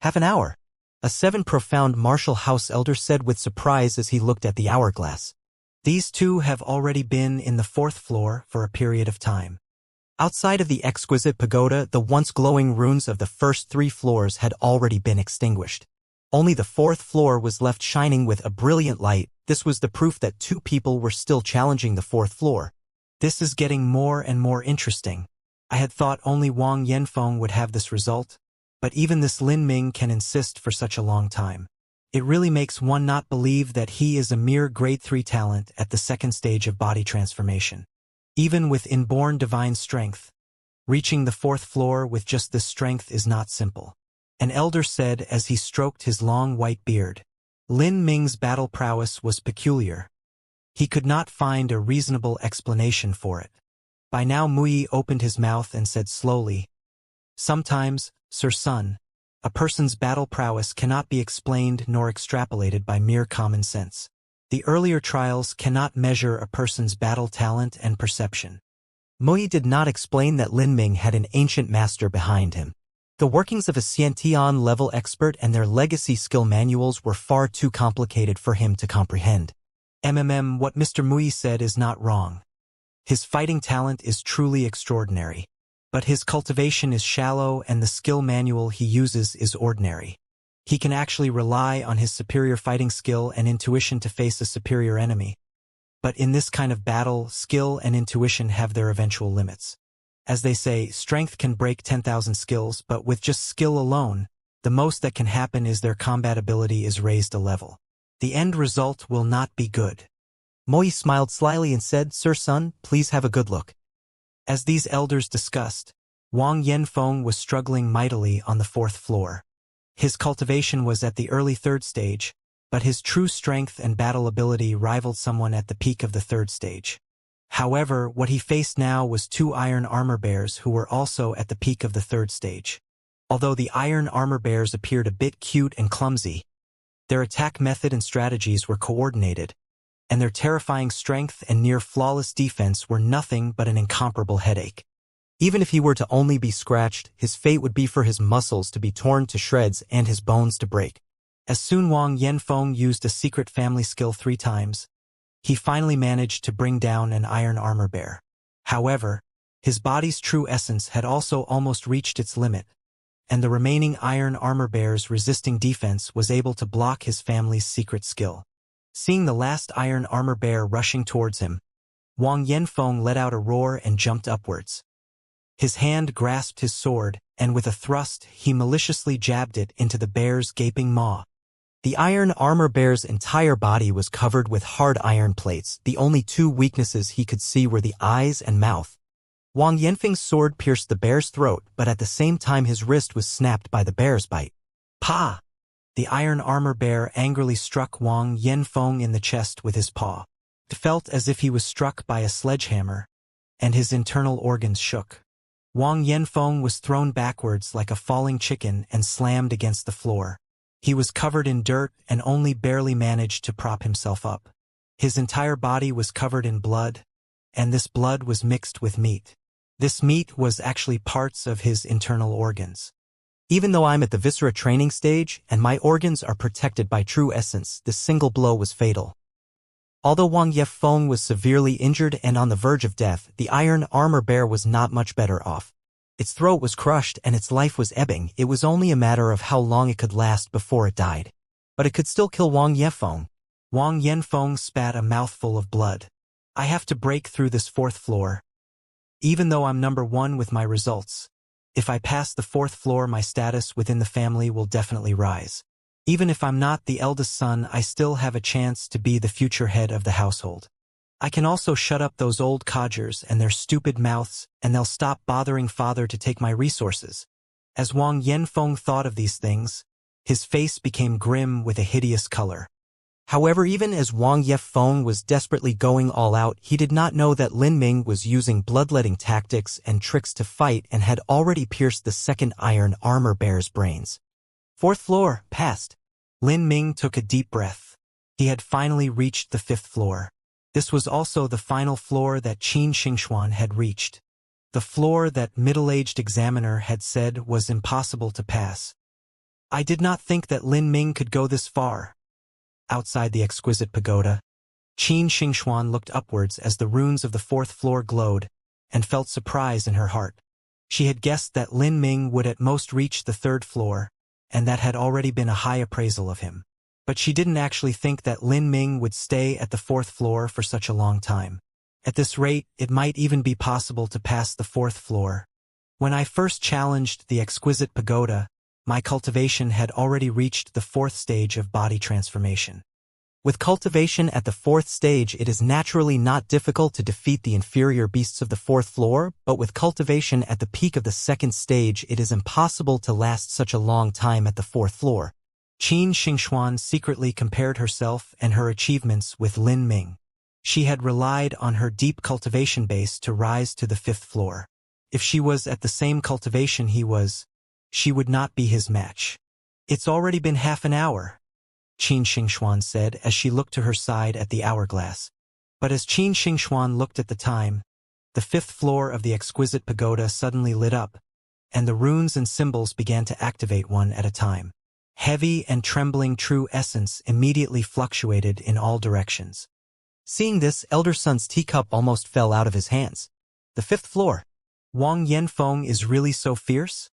Half an hour. A 7 profound martial house elder said with surprise as he looked at the hourglass. These two have already been in the 4th floor for a period of time. Outside of the exquisite pagoda, the once glowing runes of the first 3 floors had already been extinguished. Only the 4th floor was left shining with a brilliant light. This was the proof that 2 people were still challenging the 4th floor. This is getting more and more interesting. I had thought only Wang Yanfeng would have this result, but even this Lin Ming can insist for such a long time. It really makes one not believe that he is a mere grade 3 talent at the 2nd stage of body transformation. Even with inborn divine strength, reaching the 4th floor with just this strength is not simple. An elder said as he stroked his long white beard. Lin Ming's battle prowess was peculiar. He could not find a reasonable explanation for it. By now Mui opened his mouth and said slowly, "Sometimes, Sir Sun, a person's battle prowess cannot be explained nor extrapolated by mere common sense. The earlier trials cannot measure a person's battle talent and perception." Mui did not explain that Lin Ming had an ancient master behind him. The workings of a Xiantian-level expert and their legacy skill manuals were far too complicated for him to comprehend. What Mr. Mui said is not wrong. His fighting talent is truly extraordinary. But his cultivation is shallow and the skill manual he uses is ordinary. He can actually rely on his superior fighting skill and intuition to face a superior enemy. But in this kind of battle, skill and intuition have their eventual limits. As they say, strength can break 10,000 skills, but with just skill alone, the most that can happen is their combat ability is raised a level. The end result will not be good. Moi smiled slyly and said, "Sir Sun, please have a good look." As these elders discussed, Wang Yanfeng was struggling mightily on the 4th floor. His cultivation was at the early 3rd stage, but his true strength and battle ability rivaled someone at the peak of the 3rd stage. However, what he faced now was 2 iron armor bears who were also at the peak of the 3rd stage. Although the iron armor bears appeared a bit cute and clumsy, their attack method and strategies were coordinated, and their terrifying strength and near-flawless defense were nothing but an incomparable headache. Even if he were to only be scratched, his fate would be for his muscles to be torn to shreds and his bones to break. As soon Wang Yanfeng used a secret family skill 3 times, he finally managed to bring down an iron armor bear. However, his body's true essence had also almost reached its limit, and the remaining iron armor bear's resisting defense was able to block his family's secret skill. Seeing the last iron armor bear rushing towards him, Wang Yanfeng let out a roar and jumped upwards. His hand grasped his sword, and with a thrust he maliciously jabbed it into the bear's gaping maw. The iron armor bear's entire body was covered with hard iron plates. The only 2 weaknesses he could see were the eyes and mouth. Wang Yanfeng's sword pierced the bear's throat, but at the same time his wrist was snapped by the bear's bite. Pa! The iron armor bear angrily struck Wang Yanfeng in the chest with his paw. It felt as if he was struck by a sledgehammer, and his internal organs shook. Wang Yanfeng was thrown backwards like a falling chicken and slammed against the floor. He was covered in dirt and only barely managed to prop himself up. His entire body was covered in blood, and this blood was mixed with meat. This meat was actually parts of his internal organs. Even though I'm at the viscera training stage and my organs are protected by true essence, this single blow was fatal. Although Wang Yanfeng was severely injured and on the verge of death, the iron armor bear was not much better off. Its throat was crushed and its life was ebbing. It was only a matter of how long it could last before it died. But it could still kill Wang Yanfeng. Wang Yanfeng spat a mouthful of blood. I have to break through this 4th floor. Even though I'm number 1 with my results, if I pass the 4th floor, my status within the family will definitely rise. Even if I'm not the eldest son, I still have a chance to be the future head of the household. I can also shut up those old codgers and their stupid mouths, and they'll stop bothering father to take my resources. As Wang Yanfeng thought of these things, his face became grim with a hideous color. However, even as Wang Yanfeng was desperately going all out, he did not know that Lin Ming was using bloodletting tactics and tricks to fight and had already pierced the 2nd iron armor bear's brains. 4th floor, passed. Lin Ming took a deep breath. He had finally reached the 5th floor. This was also the final floor that Qin Xingxuan had reached. The floor that middle-aged examiner had said was impossible to pass. I did not think that Lin Ming could go this far. Outside the exquisite pagoda, Qin Xingxuan looked upwards as the runes of the fourth floor glowed, and felt surprise in her heart. She had guessed that Lin Ming would at most reach the third floor, and that had already been a high appraisal of him. But she didn't actually think that Lin Ming would stay at the fourth floor for such a long time. At this rate, it might even be possible to pass the fourth floor. When I first challenged the exquisite pagoda, my cultivation had already reached the fourth stage of body transformation. With cultivation at the fourth stage, it is naturally not difficult to defeat the inferior beasts of the fourth floor, but with cultivation at the peak of the second stage, it is impossible to last such a long time at the fourth floor. Qin Xingxuan secretly compared herself and her achievements with Lin Ming. She had relied on her deep cultivation base to rise to the fifth floor. If she was at the same cultivation he was, she would not be his match. It's already been half an hour, Qin Xingxuan said as she looked to her side at the hourglass. But as Qin Xingxuan looked at the time, the fifth floor of the exquisite pagoda suddenly lit up, and the runes and symbols began to activate one at a time. Heavy and trembling true essence immediately fluctuated in all directions. Seeing this, Elder Sun's teacup almost fell out of his hands. The fifth floor. Wang Yanfeng is really so fierce?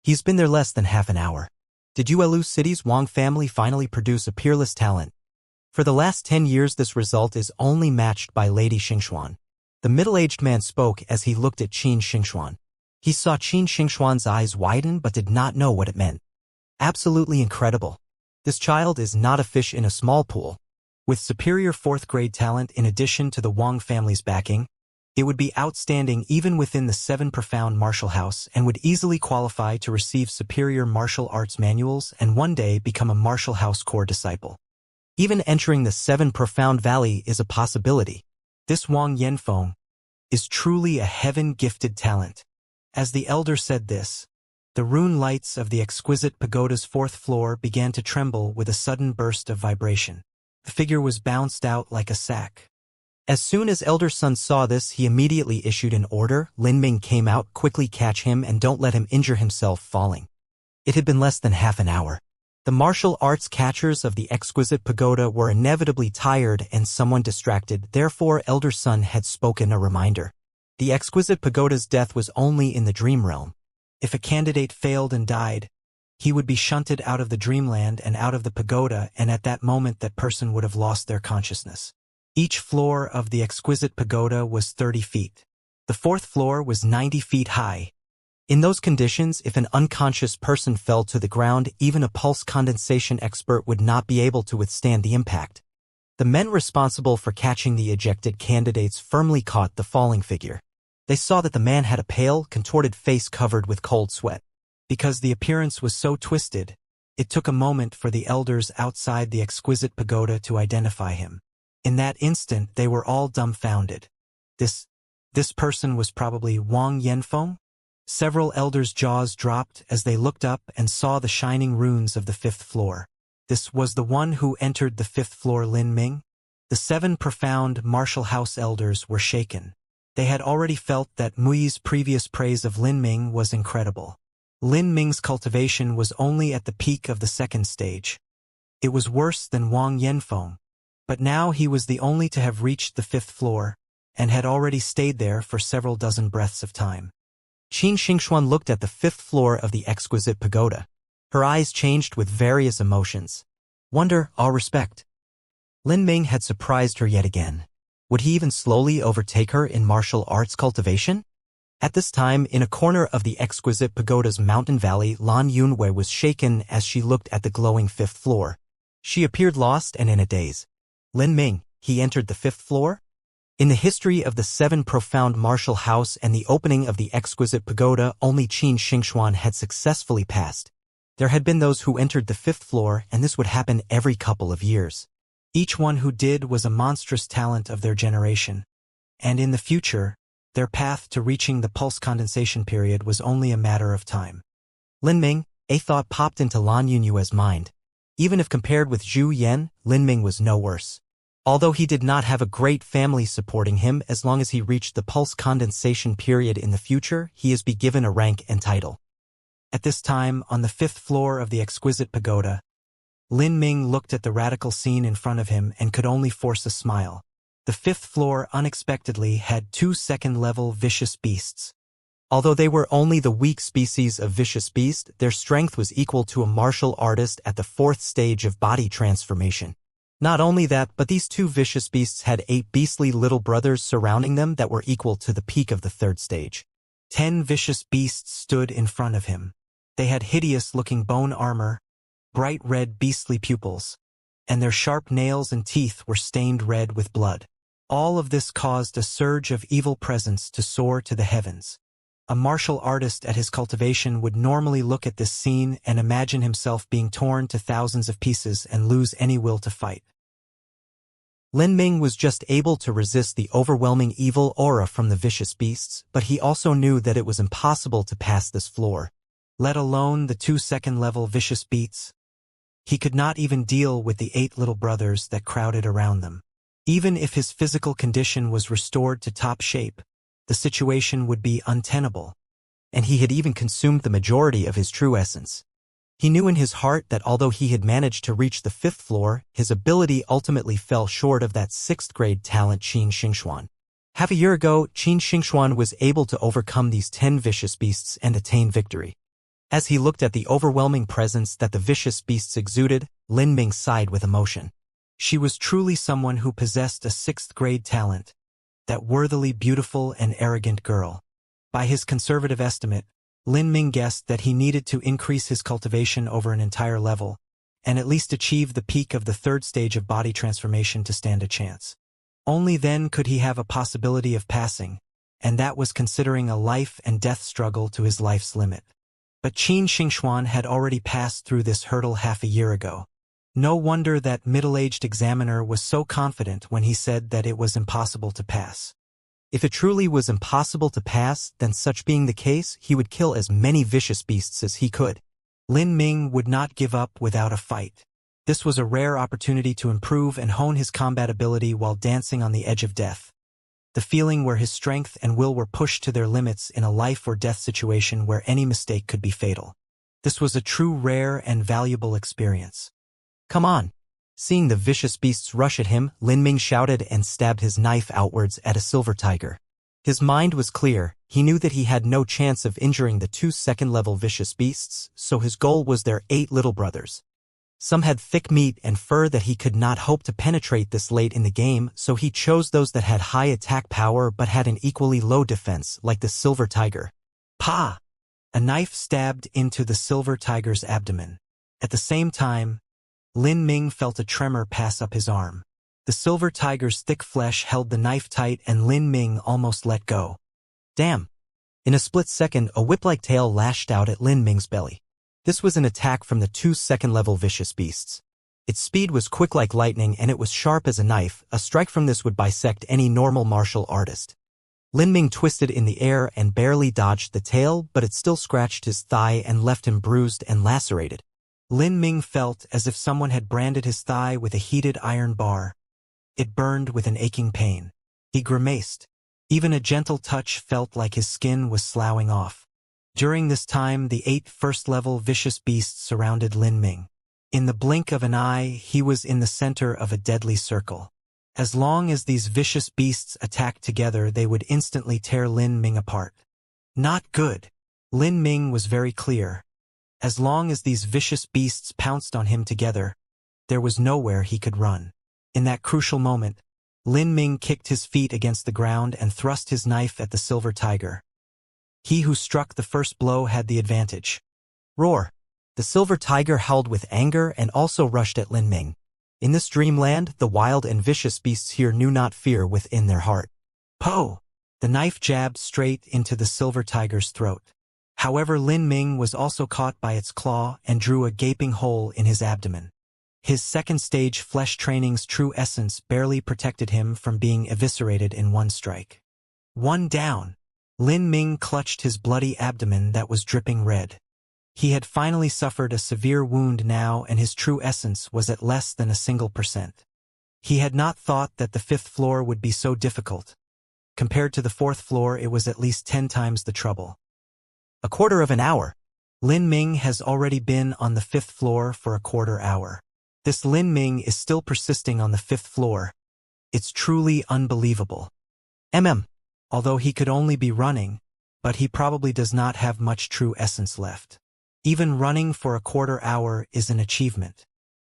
He's been there less than half an hour. Did Yuelu City's Wang family finally produce a peerless talent? For the last 10 years this result is only matched by Lady Xingxuan. The middle-aged man spoke as he looked at Qin Xingxuan. He saw Qin Xingxuan's eyes widen but did not know what it meant. Absolutely incredible. This child is not a fish in a small pool. With superior fourth-grade talent in addition to the Wang family's backing, it would be outstanding even within the 7 profound martial house and would easily qualify to receive superior martial arts manuals and one day become a martial house core disciple. Even entering the 7 profound valley is a possibility. This Wang Yanfeng is truly a heaven-gifted talent. As the elder said this, the rune lights of the exquisite pagoda's fourth floor began to tremble with a sudden burst of vibration. The figure was bounced out like a sack. As soon as Elder Sun saw this, he immediately issued an order. Lin Ming came out, quickly catch him and don't let him injure himself falling. It had been less than half an hour. The martial arts catchers of the exquisite pagoda were inevitably tired and someone distracted, therefore Elder Sun had spoken a reminder. The exquisite pagoda's death was only in the dream realm. If a candidate failed and died, he would be shunted out of the dreamland and out of the pagoda, and at that moment that person would have lost their consciousness. Each floor of the exquisite pagoda was 30 feet. The fourth floor was 90 feet high. In those conditions, if an unconscious person fell to the ground, even a pulse condensation expert would not be able to withstand the impact. The men responsible for catching the ejected candidates firmly caught the falling figure. They saw that the man had a pale, contorted face covered with cold sweat. Because the appearance was so twisted, it took a moment for the elders outside the exquisite pagoda to identify him. In that instant, they were all dumbfounded. This person was probably Wang Yanfeng? Several elders' jaws dropped as they looked up and saw the shining runes of the fifth floor. This was the one who entered the fifth floor, Lin Ming? The 7 profound martial house elders were shaken. They had already felt that Mui's previous praise of Lin Ming was incredible. Lin Ming's cultivation was only at the peak of the second stage. It was worse than Wang Yanfeng. But now he was the only to have reached the fifth floor, and had already stayed there for several dozen breaths of time. Qin Xingxuan looked at the fifth floor of the exquisite pagoda. Her eyes changed with various emotions. Wonder, awe, respect. Lin Ming had surprised her yet again. Would he even slowly overtake her in martial arts cultivation? At this time, in a corner of the exquisite pagoda's mountain valley, Lan Yunwei was shaken as she looked at the glowing fifth floor. She appeared lost and in a daze. Lin Ming, he entered the fifth floor? In the history of the 7 profound martial house and the opening of the exquisite pagoda, only Qin Xingxuan had successfully passed. There had been those who entered the fifth floor, and this would happen every couple of years. Each one who did was a monstrous talent of their generation. And in the future, their path to reaching the pulse condensation period was only a matter of time. Lin Ming, a thought popped into Lan Yunyue's mind. Even if compared with Zhu Yan, Lin Ming was no worse. Although he did not have a great family supporting him, as long as he reached the pulse condensation period in the future, he is be given a rank and title. At this time, on the 5th floor of the exquisite pagoda, Lin Ming looked at the radical scene in front of him and could only force a smile. The 5th floor unexpectedly had 2 second-level vicious beasts. Although they were only the weak species of vicious beast, their strength was equal to a martial artist at the 4th stage of body transformation. Not only that, but these 2 vicious beasts had 8 beastly little brothers surrounding them that were equal to the peak of the 3rd stage. 10 vicious beasts stood in front of him. They had hideous-looking bone armor, bright red beastly pupils, and their sharp nails and teeth were stained red with blood. All of this caused a surge of evil presence to soar to the heavens. A martial artist at his cultivation would normally look at this scene and imagine himself being torn to thousands of pieces and lose any will to fight. Lin Ming was just able to resist the overwhelming evil aura from the vicious beasts, but he also knew that it was impossible to pass this floor, let alone the 2 second-level vicious beasts. He could not even deal with the 8 little brothers that crowded around them. Even if his physical condition was restored to top shape, the situation would be untenable, and he had even consumed the majority of his true essence. He knew in his heart that although he had managed to reach the 5th floor, his ability ultimately fell short of that 6th-grade talent Qin Xingxuan. Half a year ago, Qin Xingxuan was able to overcome these 10 vicious beasts and attain victory. As he looked at the overwhelming presence that the vicious beasts exuded, Lin Ming sighed with emotion. She was truly someone who possessed a 6th-grade talent, that worthily beautiful and arrogant girl. By his conservative estimate, Lin Ming guessed that he needed to increase his cultivation over an entire level, and at least achieve the peak of the 3rd stage of body transformation to stand a chance. Only then could he have a possibility of passing, and that was considering a life and death struggle to his life's limit. But Qin Xingxuan had already passed through this hurdle half a year ago. No wonder that middle-aged examiner was so confident when he said that it was impossible to pass. If it truly was impossible to pass, then such being the case, he would kill as many vicious beasts as he could. Lin Ming would not give up without a fight. This was a rare opportunity to improve and hone his combat ability while dancing on the edge of death. The feeling where his strength and will were pushed to their limits in a life-or-death situation where any mistake could be fatal. This was a true rare and valuable experience. "Come on!" Seeing the vicious beasts rush at him, Lin Ming shouted and stabbed his knife outwards at a silver tiger. His mind was clear. He knew that he had no chance of injuring the 2 second-level vicious beasts, so his goal was their 8 little brothers. Some had thick meat and fur that he could not hope to penetrate this late in the game, so he chose those that had high attack power but had an equally low defense, like the silver tiger. Pa! A knife stabbed into the silver tiger's abdomen. At the same time, Lin Ming felt a tremor pass up his arm. The silver tiger's thick flesh held the knife tight and Lin Ming almost let go. Damn! In a split second, a whip-like tail lashed out at Lin Ming's belly. This was an attack from the 2 second-level vicious beasts. Its speed was quick like lightning and it was sharp as a knife. A strike from this would bisect any normal martial artist. Lin Ming twisted in the air and barely dodged the tail, but it still scratched his thigh and left him bruised and lacerated. Lin Ming felt as if someone had branded his thigh with a heated iron bar. It burned with an aching pain. He grimaced. Even a gentle touch felt like his skin was sloughing off. During this time, the 8 first-level vicious beasts surrounded Lin Ming. In the blink of an eye, he was in the center of a deadly circle. As long as these vicious beasts attacked together, they would instantly tear Lin Ming apart. Not good. Lin Ming was very clear. As long as these vicious beasts pounced on him together, there was nowhere he could run. In that crucial moment, Lin Ming kicked his feet against the ground and thrust his knife at the silver tiger. He who struck the first blow had the advantage. Roar! The silver tiger howled with anger and also rushed at Lin Ming. In this dreamland, the wild and vicious beasts here knew not fear within their heart. Po! The knife jabbed straight into the silver tiger's throat. However, Lin Ming was also caught by its claw and drew a gaping hole in his abdomen. His second-stage flesh training's true essence barely protected him from being eviscerated in one strike. One down. Lin Ming clutched his bloody abdomen that was dripping red. He had finally suffered a severe wound now, and his true essence was at less than a single %. He had not thought that the 5th floor would be so difficult. Compared to the 4th floor, it was at least 10 times the trouble. A quarter of an hour. Lin Ming has already been on the 5th floor for a quarter hour. This Lin Ming is still persisting on the 5th floor. It's truly unbelievable. Although he could only be running, but he probably does not have much true essence left. Even running for a quarter hour is an achievement.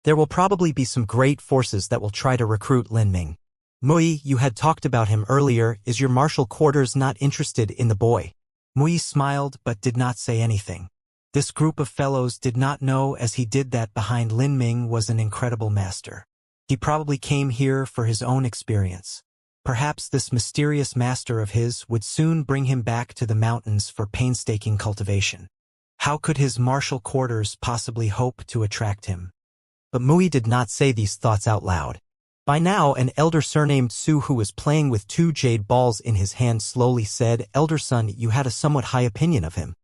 There will probably be some great forces that will try to recruit Lin Ming. Mui, you had talked about him earlier. Is your martial quarters not interested in the boy? Mui smiled but did not say anything. This group of fellows did not know as he did that behind Lin Ming was an incredible master. He probably came here for his own experience. Perhaps this mysterious master of his would soon bring him back to the mountains for painstaking cultivation. How could his martial quarters possibly hope to attract him? But Mui did not say these thoughts out loud. By now, an elder surnamed Su, who was playing with 2 jade balls in his hand, slowly said, "Elder son, you had a somewhat high opinion of him.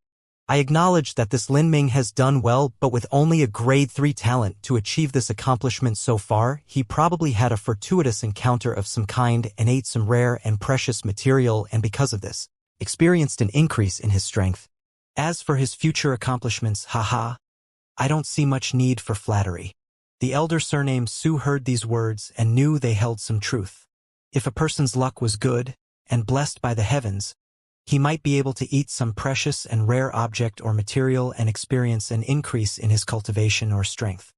I acknowledge that this Lin Ming has done well, but with only a grade 3 talent to achieve this accomplishment so far, he probably had a fortuitous encounter of some kind and ate some rare and precious material, and because of this, experienced an increase in his strength. As for his future accomplishments, I don't see much need for flattery." The elder surnamed Su heard these words and knew they held some truth. If a person's luck was good and blessed by the heavens, he might be able to eat some precious and rare object or material and experience an increase in his cultivation or strength.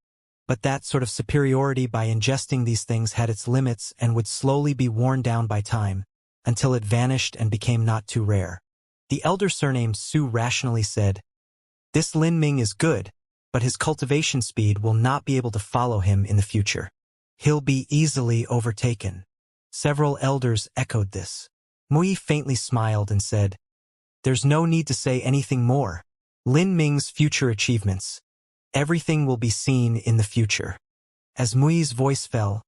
But that sort of superiority by ingesting these things had its limits and would slowly be worn down by time, until it vanished and became not too rare. The elder surnamed Su rationally said, "This Lin Ming is good, but his cultivation speed will not be able to follow him in the future. He'll be easily overtaken." Several elders echoed this. Mui faintly smiled and said, "There's no need to say anything more. Lin Ming's future achievements. Everything will be seen in the future." As Mui's voice fell,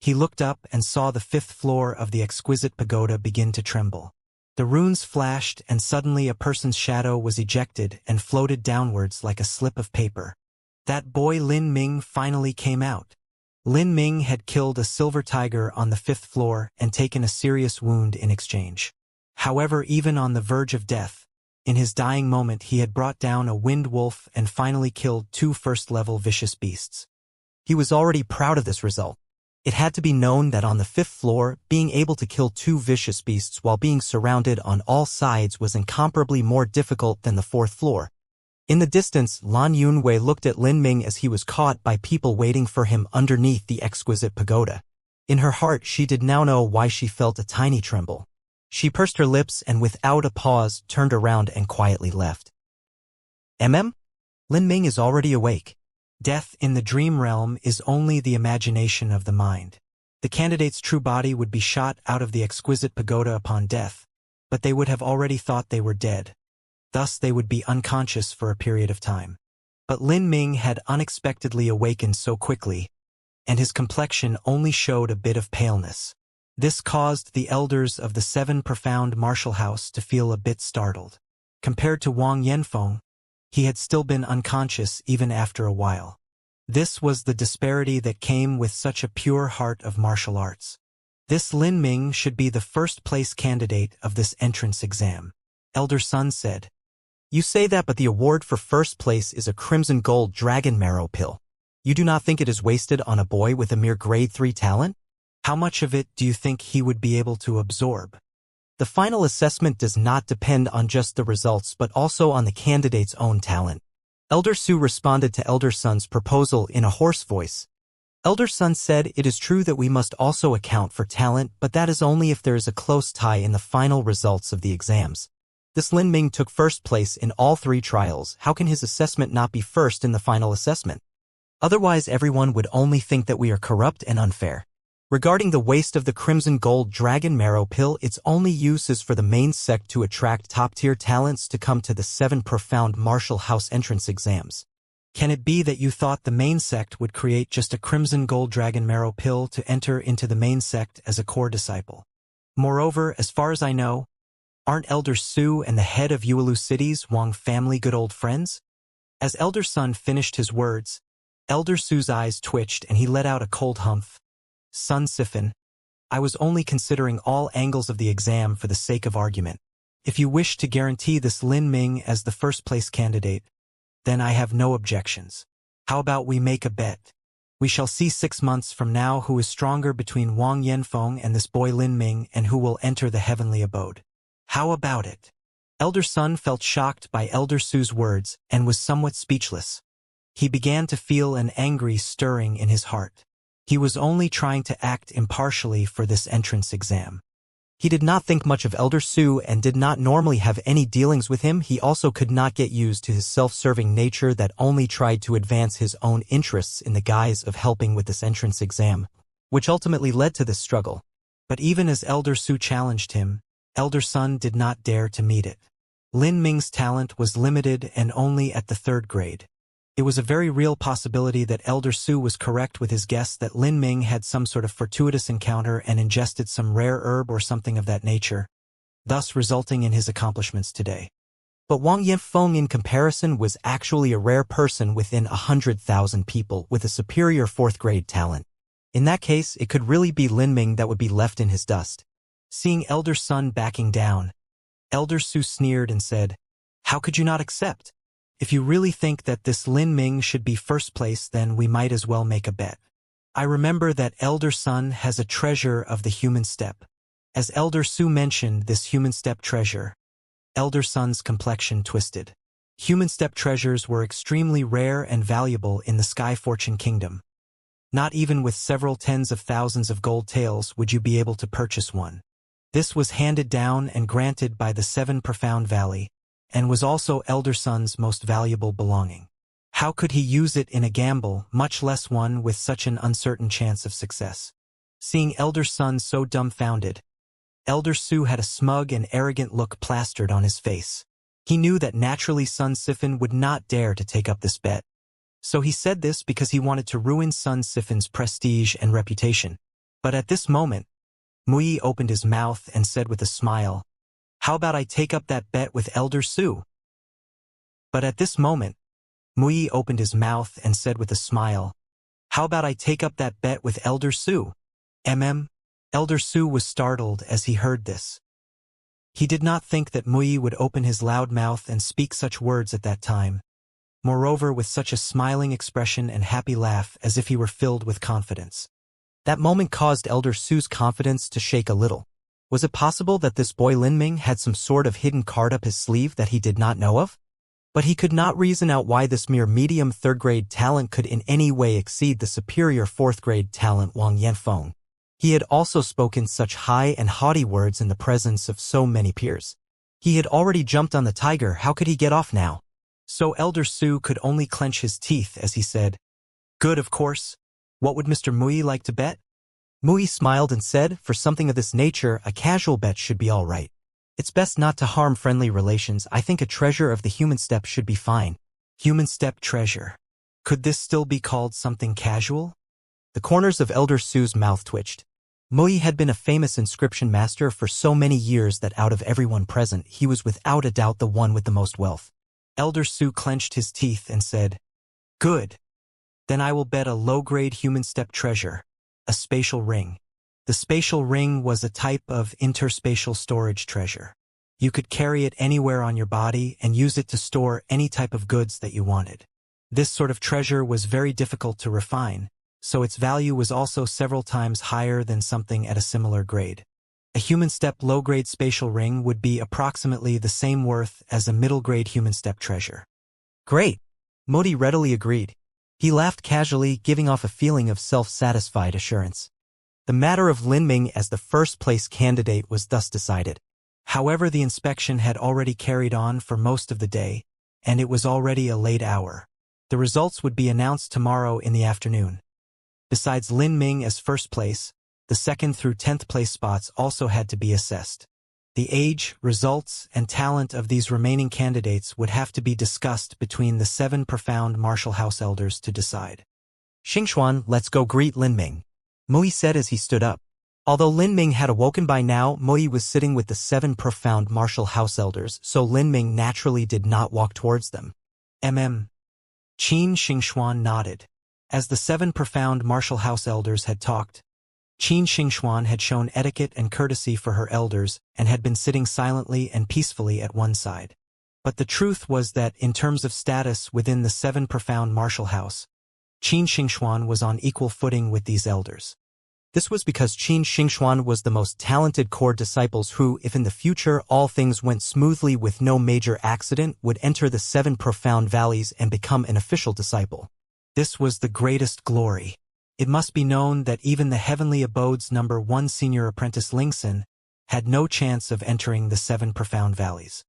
he looked up and saw the 5th floor of the exquisite pagoda begin to tremble. The runes flashed, and suddenly a person's shadow was ejected and floated downwards like a slip of paper. That boy Lin Ming finally came out. Lin Ming had killed a silver tiger on the 5th floor and taken a serious wound in exchange. However, even on the verge of death, in his dying moment he had brought down a wind wolf and finally killed 2 first-level vicious beasts. He was already proud of this result. It had to be known that on the 5th floor, being able to kill 2 vicious beasts while being surrounded on all sides was incomparably more difficult than the 4th floor. In the distance, Lan Yunwei looked at Lin Ming as he was caught by people waiting for him underneath the exquisite pagoda. In her heart, she did now know why she felt a tiny tremble. She pursed her lips and without a pause turned around and quietly left. Lin Ming is already awake. Death in the dream realm is only the imagination of the mind. The candidate's true body would be shot out of the exquisite pagoda upon death, but they would have already thought they were dead. Thus they would be unconscious for a period of time. But Lin Ming had unexpectedly awakened so quickly, and his complexion only showed a bit of paleness. This caused the elders of the 7 profound martial house to feel a bit startled. Compared to Wang Yanfeng, he had still been unconscious even after a while. This was the disparity that came with such a pure heart of martial arts. This Lin Ming should be the first-place candidate of this entrance exam. Elder Sun said, "You say that, but the award for first place is a crimson gold dragon marrow pill. You do not think it is wasted on a boy with a mere grade 3 talent? How much of it do you think he would be able to absorb?" The final assessment does not depend on just the results but also on the candidate's own talent. Elder Su responded to Elder Sun's proposal in a hoarse voice. Elder Sun said, "It is true that we must also account for talent, but that is only if there is a close tie in the final results of the exams. This Lin Ming took first place in all 3 trials. How can his assessment not be first in the final assessment? Otherwise everyone would only think that we are corrupt and unfair. Regarding the waste of the crimson gold dragon marrow pill, its only use is for the main sect to attract top-tier talents to come to the 7 profound martial house entrance exams. Can it be that you thought the main sect would create just a crimson gold dragon marrow pill to enter into the main sect as a core disciple? Moreover, as far as I know, aren't Elder Su and the head of Yuelu City's Wang family good old friends?" As Elder Sun finished his words, Elder Su's eyes twitched and he let out a cold humph. "Sun Sifan, I was only considering all angles of the exam for the sake of argument. If you wish to guarantee this Lin Ming as the first-place candidate, Then I have no objections. How about we make a bet? We shall see 6 months from now who is stronger between Wang Yanfeng and this boy Lin Ming and who will enter the heavenly abode. How about it? Elder Sun felt shocked by Elder Su's words and was somewhat speechless. He began to feel an angry stirring in his heart. He was only trying to act impartially for this entrance exam. He did not think much of Elder Su and did not normally have any dealings with him. He also could not get used to his self-serving nature that only tried to advance his own interests in the guise of helping with this entrance exam, which ultimately led to this struggle. But even as Elder Su challenged him, Elder Sun did not dare to meet it. Lin Ming's talent was limited and only at the 3rd grade. It was a very real possibility that Elder Su was correct with his guess that Lin Ming had some sort of fortuitous encounter and ingested some rare herb or something of that nature, thus resulting in his accomplishments today. But Wang Yanfeng in comparison was actually a rare person within 100,000 people with a superior 4th grade talent. In that case, it could really be Lin Ming that would be left in his dust. Seeing Elder Sun backing down, Elder Su sneered and said, "How could you not accept? If you really think that this Lin Ming should be first place, then we might as well make a bet. I remember that Elder Sun has a treasure of the human step." As Elder Su mentioned this human step treasure, Elder Sun's complexion twisted. Human step treasures were extremely rare and valuable in the Sky Fortune Kingdom. Not even with several tens of thousands of gold taels would you be able to purchase one. This was handed down and granted by the 7 Profound Valley, and was also Elder Sun's most valuable belonging. How could he use it in a gamble, much less one with such an uncertain chance of success? Seeing Elder Sun so dumbfounded, Elder Su had a smug and arrogant look plastered on his face. He knew that naturally Sun Sifan would not dare to take up this bet. So he said this because he wanted to ruin Sun Sifan's prestige and reputation. But at this moment, Mui opened his mouth and said with a smile, "How about I take up that bet with Elder Su?" But at this moment, Mui opened his mouth and said with a smile, "How about I take up that bet with Elder Su?" Elder Su was startled as he heard this. He did not think that Mui would open his loud mouth and speak such words at that time. Moreover, with such a smiling expression and happy laugh as if he were filled with confidence. That moment caused Elder Su's confidence to shake a little. Was it possible that this boy Lin Ming had some sort of hidden card up his sleeve that he did not know of? But he could not reason out why this mere medium 3rd grade talent could in any way exceed the superior 4th grade talent Wang Yanfeng. He had also spoken such high and haughty words in the presence of so many peers. He had already jumped on the tiger, how could he get off now? So Elder Su could only clench his teeth as he said, "Good, of course. What would Mr. Mui like to bet?" Mui smiled and said, "For something of this nature, a casual bet should be all right. It's best not to harm friendly relations. I think a treasure of the human step should be fine." Human step treasure. Could this still be called something casual? The corners of Elder Su's mouth twitched. Mui had been a famous inscription master for so many years that out of everyone present, he was without a doubt the one with the most wealth. Elder Su clenched his teeth and said, "Good. Then I will bet a low-grade human step treasure. A spatial ring." The spatial ring was a type of interspatial storage treasure. You could carry it anywhere on your body and use it to store any type of goods that you wanted. This sort of treasure was very difficult to refine, so its value was also several times higher than something at a similar grade. A human step low-grade spatial ring would be approximately the same worth as a middle-grade human step treasure. Great! Modi readily agreed. He laughed casually, giving off a feeling of self-satisfied assurance. The matter of Lin Ming as the first-place candidate was thus decided. However, the inspection had already carried on for most of the day, and it was already a late hour. The results would be announced tomorrow in the afternoon. Besides Lin Ming as first place, the 2nd through 10th place spots also had to be assessed. The age, results, and talent of these remaining candidates would have to be discussed between the 7 profound martial house elders to decide. "Xingxuan, let's go greet Lin Ming," Mui said as he stood up. Although Lin Ming had awoken by now, Mui was sitting with the 7 profound martial house elders, so Lin Ming naturally did not walk towards them. Qin Xingxuan nodded. As the 7 profound martial house elders had talked, Qin Xingxuan had shown etiquette and courtesy for her elders and had been sitting silently and peacefully at one side. But the truth was that, in terms of status within the seven profound martial house, Qin Xingxuan was on equal footing with these elders. This was because Qin Xingxuan was the most talented core disciples who, if in the future all things went smoothly with no major accident, would enter the seven profound valleys and become an official disciple. This was the greatest glory. It must be known that even the heavenly abode's number one senior apprentice Lingxin had no chance of entering the seven profound valleys.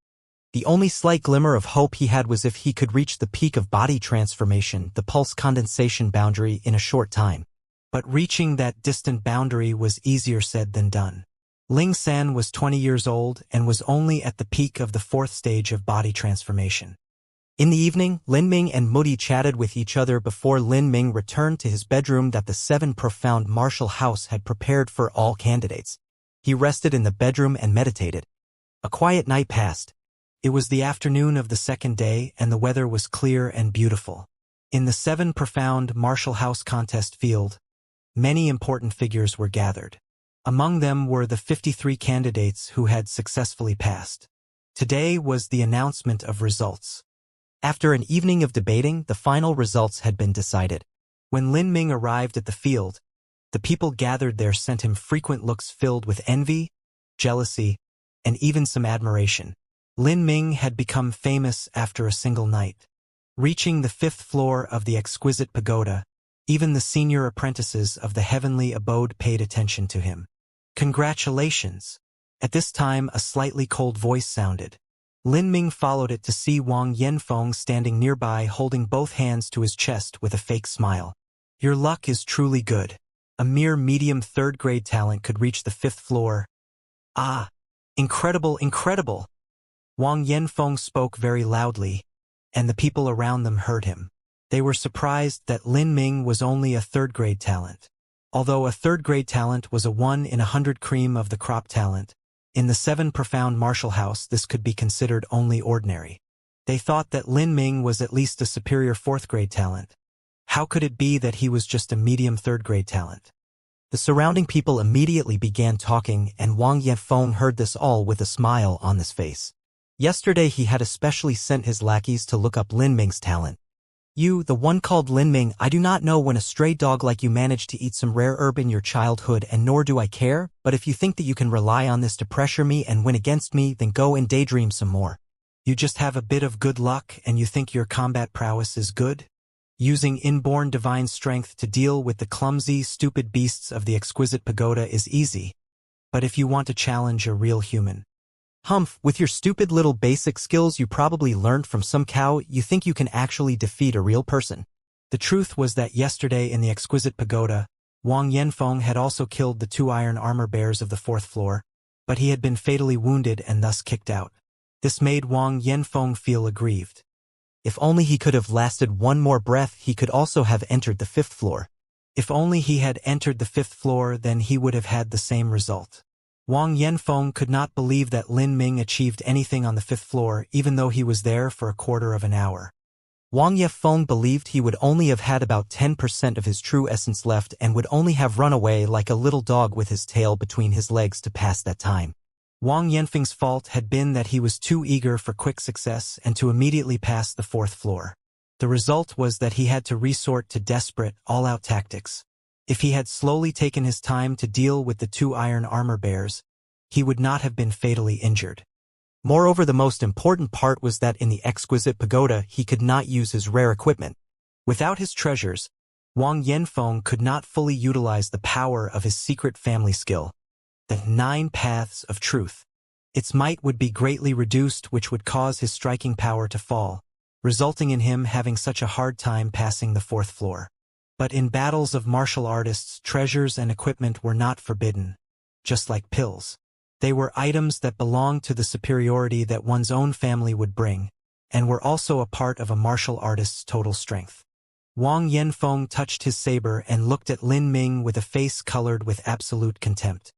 The only slight glimmer of hope he had was if he could reach the peak of body transformation, the pulse condensation boundary, in a short time. But reaching that distant boundary was easier said than done. Ling San was 20 years old and was only at the peak of the fourth stage of body transformation. In the evening, Lin Ming and Mudi chatted with each other before Lin Ming returned to his bedroom that the seven profound martial house had prepared for all candidates. He rested in the bedroom and meditated. A quiet night passed. It was the afternoon of the second day and the weather was clear and beautiful. In the seven profound martial house contest field, many important figures were gathered. Among them were the 53 candidates who had successfully passed. Today was the announcement of results. After an evening of debating, the final results had been decided. When Lin Ming arrived at the field, the people gathered there sent him frequent looks filled with envy, jealousy, and even some admiration. Lin Ming had become famous after a single night. Reaching the 5th floor of the exquisite pagoda, even the senior apprentices of the heavenly abode paid attention to him. Congratulations! At this time a slightly cold voice sounded. Lin Ming followed it to see Wang Yanfeng standing nearby holding both hands to his chest with a fake smile. Your luck is truly good. A mere medium third-grade talent could reach the 5th floor. Ah! Incredible, incredible! Wang Yanfeng spoke very loudly, and the people around them heard him. They were surprised that Lin Ming was only a third-grade talent. Although a third-grade talent was a 1 in 100 cream of the crop talent, in the seven profound martial house this could be considered only ordinary. They thought that Lin Ming was at least a superior fourth-grade talent. How could it be that he was just a medium third-grade talent? The surrounding people immediately began talking, and Wang Yanfeng heard this all with a smile on his face. Yesterday he had especially sent his lackeys to look up Lin Ming's talent. You, the one called Lin Ming, I do not know when a stray dog like you managed to eat some rare herb in your childhood, and nor do I care, but if you think that you can rely on this to pressure me and win against me, then go and daydream some more. You just have a bit of good luck and you think your combat prowess is good? Using inborn divine strength to deal with the clumsy, stupid beasts of the exquisite pagoda is easy. But if you want to challenge a real human, Humph, with your stupid little basic skills you probably learned from some cow, you think you can actually defeat a real person. The truth was that yesterday in the exquisite pagoda, Wang Yanfeng had also killed the 2 iron armor bears of the 4th floor, but he had been fatally wounded and thus kicked out. This made Wang Yanfeng feel aggrieved. If only he could have lasted one more breath, he could also have entered the 5th floor. If only he had entered the 5th floor, then he would have had the same result. Wang Yanfeng could not believe that Lin Ming achieved anything on the 5th floor, even though he was there for a quarter of an hour. Wang Yanfeng believed he would only have had about 10% of his true essence left and would only have run away like a little dog with his tail between his legs to pass that time. Wang Yanfeng's fault had been that he was too eager for quick success and to immediately pass the 4th floor. The result was that he had to resort to desperate, all-out tactics. If he had slowly taken his time to deal with the 2 iron armor bears, he would not have been fatally injured. Moreover, the most important part was that in the exquisite pagoda he could not use his rare equipment. Without his treasures, Wang Yanfeng could not fully utilize the power of his secret family skill, the 9 paths of truth. Its might would be greatly reduced, which would cause his striking power to fall, resulting in him having such a hard time passing the 4th floor. But in battles of martial artists, treasures and equipment were not forbidden, just like pills. They were items that belonged to the superiority that one's own family would bring, and were also a part of a martial artist's total strength. Wang Yanfeng touched his saber and looked at Lin Ming with a face colored with absolute contempt.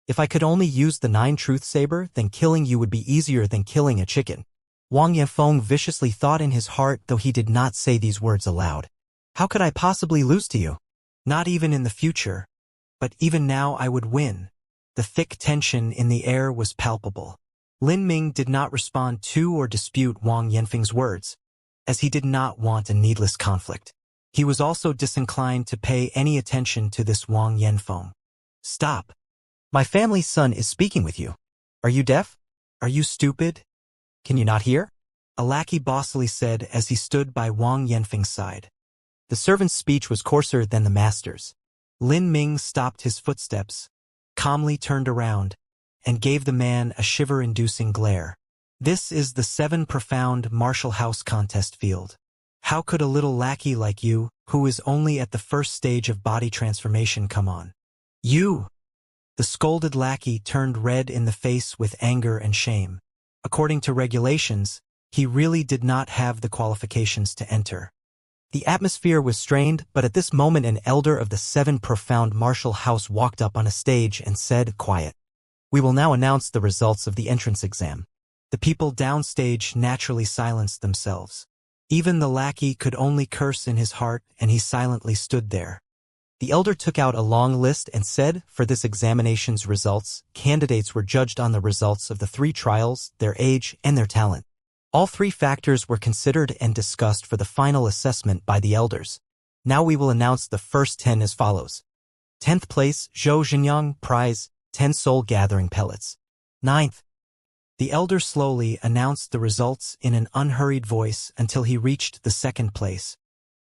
If I could only use the 9 truth saber, then killing you would be easier than killing a chicken. Wang Yanfeng viciously thought in his heart, though he did not say these words aloud. How could I possibly lose to you? Not even in the future. But even now I would win. The thick tension in the air was palpable. Lin Ming did not respond to or dispute Wang Yanfeng's words, as he did not want a needless conflict. He was also disinclined to pay any attention to this Wang Yanfeng. Stop. My family's son is speaking with you. Are you deaf? Are you stupid? Can you not hear? A lackey bossily said as he stood by Wang Yanfeng's side. The servant's speech was coarser than the master's. Lin Ming stopped his footsteps, calmly turned around, and gave the man a shiver-inducing glare. This is the 7 profound martial house contest field. How could a little lackey like you, who is only at the first stage of body transformation, come on? You! The scolded lackey turned red in the face with anger and shame. According to regulations, he really did not have the qualifications to enter. The atmosphere was strained, but at this moment an elder of the 7 profound martial house walked up on a stage and said, "Quiet. We will now announce the results of the entrance exam." The people downstage naturally silenced themselves. Even the lackey could only curse in his heart, and he silently stood there. The elder took out a long list and said, for this examination's results, candidates were judged on the results of the 3 trials, their age, and their talent. All 3 factors were considered and discussed for the final assessment by the elders. Now we will announce the first 10 as follows. 10th place, Zhou Zhenyang, prize, 10 soul-gathering pellets. 9th. The elder slowly announced the results in an unhurried voice until he reached the 2nd place.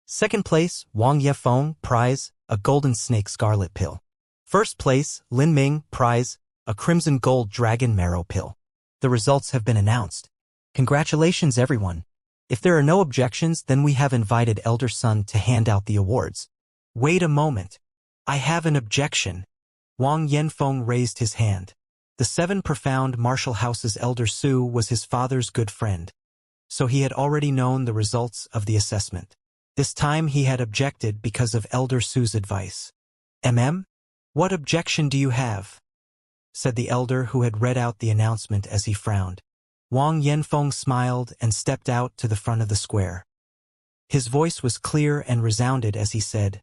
2nd place, Wang Yefeng, prize, a golden snake scarlet pill. 1st place, Lin Ming, prize, a crimson gold dragon marrow pill. The results have been announced. Congratulations, everyone. If there are no objections, then we have invited Elder Sun to hand out the awards. Wait a moment. I have an objection. Wang Yanfeng raised his hand. The 7 profound martial house's Elder Su was his father's good friend, so he had already known the results of the assessment. This time he had objected because of Elder Su's advice. What objection do you have? Said the elder who had read out the announcement as he frowned. Wang Yanfeng smiled and stepped out to the front of the square. His voice was clear and resounded as he said,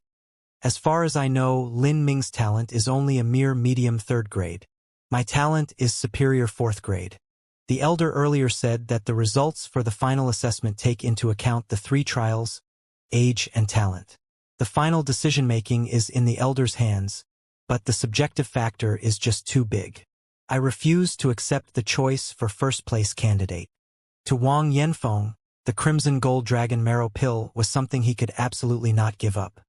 "As far as I know, Lin Ming's talent is only a mere medium 3rd grade. My talent is superior 4th grade. The elder earlier said that the results for the final assessment take into account the 3 trials, age and talent. The final decision-making is in the elder's hands, but the subjective factor is just too big. I refuse to accept the choice for 1st place candidate." To Wang Yanfeng, the crimson gold dragon marrow pill was something he could absolutely not give up.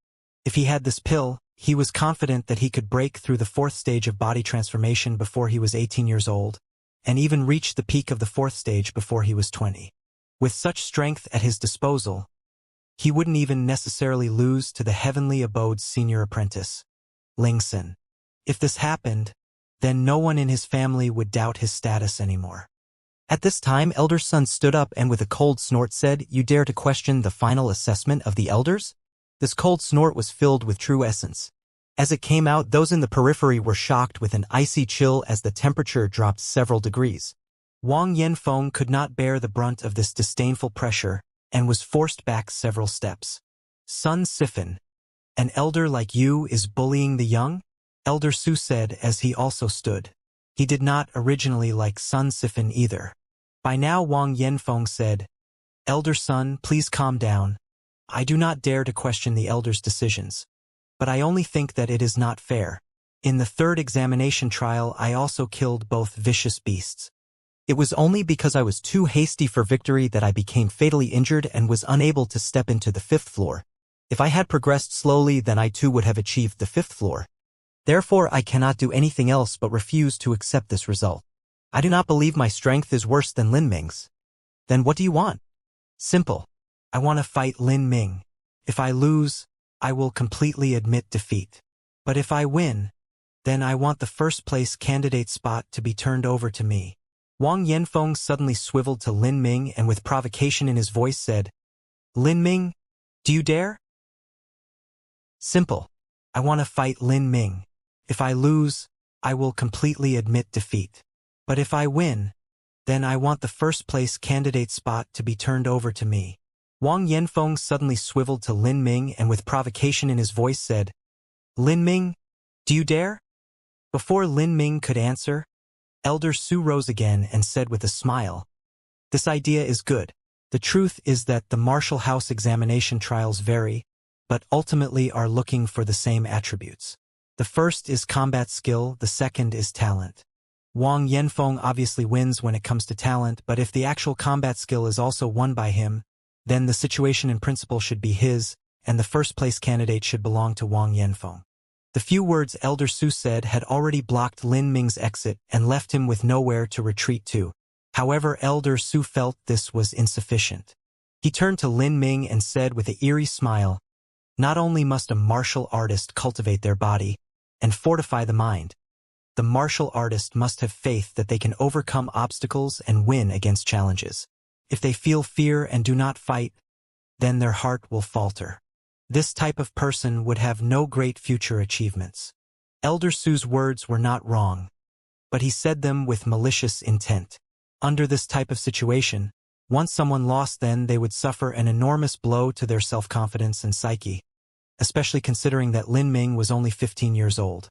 If he had this pill, he was confident that he could break through the 4th stage of body transformation before he was 18 years old, and even reach the peak of the 4th stage before he was 20. With such strength at his disposal, he wouldn't even necessarily lose to the Heavenly Abode's senior apprentice, Ling Xin. If this happened, then no one in his family would doubt his status anymore. At this time, Elder Sun stood up and with a cold snort said, "You dare to question the final assessment of the elders?" This cold snort was filled with true essence. As it came out, those in the periphery were shocked with an icy chill as the temperature dropped several degrees. Wang Yanfeng could not bear the brunt of this disdainful pressure and was forced back several steps. "Sun Sifan, an elder like you is bullying the young?" Elder Su said as he also stood. He did not originally like Sun Sifan either. By now Wang Yanfeng said, "Elder Sun, please calm down. I do not dare to question the elder's decisions. But I only think that it is not fair. In the 3rd examination trial I also killed both vicious beasts. It was only because I was too hasty for victory that I became fatally injured and was unable to step into the 5th floor. If I had progressed slowly, then I too would have achieved the 5th floor. Therefore I cannot do anything else but refuse to accept this result. I do not believe my strength is worse than Lin Ming's." "Then what do you want?" "Simple. I want to fight Lin Ming. If I lose, I will completely admit defeat. But if I win, then I want the 1st place candidate spot to be turned over to me." Wang Yanfeng suddenly swiveled to Lin Ming and with provocation in his voice said, "Lin Ming, do you dare?" "Simple. I want to fight Lin Ming. If I lose, I will completely admit defeat. But if I win, then I want the 1st place candidate spot to be turned over to me." Wang Yanfeng suddenly swiveled to Lin Ming and with provocation in his voice said, "Lin Ming, do you dare?" Before Lin Ming could answer, Elder Su rose again and said with a smile, "This idea is good. The truth is that the martial house examination trials vary, but ultimately are looking for the same attributes. The first is combat skill, the second is talent. Wang Yanfeng obviously wins when it comes to talent, but if the actual combat skill is also won by him, then the situation in principle should be his, and the first-place candidate should belong to Wang Yanfeng." The few words Elder Su said had already blocked Lin Ming's exit and left him with nowhere to retreat to. However, Elder Su felt this was insufficient. He turned to Lin Ming and said with an eerie smile, "Not only must a martial artist cultivate their body and fortify the mind, the martial artist must have faith that they can overcome obstacles and win against challenges. If they feel fear and do not fight, then their heart will falter. This type of person would have no great future achievements." Elder Su's words were not wrong, but he said them with malicious intent. Under this type of situation, once someone lost, then they would suffer an enormous blow to their self-confidence and psyche, especially considering that Lin Ming was only 15 years old.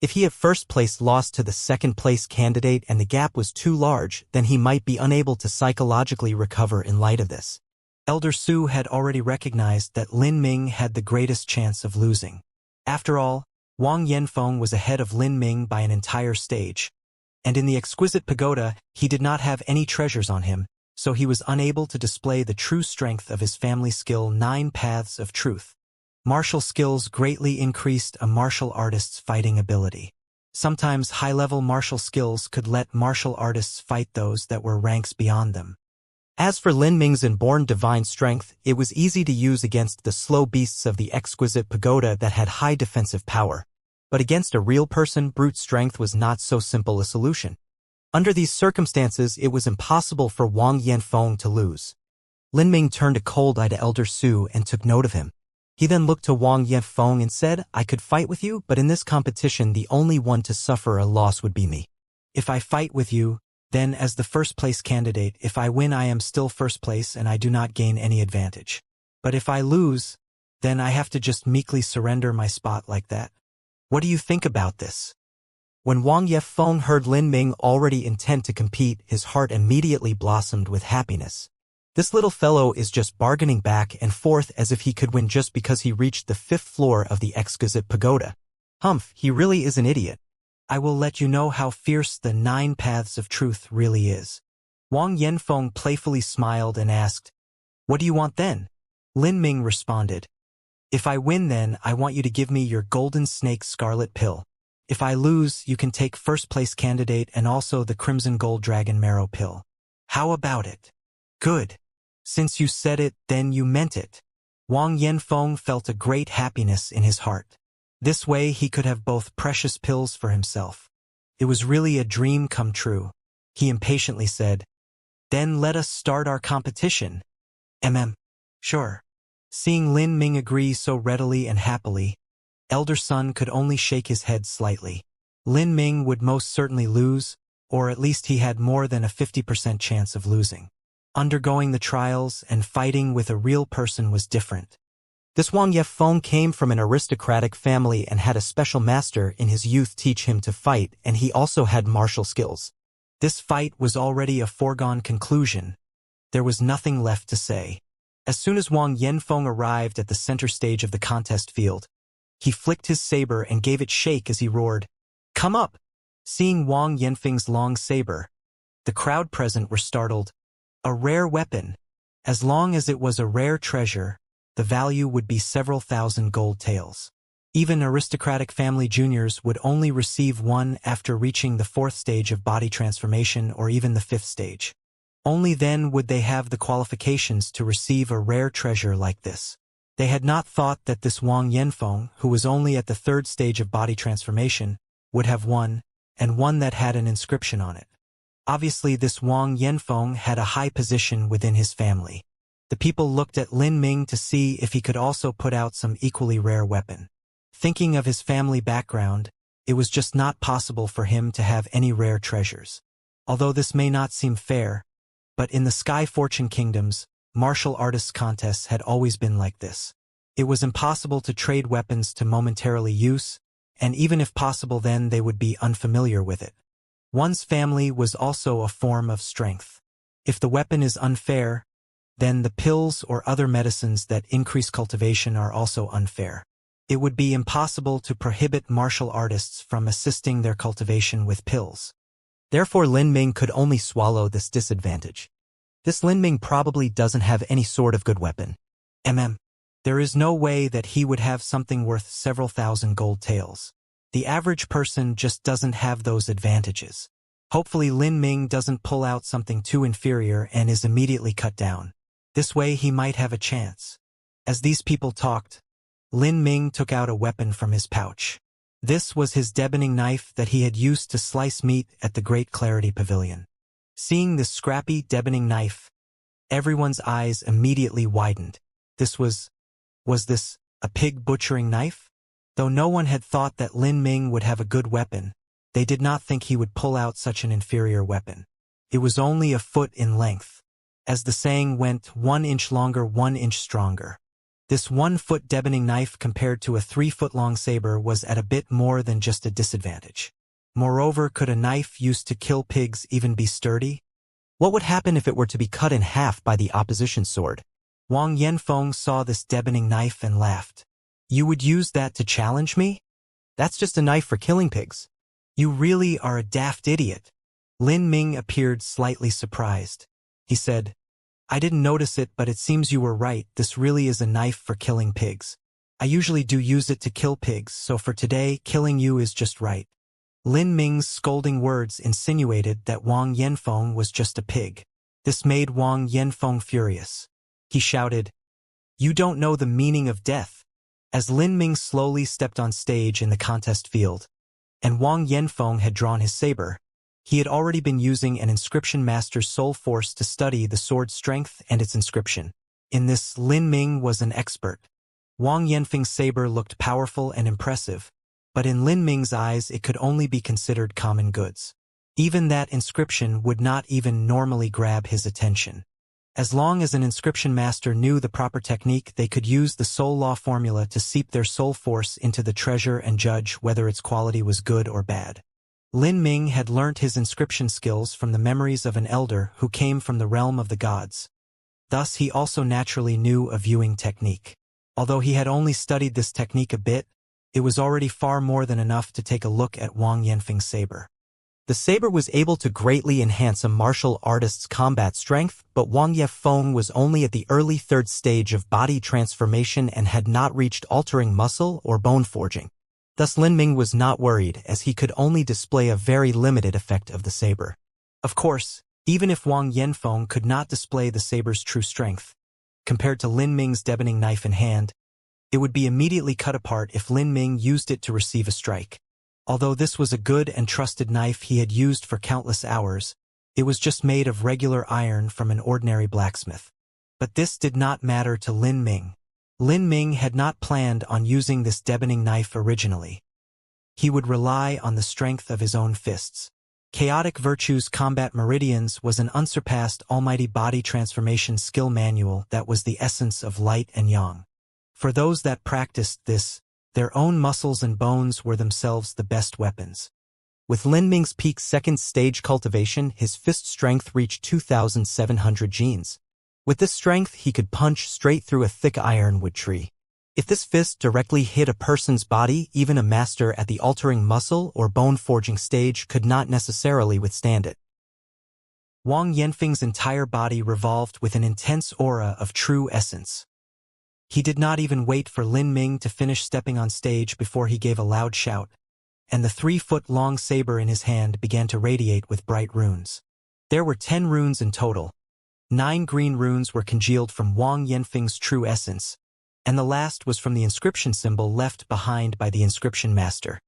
If he at first place lost to the second-place candidate and the gap was too large, then he might be unable to psychologically recover in light of this. Elder Su had already recognized that Lin Ming had the greatest chance of losing. After all, Wang Yanfeng was ahead of Lin Ming by an entire stage, and in the exquisite pagoda he did not have any treasures on him, so he was unable to display the true strength of his family skill 9 paths of truth. Martial skills greatly increased a martial artist's fighting ability. Sometimes high-level martial skills could let martial artists fight those that were ranks beyond them. As for Lin Ming's inborn divine strength, it was easy to use against the slow beasts of the exquisite pagoda that had high defensive power. But against a real person, brute strength was not so simple a solution. Under these circumstances, it was impossible for Wang Yanfeng to lose. Lin Ming turned a cold eye to Elder Su and took note of him. He then looked to Wang Yanfeng and said, "I could fight with you, but in this competition the only one to suffer a loss would be me. If I fight with you, then as the first-place candidate, if I win I am still first place and I do not gain any advantage. But if I lose, then I have to just meekly surrender my spot like that. What do you think about this?" When Wang Yanfeng heard Lin Ming already intend to compete, his heart immediately blossomed with happiness. This little fellow is just bargaining back and forth as if he could win just because he reached the 5th floor of the exquisite pagoda. Humph, he really is an idiot. I will let you know how fierce the 9 paths of truth really is. Wang Yanfeng playfully smiled and asked, "What do you want then?" Lin Ming responded, "If I win, then I want you to give me your golden snake scarlet pill. If I lose, you can take first-place candidate and also the crimson gold dragon marrow pill. How about it?" "Good. Since you said it, then you meant it." Wang Yanfeng felt a great happiness in his heart. This way he could have both precious pills for himself. It was really a dream come true. He impatiently said, "Then let us start our competition." Sure." Seeing Lin Ming agree so readily and happily, Elder Sun could only shake his head slightly. Lin Ming would most certainly lose, or at least he had more than a 50% chance of losing. Undergoing the trials and fighting with a real person was different. This Wang Yanfeng came from an aristocratic family and had a special master in his youth teach him to fight, and he also had martial skills. This fight was already a foregone conclusion. There was nothing left to say. As soon as Wang Yanfeng arrived at the center stage of the contest field, he flicked his saber and gave it shake as he roared, "Come up!" Seeing Wang Yanfeng's long saber, the crowd present were startled. A rare weapon. As long as it was a rare treasure, the value would be several thousand gold taels. Even aristocratic family juniors would only receive one after reaching the 4th stage of body transformation or even the 5th stage. Only then would they have the qualifications to receive a rare treasure like this. They had not thought that this Wang Yanfeng, who was only at the 3rd stage of body transformation, would have one, and one that had an inscription on it. Obviously, this Wang Yanfeng had a high position within his family. The people looked at Lin Ming to see if he could also put out some equally rare weapon. Thinking of his family background, it was just not possible for him to have any rare treasures. Although this may not seem fair, but in the Sky Fortune Kingdoms, martial artists contests had always been like this. It was impossible to trade weapons to momentarily use, and even if possible then they would be unfamiliar with it. One's family was also a form of strength. If the weapon is unfair, then the pills or other medicines that increase cultivation are also unfair. It would be impossible to prohibit martial artists from assisting their cultivation with pills. Therefore, Lin Ming could only swallow this disadvantage. This Lin Ming probably doesn't have any sort of good weapon. There is no way that he would have something worth several thousand gold taels. The average person just doesn't have those advantages. Hopefully Lin Ming doesn't pull out something too inferior and is immediately cut down. This way he might have a chance. As these people talked, Lin Ming took out a weapon from his pouch. This was his deboning knife that he had used to slice meat at the Great Clarity Pavilion. Seeing this scrappy, deboning knife, everyone's eyes immediately widened. Was this a pig butchering knife? Though no one had thought that Lin Ming would have a good weapon, they did not think he would pull out such an inferior weapon. It was only a foot in length. As the saying went, 1 inch longer, 1 inch stronger. This 1-foot deboning knife compared to a 3-foot-long saber was at a bit more than just a disadvantage. Moreover, could a knife used to kill pigs even be sturdy? What would happen if it were to be cut in half by the opposition sword? Wang Yanfeng saw this deboning knife and laughed. You would use that to challenge me? That's just a knife for killing pigs. You really are a daft idiot. Lin Ming appeared slightly surprised. He said, I didn't notice it, but it seems you were right. This really is a knife for killing pigs. I usually do use it to kill pigs, so for today, killing you is just right. Lin Ming's scolding words insinuated that Wang Yanfeng was just a pig. This made Wang Yanfeng furious. He shouted, You don't know the meaning of death. As Lin Ming slowly stepped on stage in the contest field, and Wang Yanfeng had drawn his saber, he had already been using an inscription master's soul force to study the sword's strength and its inscription. In this, Lin Ming was an expert. Wang Yanfeng's saber looked powerful and impressive, but in Lin Ming's eyes it could only be considered common goods. Even that inscription would not even normally grab his attention. As long as an inscription master knew the proper technique, they could use the soul law formula to seep their soul force into the treasure and judge whether its quality was good or bad. Lin Ming had learnt his inscription skills from the memories of an elder who came from the realm of the gods. Thus he also naturally knew a viewing technique. Although he had only studied this technique a bit, it was already far more than enough to take a look at Wang Yanfeng's saber. The saber was able to greatly enhance a martial artist's combat strength, but Wang Yanfeng was only at the early third stage of body transformation and had not reached altering muscle or bone forging. Thus Lin Ming was not worried, as he could only display a very limited effect of the saber. Of course, even if Wang Yanfeng could not display the saber's true strength, compared to Lin Ming's deboning knife in hand, it would be immediately cut apart if Lin Ming used it to receive a strike. Although this was a good and trusted knife he had used for countless hours, it was just made of regular iron from an ordinary blacksmith. But this did not matter to Lin Ming. Lin Ming had not planned on using this deboning knife originally. He would rely on the strength of his own fists. Chaotic Virtue's Combat Meridians was an unsurpassed almighty body transformation skill manual that was the essence of light and yang. For those that practiced this, their own muscles and bones were themselves the best weapons. With Lin Ming's peak second stage cultivation, his fist strength reached 2,700 genes. With this strength, he could punch straight through a thick ironwood tree. If this fist directly hit a person's body, even a master at the altering muscle or bone forging stage could not necessarily withstand it. Wang Yanfeng's entire body revolved with an intense aura of true essence. He did not even wait for Lin Ming to finish stepping on stage before he gave a loud shout, and the 3-foot-long saber in his hand began to radiate with bright runes. There were 10 runes in total. 9 green runes were congealed from Wang Yanfeng's true essence, and the last was from the inscription symbol left behind by the inscription master.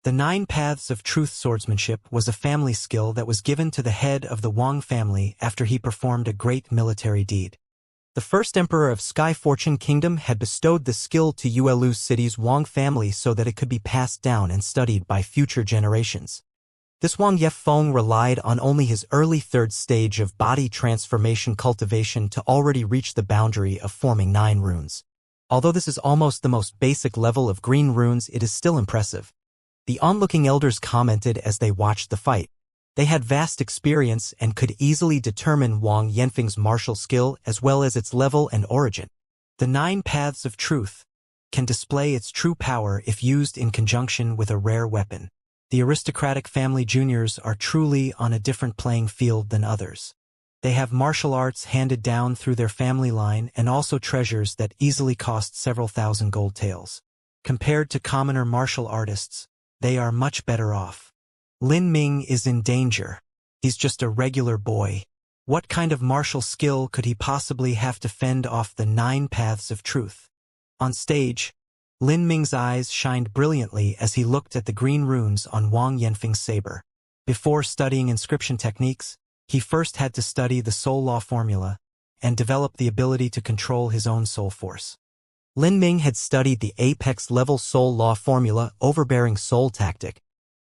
The 9 Paths of Truth swordsmanship was a family skill that was given to the head of the Wang family after he performed a great military deed. The first emperor of Sky Fortune Kingdom had bestowed the skill to Yuelu City's Wang family so that it could be passed down and studied by future generations. This Wang Yanfeng relied on only his early third stage of body transformation cultivation to already reach the boundary of forming 9 runes. Although this is almost the most basic level of green runes, it is still impressive. The onlooking elders commented as they watched the fight. They had vast experience and could easily determine Wang Yanfeng's martial skill as well as its level and origin. The 9 paths of truth can display its true power if used in conjunction with a rare weapon. The aristocratic family juniors are truly on a different playing field than others. They have martial arts handed down through their family line and also treasures that easily cost several thousand gold taels. Compared to commoner martial artists, they are much better off. Lin Ming is in danger. He's just a regular boy. What kind of martial skill could he possibly have to fend off the 9 paths of truth? On stage, Lin Ming's eyes shined brilliantly as he looked at the green runes on Wang Yanfeng's saber. Before studying inscription techniques, he first had to study the soul law formula and develop the ability to control his own soul force. Lin Ming had studied the apex-level soul law formula overbearing soul tactic.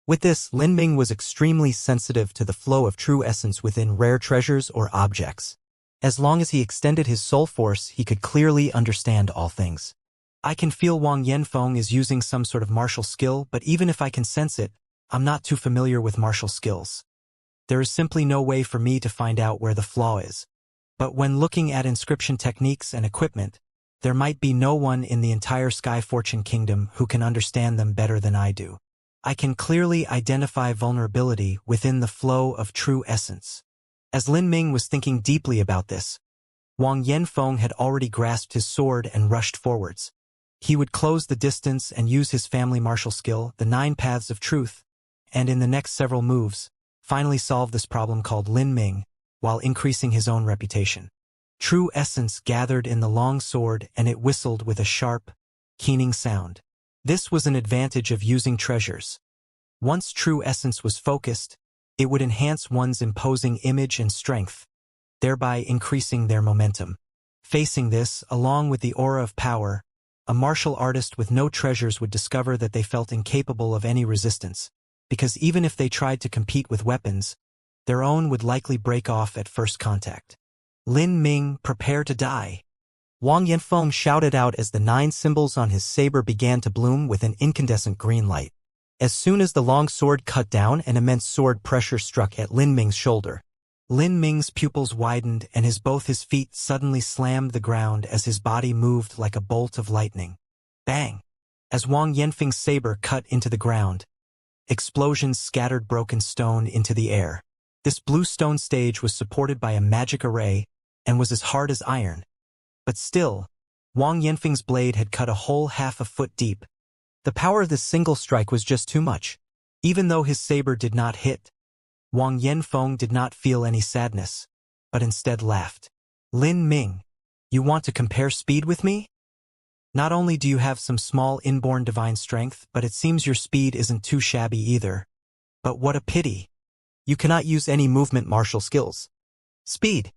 With this, Lin Ming was extremely sensitive to the flow of true essence within rare treasures or objects. As long as he extended his soul force, he could clearly understand all things. I can feel Wang Yanfeng is using some sort of martial skill, but even if I can sense it, I'm not too familiar with martial skills. There is simply no way for me to find out where the flaw is. But when looking at inscription techniques and equipment, there might be no one in the entire Sky Fortune Kingdom who can understand them better than I do. I can clearly identify vulnerability within the flow of true essence. As Lin Ming was thinking deeply about this, Wang Yanfeng had already grasped his sword and rushed forwards. He would close the distance and use his family martial skill, the 9 paths of truth, and in the next several moves, finally solve this problem called Lin Ming, while increasing his own reputation. True essence gathered in the long sword and it whistled with a sharp, keening sound. This was an advantage of using treasures. Once true essence was focused, it would enhance one's imposing image and strength, thereby increasing their momentum. Facing this, along with the aura of power, a martial artist with no treasures would discover that they felt incapable of any resistance, because even if they tried to compete with weapons, their own would likely break off at first contact. Lin Ming, prepare to die. Wang Yanfeng shouted out as the 9 symbols on his saber began to bloom with an incandescent green light. As soon as the long sword cut down, an immense sword pressure struck at Lin Ming's shoulder. Lin Ming's pupils widened and both his feet suddenly slammed the ground as his body moved like a bolt of lightning. Bang! As Wang Yanfeng's saber cut into the ground, explosions scattered broken stone into the air. This blue stone stage was supported by a magic array and was as hard as iron. But still, Wang Yanfeng's blade had cut a hole half a foot deep. The power of this single strike was just too much. Even though his saber did not hit, Wang Yanfeng did not feel any sadness, but instead laughed. Lin Ming, you want to compare speed with me? Not only do you have some small inborn divine strength, but it seems your speed isn't too shabby either. But what a pity. You cannot use any movement martial skills. Speed.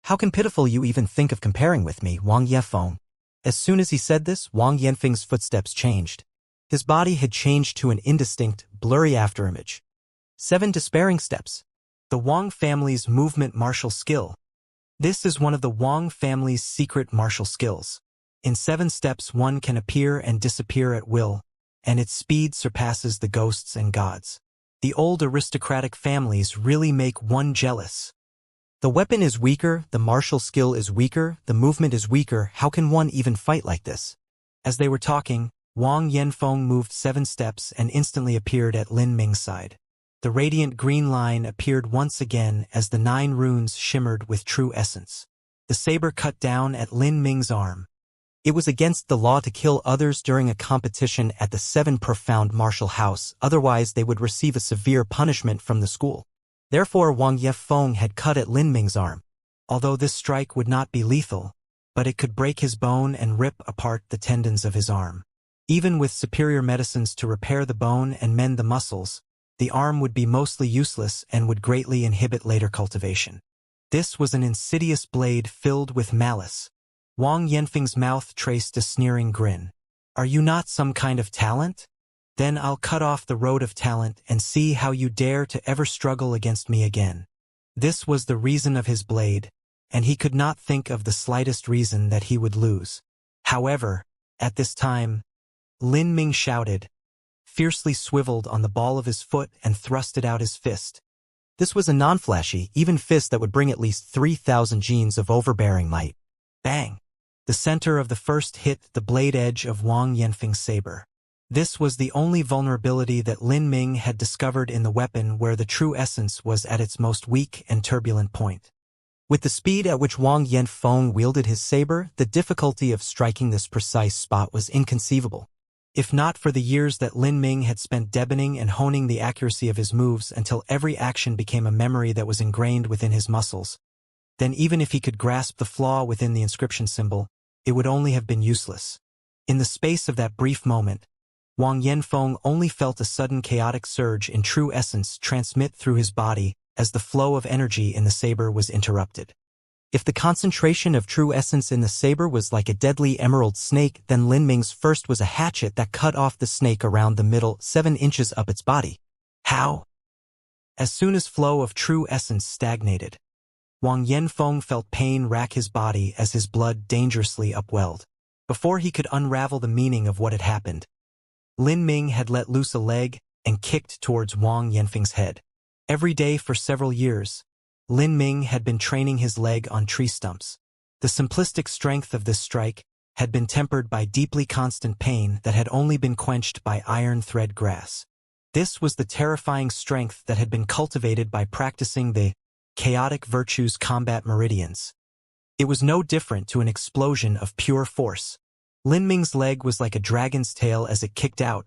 How can pitiful you even think of comparing with me, Wang Yanfeng? As soon as he said this, Wang Yanfeng's footsteps changed. His body had changed to an indistinct, blurry afterimage. 7 despairing steps. The Wang family's movement martial skill. This is one of the Wang family's secret martial skills. In 7 steps one can appear and disappear at will, and its speed surpasses the ghosts and gods. The old aristocratic families really make one jealous. The weapon is weaker, the martial skill is weaker, the movement is weaker, how can one even fight like this? As they were talking, Wang Yanfeng moved 7 steps and instantly appeared at Lin Ming's side. The radiant green line appeared once again as the 9 runes shimmered with true essence. The saber cut down at Lin Ming's arm. It was against the law to kill others during a competition at the 7 Profound Martial House, otherwise they would receive a severe punishment from the school. Therefore Wang Yanfeng had cut at Lin Ming's arm. Although this strike would not be lethal, but it could break his bone and rip apart the tendons of his arm. Even with superior medicines to repair the bone and mend the muscles, the arm would be mostly useless and would greatly inhibit later cultivation. This was an insidious blade filled with malice. Wang Yanfeng's mouth traced a sneering grin. Are you not some kind of talent? Then I'll cut off the road of talent and see how you dare to ever struggle against me again. This was the reason of his blade, and he could not think of the slightest reason that he would lose. However, at this time, Lin Ming shouted, fiercely swiveled on the ball of his foot and thrusted out his fist. This was a non-flashy, even fist that would bring at least 3,000 genes of overbearing might. Bang! The center of the first hit the blade edge of Wang Yanfeng's saber. This was the only vulnerability that Lin Ming had discovered in the weapon where the true essence was at its most weak and turbulent point. With the speed at which Wang Yanfeng wielded his saber, the difficulty of striking this precise spot was inconceivable. If not for the years that Lin Ming had spent deepening and honing the accuracy of his moves until every action became a memory that was ingrained within his muscles, then even if he could grasp the flaw within the inscription symbol, it would only have been useless. In the space of that brief moment, Wang Yanfeng only felt a sudden chaotic surge in true essence transmit through his body as the flow of energy in the saber was interrupted. If the concentration of true essence in the saber was like a deadly emerald snake, then Lin Ming's first was a hatchet that cut off the snake around the middle 7 inches up its body. How? As soon as flow of true essence stagnated, Wang Yanfeng felt pain rack his body as his blood dangerously upwelled. Before he could unravel the meaning of what had happened, Lin Ming had let loose a leg and kicked towards Wang Yanfeng's head. Every day for several years, Lin Ming had been training his leg on tree stumps. The simplistic strength of this strike had been tempered by deeply constant pain that had only been quenched by iron thread grass. This was the terrifying strength that had been cultivated by practicing the chaotic virtues combat meridians. It was no different to an explosion of pure force. Lin Ming's leg was like a dragon's tail as it kicked out,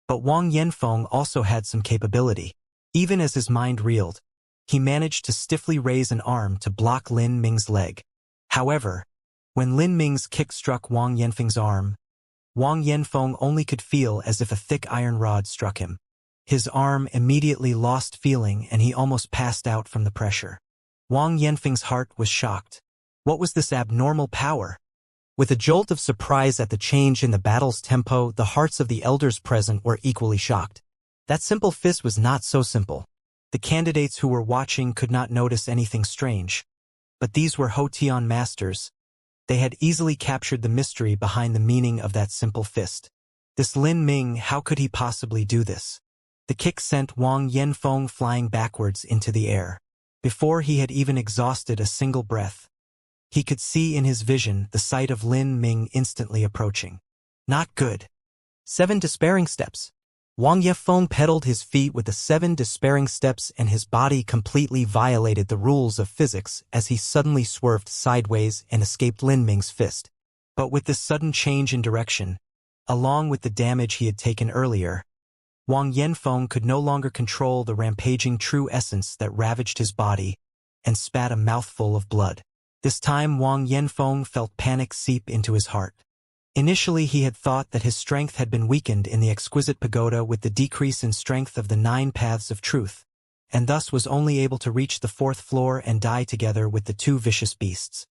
but Wang Yanfeng also had some capability. Even as his mind reeled, he managed to stiffly raise an arm to block Lin Ming's leg. However, when Lin Ming's kick struck Wang Yanfeng's arm, Wang Yanfeng only could feel as if a thick iron rod struck him. His arm immediately lost feeling and he almost passed out from the pressure. Wang Yanfeng's heart was shocked. What was this abnormal power? With a jolt of surprise at the change in the battle's tempo, the hearts of the elders present were equally shocked. That simple fist was not so simple. The candidates who were watching could not notice anything strange. But these were Hotian masters. They had easily captured the mystery behind the meaning of that simple fist. This Lin Ming, how could he possibly do this? The kick sent Wang Yanfeng flying backwards into the air. Before he had even exhausted a single breath, he could see in his vision the sight of Lin Ming instantly approaching. Not good. 7 despairing steps. Wang Yanfeng pedaled his feet with the 7 despairing steps and his body completely violated the rules of physics as he suddenly swerved sideways and escaped Lin Ming's fist. But with this sudden change in direction, along with the damage he had taken earlier, Wang Yanfeng could no longer control the rampaging true essence that ravaged his body and spat a mouthful of blood. This time Wang Yanfeng felt panic seep into his heart. Initially he had thought that his strength had been weakened in the exquisite pagoda with the decrease in strength of the 9 paths of truth, and thus was only able to reach the 4th floor and die together with the 2 vicious beasts.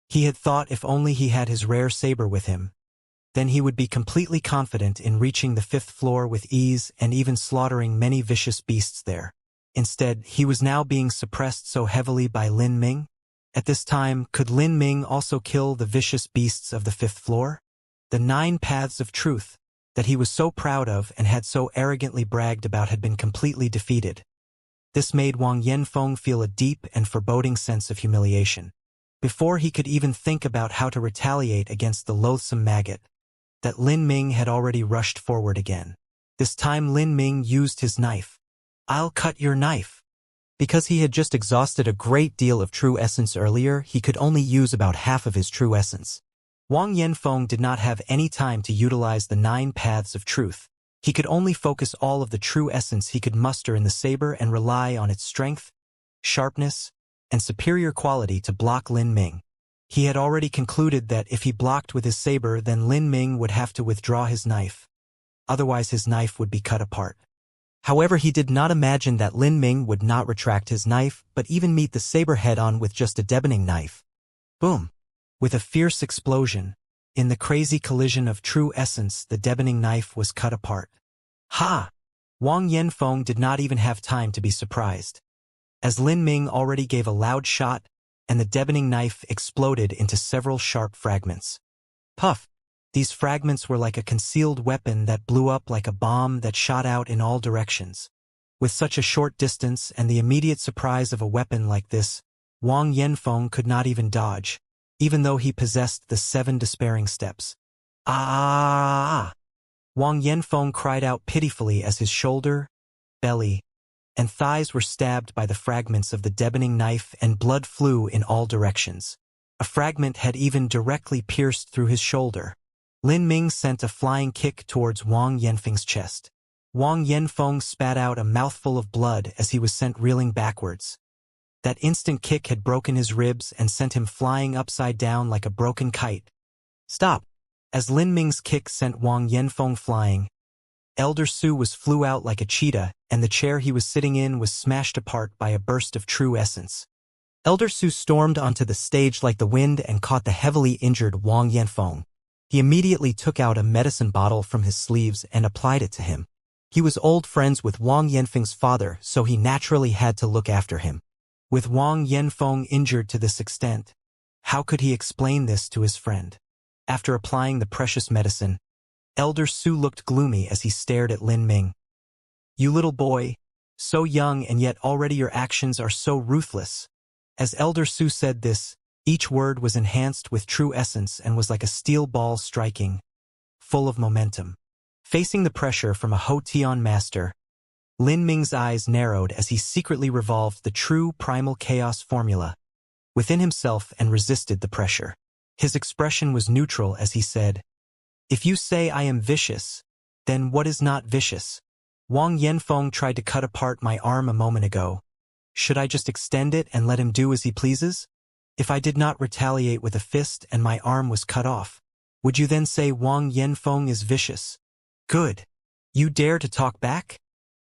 He had thought if only he had his rare saber with him, then he would be completely confident in reaching the 5th floor with ease and even slaughtering many vicious beasts there. Instead, he was now being suppressed so heavily by Lin Ming. At this time, could Lin Ming also kill the vicious beasts of the 5th floor? The 9 paths of truth that he was so proud of and had so arrogantly bragged about had been completely defeated. This made Wang Yanfeng feel a deep and foreboding sense of humiliation. Before he could even think about how to retaliate against the loathsome maggot, that Lin Ming had already rushed forward again. This time Lin Ming used his knife. "I'll cut your knife." Because he had just exhausted a great deal of true essence earlier, he could only use about half of his true essence. Wang Yanfeng did not have any time to utilize the 9 paths of truth. He could only focus all of the true essence he could muster in the saber and rely on its strength, sharpness, and superior quality to block Lin Ming. He had already concluded that if he blocked with his saber, then Lin Ming would have to withdraw his knife. Otherwise his knife would be cut apart. However, he did not imagine that Lin Ming would not retract his knife, but even meet the saber head-on with just a deadening knife. Boom! With a fierce explosion, in the crazy collision of true essence, the deadening knife was cut apart. Ha! Wang Yanfeng did not even have time to be surprised, as Lin Ming already gave a loud shot, and the deadening knife exploded into several sharp fragments. Puff! These fragments were like a concealed weapon that blew up like a bomb that shot out in all directions. With such a short distance and the immediate surprise of a weapon like this, Wang Yanfeng could not even dodge, even though he possessed the 7 despairing steps. Ah! Wang Yanfeng cried out pitifully as his shoulder, belly, and thighs were stabbed by the fragments of the deadening knife and blood flew in all directions. A fragment had even directly pierced through his shoulder. Lin Ming sent a flying kick towards Wang Yanfeng's chest. Wang Yanfeng spat out a mouthful of blood as he was sent reeling backwards. That instant kick had broken his ribs and sent him flying upside down like a broken kite. Stop! As Lin Ming's kick sent Wang Yanfeng flying, Elder Su flew out like a cheetah, and the chair he was sitting in was smashed apart by a burst of true essence. Elder Su stormed onto the stage like the wind and caught the heavily injured Wang Yanfeng. He immediately took out a medicine bottle from his sleeves and applied it to him. He was old friends with Wang Yanfeng's father, so he naturally had to look after him. With Wang Yanfeng injured to this extent, how could he explain this to his friend? After applying the precious medicine, Elder Su looked gloomy as he stared at Lin Ming. You little boy, so young and yet already your actions are so ruthless. As Elder Su said this, each word was enhanced with true essence and was like a steel ball striking, full of momentum. Facing the pressure from a Houtian master, Lin Ming's eyes narrowed as he secretly revolved the true primal chaos formula within himself and resisted the pressure. His expression was neutral as he said, If you say I am vicious, then what is not vicious? Wang Yanfeng tried to cut apart my arm a moment ago. Should I just extend it and let him do as he pleases? If I did not retaliate with a fist and my arm was cut off, would you then say Wang Yanfeng is vicious? Good. You dare to talk back?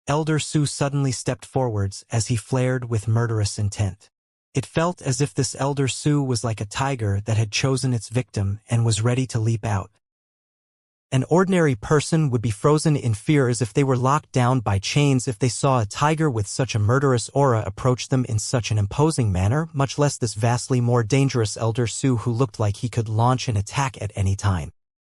Elder Su suddenly stepped forwards as he flared with murderous intent. It felt as if this Elder Su was like a tiger that had chosen its victim and was ready to leap out. An ordinary person would be frozen in fear as if they were locked down by chains if they saw a tiger with such a murderous aura approach them in such an imposing manner, much less this vastly more dangerous Elder Su who looked like he could launch an attack at any time.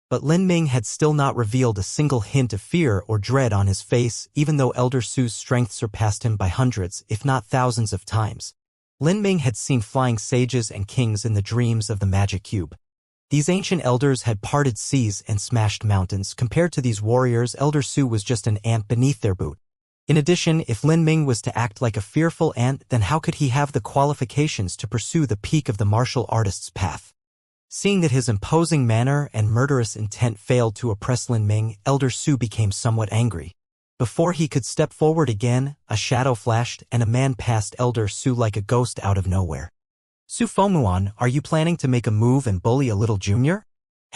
But Lin Ming had still not revealed a single hint of fear or dread on his face, even though Elder Su's strength surpassed him by hundreds, if not thousands of times. Lin Ming had seen flying sages and kings in the dreams of the magic cube. These ancient elders had parted seas and smashed mountains. Compared to these warriors, Elder Su was just an ant beneath their boot. In addition, if Lin Ming was to act like a fearful ant, then how could he have the qualifications to pursue the peak of the martial artist's path? Seeing that his imposing manner and murderous intent failed to oppress Lin Ming, Elder Su became somewhat angry. Before he could step forward again, a shadow flashed and a man passed Elder Su like a ghost out of nowhere. Su Fomuan, are you planning to make a move and bully a little junior?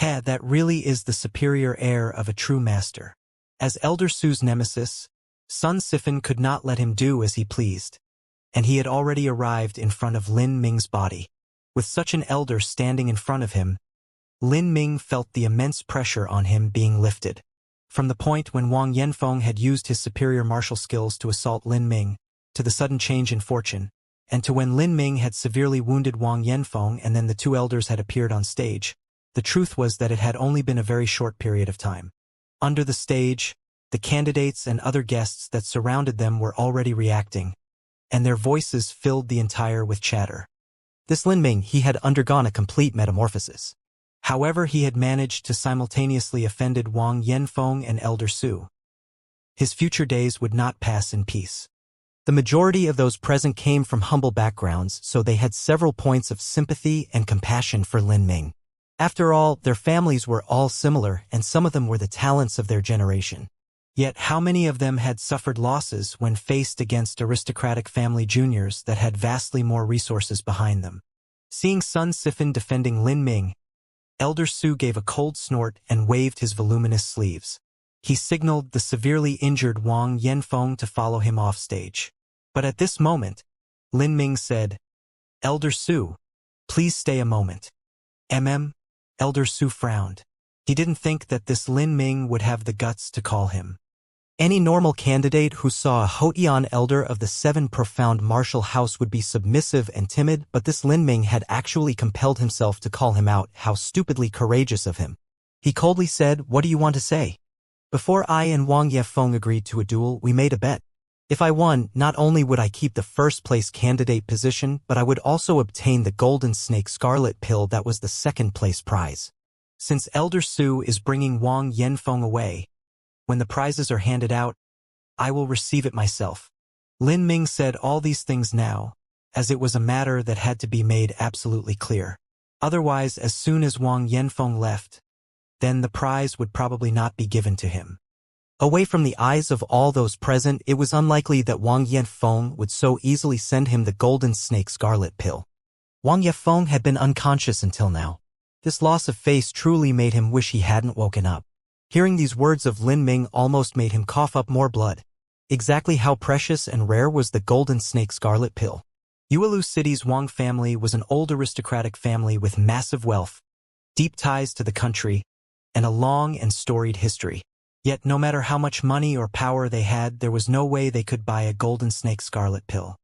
That really is the superior air of a true master. As Elder Su's nemesis, Sun Sifan could not let him do as he pleased, and he had already arrived in front of Lin Ming's body. With such an elder standing in front of him, Lin Ming felt the immense pressure on him being lifted. From the point when Wang Yanfeng had used his superior martial skills to assault Lin Ming, to the sudden change in fortune, and to when Lin Ming had severely wounded Wang Yanfeng and then the two elders had appeared on stage, the truth was that it had only been a very short period of time. Under the stage, the candidates and other guests that surrounded them were already reacting, and their voices filled the entire with chatter. This Lin Ming, he had undergone a complete metamorphosis. However, he had managed to simultaneously offended Wang Yanfeng and Elder Su. His future days would not pass in peace. The majority of those present came from humble backgrounds, so they had several points of sympathy and compassion for Lin Ming. After all, their families were all similar, and some of them were the talents of their generation. Yet how many of them had suffered losses when faced against aristocratic family juniors that had vastly more resources behind them? Seeing Sun Sifan defending Lin Ming, Elder Su gave a cold snort and waved his voluminous sleeves. He signaled the severely injured Wang Yanfeng to follow him off stage. But at this moment, Lin Ming said, Elder Su, please stay a moment. Elder Su frowned. He didn't think that this Lin Ming would have the guts to call him. Any normal candidate who saw a Houtian elder of the 7 profound martial house would be submissive and timid, but this Lin Ming had actually compelled himself to call him out. How stupidly courageous of him. He coldly said, What do you want to say? Before I and Wang Yanfeng agreed to a duel, we made a bet. If I won, not only would I keep the first-place candidate position, but I would also obtain the golden snake scarlet pill that was the second-place prize. Since Elder Su is bringing Wang Yanfeng away, when the prizes are handed out, I will receive it myself. Lin Ming said all these things now, as it was a matter that had to be made absolutely clear. Otherwise, as soon as Wang Yanfeng left, then the prize would probably not be given to him. Away from the eyes of all those present, it was unlikely that Wang Yanfeng would so easily send him the golden snake scarlet pill. Wang Yanfeng had been unconscious until now. This loss of face truly made him wish he hadn't woken up. Hearing these words of Lin Ming almost made him cough up more blood. Exactly how precious and rare was the golden snake scarlet pill? Yuelu City's Wang family was an old aristocratic family with massive wealth, deep ties to the country, and a long and storied history. Yet no matter how much money or power they had, there was no way they could buy a golden snake scarlet pill.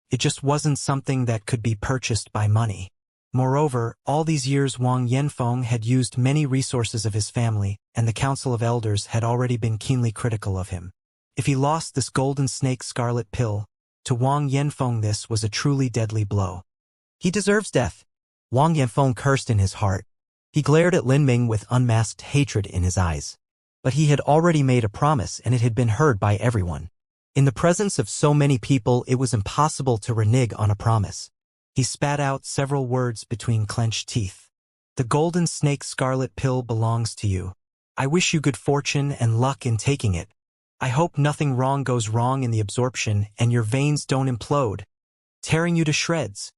It just wasn't something that could be purchased by money. Moreover, all these years Wang Yanfeng had used many resources of his family, and the Council of Elders had already been keenly critical of him. If he lost this golden snake scarlet pill, to Wang Yanfeng this was a truly deadly blow. He deserves death. Wang Yanfeng cursed in his heart. He glared at Lin Ming with unmasked hatred in his eyes. But he had already made a promise and it had been heard by everyone. In the presence of so many people, it was impossible to renege on a promise. He spat out several words between clenched teeth. The golden snake scarlet pill belongs to you. I wish you good fortune and luck in taking it. I hope nothing wrong goes wrong in the absorption and your veins don't implode, tearing you to shreds.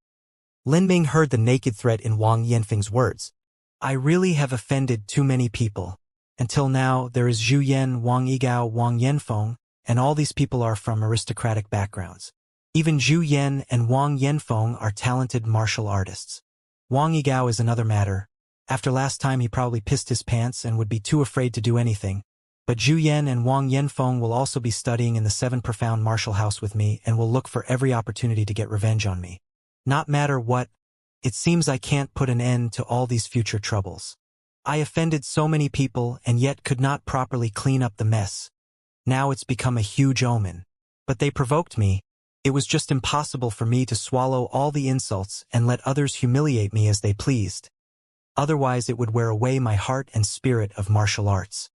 Lin Ming heard the naked threat in Wang Yanfeng's words. I really have offended too many people. Until now, there is Zhu Yan, Wang Yigao, Wang Yanfeng, and all these people are from aristocratic backgrounds. Even Zhu Yan and Wang Yanfeng are talented martial artists. Wang Yigao is another matter. After last time he probably pissed his pants and would be too afraid to do anything. But Zhu Yan and Wang Yanfeng will also be studying in the 7 Profound Martial House with me and will look for every opportunity to get revenge on me. Not matter what, it seems I can't put an end to all these future troubles. I offended so many people and yet could not properly clean up the mess. Now it's become a huge omen. But they provoked me. It was just impossible for me to swallow all the insults and let others humiliate me as they pleased. Otherwise it would wear away my heart and spirit of martial arts.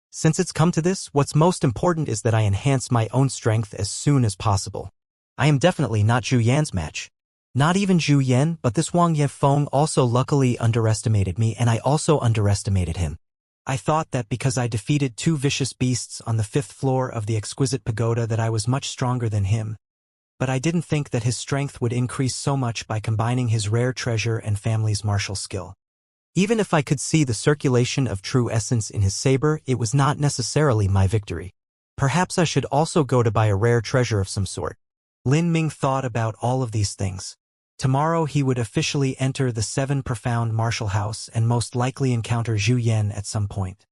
Since it's come to this, what's most important is that I enhance my own strength as soon as possible. I am definitely not Zhu Yan's match. Not even Zhu Yan, but this Wang Yanfeng also luckily underestimated me and I also underestimated him. I thought that because I defeated 2 vicious beasts on the 5th floor of the exquisite pagoda that I was much stronger than him. But I didn't think that his strength would increase so much by combining his rare treasure and family's martial skill. Even if I could see the circulation of true essence in his saber, it was not necessarily my victory. Perhaps I should also go to buy a rare treasure of some sort. Lin Ming thought about all of these things. Tomorrow he would officially enter the 7 Profound Martial House and most likely encounter Zhu Yan at some point.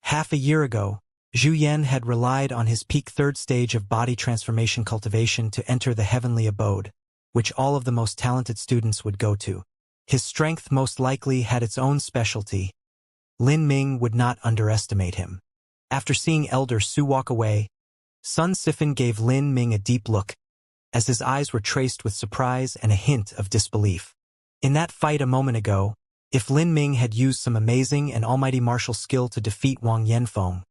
Half a year ago, Zhu Yan had relied on his peak 3rd stage of body transformation cultivation to enter the heavenly abode, which all of the most talented students would go to. His strength most likely had its own specialty. Lin Ming would not underestimate him. After seeing Elder Su walk away, Sun Sifan gave Lin Ming a deep look, as his eyes were traced with surprise and a hint of disbelief. In that fight a moment ago, if Lin Ming had used some amazing and almighty martial skill to defeat Wang Yanfeng,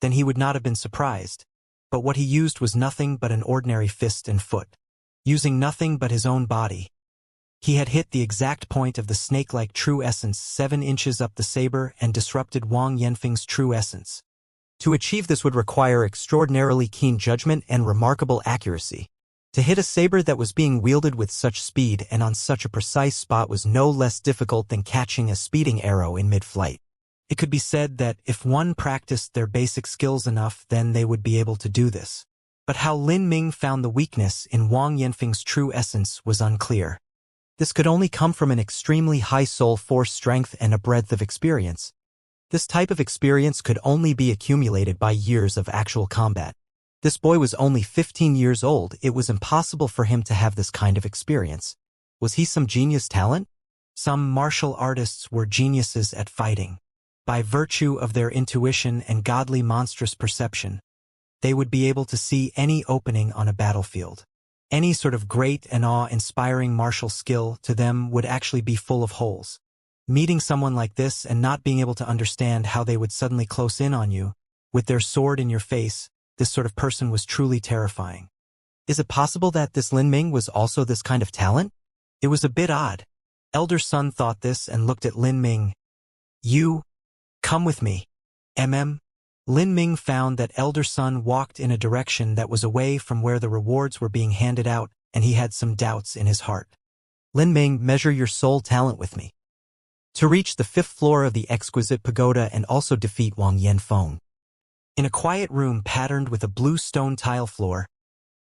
then he would not have been surprised. But what he used was nothing but an ordinary fist and foot. Using nothing but his own body, he had hit the exact point of the snake-like true essence 7 inches up the saber and disrupted Wang Yanfeng's true essence. To achieve this would require extraordinarily keen judgment and remarkable accuracy. To hit a saber that was being wielded with such speed and on such a precise spot was no less difficult than catching a speeding arrow in mid-flight. It could be said that if one practiced their basic skills enough, then they would be able to do this. But how Lin Ming found the weakness in Wang Yanfeng's true essence was unclear. This could only come from an extremely high soul force strength and a breadth of experience. This type of experience could only be accumulated by years of actual combat. This boy was only 15 years old. It was impossible for him to have this kind of experience. Was he some genius talent? Some martial artists were geniuses at fighting. By virtue of their intuition and godly monstrous perception, they would be able to see any opening on a battlefield. Any sort of great and awe-inspiring martial skill to them would actually be full of holes. Meeting someone like this and not being able to understand how they would suddenly close in on you, with their sword in your face, this sort of person was truly terrifying. Is it possible that this Lin Ming was also this kind of talent? It was a bit odd. Elder Sun thought this and looked at Lin Ming. You, come with me. Lin Ming found that Elder Sun walked in a direction that was away from where the rewards were being handed out, and he had some doubts in his heart. Lin Ming, measure your soul talent with me. To reach the 5th floor of the exquisite pagoda and also defeat Wang Yanfeng. In a quiet room patterned with a blue stone tile floor,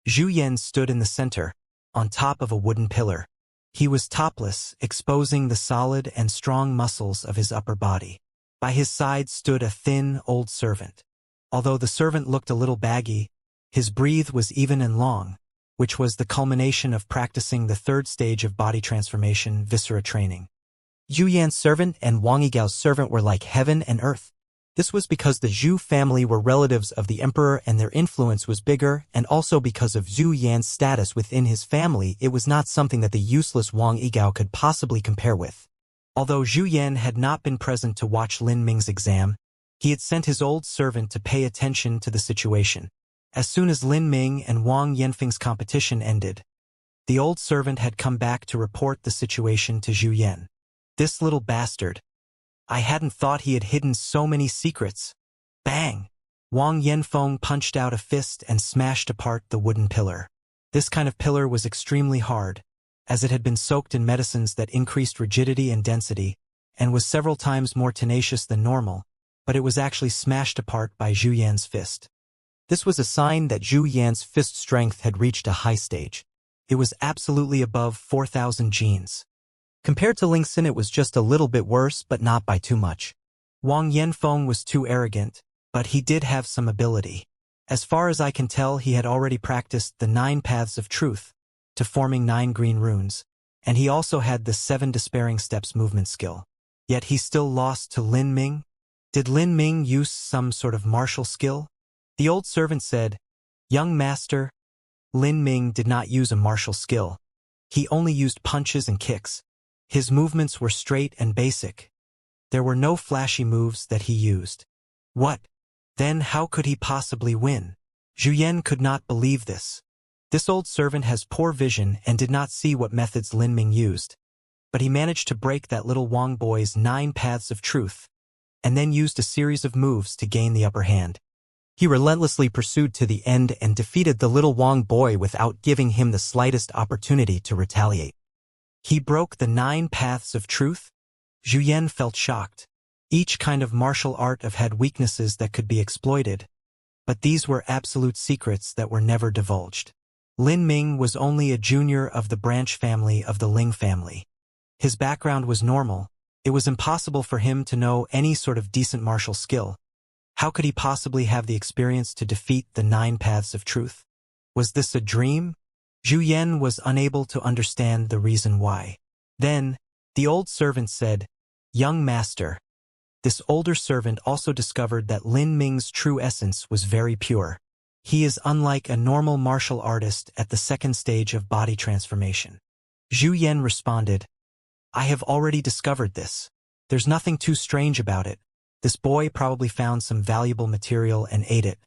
Zhu Yan stood in the center, on top of a wooden pillar. He was topless, exposing the solid and strong muscles of his upper body. By his side stood a thin, old servant. Although the servant looked a little baggy, his breath was even and long, which was the culmination of practicing the 3rd stage of body transformation, viscera training. Zhu Yan's servant and Wang Yigao's servant were like heaven and earth. This was because the Zhu family were relatives of the emperor and their influence was bigger, and also because of Zhu Yan's status within his family, it was not something that the useless Wang Yigao could possibly compare with. Although Zhu Yan had not been present to watch Lin Ming's exam, he had sent his old servant to pay attention to the situation. As soon as Lin Ming and Wang Yanfeng's competition ended, the old servant had come back to report the situation to Zhu Yan. This little bastard. I hadn't thought he had hidden so many secrets. Bang! Wang Yanfeng punched out a fist and smashed apart the wooden pillar. This kind of pillar was extremely hard, as it had been soaked in medicines that increased rigidity and density, and was several times more tenacious than normal, but it was actually smashed apart by Zhu Yan's fist. This was a sign that Zhu Yan's fist strength had reached a high stage. It was absolutely above 4,000 genes. Compared to Ling Xin, it was just a little bit worse, but not by too much. Wang Yanfeng was too arrogant, but he did have some ability. As far as I can tell, he had already practiced the 9 paths of truth to forming 9 green runes, and he also had the 7 despairing steps movement skill. Yet he still lost to Lin Ming? Did Lin Ming use some sort of martial skill? The old servant said, Young master, Lin Ming did not use a martial skill. He only used punches and kicks. His movements were straight and basic. There were no flashy moves that he used. What? Then how could he possibly win? Zhu Yan could not believe this. This old servant has poor vision and did not see what methods Lin Ming used. But he managed to break that little Wang boy's 9 paths of truth, and then used a series of moves to gain the upper hand. He relentlessly pursued to the end and defeated the little Wang boy without giving him the slightest opportunity to retaliate. He broke the 9 paths of truth? Zhu Yan felt shocked. Each kind of martial art had weaknesses that could be exploited, but these were absolute secrets that were never divulged. Lin Ming was only a junior of the branch family of the Ling family. His background was normal. It was impossible for him to know any sort of decent martial skill. How could he possibly have the experience to defeat the 9 paths of truth? Was this a dream? Zhu Yan was unable to understand the reason why. Then, the old servant said, Young master. This older servant also discovered that Lin Ming's true essence was very pure. He is unlike a normal martial artist at the 2nd stage of body transformation. Zhu Yan responded, I have already discovered this. There's nothing too strange about it. This boy probably found some valuable material and ate it.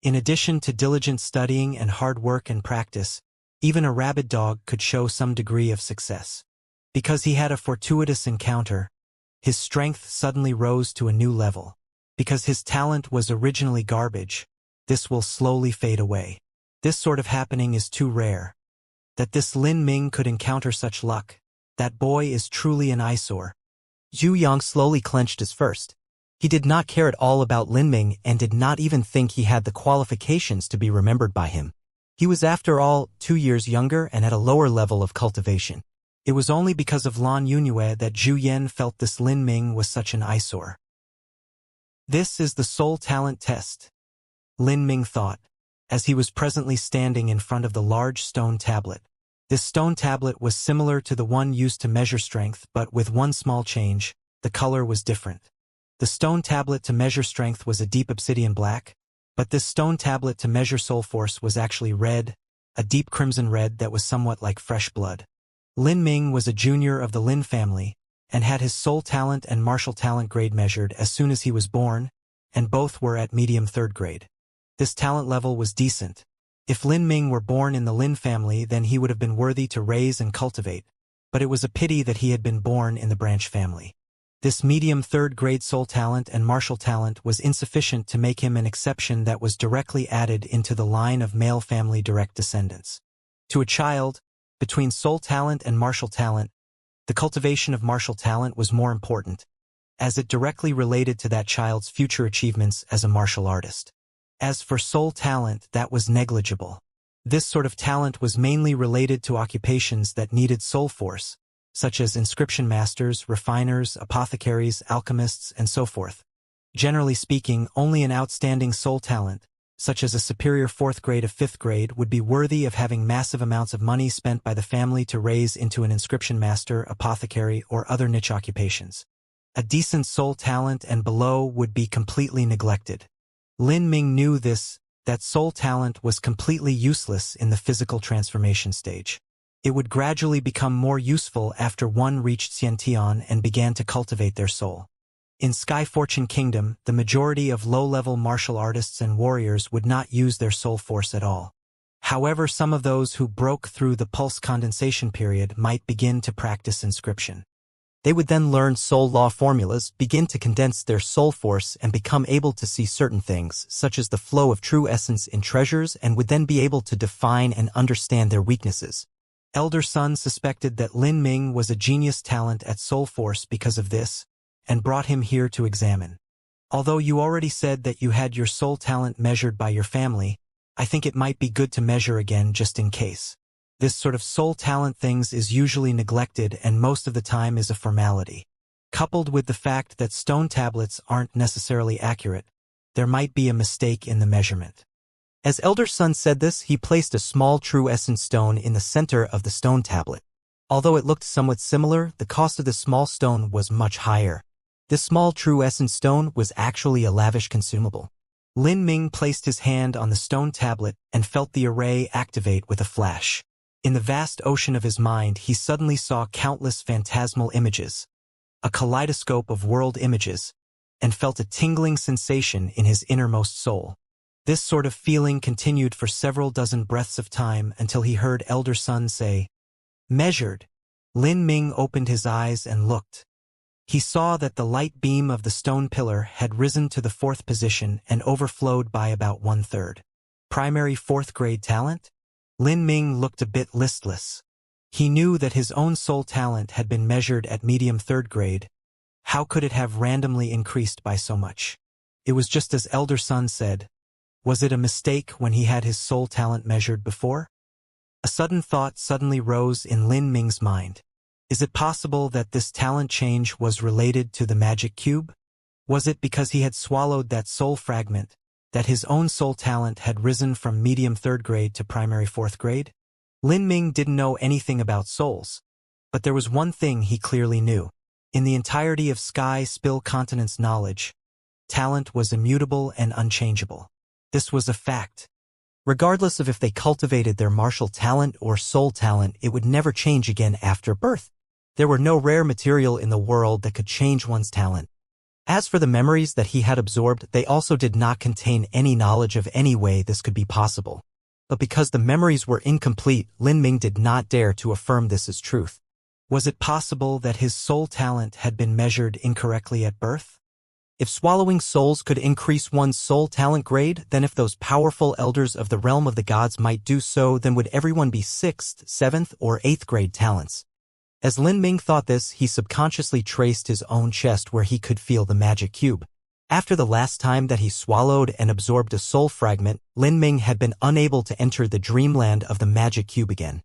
In addition to diligent studying and hard work and practice, even a rabid dog could show some degree of success. Because he had a fortuitous encounter, his strength suddenly rose to a new level. Because his talent was originally garbage, this will slowly fade away. This sort of happening is too rare. That this Lin Ming could encounter such luck. That boy is truly an eyesore. Zhu Yang slowly clenched his fist. He did not care at all about Lin Ming and did not even think he had the qualifications to be remembered by him. He was, after all, 2 years younger and at a lower level of cultivation. It was only because of Lan Yunue that Zhu Yan felt this Lin Ming was such an eyesore. This is the soul talent test, Lin Ming thought, as he was presently standing in front of the large stone tablet. This stone tablet was similar to the one used to measure strength, but with one small change: the color was different. The stone tablet to measure strength was a deep obsidian black, But this stone tablet to measure soul force was actually red, a deep crimson red that was somewhat like fresh blood. Lin Ming was a junior of the Lin family, and had his soul talent and martial talent grade measured as soon as he was born, and both were at medium third grade. This talent level was decent. If Lin Ming were born in the Lin family, then he would have been worthy to raise and cultivate, but it was a pity that he had been born in the branch family. This medium third grade soul talent and martial talent was insufficient to make him an exception that was directly added into the line of male family direct descendants. To a child, between soul talent and martial talent, the cultivation of martial talent was more important, as it directly related to that child's future achievements as a martial artist. As for soul talent, that was negligible. This sort of talent was mainly related to occupations that needed soul force, such as inscription masters, refiners, apothecaries, alchemists, and so forth. Generally speaking, only an outstanding soul talent, such as a superior 4th grade of 5th grade, would be worthy of having massive amounts of money spent by the family to raise into an inscription master, apothecary, or other niche occupations. A decent soul talent and below would be completely neglected. Lin Ming knew this, that soul talent was completely useless in the physical transformation stage. It would gradually become more useful after one reached Xiantian and began to cultivate their soul. In Sky Fortune Kingdom, the majority of low-level martial artists and warriors would not use their soul force at all. However, some of those who broke through the pulse condensation period might begin to practice inscription. They would then learn soul law formulas, begin to condense their soul force, and become able to see certain things, such as the flow of true essence in treasures, and would then be able to define and understand their weaknesses. Elder Sun suspected that Lin Ming was a genius talent at soul force because of this, and brought him here to examine. Although you already said that you had your soul talent measured by your family, I think it might be good to measure again just in case. This sort of soul talent things is usually neglected and most of the time is a formality. Coupled with the fact that stone tablets aren't necessarily accurate, there might be a mistake in the measurement. As Elder Sun said this, he placed a small true essence stone in the center of the stone tablet. Although it looked somewhat similar, the cost of the small stone was much higher. This small true essence stone was actually a lavish consumable. Lin Ming placed his hand on the stone tablet and felt the array activate with a flash. In the vast ocean of his mind, he suddenly saw countless phantasmal images, a kaleidoscope of world images, and felt a tingling sensation in his innermost soul. This sort of feeling continued for several dozen breaths of time until he heard Elder Sun say, "Measured." Lin Ming opened his eyes and looked. He saw that the light beam of the stone pillar had risen to the 4th position and overflowed by about 1/3. Primary 4th grade talent? Lin Ming looked a bit listless. He knew that his own soul talent had been measured at medium 3rd grade. How could it have randomly increased by so much? It was just as Elder Sun said. Was it a mistake when he had his soul talent measured before? A sudden thought suddenly rose in Lin Ming's mind. Is it possible that this talent change was related to the magic cube? Was it because he had swallowed that soul fragment, that his own soul talent had risen from medium 3rd grade to primary 4th grade? Lin Ming didn't know anything about souls, but there was one thing he clearly knew. In the entirety of Sky Spill Continent's knowledge, talent was immutable and unchangeable. This was a fact. Regardless of if they cultivated their martial talent or soul talent, it would never change again after birth. There were no rare material in the world that could change one's talent. As for the memories that he had absorbed, they also did not contain any knowledge of any way this could be possible. But because the memories were incomplete, Lin Ming did not dare to affirm this as truth. Was it possible that his soul talent had been measured incorrectly at birth? If swallowing souls could increase one's soul talent grade, then if those powerful elders of the realm of the gods might do so, then would everyone be 6th, 7th, or 8th grade talents? As Lin Ming thought this, he subconsciously traced his own chest where he could feel the magic cube. After the last time that he swallowed and absorbed a soul fragment, Lin Ming had been unable to enter the dreamland of the magic cube again.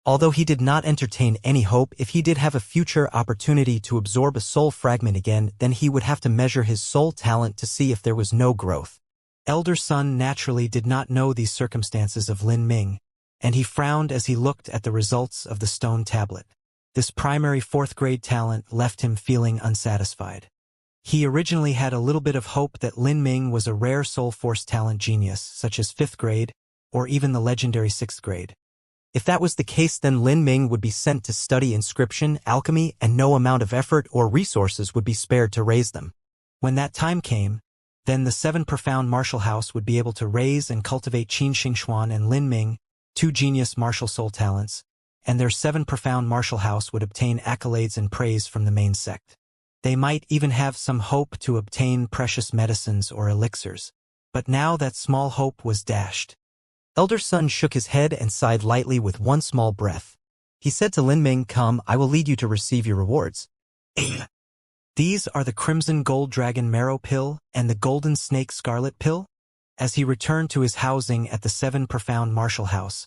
Although he did not entertain any hope, if he did have a future opportunity to absorb a soul fragment again, then he would have to measure his soul talent to see if there was no growth. Elder Sun naturally did not know these circumstances of Lin Ming, and he frowned as he looked at the results of the stone tablet. This primary 4th grade talent left him feeling unsatisfied. He originally had a little bit of hope that Lin Ming was a rare soul force talent genius, such as 5th grade, or even the legendary 6th grade. If that was the case, then Lin Ming would be sent to study inscription, alchemy, and no amount of effort or resources would be spared to raise them. When that time came, then the 7 profound martial house would be able to raise and cultivate Qin Xingxuan and Lin Ming, 2 genius martial soul talents, and their 7 profound martial house would obtain accolades and praise from the main sect. They might even have some hope to obtain precious medicines or elixirs. But now that small hope was dashed. Elder Sun shook his head and sighed lightly with one small breath. He said to Lin Ming, "Come, I will lead you to receive your rewards." These are the Crimson Gold Dragon Marrow Pill and the Golden Snake Scarlet Pill? As he returned to his housing at the 7 profound martial house,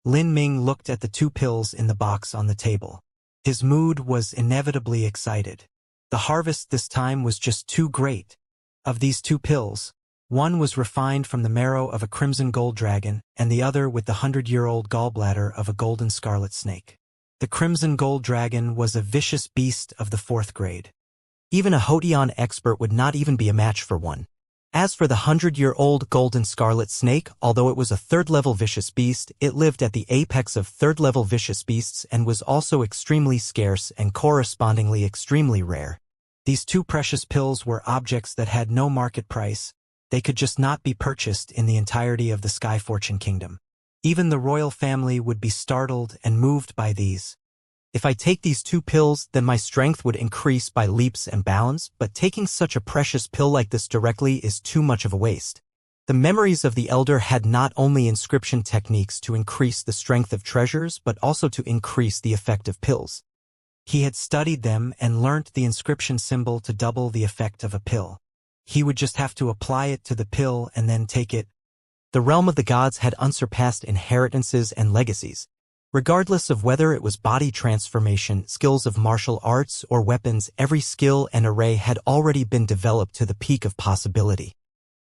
Lin Ming looked at the 2 pills in the box on the table. His mood was inevitably excited. The harvest this time was just too great. Of these 2 pills, one was refined from the marrow of a crimson gold dragon, and the other with the 100-year-old gallbladder of a golden scarlet snake. The crimson gold dragon was a vicious beast of the 4th grade. Even a Hotian expert would not even be a match for one. As for the 100-year-old golden scarlet snake, although it was a 3rd-level vicious beast, it lived at the apex of 3rd-level vicious beasts and was also extremely scarce and correspondingly extremely rare. These 2 precious pills were objects that had no market price. They could just not be purchased in the entirety of the Sky Fortune Kingdom. Even the royal family would be startled and moved by these. If I take these 2 pills, then my strength would increase by leaps and bounds, but taking such a precious pill like this directly is too much of a waste. The memories of the elder had not only inscription techniques to increase the strength of treasures, but also to increase the effect of pills. He had studied them and learnt the inscription symbol to double the effect of a pill. He would just have to apply it to the pill and then take it. The realm of the gods had unsurpassed inheritances and legacies. Regardless of whether it was body transformation, skills of martial arts, or weapons, every skill and array had already been developed to the peak of possibility.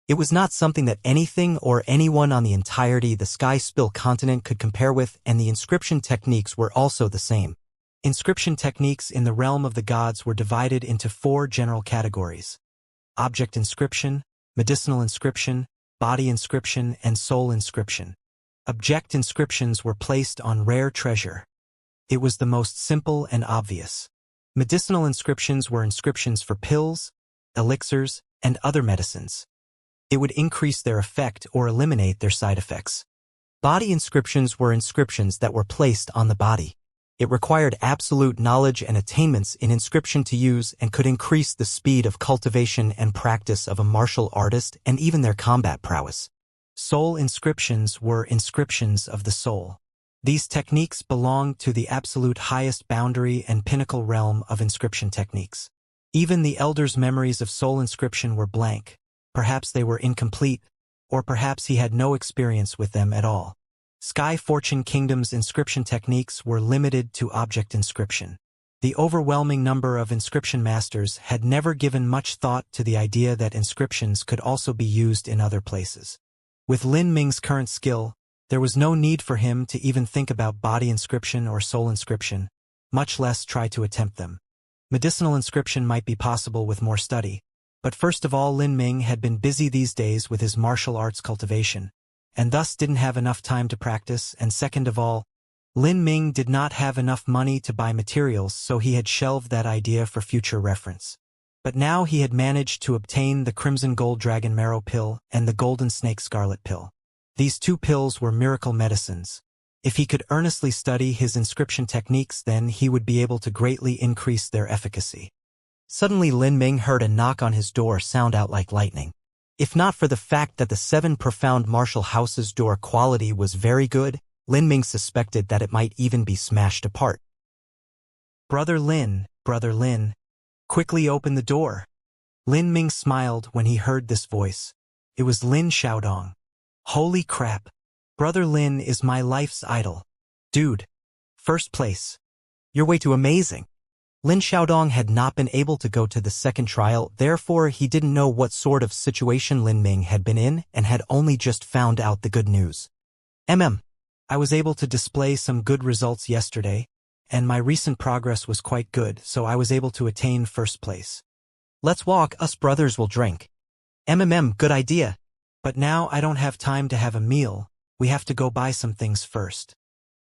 It was not something that anything or anyone on the entirety the Sky Spill continent could compare with, and the inscription techniques were also the same. Inscription techniques in the realm of the gods were divided into 4 general categories: object inscription, medicinal inscription, body inscription, and soul inscription. Object inscriptions were placed on rare treasure. It was the most simple and obvious. Medicinal inscriptions were inscriptions for pills, elixirs, and other medicines. It would increase their effect or eliminate their side effects. Body inscriptions were inscriptions that were placed on the body. It required absolute knowledge and attainments in inscription to use and could increase the speed of cultivation and practice of a martial artist and even their combat prowess. Soul inscriptions were inscriptions of the soul. These techniques belonged to the absolute highest boundary and pinnacle realm of inscription techniques. Even the elder's memories of soul inscription were blank. Perhaps they were incomplete, or perhaps he had no experience with them at all. Sky Fortune Kingdom's inscription techniques were limited to object inscription. The overwhelming number of inscription masters had never given much thought to the idea that inscriptions could also be used in other places. With Lin Ming's current skill, there was no need for him to even think about body inscription or soul inscription, much less try to attempt them. Medicinal inscription might be possible with more study, but first of all, Lin Ming had been busy these days with his martial arts cultivation, and thus didn't have enough time to practice, and second of all, Lin Ming did not have enough money to buy materials, so he had shelved that idea for future reference. But now he had managed to obtain the Crimson Gold Dragon Marrow Pill and the Golden Snake Scarlet Pill. These 2 pills were miracle medicines. If he could earnestly study his inscription techniques, then he would be able to greatly increase their efficacy. Suddenly Lin Ming heard a knock on his door sound out like lightning. If not for the fact that the 7 profound martial house's door quality was very good, Lin Ming suspected that it might even be smashed apart. Brother Lin, quickly open the door." Lin Ming smiled when he heard this voice. It was Lin Xiaodong. Holy crap. Brother Lin is my life's idol. Dude. First place. You're way too amazing. Lin Xiaodong had not been able to go to the second trial, therefore he didn't know what sort of situation Lin Ming had been in and had only just found out the good news. I was able to display some good results yesterday, and my recent progress was quite good, so I was able to attain first place. Let's walk, us brothers will drink. Good idea. But now I don't have time to have a meal, we have to go buy some things first.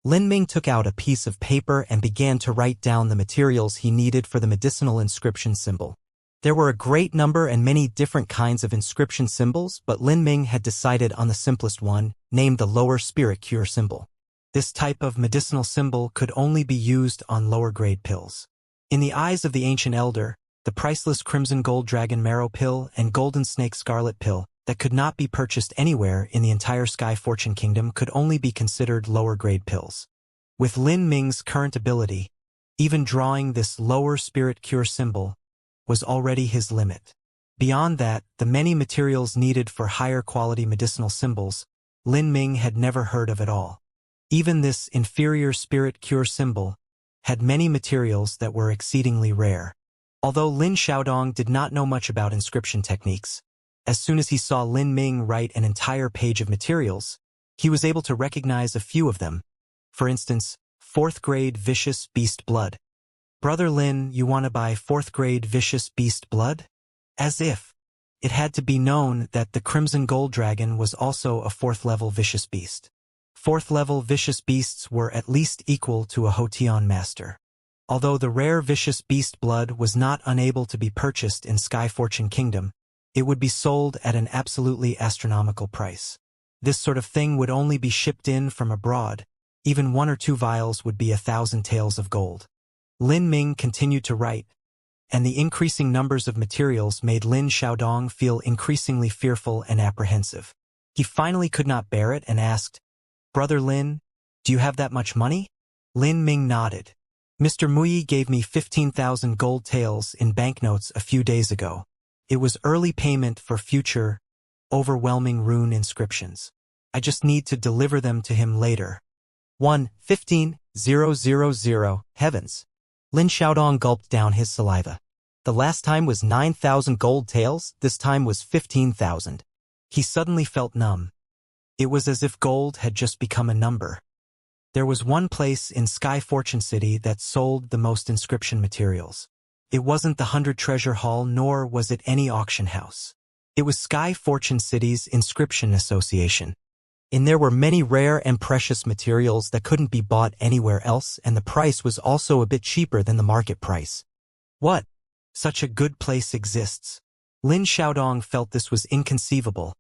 Lin Ming took out a piece of paper and began to write down the materials he needed for the medicinal inscription symbol. There were a great number and many different kinds of inscription symbols, but Lin Ming had decided on the simplest one, named the lower spirit cure symbol. This type of medicinal symbol could only be used on lower-grade pills. In the eyes of the ancient elder, the priceless crimson gold dragon marrow pill and golden snake scarlet pill that could not be purchased anywhere in the entire Sky Fortune Kingdom could only be considered lower-grade pills. With Lin Ming's current ability, even drawing this lower spirit cure symbol was already his limit. Beyond that, the many materials needed for higher quality medicinal symbols, Lin Ming had never heard of at all. Even this inferior spirit cure symbol had many materials that were exceedingly rare. Although Lin Xiaodong did not know much about inscription techniques, as soon as he saw Lin Ming write an entire page of materials, he was able to recognize a few of them. For instance, 4th grade vicious beast blood. Brother Lin, you want to buy 4th grade vicious beast blood? As if it had to be known that the crimson gold dragon was also a 4th level vicious beast. 4th level vicious beasts were at least equal to a Hotion master. Although the rare vicious beast blood was not unable to be purchased in Sky Fortune Kingdom, it would be sold at an absolutely astronomical price. This sort of thing would only be shipped in from abroad. Even 1 or 2 vials would be 1,000 taels of gold. Lin Ming continued to write, and the increasing numbers of materials made Lin Xiaodong feel increasingly fearful and apprehensive. He finally could not bear it and asked, Brother Lin, do you have that much money? Lin Ming nodded. Mr. Muyi gave me 15,000 gold taels in banknotes a few days ago. It was early payment for future, overwhelming rune inscriptions. I just need to deliver them to him later. 1,15,000. Heavens! Lin Xiaodong gulped down his saliva. The last time was 9,000 gold taels, this time was 15,000. He suddenly felt numb. It was as if gold had just become a number. There was one place in Sky Fortune City that sold the most inscription materials. It wasn't the 100 Treasure Hall, nor was it any auction house. It was Sky Fortune City's Inscription Association. In there were many rare and precious materials that couldn't be bought anywhere else, and the price was also a bit cheaper than the market price. What? Such a good place exists. Lin Xiaodong felt this was inconceivable,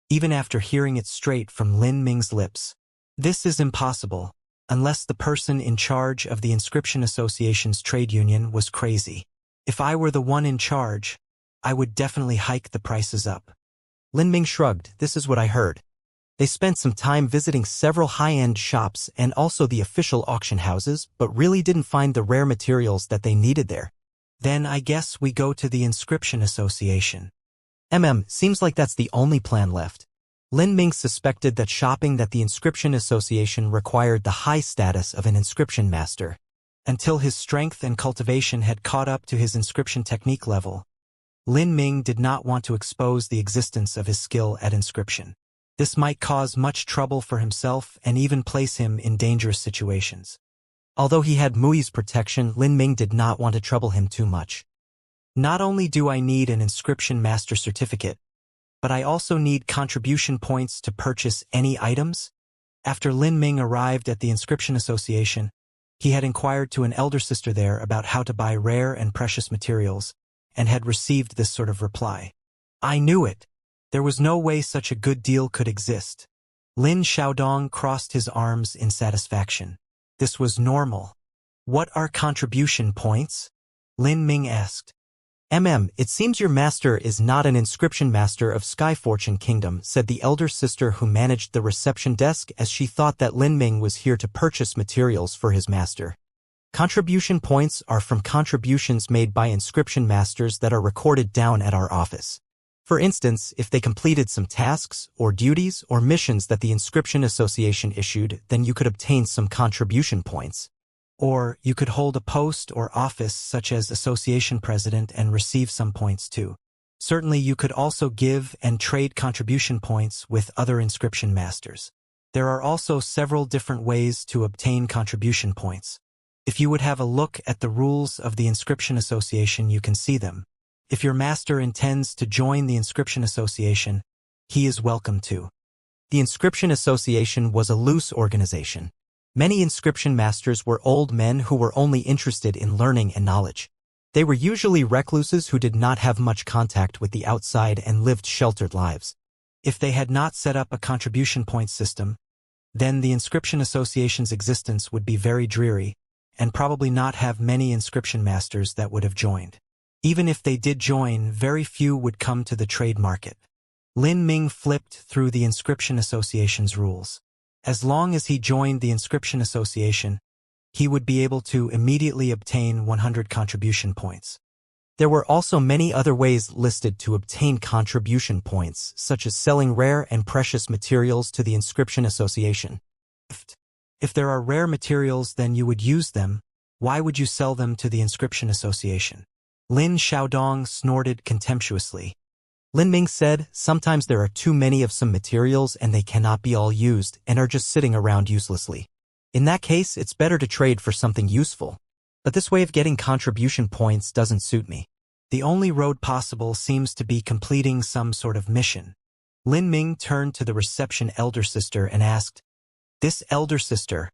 even after hearing it straight from Lin Ming's lips. This is impossible, unless the person in charge of the Inscription Association's trade union was crazy. If I were the one in charge, I would definitely hike the prices up. Lin Ming shrugged. This is what I heard. They spent some time visiting several high-end shops and also the official auction houses, but really didn't find the rare materials that they needed there. Then I guess we go to the Inscription Association. Seems like that's the only plan left. Lin Ming suspected that shopping at the Inscription Association required the high status of an inscription master. Until his strength and cultivation had caught up to his inscription technique level, Lin Ming did not want to expose the existence of his skill at inscription. This might cause much trouble for himself and even place him in dangerous situations. Although he had Mui's protection, Lin Ming did not want to trouble him too much. Not only do I need an inscription master certificate, but I also need contribution points to purchase any items. After Lin Ming arrived at the Inscription Association, he had inquired to an elder sister there about how to buy rare and precious materials, and had received this sort of reply. I knew it. There was no way such a good deal could exist. Lin Xiaodong crossed his arms in satisfaction. This was normal. What are contribution points? Lin Ming asked. It seems your master is not an inscription master of Sky Fortune Kingdom, said the elder sister who managed the reception desk, as she thought that Lin Ming was here to purchase materials for his master. Contribution points are from contributions made by inscription masters that are recorded down at our office. For instance, if they completed some tasks or duties or missions that the Inscription Association issued, then you could obtain some contribution points. Or you could hold a post or office such as association president and receive some points too. Certainly you could also give and trade contribution points with other inscription masters. There are also several different ways to obtain contribution points. If you would have a look at the rules of the Inscription Association, you can see them. If your master intends to join the Inscription Association, he is welcome to. The Inscription Association was a loose organization. Many inscription masters were old men who were only interested in learning and knowledge. They were usually recluses who did not have much contact with the outside and lived sheltered lives. If they had not set up a contribution point system, then the Inscription Association's existence would be very dreary, and probably not have many inscription masters that would have joined. Even if they did join, very few would come to the trade market. Lin Ming flipped through the Inscription Association's rules. As long as he joined the Inscription Association, he would be able to immediately obtain 100 contribution points. There were also many other ways listed to obtain contribution points, such as selling rare and precious materials to the Inscription Association. If there are rare materials, then you would use them. Why would you sell them to the Inscription Association? Lin Xiaodong snorted contemptuously. Lin Ming said, sometimes there are too many of some materials and they cannot be all used and are just sitting around uselessly. In that case, it's better to trade for something useful. But this way of getting contribution points doesn't suit me. The only road possible seems to be completing some sort of mission. Lin Ming turned to the reception elder sister and asked, "This elder sister,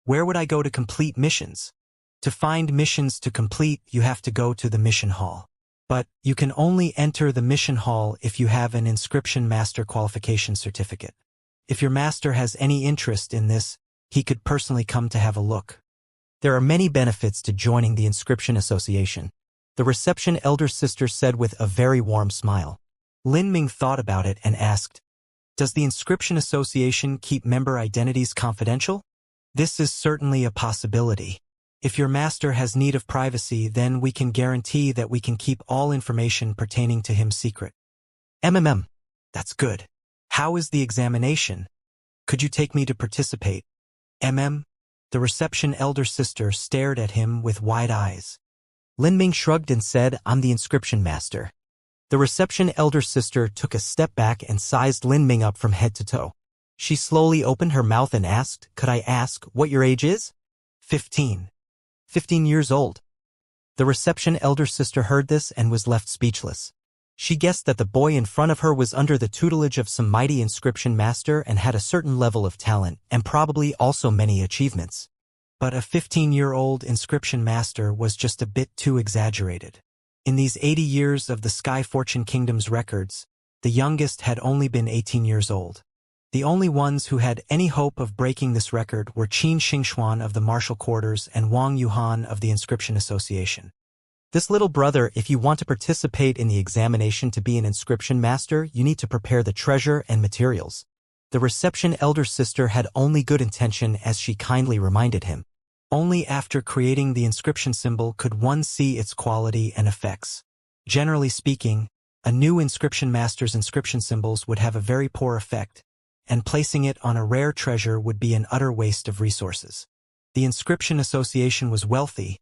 where would I go to complete missions?" To find missions to complete, you have to go to the mission hall. But you can only enter the mission hall if you have an inscription master qualification certificate. If your master has any interest in this, he could personally come to have a look. There are many benefits to joining the Inscription Association, the reception elder sister said with a very warm smile. Lin Ming thought about it and asked, "Does the Inscription Association keep member identities confidential?" "This is certainly a possibility. If your master has need of privacy, then we can guarantee that we can keep all information pertaining to him secret." That's good. How is the examination? Could you take me to participate? The reception elder sister stared at him with wide eyes. Lin Ming shrugged and said, "I'm the inscription master." The reception elder sister took a step back and sized Lin Ming up from head to toe. She slowly opened her mouth and asked, "Could I ask what your age is?" 15. 15 years old. The reception elder sister heard this and was left speechless. She guessed that the boy in front of her was under the tutelage of some mighty inscription master and had a certain level of talent and probably also many achievements. But a 15-year-old inscription master was just a bit too exaggerated. In these 80 years of the Sky Fortune Kingdom's records, the youngest had only been 18 years old. The only ones who had any hope of breaking this record were Qin Xingxuan of the Martial Quarters and Wang Yuhan of the Inscription Association. This little brother, if you want to participate in the examination to be an inscription master, you need to prepare the treasure and materials. The reception elder sister had only good intention, as she kindly reminded him. Only after creating the inscription symbol could one see its quality and effects. Generally speaking, a new inscription master's inscription symbols would have a very poor effect, and placing it on a rare treasure would be an utter waste of resources. The Inscription Association was wealthy,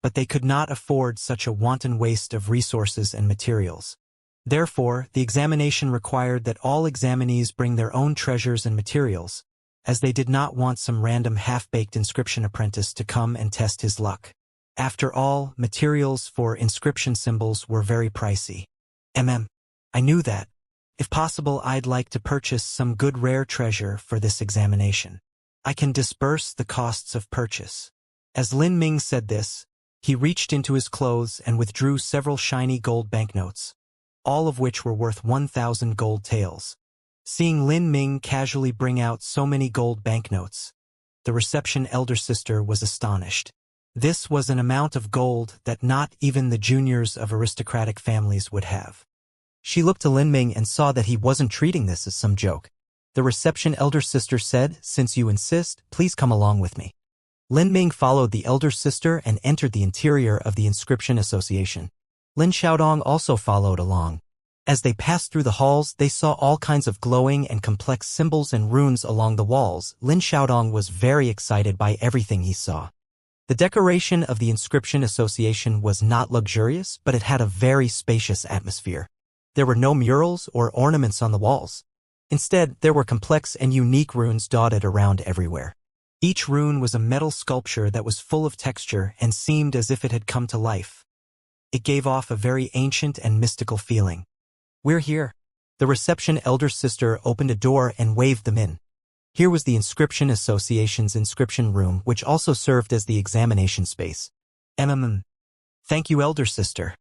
but they could not afford such a wanton waste of resources and materials. Therefore, the examination required that all examinees bring their own treasures and materials, as they did not want some random half-baked inscription apprentice to come and test his luck. After all, materials for inscription symbols were very pricey. I knew that. If possible, I'd like to purchase some good rare treasure for this examination. I can disburse the costs of purchase. As Lin Ming said this, he reached into his clothes and withdrew several shiny gold banknotes, all of which were worth 1,000 gold taels. Seeing Lin Ming casually bring out so many gold banknotes, the reception elder sister was astonished. This was an amount of gold that not even the juniors of aristocratic families would have. She looked to Lin Ming and saw that he wasn't treating this as some joke. The reception elder sister said, "Since you insist, please come along with me." Lin Ming followed the elder sister and entered the interior of the Inscription Association. Lin Xiaodong also followed along. As they passed through the halls, they saw all kinds of glowing and complex symbols and runes along the walls. Lin Xiaodong was very excited by everything he saw. The decoration of the Inscription Association was not luxurious, but it had a very spacious atmosphere. There were no murals or ornaments on the walls. Instead, there were complex and unique runes dotted around everywhere. Each rune was a metal sculpture that was full of texture and seemed as if it had come to life. It gave off a very ancient and mystical feeling. "We're here." The reception elder sister opened a door and waved them in. Here was the Inscription Association's inscription room, which also served as the examination space. Thank you, elder sister."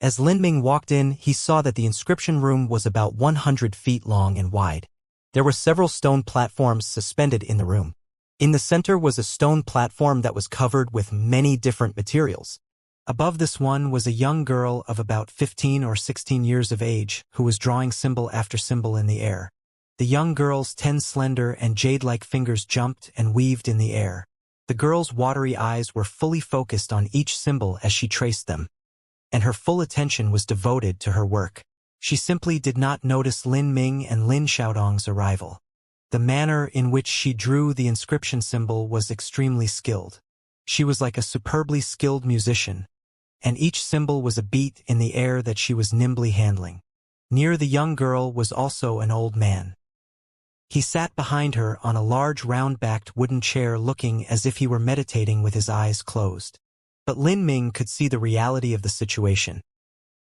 As Lin Ming walked in, he saw that the inscription room was about 100 feet long and wide. There were several stone platforms suspended in the room. In the center was a stone platform that was covered with many different materials. Above this one was a young girl of about 15 or 16 years of age who was drawing symbol after symbol in the air. The young girl's 10 slender and jade-like fingers jumped and weaved in the air. The girl's watery eyes were fully focused on each symbol as she traced them, and her full attention was devoted to her work. She simply did not notice Lin Ming and Lin Xiaodong's arrival. The manner in which she drew the inscription symbol was extremely skilled. She was like a superbly skilled musician, and each symbol was a beat in the air that she was nimbly handling. Near the young girl was also an old man. He sat behind her on a large round-backed wooden chair looking as if he were meditating with his eyes closed. But Lin Ming could see the reality of the situation.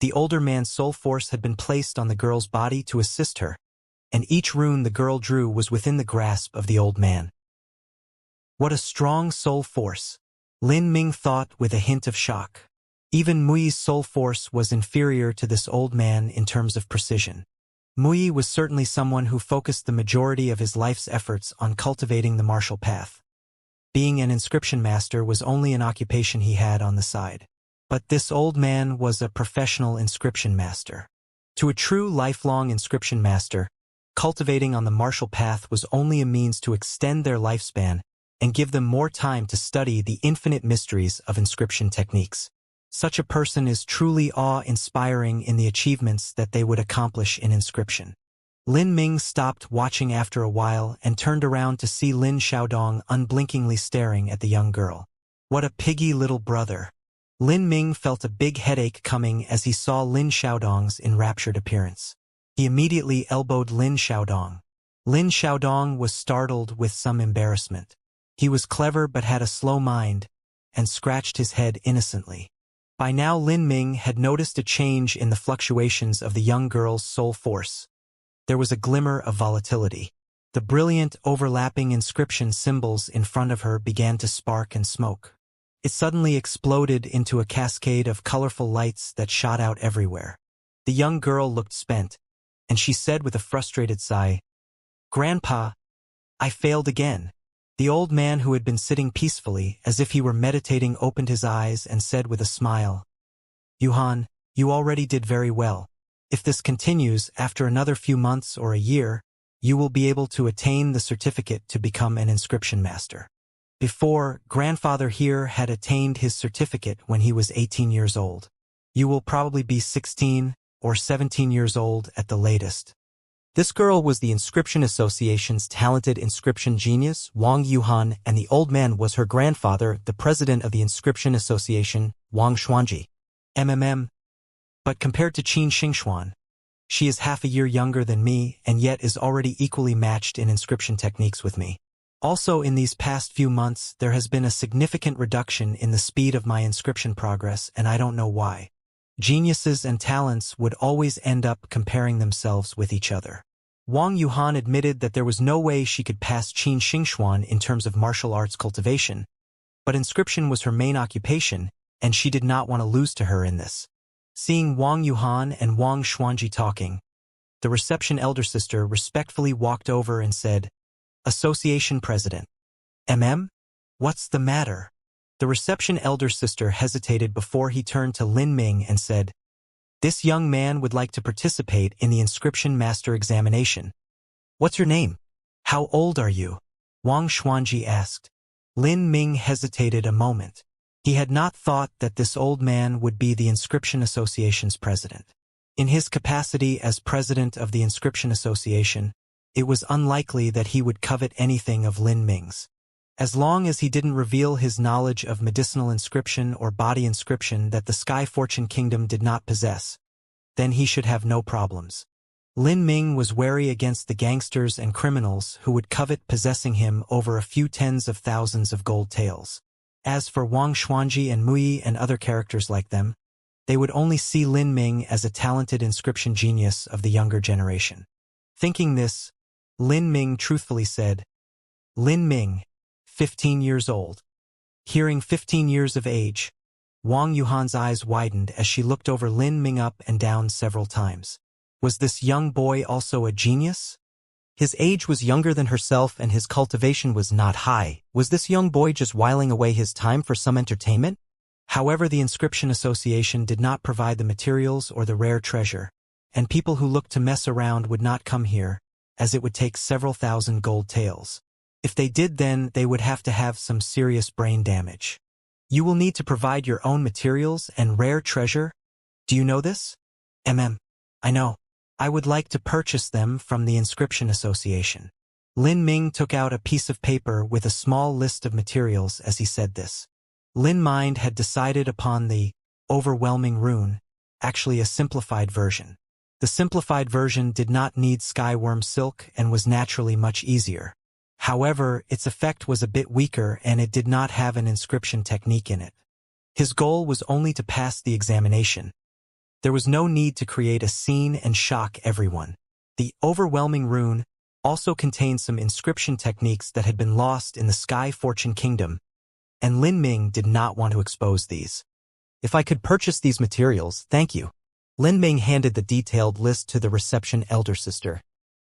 The older man's soul force had been placed on the girl's body to assist her, and each rune the girl drew was within the grasp of the old man. What a strong soul force, Lin Ming thought with a hint of shock. Even Mui's soul force was inferior to this old man in terms of precision. Mui was certainly someone who focused the majority of his life's efforts on cultivating the martial path. Being an inscription master was only an occupation he had on the side. But this old man was a professional inscription master. To a true lifelong inscription master, cultivating on the martial path was only a means to extend their lifespan and give them more time to study the infinite mysteries of inscription techniques. Such a person is truly awe-inspiring in the achievements that they would accomplish in inscription. Lin Ming stopped watching after a while and turned around to see Lin Xiaodong unblinkingly staring at the young girl. What a piggy little brother. Lin Ming felt a big headache coming as he saw Lin Xiaodong's enraptured appearance. He immediately elbowed Lin Xiaodong. Lin Xiaodong was startled with some embarrassment. He was clever but had a slow mind, and scratched his head innocently. By now Lin Ming had noticed a change in the fluctuations of the young girl's soul force. There was a glimmer of volatility. The brilliant, overlapping inscription symbols in front of her began to spark and smoke. It suddenly exploded into a cascade of colorful lights that shot out everywhere. The young girl looked spent, and she said with a frustrated sigh, "Grandpa, I failed again." The old man who had been sitting peacefully, as if he were meditating, opened his eyes and said with a smile, "Yuhan, you already did very well. If this continues, after another few months or a year, you will be able to attain the certificate to become an inscription master." Before, grandfather here had attained his certificate when he was 18 years old. You will probably be 16 or 17 years old at the latest. This girl was the Inscription Association's talented inscription genius, Wang Yuhan, and the old man was her grandfather, the president of the Inscription Association, Wang Xuanji. But compared to Qin Xingxuan, she is half a year younger than me and yet is already equally matched in inscription techniques with me. Also, in these past few months, there has been a significant reduction in the speed of my inscription progress, and I don't know why. Geniuses and talents would always end up comparing themselves with each other. Wang Yuhan admitted that there was no way she could pass Qin Xingxuan in terms of martial arts cultivation, but inscription was her main occupation, and she did not want to lose to her in this. Seeing Wang Yuhan and Wang Xuanji talking, the reception elder sister respectfully walked over and said, "Association President. What's the matter?" The reception elder sister hesitated before he turned to Lin Ming and said, "This young man would like to participate in the inscription master examination. What's your name? How old are you?" Wang Xuanji asked. Lin Ming hesitated a moment. He had not thought that this old man would be the Inscription Association's president. In his capacity as president of the Inscription Association, it was unlikely that he would covet anything of Lin Ming's. As long as he didn't reveal his knowledge of medicinal inscription or body inscription that the Sky Fortune Kingdom did not possess, then he should have no problems. Lin Ming was wary against the gangsters and criminals who would covet possessing him over a few tens of thousands of gold taels. As for Wang Xuanji and Mui and other characters like them, They would only see Lin Ming as a talented inscription genius of the younger generation. Thinking this, Lin Ming truthfully said, Lin Ming, 15 years old. Hearing 15 years of age, Wang Yuhan's eyes widened as she looked over Lin Ming up and down several times. Was this young boy also a genius? His age was younger than herself and his cultivation was not high. Was this young boy just whiling away his time for some entertainment? However, the Inscription Association did not provide the materials or the rare treasure, and people who looked to mess around would not come here, as it would take several thousand gold taels. If they did, then they would have to have some serious brain damage. You will need to provide your own materials and rare treasure. Do you know this? I know. I would like to purchase them from the Inscription Association. Lin Ming took out a piece of paper with a small list of materials as he said this. Lin Mind had decided upon the overwhelming rune, actually a simplified version. The simplified version did not need skyworm silk and was naturally much easier. However, its effect was a bit weaker and it did not have an inscription technique in it. His goal was only to pass the examination. There was no need to create a scene and shock everyone. The overwhelming rune also contained some inscription techniques that had been lost in the Sky Fortune Kingdom, and Lin Ming did not want to expose these. If I could purchase these materials, thank you. Lin Ming handed the detailed list to the reception elder sister.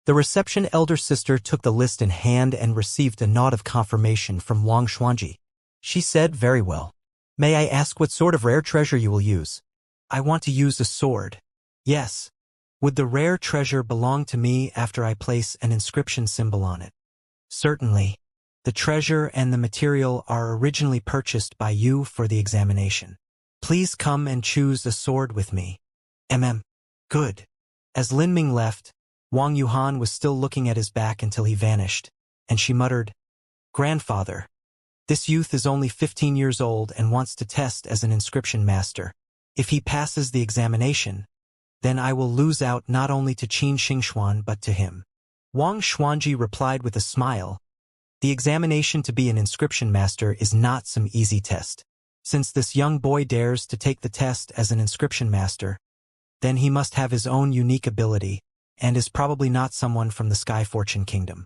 The reception elder sister took the list in hand and received a nod of confirmation from Wang Xuanji. She said, very well. May I ask what sort of rare treasure you will use? I want to use a sword. Yes. Would the rare treasure belong to me after I place an inscription symbol on it? Certainly. The treasure and the material are originally purchased by you for the examination. Please come and choose a sword with me. Good. As Lin Ming left, Wang Yuhan was still looking at his back until he vanished, and she muttered, Grandfather, this youth is only 15 years old and wants to test as an inscription master. If he passes the examination, then I will lose out not only to Qin Xingxuan but to him. Wang Xuanji replied with a smile, the examination to be an inscription master is not some easy test. Since this young boy dares to take the test as an inscription master, then he must have his own unique ability, and is probably not someone from the Sky Fortune Kingdom.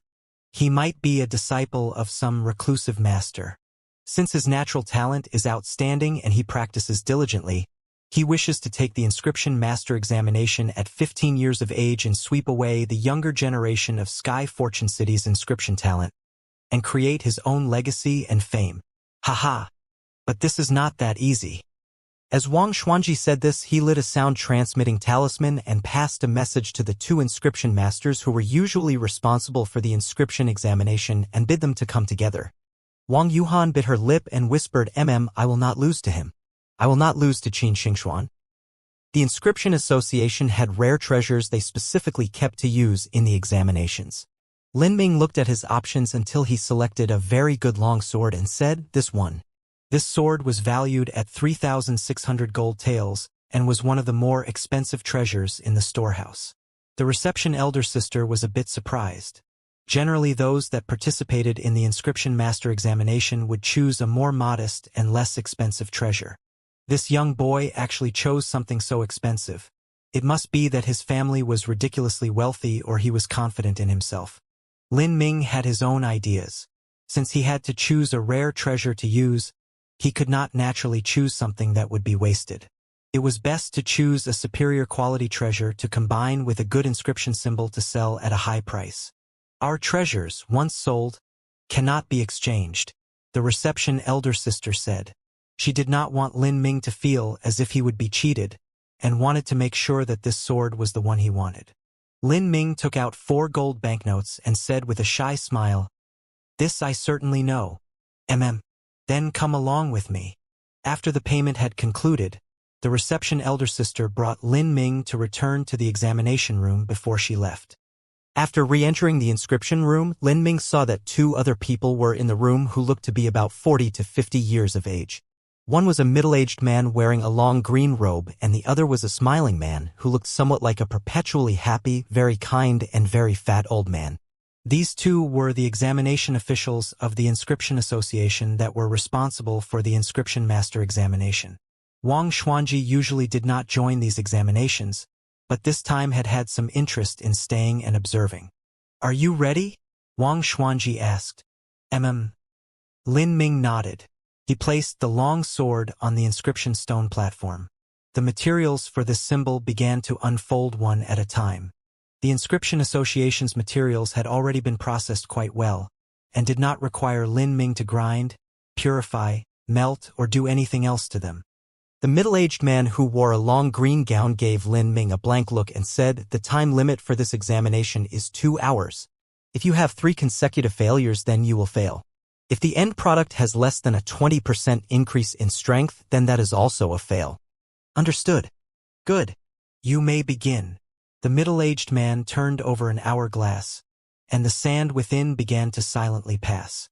He might be a disciple of some reclusive master. Since his natural talent is outstanding and he practices diligently, he wishes to take the inscription master examination at 15 years of age and sweep away the younger generation of Sky Fortune City's inscription talent, and create his own legacy and fame. Haha! But this is not that easy. As Wang Xuanji said this, he lit a sound-transmitting talisman and passed a message to the two inscription masters who were usually responsible for the inscription examination and bid them to come together. Wang Yuhan bit her lip and whispered, I will not lose to him. I will not lose to Qin Xingxuan. The Inscription Association had rare treasures they specifically kept to use in the examinations. Lin Ming looked at his options until he selected a very good long sword and said, this one. This sword was valued at 3,600 gold taels and was one of the more expensive treasures in the storehouse. The reception elder sister was a bit surprised. Generally, those that participated in the inscription master examination would choose a more modest and less expensive treasure. This young boy actually chose something so expensive. It must be that his family was ridiculously wealthy or he was confident in himself. Lin Ming had his own ideas. Since he had to choose a rare treasure to use, he could not naturally choose something that would be wasted. It was best to choose a superior quality treasure to combine with a good inscription symbol to sell at a high price. Our treasures, once sold, cannot be exchanged, the reception elder sister said. She did not want Lin Ming to feel as if he would be cheated, and wanted to make sure that this sword was the one he wanted. Lin Ming took out 4 gold banknotes and said with a shy smile, this I certainly know. Then come along with me. After the payment had concluded, the reception elder sister brought Lin Ming to return to the examination room before she left. After re-entering the inscription room, Lin Ming saw that 2 other people were in the room who looked to be about 40 to 50 years of age. One was a middle-aged man wearing a long green robe, and the other was a smiling man who looked somewhat like a perpetually happy, very kind, and very fat old man. These 2 were the examination officials of the Inscription Association that were responsible for the Inscription Master examination. Wang Xuanji usually did not join these examinations, but this time had some interest in staying and observing. "Are you ready?" Wang Xuanji asked. Lin Ming nodded. He placed the long sword on the inscription stone platform. The materials for this symbol began to unfold one at a time. The Inscription Association's materials had already been processed quite well, and did not require Lin Ming to grind, purify, melt, or do anything else to them. The middle-aged man who wore a long green gown gave Lin Ming a blank look and said, "The time limit for this examination is 2 hours. If you have 3 consecutive failures, then you will fail. If the end product has less than a 20% increase in strength, then that is also a fail." "Understood." "Good. You may begin." The middle-aged man turned over an hourglass, and the sand within began to silently pass.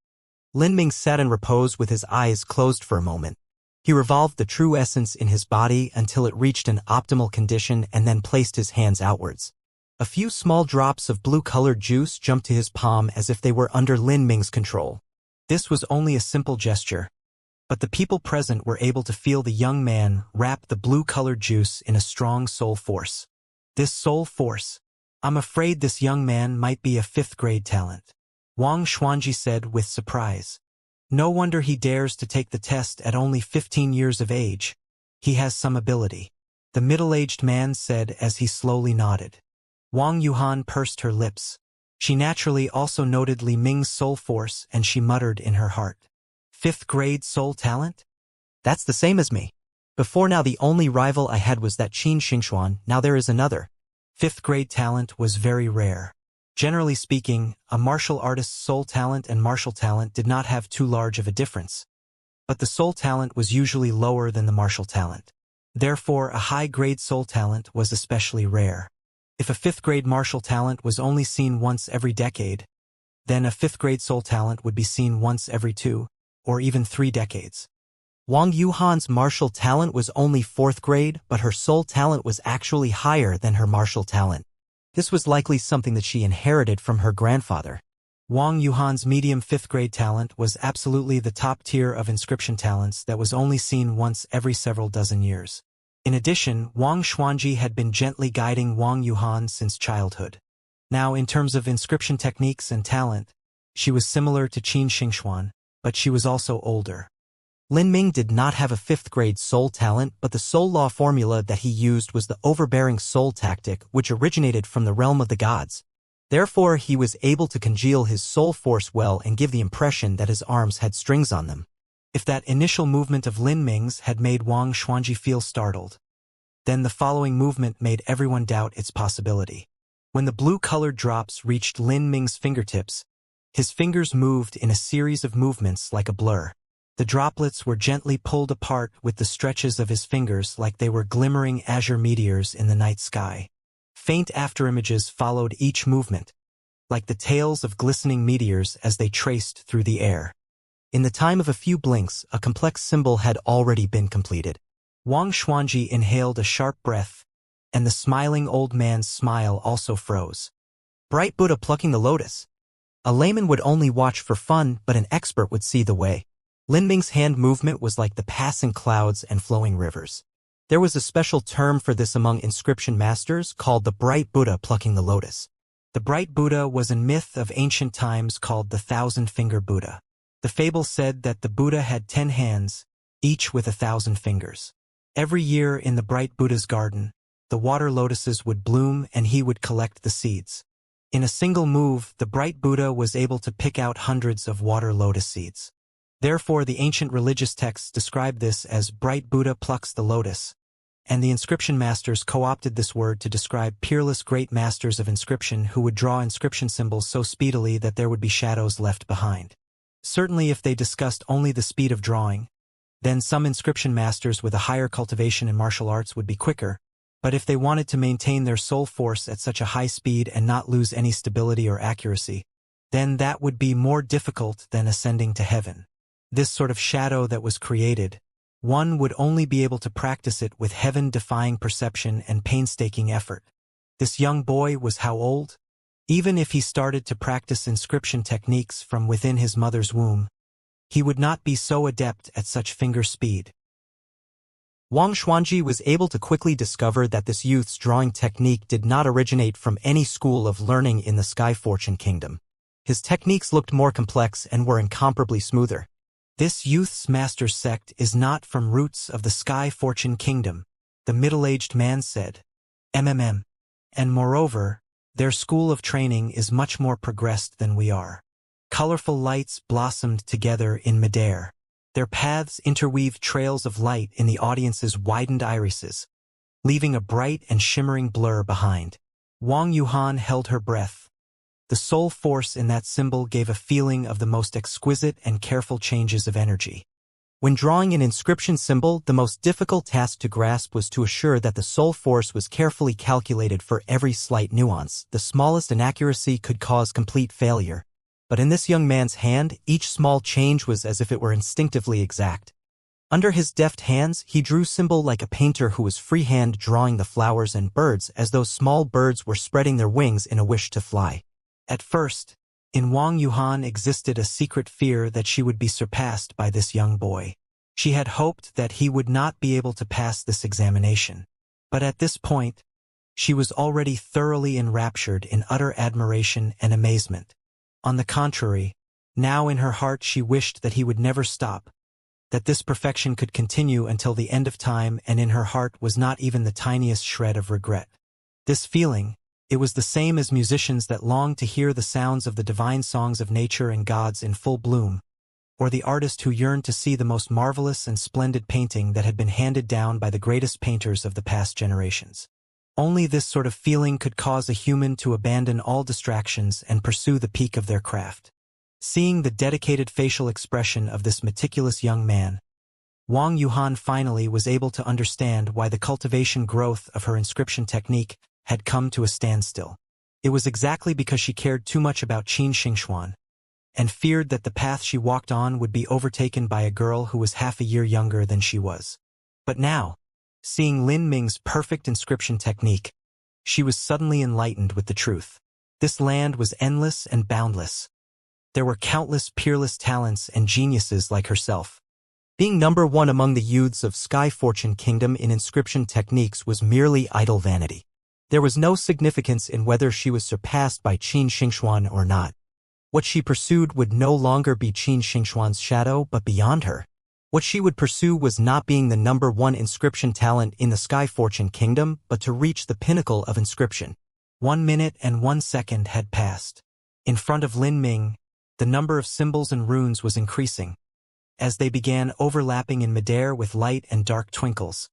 Lin Ming sat in repose with his eyes closed for a moment. He revolved the true essence in his body until it reached an optimal condition and then placed his hands outwards. A few small drops of blue-colored juice jumped to his palm as if they were under Lin Ming's control. This was only a simple gesture, but the people present were able to feel the young man wrap the blue-colored juice in a strong soul force. This soul force. "I'm afraid this young man might be a 5th-grade talent," Wang Xuanji said with surprise. "No wonder he dares to take the test at only 15 years of age. He has some ability," the middle-aged man said as he slowly nodded. Wang Yuhan pursed her lips. She naturally also noted Li Ming's soul force, and she muttered in her heart, "5th-grade soul talent? That's the same as me. Before now the only rival I had was that Qin Xingxuan, now there is another." 5th-grade talent was very rare. Generally speaking, a martial artist's soul talent and martial talent did not have too large of a difference. But the soul talent was usually lower than the martial talent. Therefore, a high-grade soul talent was especially rare. If a 5th-grade martial talent was only seen once every decade, then a 5th-grade soul talent would be seen once every 2, or even 3 decades. Wang Yuhan's martial talent was only 4th grade, but her soul talent was actually higher than her martial talent. This was likely something that she inherited from her grandfather. Wang Yuhan's medium 5th-grade talent was absolutely the top tier of inscription talents that was only seen once every several dozen years. In addition, Wang Xuanji had been gently guiding Wang Yuhan since childhood. Now, in terms of inscription techniques and talent, she was similar to Qin Xingxuan, but she was also older. Lin Ming did not have a 5th-grade soul talent, but the soul law formula that he used was the overbearing soul tactic, which originated from the realm of the gods. Therefore, he was able to congeal his soul force well and give the impression that his arms had strings on them. If that initial movement of Lin Ming's had made Wang Xuanji feel startled, then the following movement made everyone doubt its possibility. When the blue-colored drops reached Lin Ming's fingertips, his fingers moved in a series of movements like a blur. The droplets were gently pulled apart with the stretches of his fingers like they were glimmering azure meteors in the night sky. Faint afterimages followed each movement, like the tails of glistening meteors as they traced through the air. In the time of a few blinks, a complex symbol had already been completed. Wang Xuanji inhaled a sharp breath, and the smiling old man's smile also froze. Bright Buddha plucking the lotus. A layman would only watch for fun, but an expert would see the way. Lin Ming's hand movement was like the passing clouds and flowing rivers. There was a special term for this among inscription masters called the Bright Buddha plucking the lotus. The Bright Buddha was a myth of ancient times called the 1,000-finger Buddha. The fable said that the Buddha had 10 hands, each with 1,000 fingers. Every year in the Bright Buddha's garden, the water lotuses would bloom and he would collect the seeds. In a single move, the Bright Buddha was able to pick out hundreds of water lotus seeds. Therefore, the ancient religious texts describe this as Bright Buddha plucks the lotus, and the inscription masters co-opted this word to describe peerless great masters of inscription who would draw inscription symbols so speedily that there would be shadows left behind. Certainly, if they discussed only the speed of drawing, then some inscription masters with a higher cultivation in martial arts would be quicker, but if they wanted to maintain their soul force at such a high speed and not lose any stability or accuracy, then that would be more difficult than ascending to heaven. This sort of shadow that was created, one would only be able to practice it with heaven-defying perception and painstaking effort. This young boy was how old? Even if he started to practice inscription techniques from within his mother's womb, he would not be so adept at such finger speed. Wang Xuanji was able to quickly discover that this youth's drawing technique did not originate from any school of learning in the Sky Fortune Kingdom. His techniques looked more complex and were incomparably smoother. This youth's master sect is not from roots of the Sky Fortune Kingdom, the middle-aged man said. And moreover, their school of training is much more progressed than we are. Colorful lights blossomed together in midair. Their paths interweaved trails of light in the audience's widened irises, leaving a bright and shimmering blur behind. Wang Yuhan held her breath. The soul force in that symbol gave a feeling of the most exquisite and careful changes of energy. When drawing an inscription symbol, the most difficult task to grasp was to assure that the soul force was carefully calculated for every slight nuance. The smallest inaccuracy could cause complete failure. But in this young man's hand, each small change was as if it were instinctively exact. Under his deft hands, he drew symbol like a painter who was freehand drawing the flowers and birds as though small birds were spreading their wings in a wish to fly. At first, in Wang Yuhan existed a secret fear that she would be surpassed by this young boy. She had hoped that he would not be able to pass this examination. But at this point, she was already thoroughly enraptured in utter admiration and amazement. On the contrary, now in her heart she wished that he would never stop, that this perfection could continue until the end of time, and in her heart was not even the tiniest shred of regret. This feeling, it was the same as musicians that long to hear the sounds of the divine songs of nature and gods in full bloom, or the artist who yearned to see the most marvelous and splendid painting that had been handed down by the greatest painters of the past generations. Only this sort of feeling could cause a human to abandon all distractions and pursue the peak of their craft. Seeing the dedicated facial expression of this meticulous young man, Wang Yuhan finally was able to understand why the cultivation growth of her inscription technique had come to a standstill. It was exactly because she cared too much about Qin Xingxuan, and feared that the path she walked on would be overtaken by a girl who was half a year younger than she was. But now, seeing Lin Ming's perfect inscription technique, she was suddenly enlightened with the truth. This land was endless and boundless. There were countless peerless talents and geniuses like herself. Being number one among the youths of Sky Fortune Kingdom in inscription techniques was merely idle vanity. There was no significance in whether she was surpassed by Qin Xingxuan or not. What she pursued would no longer be Qin Xingxuan's shadow, but beyond her. What she would pursue was not being the number one inscription talent in the Sky Fortune Kingdom, but to reach the pinnacle of inscription. 1 minute and 1 second had passed. In front of Lin Ming, the number of symbols and runes was increasing, as they began overlapping in midair with light and dark twinkles,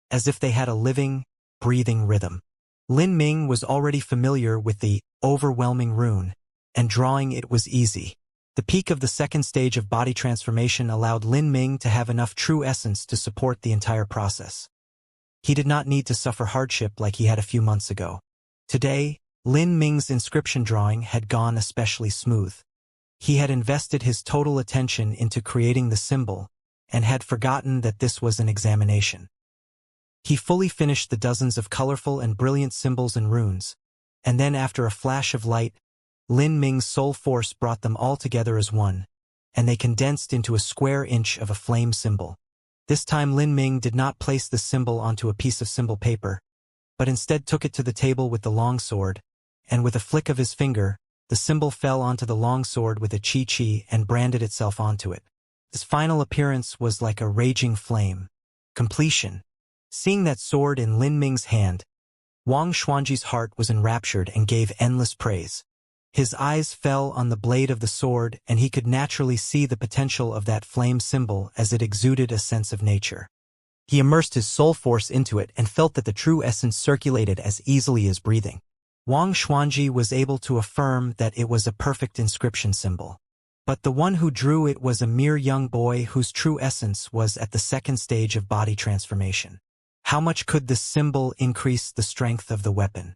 as if they had a living, breathing rhythm. Lin Ming was already familiar with the overwhelming rune, and drawing it was easy. The peak of the second stage of body transformation allowed Lin Ming to have enough true essence to support the entire process. He did not need to suffer hardship like he had a few months ago. Today, Lin Ming's inscription drawing had gone especially smooth. He had invested his total attention into creating the symbol, and had forgotten that this was an examination. He fully finished the dozens of colorful and brilliant symbols and runes, and then after a flash of light, Lin Ming's soul force brought them all together as one, and they condensed into a square inch of a flame symbol. This time Lin Ming did not place the symbol onto a piece of symbol paper, but instead took it to the table with the long sword, and with a flick of his finger, the symbol fell onto the long sword with a chi-chi and branded itself onto it. This final appearance was like a raging flame. Completion. Seeing that sword in Lin Ming's hand, Wang Xuanji's heart was enraptured and gave endless praise. His eyes fell on the blade of the sword, and he could naturally see the potential of that flame symbol as it exuded a sense of nature. He immersed his soul force into it and felt that the true essence circulated as easily as breathing. Wang Xuanji was able to affirm that it was a perfect inscription symbol. But the one who drew it was a mere young boy whose true essence was at the second stage of body transformation. How much could this symbol increase the strength of the weapon?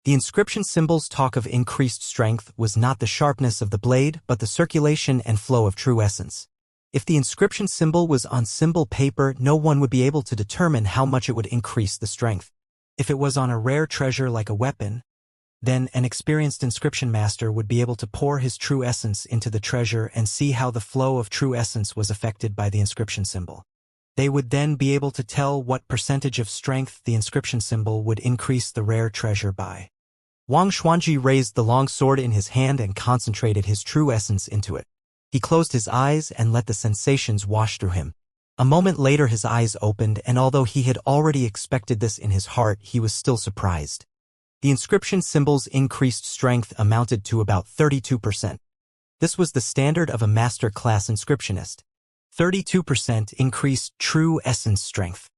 The inscription symbol's talk of increased strength was not the sharpness of the blade, but the circulation and flow of true essence. If the inscription symbol was on symbol paper, no one would be able to determine how much it would increase the strength. If it was on a rare treasure like a weapon, then an experienced inscription master would be able to pour his true essence into the treasure and see how the flow of true essence was affected by the inscription symbol. They would then be able to tell what percentage of strength the inscription symbol would increase the rare treasure by. Wang Xuanji raised the long sword in his hand and concentrated his true essence into it. He closed his eyes and let the sensations wash through him. A moment later his eyes opened, and although he had already expected this in his heart, he was still surprised. The inscription symbol's increased strength amounted to about 32%. This was the standard of a master-class inscriptionist. 32% increased true essence strength.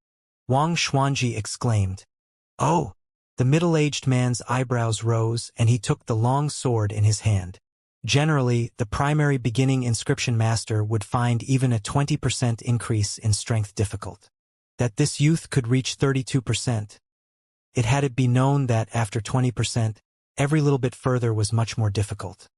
Wang Xuanji exclaimed. "Oh!" The middle-aged man's eyebrows rose, and he took the long sword in his hand. Generally, the primary beginning inscription master would find even a 20% increase in strength difficult. That this youth could reach 32%. It had it be known that after 20%, every little bit further was much more difficult.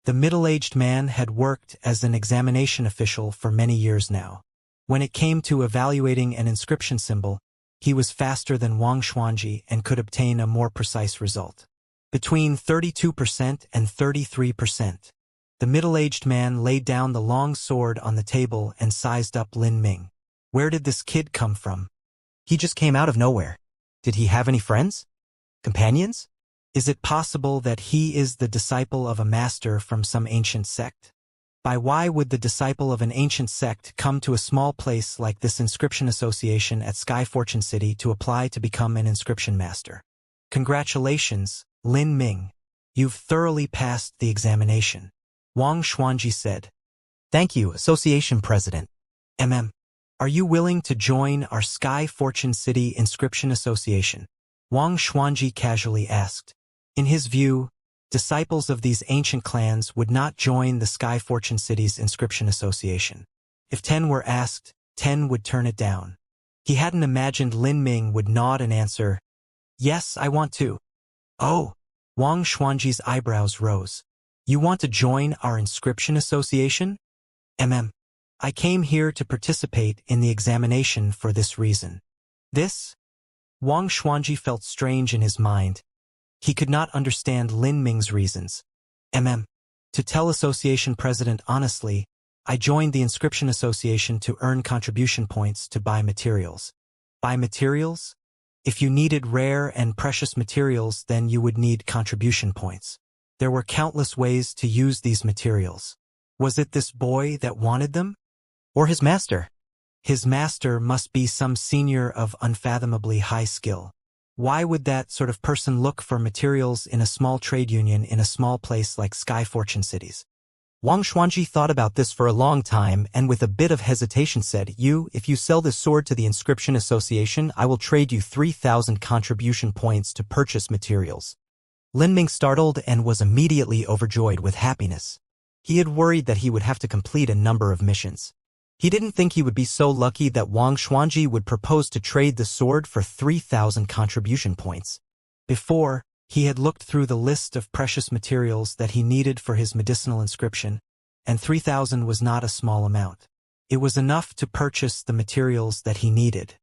The middle-aged man had worked as an examination official for many years now. When it came to evaluating an inscription symbol, he was faster than Wang Xuanji and could obtain a more precise result. Between 32% and 33%. The middle-aged man laid down the long sword on the table and sized up Lin Ming. Where did this kid come from? He just came out of nowhere. Did he have any friends? Companions? Is it possible that he is the disciple of a master from some ancient sect? By why would the disciple of an ancient sect come to a small place like this inscription association at Sky Fortune City to apply to become an inscription master? Congratulations, Lin Ming. You've thoroughly passed the examination. Wang Xuanji said. Thank you, Association President. Are you willing to join our Sky Fortune City Inscription Association? Wang Xuanji casually asked. In his view, disciples of these ancient clans would not join the Sky Fortune City's Inscription Association. If 10 were asked, 10 would turn it down. He hadn't imagined Lin Ming would nod and answer, "Yes, I want to." "Oh." Wang Xuanji's eyebrows rose. "You want to join our Inscription Association?" I came here to participate in the examination for this reason." This? Wang Xuanji felt strange in his mind. He could not understand Lin Ming's reasons. To tell Association President honestly, I joined the Inscription Association to earn contribution points to buy materials. Buy materials? If you needed rare and precious materials, then you would need contribution points. There were countless ways to use these materials. Was it this boy that wanted them? Or his master? His master must be some senior of unfathomably high skill. Why would that sort of person look for materials in a small trade union in a small place like Sky Fortune Cities? Wang Xuanji thought about this for a long time and with a bit of hesitation said, If you sell this sword to the Inscription Association, I will trade you 3,000 contribution points to purchase materials. Lin Ming startled and was immediately overjoyed with happiness. He had worried that he would have to complete a number of missions. He didn't think he would be so lucky that Wang Xuanji would propose to trade the sword for 3,000 contribution points. Before, he had looked through the list of precious materials that he needed for his medicinal inscription, and 3,000 was not a small amount. It was enough to purchase the materials that he needed.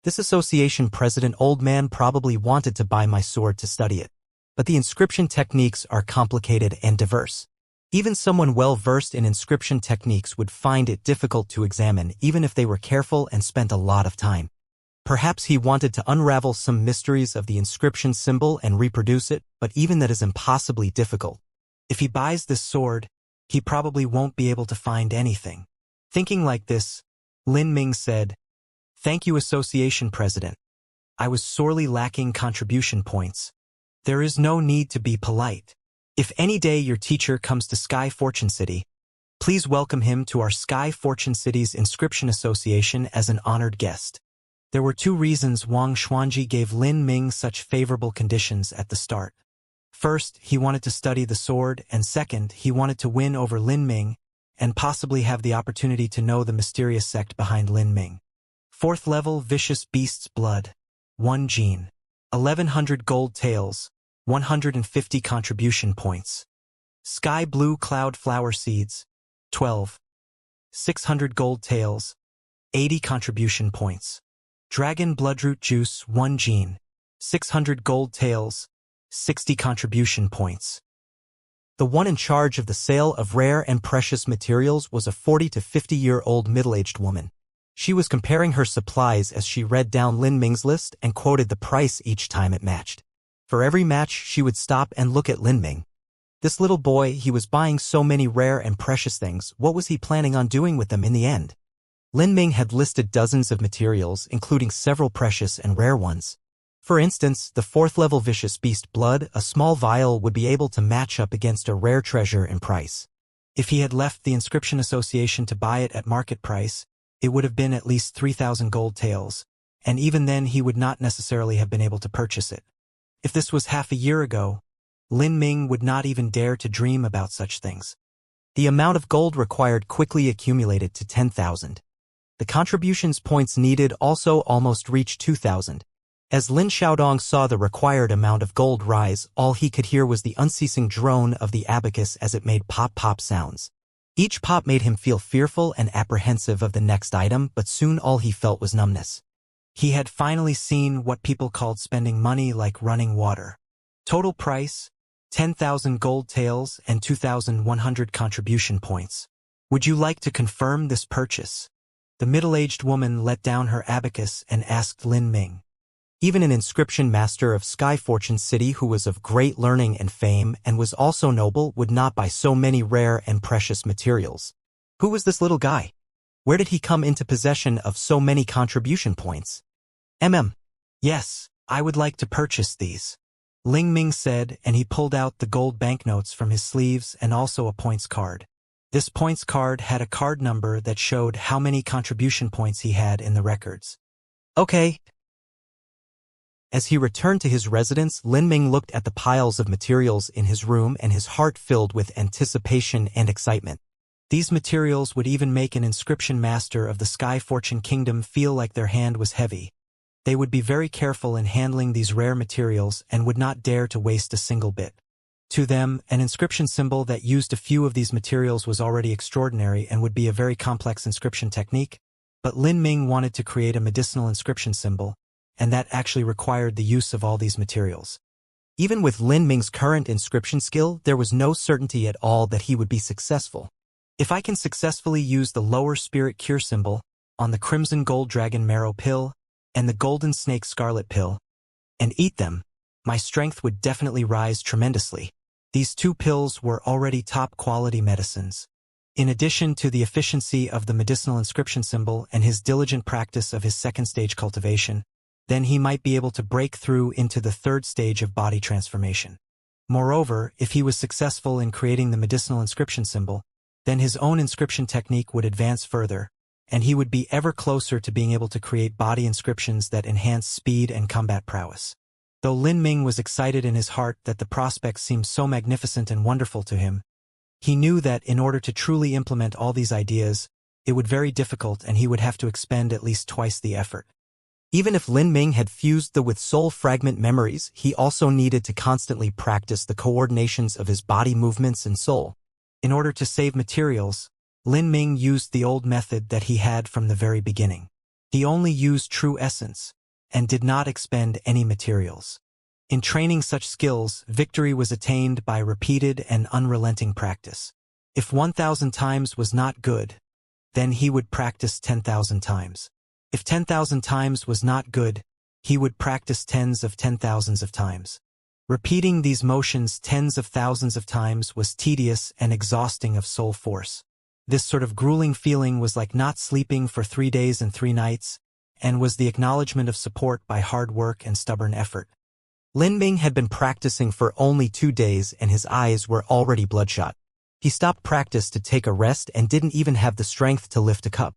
This association president old man probably wanted to buy my sword to study it. But the inscription techniques are complicated and diverse. Even someone well-versed in inscription techniques would find it difficult to examine even if they were careful and spent a lot of time. Perhaps he wanted to unravel some mysteries of the inscription symbol and reproduce it, but even that is impossibly difficult. If he buys this sword, he probably won't be able to find anything. Thinking like this, Lin Ming said, "Thank you, Association President. I was sorely lacking contribution points. There is no need to be polite. If any day your teacher comes to Sky Fortune City, please welcome him to our Sky Fortune City's Inscription Association as an honored guest." There were two reasons Wang Xuanji gave Lin Ming such favorable conditions at the start. First, he wanted to study the sword, and second, he wanted to win over Lin Ming and possibly have the opportunity to know the mysterious sect behind Lin Ming. 4th level Vicious Beast's Blood. 1 gene. 1,100 gold tails. 150 contribution points. Sky Blue Cloud Flower Seeds. 12. 600 gold tails. 80 contribution points. Dragon Bloodroot Juice 1 gene. 600 gold tails. 60 contribution points. The one in charge of the sale of rare and precious materials was a 40 to 50-year-old middle-aged woman. She was comparing her supplies as she read down Lin Ming's list and quoted the price each time it matched. For every match, she would stop and look at Lin Ming. This little boy, he was buying so many rare and precious things, what was he planning on doing with them in the end? Lin Ming had listed dozens of materials, including several precious and rare ones. For instance, the 4th-level Vicious Beast blood, a small vial would be able to match up against a rare treasure in price. If he had left the Inscription Association to buy it at market price, it would have been at least 3,000 gold taels, and even then he would not necessarily have been able to purchase it. If this was half a year ago, Lin Ming would not even dare to dream about such things. The amount of gold required quickly accumulated to 10,000. The contributions points needed also almost reached 2,000. As Lin Xiaodong saw the required amount of gold rise, all he could hear was the unceasing drone of the abacus as it made pop-pop sounds. Each pop made him feel fearful and apprehensive of the next item, but soon all he felt was numbness. He had finally seen what people called spending money like running water. Total price, 10,000 gold taels and 2,100 contribution points. Would you like to confirm this purchase? The middle-aged woman let down her abacus and asked Lin Ming. Even an inscription master of Sky Fortune City who was of great learning and fame and was also noble would not buy so many rare and precious materials. Who was this little guy? Where did he come into possession of so many contribution points? Yes, I would like to purchase these. Ling Ming said, and he pulled out the gold banknotes from his sleeves and also a points card. This points card had a card number that showed how many contribution points he had in the records. Okay. As he returned to his residence, Lin Ming looked at the piles of materials in his room and his heart filled with anticipation and excitement. These materials would even make an inscription master of the Sky Fortune Kingdom feel like their hand was heavy. They would be very careful in handling these rare materials and would not dare to waste a single bit. To them, an inscription symbol that used a few of these materials was already extraordinary and would be a very complex inscription technique, but Lin Ming wanted to create a medicinal inscription symbol, and that actually required the use of all these materials. Even with Lin Ming's current inscription skill, there was no certainty at all that he would be successful. If I can successfully use the lower spirit cure symbol on the crimson gold dragon marrow pill and the golden snake scarlet pill, and eat them, my strength would definitely rise tremendously. These 2 pills were already top-quality medicines. In addition to the efficiency of the medicinal inscription symbol and his diligent practice of his 2nd stage cultivation, then he might be able to break through into the 3rd stage of body transformation. Moreover, if he was successful in creating the medicinal inscription symbol, then his own inscription technique would advance further, and he would be ever closer to being able to create body inscriptions that enhance speed and combat prowess. Though Lin Ming was excited in his heart that the prospects seemed so magnificent and wonderful to him, he knew that in order to truly implement all these ideas, it would be very difficult and he would have to expend at least twice the effort. Even if Lin Ming had fused the with soul fragment memories, he also needed to constantly practice the coordinations of his body movements and soul. In order to save materials, Lin Ming used the old method that he had from the very beginning. He only used true essence, and did not expend any materials. In training such skills, victory was attained by repeated and unrelenting practice. If 1,000 times was not good, then he would practice 10,000 times. If 10,000 times was not good, he would practice tens of 10,000s of times. Repeating these motions tens of thousands of times was tedious and exhausting of soul force. This sort of grueling feeling was like not sleeping for 3 days and 3 nights, and was the acknowledgement of support by hard work and stubborn effort. Lin Ming had been practicing for only 2 days and his eyes were already bloodshot. He stopped practice to take a rest and didn't even have the strength to lift a cup.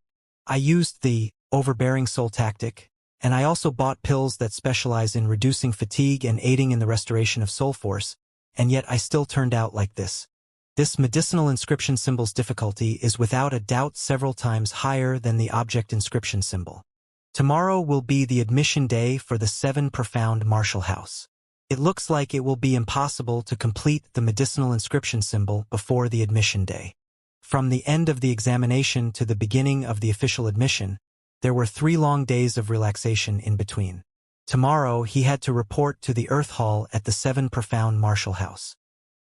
I used the overbearing soul tactic, and I also bought pills that specialize in reducing fatigue and aiding in the restoration of soul force, and yet I still turned out like this. This medicinal inscription symbol's difficulty is without a doubt several times higher than the object inscription symbol. Tomorrow will be the admission day for the 7 Profound Martial House. It looks like it will be impossible to complete the medicinal inscription symbol before the admission day. From the end of the examination to the beginning of the official admission, there were 3 long days of relaxation in between. Tomorrow he had to report to the Earth Hall at the 7 Profound Martial House.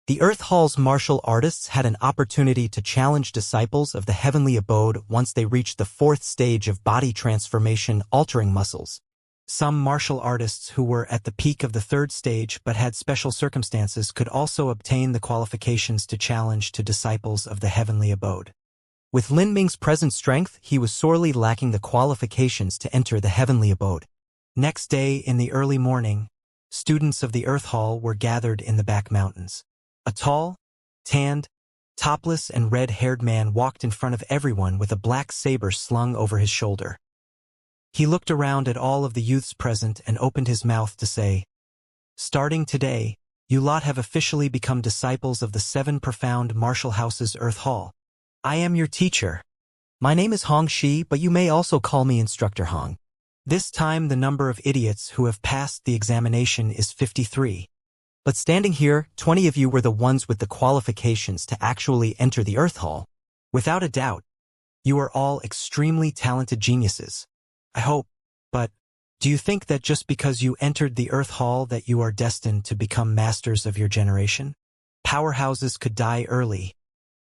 The Earth Hall's martial artists had an opportunity to challenge disciples of the heavenly abode once they reached the fourth stage of body transformation, altering muscles. Some martial artists who were at the peak of the third stage but had special circumstances could also obtain the qualifications to challenge to disciples of the heavenly abode. With Lin Ming's present strength, he was sorely lacking the qualifications to enter the heavenly abode. Next day, in the early morning, students of the Earth Hall were gathered in the back mountains. A tall, tanned, topless and red-haired man walked in front of everyone with a black saber slung over his shoulder. He looked around at all of the youths present and opened his mouth to say, "Starting today, you lot have officially become disciples of the 7 profound martial houses Earth Hall. I am your teacher. My name is Hong Shi, but you may also call me Instructor Hong. This time the number of idiots who have passed the examination is 53. But standing here, 20 of you were the ones with the qualifications to actually enter the Earth Hall. Without a doubt, you are all extremely talented geniuses. I hope, but do you think that just because you entered the Earth Hall that you are destined to become masters of your generation? Powerhouses could die early.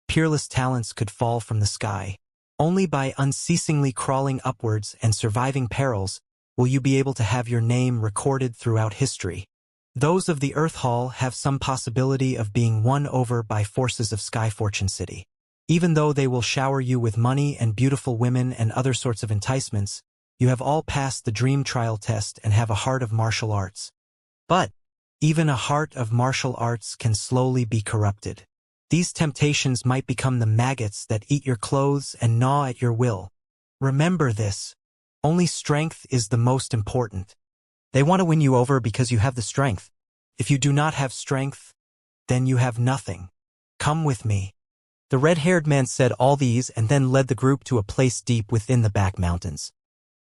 Peerless talents could fall from the sky. Only by unceasingly crawling upwards and surviving perils will you be able to have your name recorded throughout history. Those of the Earth Hall have some possibility of being won over by forces of Sky Fortune City. Even though they will shower you with money and beautiful women and other sorts of enticements, you have all passed the dream trial test and have a heart of martial arts. But even a heart of martial arts can slowly be corrupted. These temptations might become the maggots that eat your clothes and gnaw at your will. Remember this. Only strength is the most important. They want to win you over because you have the strength. If you do not have strength, then you have nothing. Come with me." The red-haired man said all these and then led the group to a place deep within the back mountains.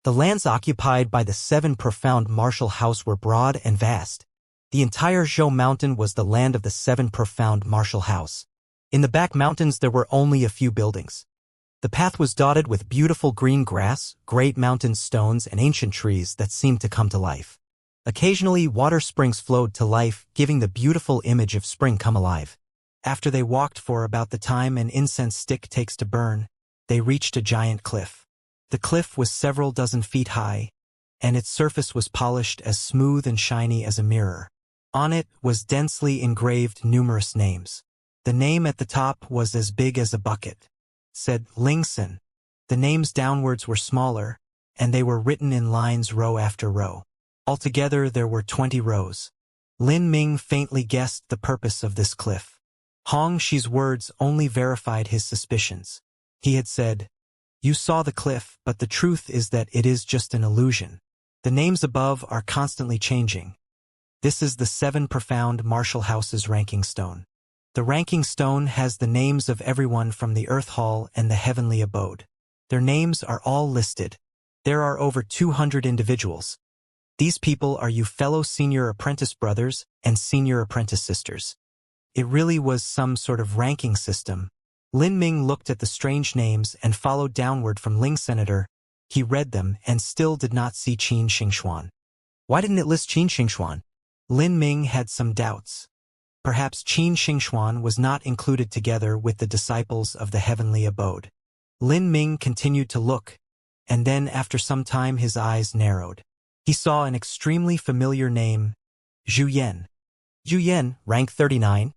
The lands occupied by the 7 profound martial house were broad and vast. The entire Zhou Mountain was the land of the 7 profound martial house. In the back mountains there were only a few buildings. The path was dotted with beautiful green grass, great mountain stones, and ancient trees that seemed to come to life. Occasionally, water springs flowed to life, giving the beautiful image of spring come alive. After they walked for about the time an incense stick takes to burn, they reached a giant cliff. The cliff was several dozen feet high, and its surface was polished as smooth and shiny as a mirror. On it was densely engraved numerous names. The name at the top was as big as a bucket. Said Lingson. The names downwards were smaller, and they were written in lines row after row. Altogether there were 20 rows. Lin Ming faintly guessed the purpose of this cliff. Hong Shi's words only verified his suspicions. He had said, "You saw the cliff, but the truth is that it is just an illusion. The names above are constantly changing. This is the 7 profound martial houses ranking stone. The ranking stone has the names of everyone from the Earth Hall and the heavenly abode. Their names are all listed. There are over 200 individuals. These people are you fellow senior apprentice brothers and senior apprentice sisters." It really was some sort of ranking system. Lin Ming looked at the strange names and followed downward from Ling Senator. He read them and still did not see Qin Xingxuan. Why didn't it list Qin Xingxuan? Lin Ming had some doubts. Perhaps Qin Xingxuan was not included together with the disciples of the heavenly abode. Lin Ming continued to look, and then after some time his eyes narrowed. He saw an extremely familiar name, Zhu Yan. Zhu Yan, rank 39.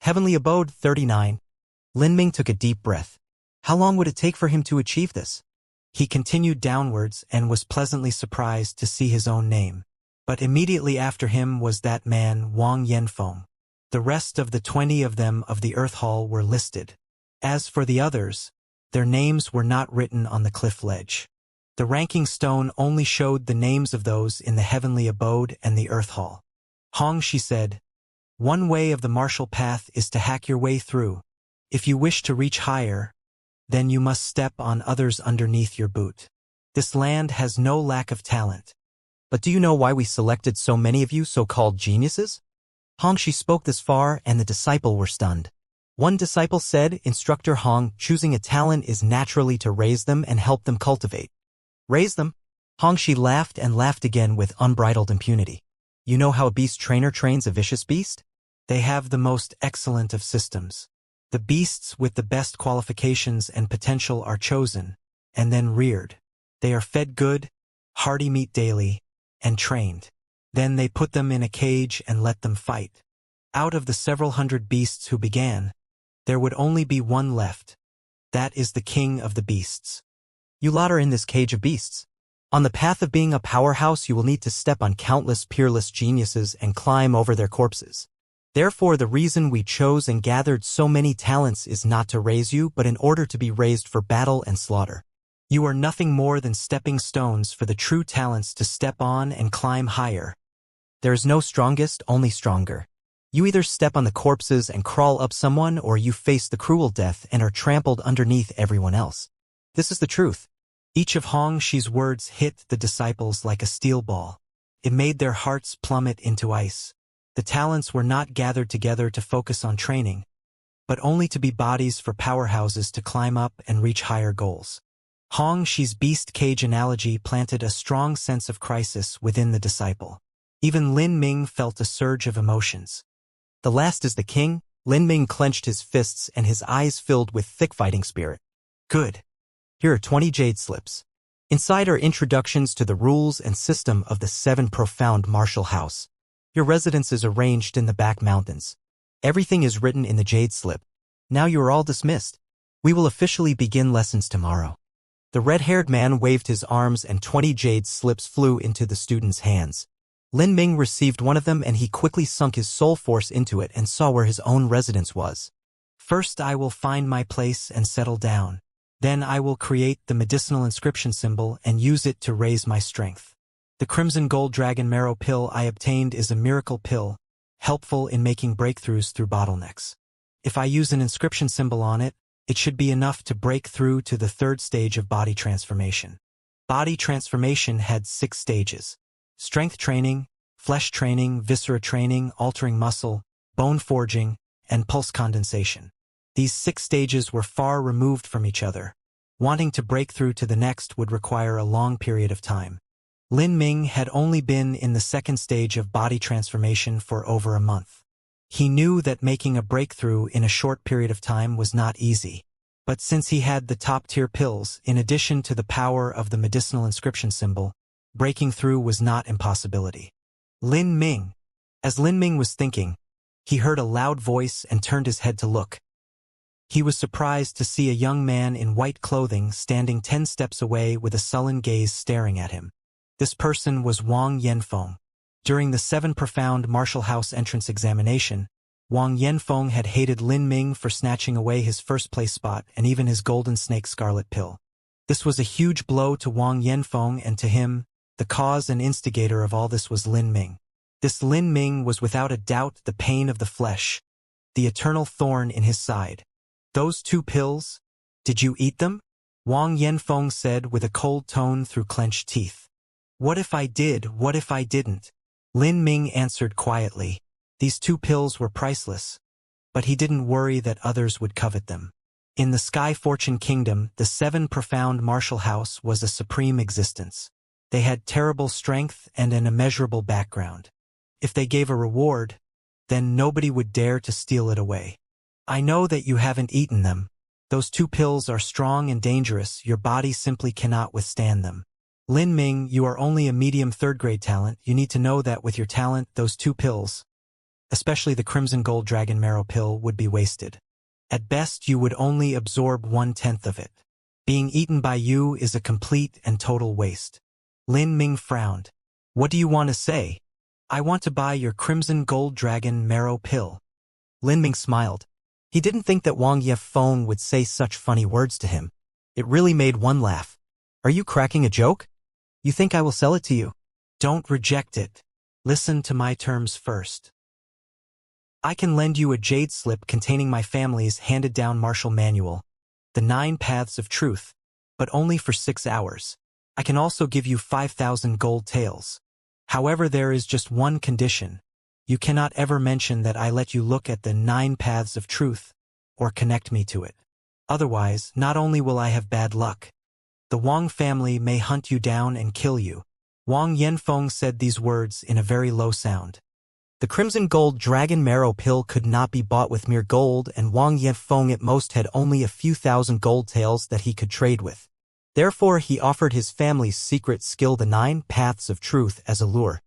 Heavenly abode 39. Lin Ming took a deep breath. How long would it take for him to achieve this? He continued downwards and was pleasantly surprised to see his own name. But immediately after him was that man Wang Yanfeng. The rest of the 20 of them of the Earth Hall were listed. As for the others, their names were not written on the cliff ledge. The ranking stone only showed the names of those in the heavenly abode and the Earth Hall. Hong Shi said, "One way of the martial path is to hack your way through. If you wish to reach higher, then you must step on others underneath your boot. This land has no lack of talent. But do you know why we selected so many of you so-called geniuses?" Hong Shi spoke this far and the disciple were stunned. One disciple said, "Instructor Hong, choosing a talent is naturally to raise them and help them cultivate." "Raise them?" Hong Shi laughed and laughed again with unbridled impunity. "You know how a beast trainer trains a vicious beast? They have the most excellent of systems. The beasts with the best qualifications and potential are chosen, and then reared. They are fed good, hearty meat daily, and trained. Then they put them in a cage and let them fight. Out of the several hundred beasts who began, there would only be one left. That is the king of the beasts. You lot are in this cage of beasts. On the path of being a powerhouse, you will need to step on countless peerless geniuses and climb over their corpses. Therefore, the reason we chose and gathered so many talents is not to raise you, but in order to be raised for battle and slaughter. You are nothing more than stepping stones for the true talents to step on and climb higher. There is no strongest, only stronger. You either step on the corpses and crawl up someone, or you face the cruel death and are trampled underneath everyone else. This is the truth. Each of Xianxia's words hit the disciples like a steel ball. It made their hearts plummet into ice. The talents were not gathered together to focus on training, but only to be bodies for powerhouses to climb up and reach higher goals. Xianxia's beast cage analogy planted a strong sense of crisis within the disciple. Even Lin Ming felt a surge of emotions. The last is the king. Lin Ming clenched his fists and his eyes filled with thick fighting spirit. Good. Here are 20 jade slips. Inside are introductions to the rules and system of the 7 profound martial house. Your residence is arranged in the back mountains. Everything is written in the jade slip. Now you are all dismissed. We will officially begin lessons tomorrow. The red-haired man waved his arms and 20 jade slips flew into the student's hands. Lin Ming received one of them and he quickly sunk his soul force into it and saw where his own residence was. First I will find my place and settle down. Then I will create the medicinal inscription symbol and use it to raise my strength. The crimson gold dragon marrow pill I obtained is a miracle pill, helpful in making breakthroughs through bottlenecks. If I use an inscription symbol on it, it should be enough to break through to the 3rd stage of body transformation. Body transformation had 6 stages. Strength training, flesh training, viscera training, altering muscle, bone forging, and pulse condensation. These 6 stages were far removed from each other. Wanting to break through to the next would require a long period of time. Lin Ming had only been in the 2nd stage of body transformation for over a month. He knew that making a breakthrough in a short period of time was not easy. But since he had the top-tier pills, in addition to the power of the medicinal inscription symbol, breaking through was not impossibility. Lin Ming. As Lin Ming was thinking, he heard a loud voice and turned his head to look. He was surprised to see a young man in white clothing standing 10 steps away with a sullen gaze staring at him. This person was Wang Yanfeng. During the 7 profound martial house entrance examination, Wang Yanfeng had hated Lin Ming for snatching away his first-place spot and even his golden snake scarlet pill. This was a huge blow to Wang Yanfeng, and to him, the cause and instigator of all this was Lin Ming. This Lin Ming was without a doubt the pain of the flesh, the eternal thorn in his side. Those 2 pills? Did you eat them? Wang Yanfeng said with a cold tone through clenched teeth. What if I did, what if I didn't? Lin Ming answered quietly. These 2 pills were priceless. But he didn't worry that others would covet them. In the Sky Fortune Kingdom, the 7 profound martial house was a supreme existence. They had terrible strength and an immeasurable background. If they gave a reward, then nobody would dare to steal it away. I know that you haven't eaten them. Those 2 pills are strong and dangerous. Your body simply cannot withstand them. Lin Ming, you are only a medium 3rd-grade talent. You need to know that with your talent, those 2 pills, especially the crimson gold dragon marrow pill, would be wasted. At best, you would only absorb 1/10 of it. Being eaten by you is a complete and total waste. Lin Ming frowned. What do you want to say? I want to buy your crimson gold dragon marrow pill. Lin Ming smiled. He didn't think that Wang Yanfeng would say such funny words to him. It really made one laugh. Are you cracking a joke? You think I will sell it to you? Don't reject it. Listen to my terms first. I can lend you a jade slip containing my family's handed-down martial manual, the 9 Paths of Truth, but only for 6 hours. I can also give you 5,000 gold taels. However, there is just one condition. You cannot ever mention that I let you look at the 9 Paths of Truth, or connect me to it. Otherwise, not only will I have bad luck, the Wang family may hunt you down and kill you. Wang Yanfeng said these words in a very low sound. The crimson gold dragon marrow pill could not be bought with mere gold, and Wang Yanfeng at most had only a few thousand gold taels that he could trade with. Therefore, he offered his family's secret skill, the 9 Paths of Truth, as a lure.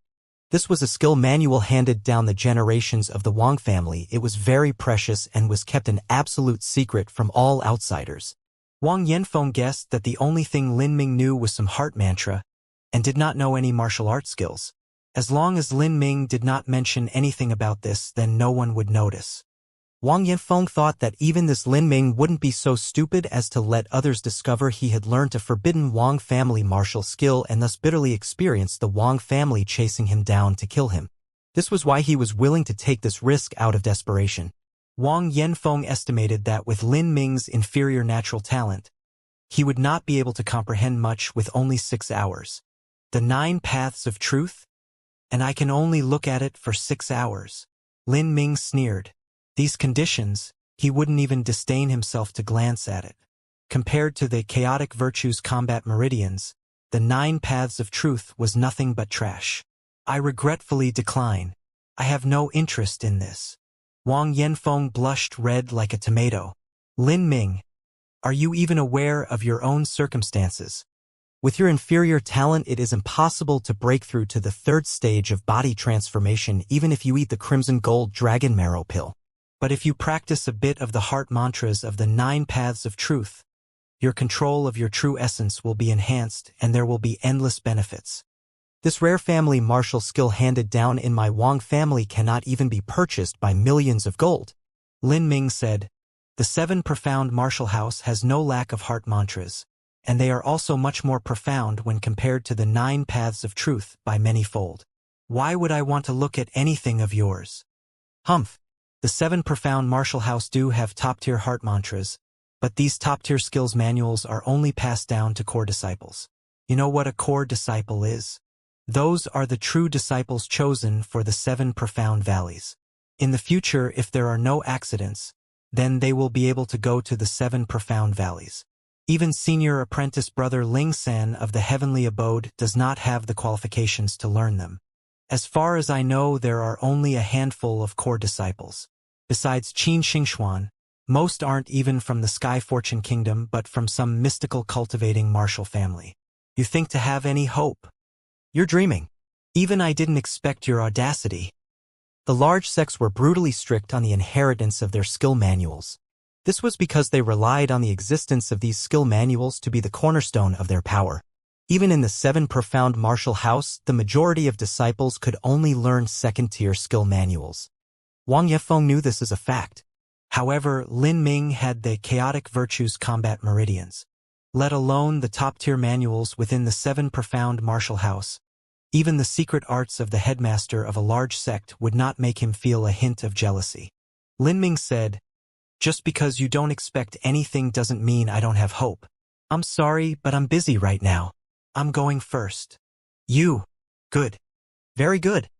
This was a skill manual handed down the generations of the Wang family. It was very precious and was kept an absolute secret from all outsiders. Wang Yanfeng guessed that the only thing Lin Ming knew was some heart mantra, and did not know any martial arts skills. As long as Lin Ming did not mention anything about this, then no one would notice. Wang Yanfeng thought that even this Lin Ming wouldn't be so stupid as to let others discover he had learned a forbidden Wang family martial skill and thus bitterly experienced the Wang family chasing him down to kill him. This was why he was willing to take this risk out of desperation. Wang Yanfeng estimated that with Lin Ming's inferior natural talent, he would not be able to comprehend much with only 6 hours. The 9 Paths of Truth? And I can only look at it for 6 hours. Lin Ming sneered. These conditions, he wouldn't even disdain himself to glance at it. Compared to the chaotic virtues combat meridians, the 9 Paths of Truth was nothing but trash. I regretfully decline. I have no interest in this. Wang Yanfeng blushed red like a tomato. Lin Ming, are you even aware of your own circumstances? With your inferior talent, it is impossible to break through to the 3rd stage of body transformation even if you eat the crimson gold dragon marrow pill. But if you practice a bit of the heart mantras of the 9 Paths of Truth, your control of your true essence will be enhanced and there will be endless benefits. This rare family martial skill handed down in my Wang family cannot even be purchased by millions of gold. Lin Ming said, the 7 profound martial house has no lack of heart mantras, and they are also much more profound when compared to the 9 Paths of Truth by many-fold. Why would I want to look at anything of yours? Humph. The 7 profound martial house do have top-tier heart mantras, but these top-tier skills manuals are only passed down to core disciples. You know what a core disciple is? Those are the true disciples chosen for the 7 profound valleys. In the future, if there are no accidents, then they will be able to go to the 7 profound valleys. Even senior apprentice brother Ling San of the heavenly abode does not have the qualifications to learn them. As far as I know, there are only a handful of core disciples. Besides Qin Xingxuan, most aren't even from the Sky Fortune Kingdom but from some mystical cultivating martial family. You think to have any hope? You're dreaming. Even I didn't expect your audacity. The large sects were brutally strict on the inheritance of their skill manuals. This was because they relied on the existence of these skill manuals to be the cornerstone of their power. Even in the 7 profound martial house, the majority of disciples could only learn 2nd-tier skill manuals. Wang Yanfeng knew this as a fact. However, Lin Ming had the chaotic virtues combat meridians, let alone the top-tier manuals within the 7 profound martial house. Even the secret arts of the headmaster of a large sect would not make him feel a hint of jealousy. Lin Ming said, just because you don't expect anything doesn't mean I don't have hope. I'm sorry, but I'm busy right now. I'm going first. You. Good. Very good.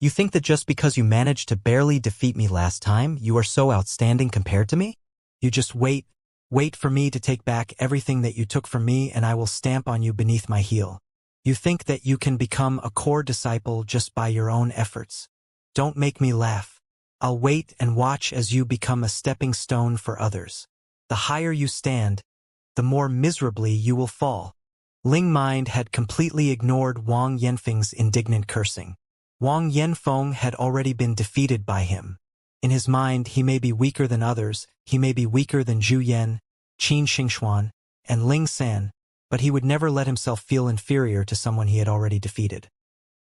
You think that just because you managed to barely defeat me last time, you are so outstanding compared to me? You just wait for me to take back everything that you took from me and I will stamp on you beneath my heel. You think that you can become a core disciple just by your own efforts. Don't make me laugh. I'll wait and watch as you become a stepping stone for others. The higher you stand, the more miserably you will fall. Ling Mind had completely ignored Wang Yanfeng's indignant cursing. Wang Yanfeng had already been defeated by him. In his mind, he may be weaker than others, he may be weaker than Zhu Yan, Qin Xingxuan, and Ling San, but he would never let himself feel inferior to someone he had already defeated.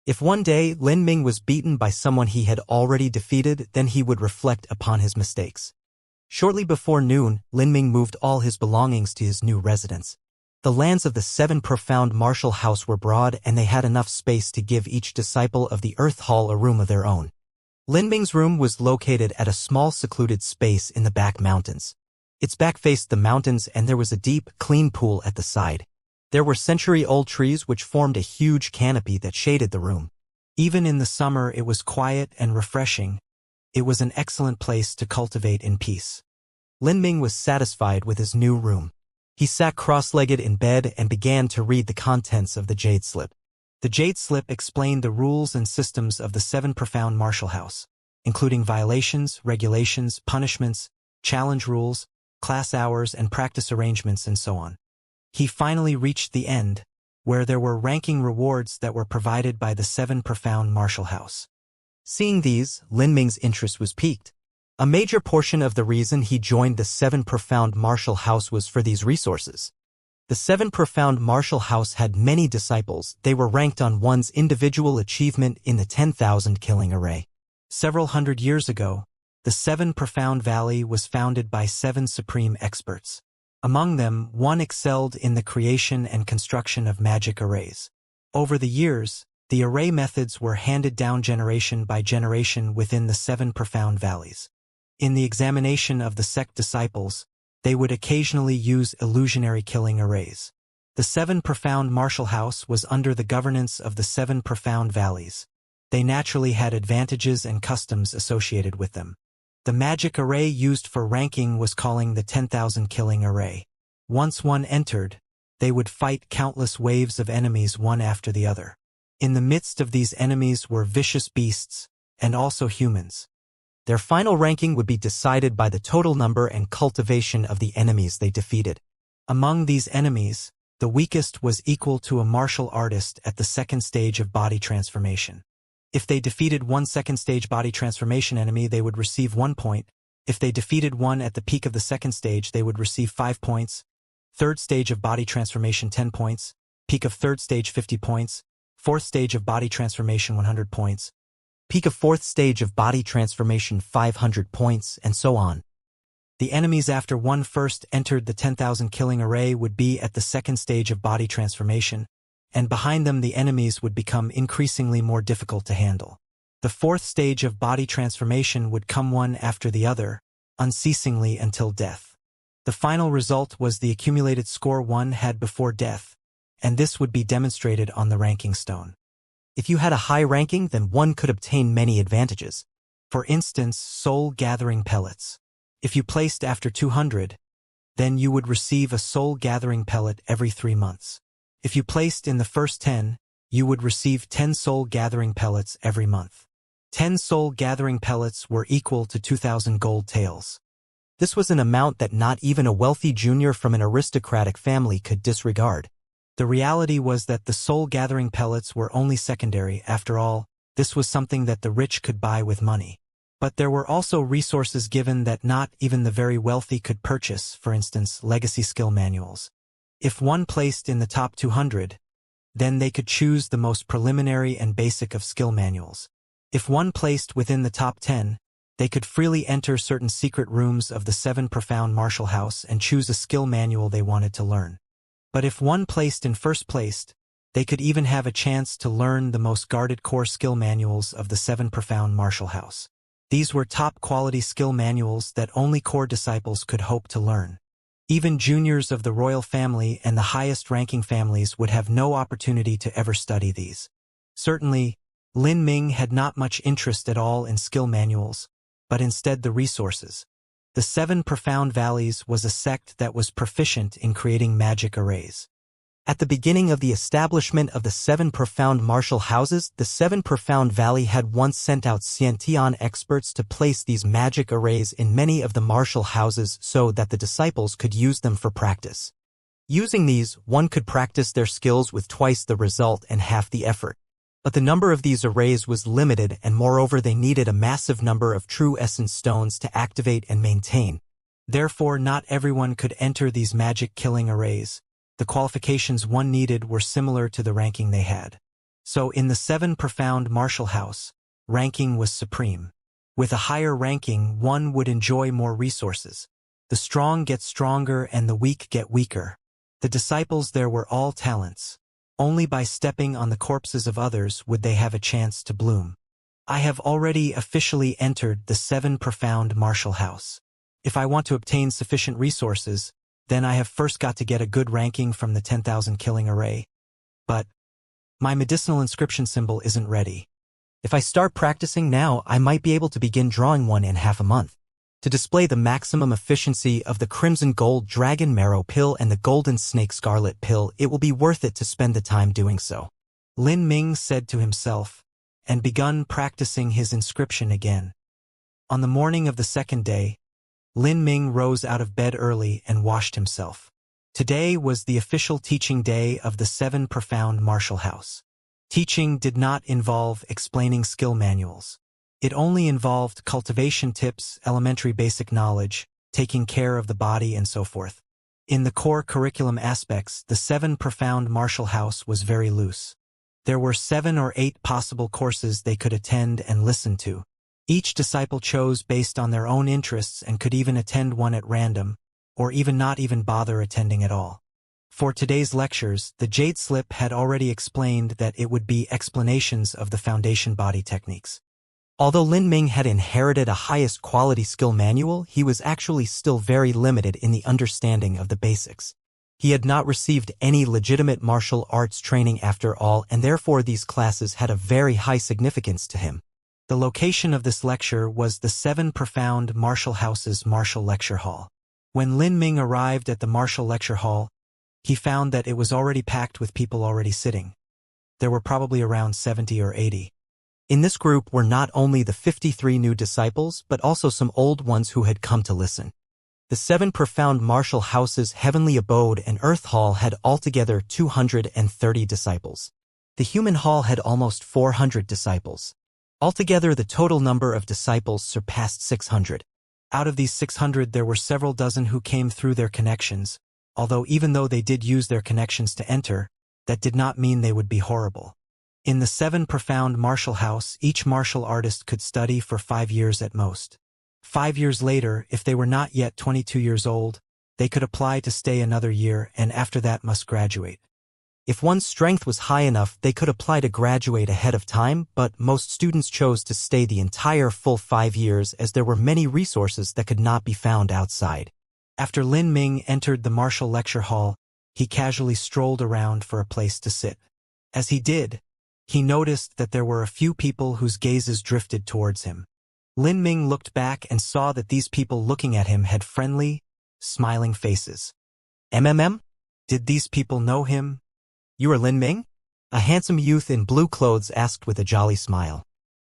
If one day Lin Ming was beaten by someone he had already defeated, then he would reflect upon his mistakes. Shortly before noon, Lin Ming moved all his belongings to his new residence. The lands of the 7 profound martial house were broad and they had enough space to give each disciple of the Earth Hall a room of their own. Lin Ming's room was located at a small secluded space in the back mountains. Its back faced the mountains and there was a deep, clean pool at the side. There were century-old trees which formed a huge canopy that shaded the room. Even in the summer it was quiet and refreshing. It was an excellent place to cultivate in peace. Lin Ming was satisfied with his new room. He sat cross-legged in bed and began to read the contents of the jade slip. The Jade Slip explained the rules and systems of the 7 profound martial house, including violations, regulations, punishments, challenge rules, class hours and practice arrangements and so on. He finally reached the end, where there were ranking rewards that were provided by the 7 profound martial house. Seeing these, Lin Ming's interest was piqued. A major portion of the reason he joined the 7 profound martial house was for these resources. The 7 profound martial house had many disciples. They were ranked on one's individual achievement in the 10,000 killing array. Several hundred years ago, the 7 profound valley was founded by 7 supreme experts. Among them, one excelled in the creation and construction of magic arrays. Over the years, the array methods were handed down generation by generation within the 7 profound valleys. In the examination of the sect disciples, they would occasionally use illusionary killing arrays. The 7 profound martial house was under the governance of the 7 profound valleys. They naturally had advantages and customs associated with them. The magic array used for ranking was calling the 10,000 killing array. Once one entered, they would fight countless waves of enemies one after the other. In the midst of these enemies were vicious beasts, and also humans. Their final ranking would be decided by the total number and cultivation of the enemies they defeated. Among these enemies, the weakest was equal to a martial artist at the 2nd stage of body transformation. If they defeated one 2nd stage body transformation enemy, they would receive 1 point. If they defeated one at the peak of the 2nd stage, they would receive 5 points. 3rd stage of body transformation 10 points, peak of 3rd stage 50 points, 4th stage of body transformation 100 points, peak of 4th stage of body transformation 500 points, and so on. The enemies after one first entered the 10,000 killing array would be at the 2nd stage of body transformation, and behind them the enemies would become increasingly more difficult to handle. The 4th stage of body transformation would come one after the other, unceasingly until death. The final result was the accumulated score one had before death, and this would be demonstrated on the ranking stone. If you had a high ranking, then one could obtain many advantages. For instance, soul-gathering pellets. If you placed after 200, then you would receive a soul-gathering pellet every 3 months. If you placed in the first 10, you would receive 10 soul-gathering pellets every month. 10 soul-gathering pellets were equal to 2,000 gold taels. This was an amount that not even a wealthy junior from an aristocratic family could disregard. The reality was that the soul-gathering pellets were only secondary. After all, this was something that the rich could buy with money. But there were also resources given that not even the very wealthy could purchase, for instance, legacy skill manuals. If one placed in the top 200, then they could choose the most preliminary and basic of skill manuals. If one placed within the top 10, they could freely enter certain secret rooms of the 7 profound martial house and choose a skill manual they wanted to learn. But if one placed in first place, they could even have a chance to learn the most guarded core skill manuals of the 7 profound martial house. These were top-quality skill manuals that only core disciples could hope to learn. Even juniors of the royal family and the highest-ranking families would have no opportunity to ever study these. Certainly, Lin Ming had not much interest at all in skill manuals, but instead the resources. The 7 profound valleys was a sect that was proficient in creating magic arrays. At the beginning of the establishment of the 7 profound martial houses, the 7 profound valley had once sent out Xianxia experts to place these magic arrays in many of the martial houses so that the disciples could use them for practice. Using these, one could practice their skills with twice the result and half the effort. But the number of these arrays was limited, and moreover they needed a massive number of true essence stones to activate and maintain. Therefore, not everyone could enter these magic killing arrays. The qualifications one needed were similar to the ranking they had. So in the 7 profound martial house, ranking was supreme. With a higher ranking, one would enjoy more resources. The strong get stronger and the weak get weaker. The disciples there were all talents. Only by stepping on the corpses of others would they have a chance to bloom. I have already officially entered the 7 profound martial house. If I want to obtain sufficient resources, then I have first got to get a good ranking from the 10,000 killing array. But my medicinal inscription symbol isn't ready. If I start practicing now, I might be able to begin drawing one in half a month. To display the maximum efficiency of the Crimson Gold Dragon Marrow Pill and the Golden Snake Scarlet Pill, it will be worth it to spend the time doing so. Lin Ming said to himself, and begun practicing his inscription again. On the morning of the second day, Lin Ming rose out of bed early and washed himself. Today was the official teaching day of the 7 Profound Martial House. Teaching did not involve explaining skill manuals. It only involved cultivation tips, elementary basic knowledge, taking care of the body, and so forth. In the core curriculum aspects, the 7 Profound Martial House was very loose. There were 7 or 8 possible courses they could attend and listen to. Each disciple chose based on their own interests and could even attend one at random, or even not even bother attending at all. For today's lectures, the Jade Slip had already explained that it would be explanations of the foundation body techniques. Although Lin Ming had inherited a highest quality skill manual, he was actually still very limited in the understanding of the basics. He had not received any legitimate martial arts training after all, and therefore these classes had a very high significance to him. The location of this lecture was the 7 Profound Martial House's Martial Lecture Hall. When Lin Ming arrived at the Martial Lecture Hall, he found that it was already packed with people already sitting. There were probably around 70 or 80. In this group were not only the 53 new disciples, but also some old ones who had come to listen. The 7 Profound Martial House's Heavenly Abode and Earth Hall had altogether 230 disciples. The Human Hall had almost 400 disciples. Altogether, the total number of disciples surpassed 600. Out of these 600, there were several dozen who came through their connections, although even though they did use their connections to enter, that did not mean they would be horrible. In the 7 Profound Martial House, each martial artist could study for 5 years at most. 5 years later, if they were not yet 22 years old, they could apply to stay another year and after that must graduate. If one's strength was high enough, they could apply to graduate ahead of time, but most students chose to stay the entire full 5 years as there were many resources that could not be found outside. After Lin Ming entered the Martial Lecture Hall, he casually strolled around for a place to sit. As he did, he noticed that there were a few people whose gazes drifted towards him. Lin Ming looked back and saw that these people looking at him had friendly, smiling faces. Did these people know him? You are Lin Ming? A handsome youth in blue clothes asked with a jolly smile.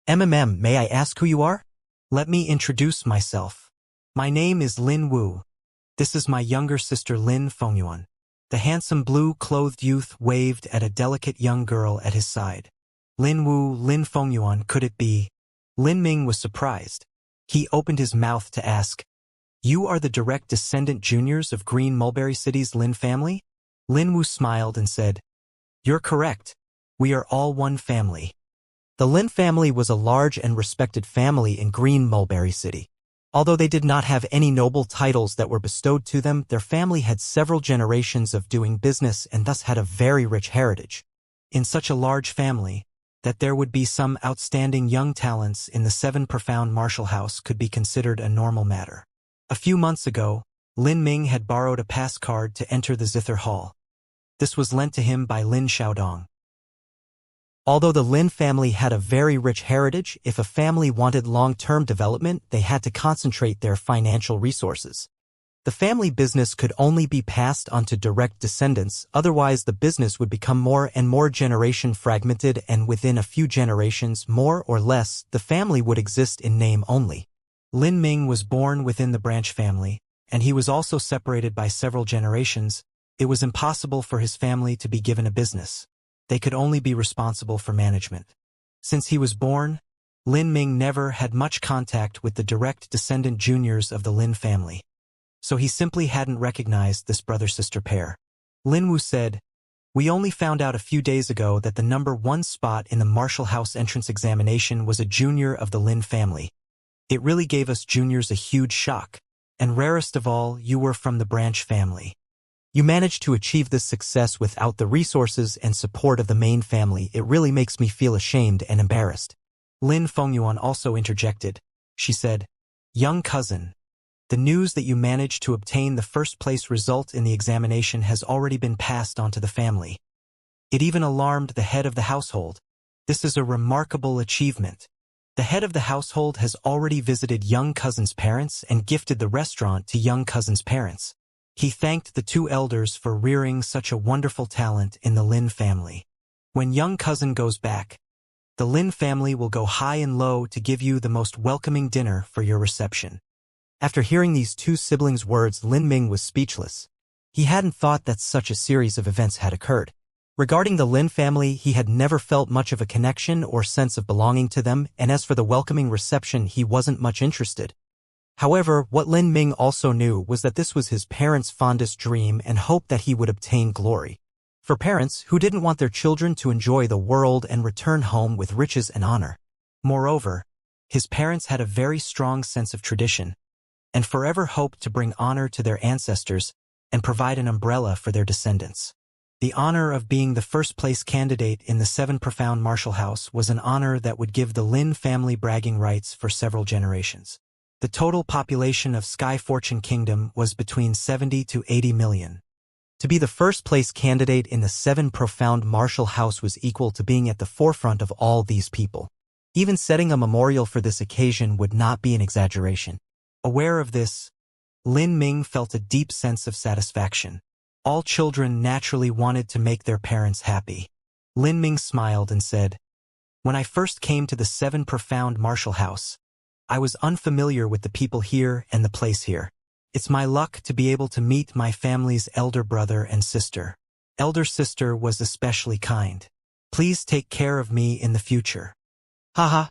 May I ask who you are? Let me introduce myself. My name is Lin Wu. This is my younger sister Lin Fengyuan. The handsome blue-clothed youth waved at a delicate young girl at his side. Lin Wu, Lin Fengyuan, could it be? Lin Ming was surprised. He opened his mouth to ask, "You are the direct descendant juniors of Green Mulberry City's Lin family?" Lin Wu smiled and said, "You're correct. We are all one family." The Lin family was a large and respected family in Green Mulberry City. Although they did not have any noble titles that were bestowed to them, their family had several generations of doing business and thus had a very rich heritage. In such a large family, that there would be some outstanding young talents in the 7 Profound Martial House could be considered a normal matter. A few months ago, Lin Ming had borrowed a pass card to enter the Zither Hall. This was lent to him by Lin Xiaodong. Although the Lin family had a very rich heritage, if a family wanted long-term development, they had to concentrate their financial resources. The family business could only be passed on to direct descendants, otherwise the business would become more and more generation fragmented, and within a few generations, more or less, the family would exist in name only. Lin Ming was born within the branch family, and he was also separated by several generations. It was impossible for his family to be given a business. They could only be responsible for management. Since he was born, Lin Ming never had much contact with the direct descendant juniors of the Lin family. So he simply hadn't recognized this brother-sister pair. Lin Wu said, "We only found out a few days ago that the number 1 spot in the Martial House entrance examination was a junior of the Lin family. It really gave us juniors a huge shock. And rarest of all, you were from the branch family. You managed to achieve this success without the resources and support of the main family. It really makes me feel ashamed and embarrassed." Lin Fengyuan also interjected. She said, "Young cousin, the news that you managed to obtain the first-place result in the examination has already been passed on to the family. It even alarmed the head of the household. This is a remarkable achievement. The head of the household has already visited young cousin's parents and gifted the restaurant to young cousin's parents. He thanked the 2 elders for rearing such a wonderful talent in the Lin family. When young cousin goes back, the Lin family will go high and low to give you the most welcoming dinner for your reception. After hearing these two siblings' words, Lin Ming was speechless. He hadn't thought that such a series of events had occurred. Regarding the Lin family, he had never felt much of a connection or sense of belonging to them, and as for the welcoming reception, he wasn't much interested. However, what Lin Ming also knew was that this was his parents' fondest dream and hoped that he would obtain glory. For parents who didn't want their children to enjoy the world and return home with riches and honor. Moreover, his parents had a very strong sense of tradition, and forever hoped to bring honor to their ancestors and provide an umbrella for their descendants. The honor of being the first-place candidate in the 7 Profound Martial House was an honor that would give the Lin family bragging rights for several generations. The total population of Sky Fortune Kingdom was between 70 to 80 million. To be the first-place candidate in the 7 Profound Martial House was equal to being at the forefront of all these people. Even setting a memorial for this occasion would not be an exaggeration. Aware of this, Lin Ming felt a deep sense of satisfaction. All children naturally wanted to make their parents happy. Lin Ming smiled and said, "When I first came to the 7 Profound Martial House, I was unfamiliar with the people here and the place here. It's my luck to be able to meet my family's elder brother and sister. Elder sister was especially kind. Please take care of me in the future." Haha,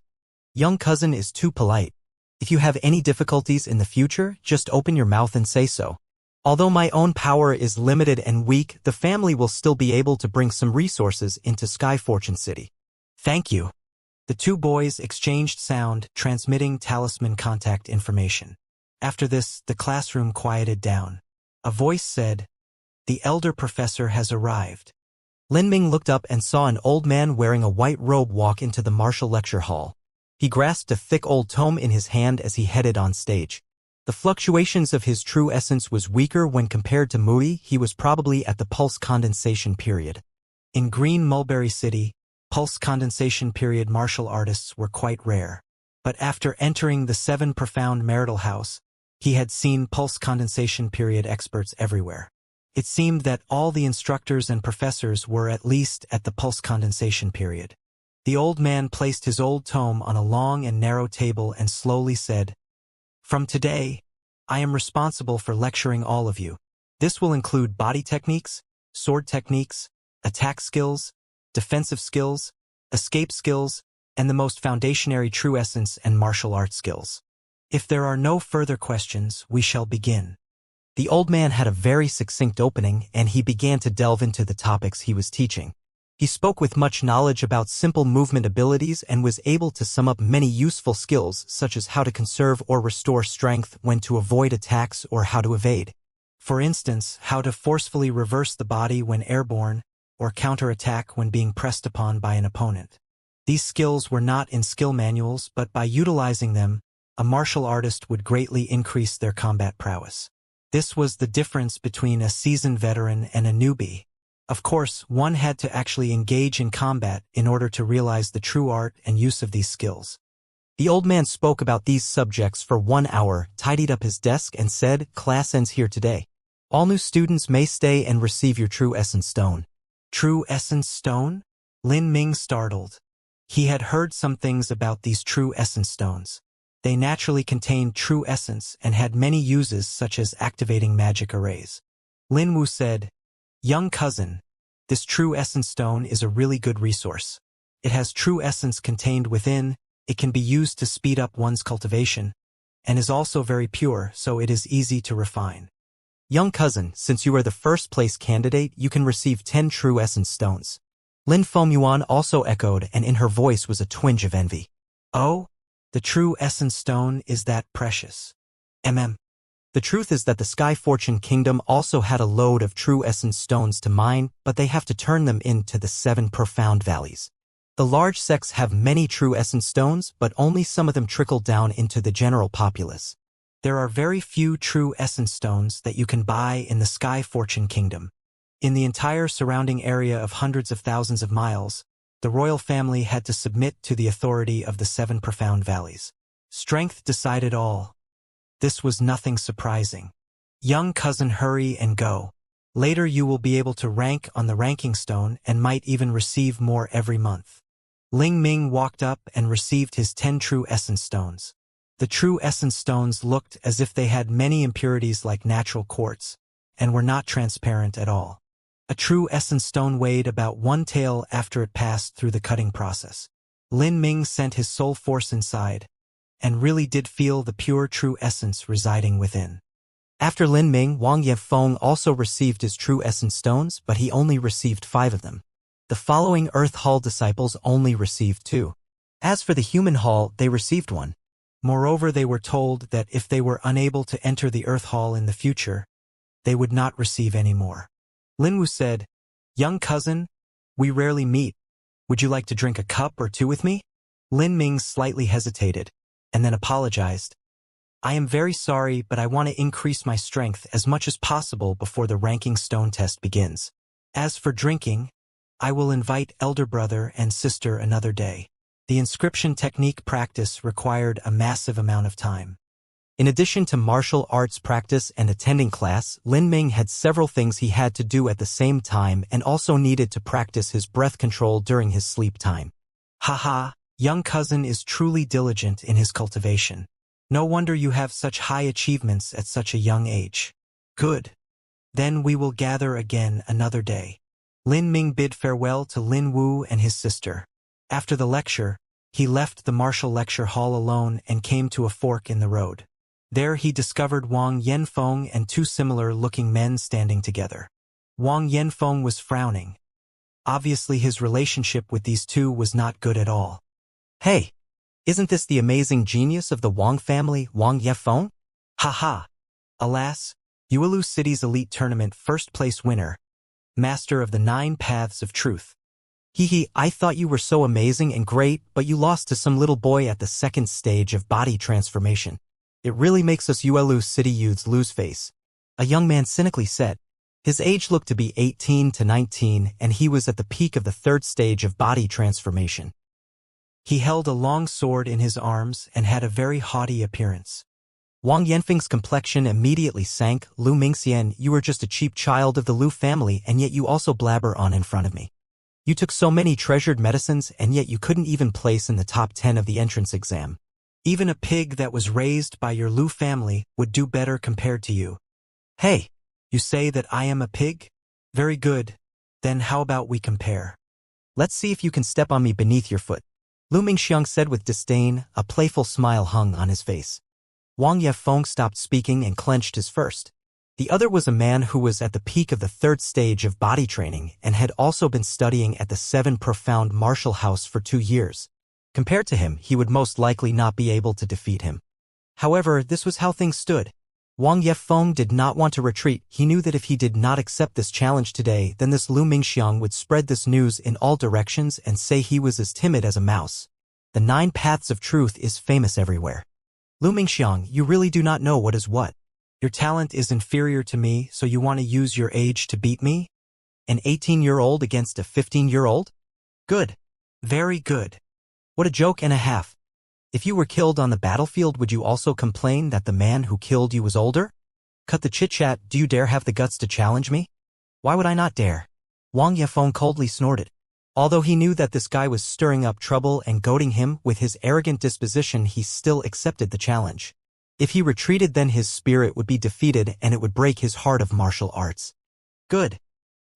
young cousin is too polite. If you have any difficulties in the future, just open your mouth and say so. Although my own power is limited and weak, the family will still be able to bring some resources into Sky Fortune City. Thank you. The two boys exchanged sound, transmitting talisman contact information. After this, the classroom quieted down. A voice said, "The elder professor has arrived." Lin Ming looked up and saw an old man wearing a white robe walk into the martial lecture hall. He grasped a thick old tome in his hand as he headed on stage. The fluctuations of his true essence was weaker when compared to Mui. He was probably at the pulse condensation period. In Green Mulberry City, pulse condensation period martial artists were quite rare. But after entering the 7 Profound Marital House, he had seen pulse condensation period experts everywhere. It seemed that all the instructors and professors were at least at the pulse condensation period. The old man placed his old tome on a long and narrow table and slowly said, "From today, I am responsible for lecturing all of you. This will include body techniques, sword techniques, attack skills, defensive skills, escape skills, and the most foundationary true essence and martial arts skills. If there are no further questions, we shall begin." The old man had a very succinct opening, and he began to delve into the topics he was teaching. He spoke with much knowledge about simple movement abilities and was able to sum up many useful skills such as how to conserve or restore strength, when to avoid attacks or how to evade. For instance, how to forcefully reverse the body when airborne, or counterattack when being pressed upon by an opponent. These skills were not in skill manuals, but by utilizing them, a martial artist would greatly increase their combat prowess. This was the difference between a seasoned veteran and a newbie. Of course, one had to actually engage in combat in order to realize the true art and use of these skills. The old man spoke about these subjects for 1 hour, tidied up his desk, and said, "Class ends here today. All new students may stay and receive your True Essence Stone." True Essence Stone? Lin Ming startled. He had heard some things about these True Essence Stones. They naturally contained true essence and had many uses such as activating magic arrays. Lin Wu said, "Young cousin, this True Essence Stone is a really good resource. It has true essence contained within, it can be used to speed up one's cultivation, and is also very pure, so it is easy to refine. Young cousin, since you are the first place candidate, you can receive 10 True Essence Stones." Lin Fengyuan also echoed, and in her voice was a twinge of envy. "Oh, the True Essence Stone is that precious. The truth is that the Sky Fortune Kingdom also had a load of True Essence Stones to mine, but they have to turn them into the 7 Profound Valleys. The large sects have many True Essence Stones, but only some of them trickle down into the general populace. There are very few True Essence Stones that you can buy in the Sky Fortune Kingdom. In the entire surrounding area of hundreds of thousands of miles, the royal family had to submit to the authority of the 7 Profound Valleys. Strength decided all. This was nothing surprising. Young cousin, hurry and go. Later you will be able to rank on the ranking stone and might even receive more every month. Ling Ming walked up and received his 10 true essence stones. The true essence stones looked as if they had many impurities like natural quartz, and were not transparent at all. A true essence stone weighed about 1 tael after it passed through the cutting process. Lin Ming sent his soul force inside, and really did feel the pure true essence residing within. After Lin Ming, Wang Yefeng also received his true essence stones, but he only received 5 of them. The following Earth Hall disciples only received 2. As for the Human Hall, they received 1. Moreover, they were told that if they were unable to enter the Earth Hall in the future, they would not receive any more. Lin Wu said, "Young cousin, we rarely meet. Would you like to drink a cup or 2 with me?" Lin Ming slightly hesitated, and then apologized. "I am very sorry, but I want to increase my strength as much as possible before the ranking stone test begins. As for drinking, I will invite elder brother and sister another day." The inscription technique practice required a massive amount of time. In addition to martial arts practice and attending class, Lin Ming had several things he had to do at the same time and also needed to practice his breath control during his sleep time. Haha, young cousin is truly diligent in his cultivation. No wonder you have such high achievements at such a young age. Good. Then we will gather again another day. Lin Ming bid farewell to Lin Wu and his sister. After the lecture, he left the martial lecture hall alone and came to a fork in the road. There he discovered Wang Yanfeng and 2 similar-looking men standing together. Wang Yanfeng was frowning. Obviously his relationship with these 2 was not good at all. "Hey, isn't this the amazing genius of the Wang family, Wang Yefeng? Haha. Alas, Yuelu City's elite tournament first-place winner, master of the 9 paths of truth. Hee, I thought you were so amazing and great, but you lost to some little boy at the 2nd stage of body transformation. It really makes us Yuelu City youths lose face," a young man cynically said. His age looked to be 18 to 19, and he was at the peak of the 3rd stage of body transformation. He held a long sword in his arms and had a very haughty appearance. Wang Yanfeng's complexion immediately sank. "Lu Mingxian, you are just a cheap child of the Lu family, and yet you also blabber on in front of me. You took so many treasured medicines, and yet you couldn't even place in the top 10 of the entrance exam. Even a pig that was raised by your Lu family would do better compared to you. Hey, you say that I am a pig? Very good. Then how about we compare? Let's see if you can step on me beneath your foot." Lu Mingxiang said with disdain. A playful smile hung on his face. Wang Yefeng stopped speaking and clenched his fist. The other was a man who was at the peak of the 3rd stage of body training and had also been studying at the 7 Profound Martial House for 2 years. Compared to him, he would most likely not be able to defeat him. However, this was how things stood. Wang Yefeng did not want to retreat. He knew that if he did not accept this challenge today, then this Lu Mingxiang would spread this news in all directions and say he was as timid as a mouse. The 9 paths of truth is famous everywhere. "Lu Mingxiang, you really do not know what is what. Your talent is inferior to me, so you want to use your age to beat me? An 18-year-old against a 15-year-old? Good. Very good. What a joke and a half. If you were killed on the battlefield, would you also complain that the man who killed you was older? Cut the chit-chat. Do you dare have the guts to challenge me?" "Why would I not dare?" Wang Yefeng coldly snorted. Although he knew that this guy was stirring up trouble and goading him with his arrogant disposition, he still accepted the challenge. If he retreated, then his spirit would be defeated and it would break his heart of martial arts. "Good.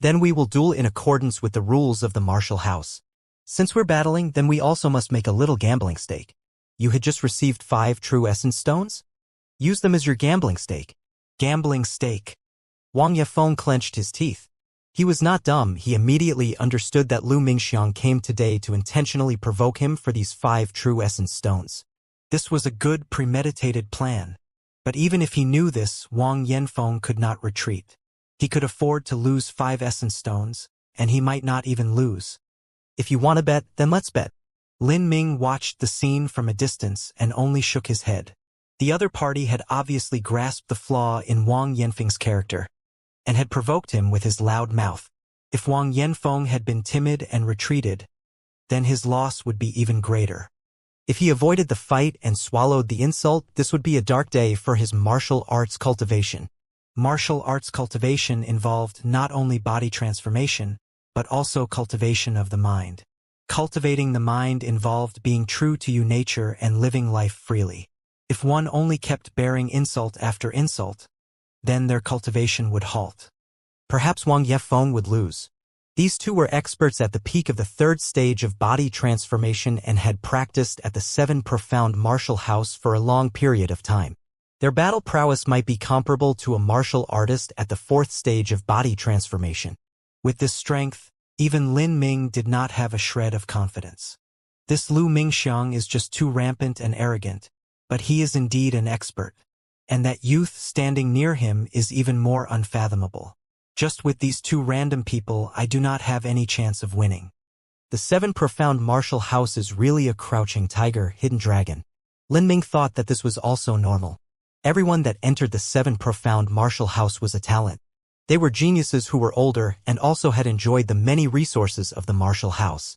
Then we will duel in accordance with the rules of the martial house. Since we're battling, then we also must make a little gambling stake. You had just received 5 true essence stones? Use them as your gambling stake." Gambling stake. Wang Yefeng clenched his teeth. He was not dumb. He immediately understood that Lu Mingxiang came today to intentionally provoke him for these 5 true essence stones. This was a good premeditated plan. But even if he knew this, Wang Yanfeng could not retreat. He could afford to lose 5 essence stones, and he might not even lose. "If you want to bet, then let's bet." Lin Ming watched the scene from a distance and only shook his head. The other party had obviously grasped the flaw in Wang Yanfeng's character, and had provoked him with his loud mouth. If Wang Yanfeng had been timid and retreated, then his loss would be even greater. If he avoided the fight and swallowed the insult, this would be a dark day for his martial arts cultivation. Martial arts cultivation involved not only body transformation, but also cultivation of the mind. Cultivating the mind involved being true to nature and living life freely. If one only kept bearing insult after insult, then their cultivation would halt. Perhaps Wang Yefeng would lose. These two were experts at the peak of the third stage of body transformation and had practiced at the 7 profound martial house for a long period of time. Their battle prowess might be comparable to a martial artist at the 4th stage of body transformation. With this strength, even Lin Ming did not have a shred of confidence. This Lu Mingxiang is just too rampant and arrogant, but he is indeed an expert. And that youth standing near him is even more unfathomable. Just with these two random people, I do not have any chance of winning. The 7 profound martial house is really a crouching tiger, hidden dragon. Lin Ming thought that this was also normal. Everyone that entered the 7 profound martial house was a talent. They were geniuses who were older and also had enjoyed the many resources of the martial house.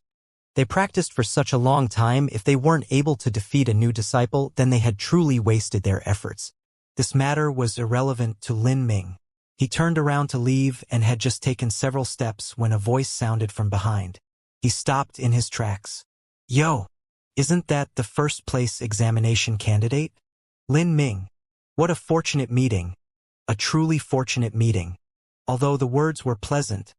They practiced for such a long time. If they weren't able to defeat a new disciple, then they had truly wasted their efforts. This matter was irrelevant to Lin Ming. He turned around to leave and had just taken several steps when a voice sounded from behind. He stopped in his tracks. Yo! Isn't that the first place examination candidate? Lin Ming. What a fortunate meeting. A truly fortunate meeting. Although the words were pleasant,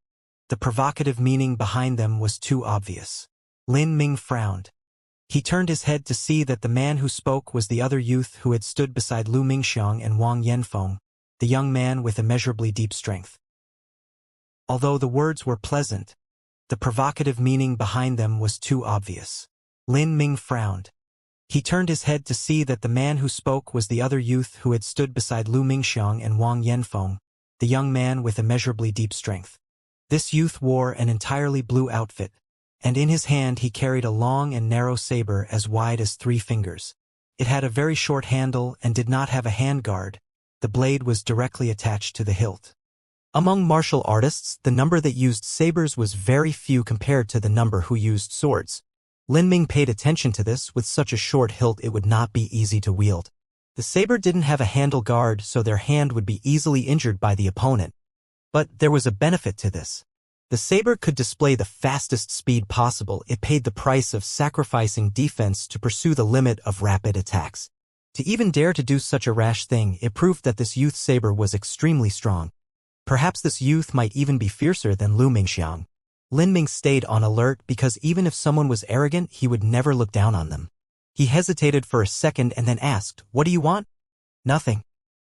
the provocative meaning behind them was too obvious. Lin Ming frowned. He turned his head to see that the man who spoke was the other youth who had stood beside Lu Mingxiang and Wang Yanfeng, the young man with immeasurably deep strength. Although the words were pleasant, the provocative meaning behind them was too obvious. Lin Ming frowned. He turned his head to see that the man who spoke was the other youth who had stood beside Lu Mingxiang and Wang Yanfeng, the young man with immeasurably deep strength. This youth wore an entirely blue outfit, and in his hand he carried a long and narrow saber as wide as 3 fingers. It had a very short handle and did not have a handguard. The blade was directly attached to the hilt. Among martial artists, the number that used sabers was very few compared to the number who used swords. Lin Ming paid attention to this. With such a short hilt, it would not be easy to wield. The saber didn't have a handle guard, so their hand would be easily injured by the opponent. But there was a benefit to this. The saber could display the fastest speed possible. It paid the price of sacrificing defense to pursue the limit of rapid attacks. To even dare to do such a rash thing, it proved that this youth's saber was extremely strong. Perhaps this youth might even be fiercer than Lu Mingxiang. Lin Ming stayed on alert because even if someone was arrogant, he would never look down on them. He hesitated for a second and then asked, "What do you want?" "Nothing.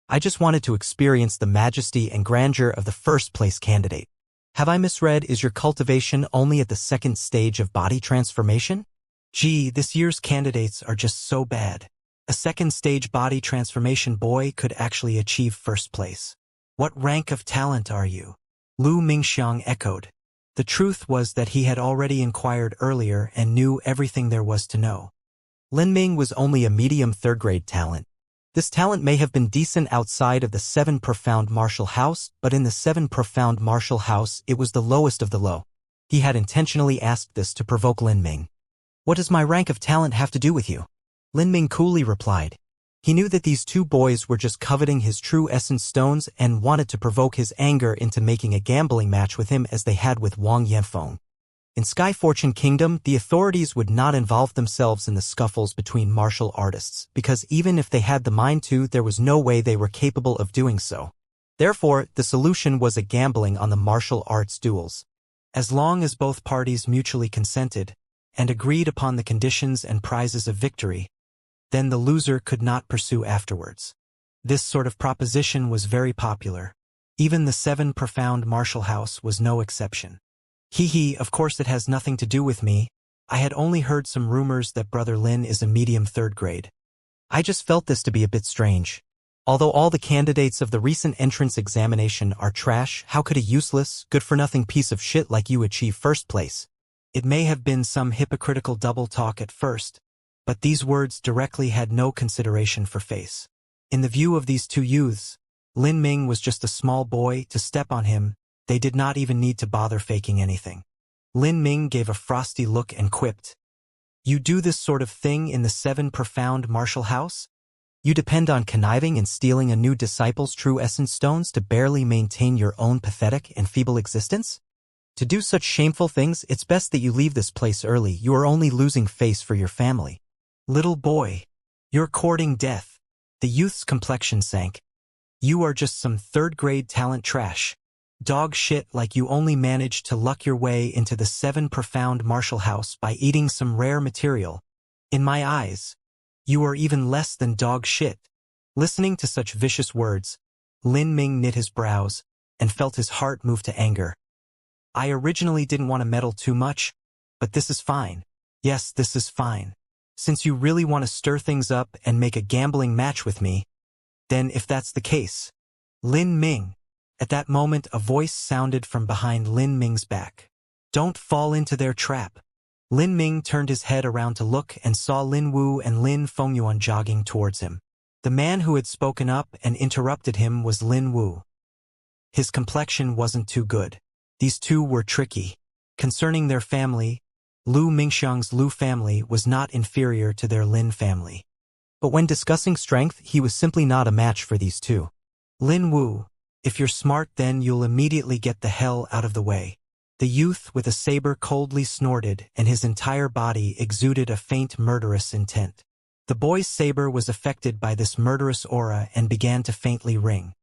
I just wanted to experience the majesty and grandeur of the first-place candidate." "Have I misread? Is your cultivation only at the 2nd stage of body transformation?" "Gee, this year's candidates are just so bad. A 2nd-stage body transformation boy could actually achieve 1st place. What rank of talent are you?" Lu Mingxiang echoed. The truth was that he had already inquired earlier and knew everything there was to know. Lin Ming was only a medium 3rd-grade talent. This talent may have been decent outside of the 7 profound martial house, but in the 7 profound martial house it was the lowest of the low. He had intentionally asked this to provoke Lin Ming. "What does my rank of talent have to do with you?" Lin Ming coolly replied. He knew that these two boys were just coveting his true essence stones and wanted to provoke his anger into making a gambling match with him as they had with Wang Yanfeng. In Sky Fortune Kingdom, the authorities would not involve themselves in the scuffles between martial artists, because even if they had the mind to, there was no way they were capable of doing so. Therefore, the solution was a gambling on the martial arts duels. As long as both parties mutually consented and agreed upon the conditions and prizes of victory, then the loser could not pursue afterwards. This sort of proposition was very popular. Even the 7 profound martial house was no exception. Of course it has nothing to do with me. I had only heard some rumors that Brother Lin is a medium 3rd grade. I just felt this to be a bit strange. Although all the candidates of the recent entrance examination are trash, how could a useless, good-for-nothing piece of shit like you achieve 1st place? It may have been some hypocritical double talk at first, but these words directly had no consideration for face. In the view of these two youths, Lin Ming was just a small boy. To step on him, they did not even need to bother faking anything. Lin Ming gave a frosty look and quipped, "You do this sort of thing in the 7 profound martial house?" You depend on conniving and stealing a new disciple's true essence stones to barely maintain your own pathetic and feeble existence? To do such shameful things, it's best that you leave this place early. You are only losing face for your family. Little boy, you're courting death. The youth's complexion sank. You are just some third-grade talent trash. Dog shit, like you only managed to luck your way into the 7 profound martial house by eating some rare material. In my eyes, you are even less than dog shit. Listening to such vicious words, Lin Ming knit his brows and felt his heart move to anger. I originally didn't want to meddle too much, but this is fine. Yes, this is fine. Since you really want to stir things up and make a gambling match with me, then if that's the case, Lin Ming. At that moment a voice sounded from behind Lin Ming's back. Don't fall into their trap. Lin Ming turned his head around to look and saw Lin Wu and Lin Fengyuan jogging towards him. The man who had spoken up and interrupted him was Lin Wu. His complexion wasn't too good. These two were tricky. Concerning their family, Lu Mingxiang's Lu family was not inferior to their Lin family. But when discussing strength, he was simply not a match for these two. Lin Wu, if you're smart, then you'll immediately get the hell out of the way. The youth with a saber coldly snorted, and his entire body exuded a faint murderous intent. The boy's saber was affected by this murderous aura and began to faintly ring.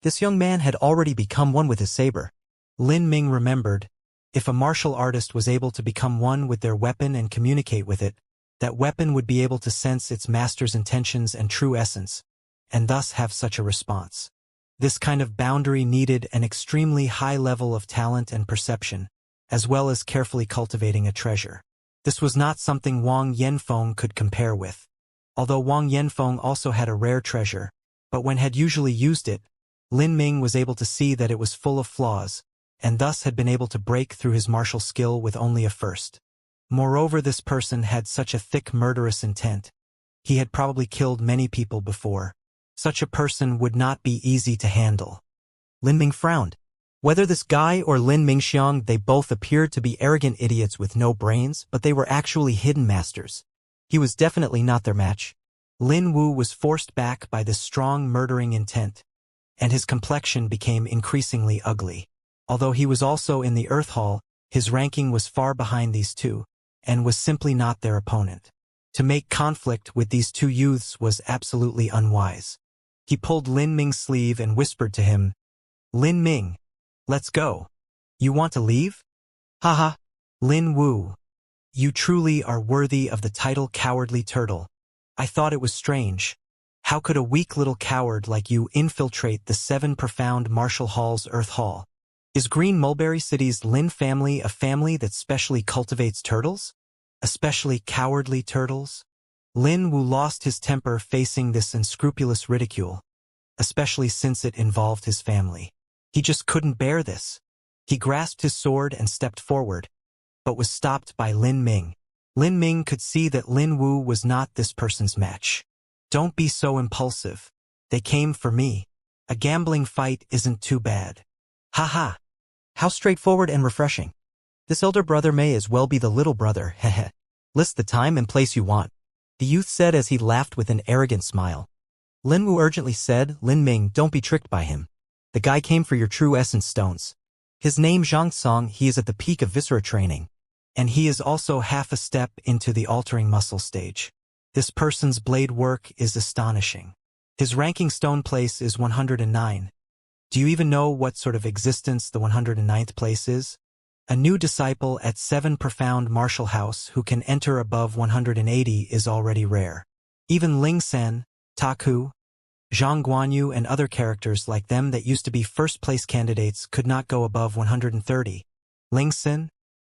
This young man had already become one with his saber. Lin Ming remembered, if a martial artist was able to become one with their weapon and communicate with it, that weapon would be able to sense its master's intentions and true essence, and thus have such a response. This kind of boundary needed an extremely high level of talent and perception, as well as carefully cultivating a treasure. This was not something Wang Yanfeng could compare with. Although Wang Yanfeng also had a rare treasure, but when had usually used it, Lin Ming was able to see that it was full of flaws, and thus had been able to break through his martial skill with only a first. Moreover, this person had such a thick murderous intent. He had probably killed many people before. Such a person would not be easy to handle. Lin Ming frowned. Whether this guy or Lin Mingxiang, they both appeared to be arrogant idiots with no brains, but they were actually hidden masters. He was definitely not their match. Lin Wu was forced back by this strong murdering intent, and his complexion became increasingly ugly. Although he was also in the Earth Hall, his ranking was far behind these two, and was simply not their opponent. To make conflict with these two youths was absolutely unwise. He pulled Lin Ming's sleeve and whispered to him, Lin Ming, let's go. You want to leave? Haha. Lin Wu, you truly are worthy of the title Cowardly Turtle. I thought it was strange. How could a weak little coward like you infiltrate the 7 profound martial hall's Earth Hall? Is Green Mulberry City's Lin family a family that specially cultivates turtles? Especially cowardly turtles? Lin Wu lost his temper facing this unscrupulous ridicule, especially since it involved his family. He just couldn't bear this. He grasped his sword and stepped forward, but was stopped by Lin Ming. Lin Ming could see that Lin Wu was not this person's match. Don't be so impulsive. They came for me. A gambling fight isn't too bad. Haha. How straightforward and refreshing. This elder brother may as well be the little brother, heh. List the time and place you want, the youth said as he laughed with an arrogant smile. Lin Wu urgently said, Lin Ming, don't be tricked by him. The guy came for your true essence stones. His name Xianxia, he is at the peak of viscera training, and he is also half a step into the altering muscle stage. This person's blade work is astonishing. His ranking stone place is 109. Do you even know what sort of existence the 109th place is? A new disciple at 7 profound martial house who can enter above 180 is already rare. Even Ling San, Taku, Zhang Guanyu and other characters like them that used to be first-place candidates could not go above 130. Ling Sin?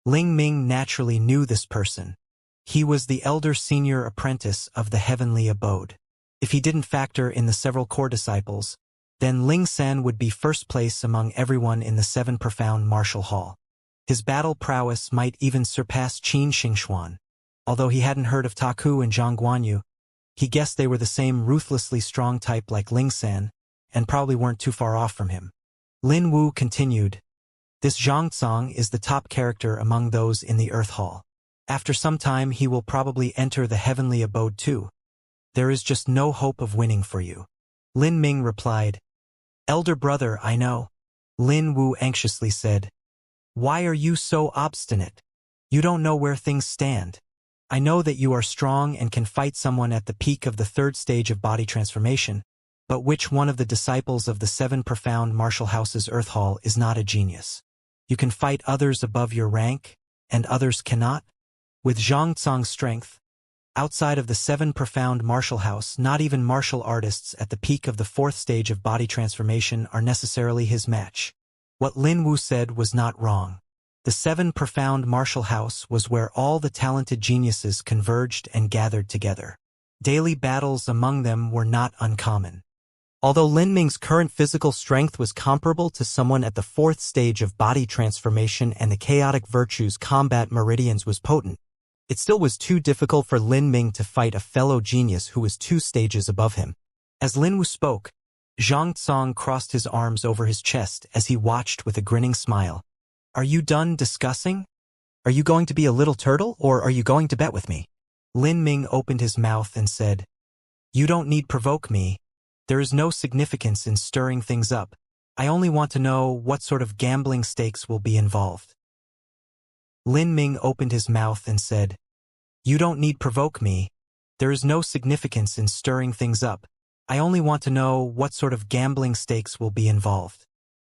Ling Ming naturally knew this person. He was the elder senior apprentice of the heavenly abode. If he didn't factor in the several core disciples, then Ling San would be first place among everyone in the 7 profound martial hall. His battle prowess might even surpass Qin Xingxuan. Although he hadn't heard of Taku and Zhang Guanyu, he guessed they were the same ruthlessly strong type like Ling San, and probably weren't too far off from him. Lin Wu continued, This Xianxia is the top character among those in the Earth Hall. After some time he will probably enter the heavenly abode too. There is just no hope of winning for you. Lin Ming replied, Elder brother, I know. Lin Wu anxiously said, Why are you so obstinate? You don't know where things stand. I know that you are strong and can fight someone at the peak of the third stage of body transformation, but which one of the disciples of the 7 profound martial houses Earth Hall is not a genius? You can fight others above your rank, and others cannot? With Xianxia's strength, outside of the 7 profound martial house, not even martial artists at the peak of the 4th stage of body transformation are necessarily his match. What Lin Wu said was not wrong. The 7 profound martial house was where all the talented geniuses converged and gathered together. Daily battles among them were not uncommon. Although Lin Ming's current physical strength was comparable to someone at the 4th stage of body transformation and the chaotic virtues combat meridians was potent, it still was too difficult for Lin Ming to fight a fellow genius who was 2 stages above him. As Lin Wu spoke, Zhang Tsong crossed his arms over his chest as he watched with a grinning smile. Are you done discussing? Are you going to be a little turtle, or are you going to bet with me? Lin Ming opened his mouth and said, You don't need provoke me. There is no significance in stirring things up. I only want to know what sort of gambling stakes will be involved. Lin Ming opened his mouth and said, You don't need provoke me. There is no significance in stirring things up. I only want to know what sort of gambling stakes will be involved.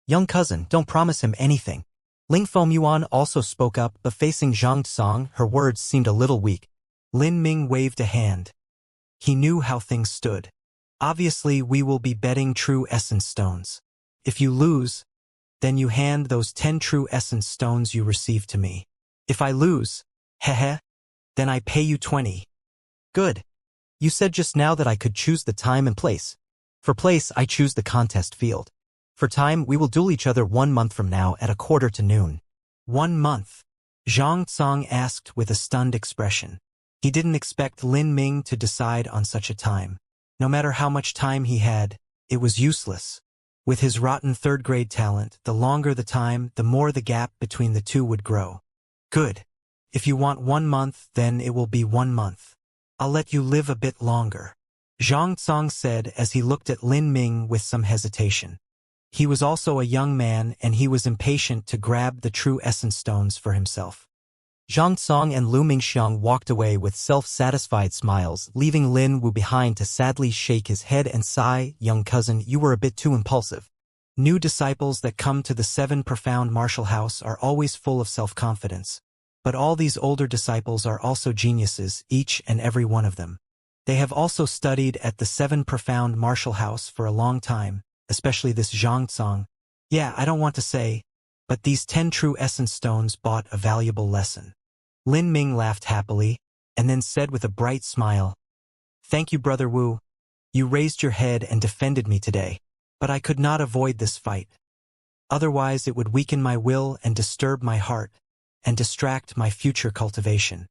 Young cousin, don't promise him anything. Ling Feng Yuan also spoke up, but facing Zhang Tsong, her words seemed a little weak. Lin Ming waved a hand. He knew how things stood. Obviously, we will be betting true essence stones. If you lose, then you hand those 10 true essence stones you received to me. If I lose, then I pay you 20. Good. You said just now that I could choose the time and place. For place, I choose the contest field. For time, we will duel each other 1 month from now at 12:45. 1 month? Zhang Tsong asked with a stunned expression. He didn't expect Lin Ming to decide on such a time. No matter how much time he had, it was useless. With his rotten 3rd-grade talent, the longer the time, the more the gap between the two would grow. Good. If you want 1 month, then it will be 1 month. I'll let you live a bit longer. Zhang Tsong said as he looked at Lin Ming with some hesitation. He was also a young man, and he was impatient to grab the true essence stones for himself. Zhang Tsong and Lu Mingxiang walked away with self-satisfied smiles, leaving Lin Wu behind to sadly shake his head and sigh, Young cousin, you were a bit too impulsive. New disciples that come to the 7 profound martial house are always full of self-confidence. But all these older disciples are also geniuses, each and every one of them. They have also studied at the 7 profound martial house for a long time, especially this Zhang Tsong. Yeah, I don't want to say, but these 10 true essence stones bought a valuable lesson. Lin Ming laughed happily, and then said with a bright smile, Thank you, Brother Wu. You raised your head and defended me today, but I could not avoid this fight. Otherwise it would weaken my will and disturb my heart, and distract my future cultivation.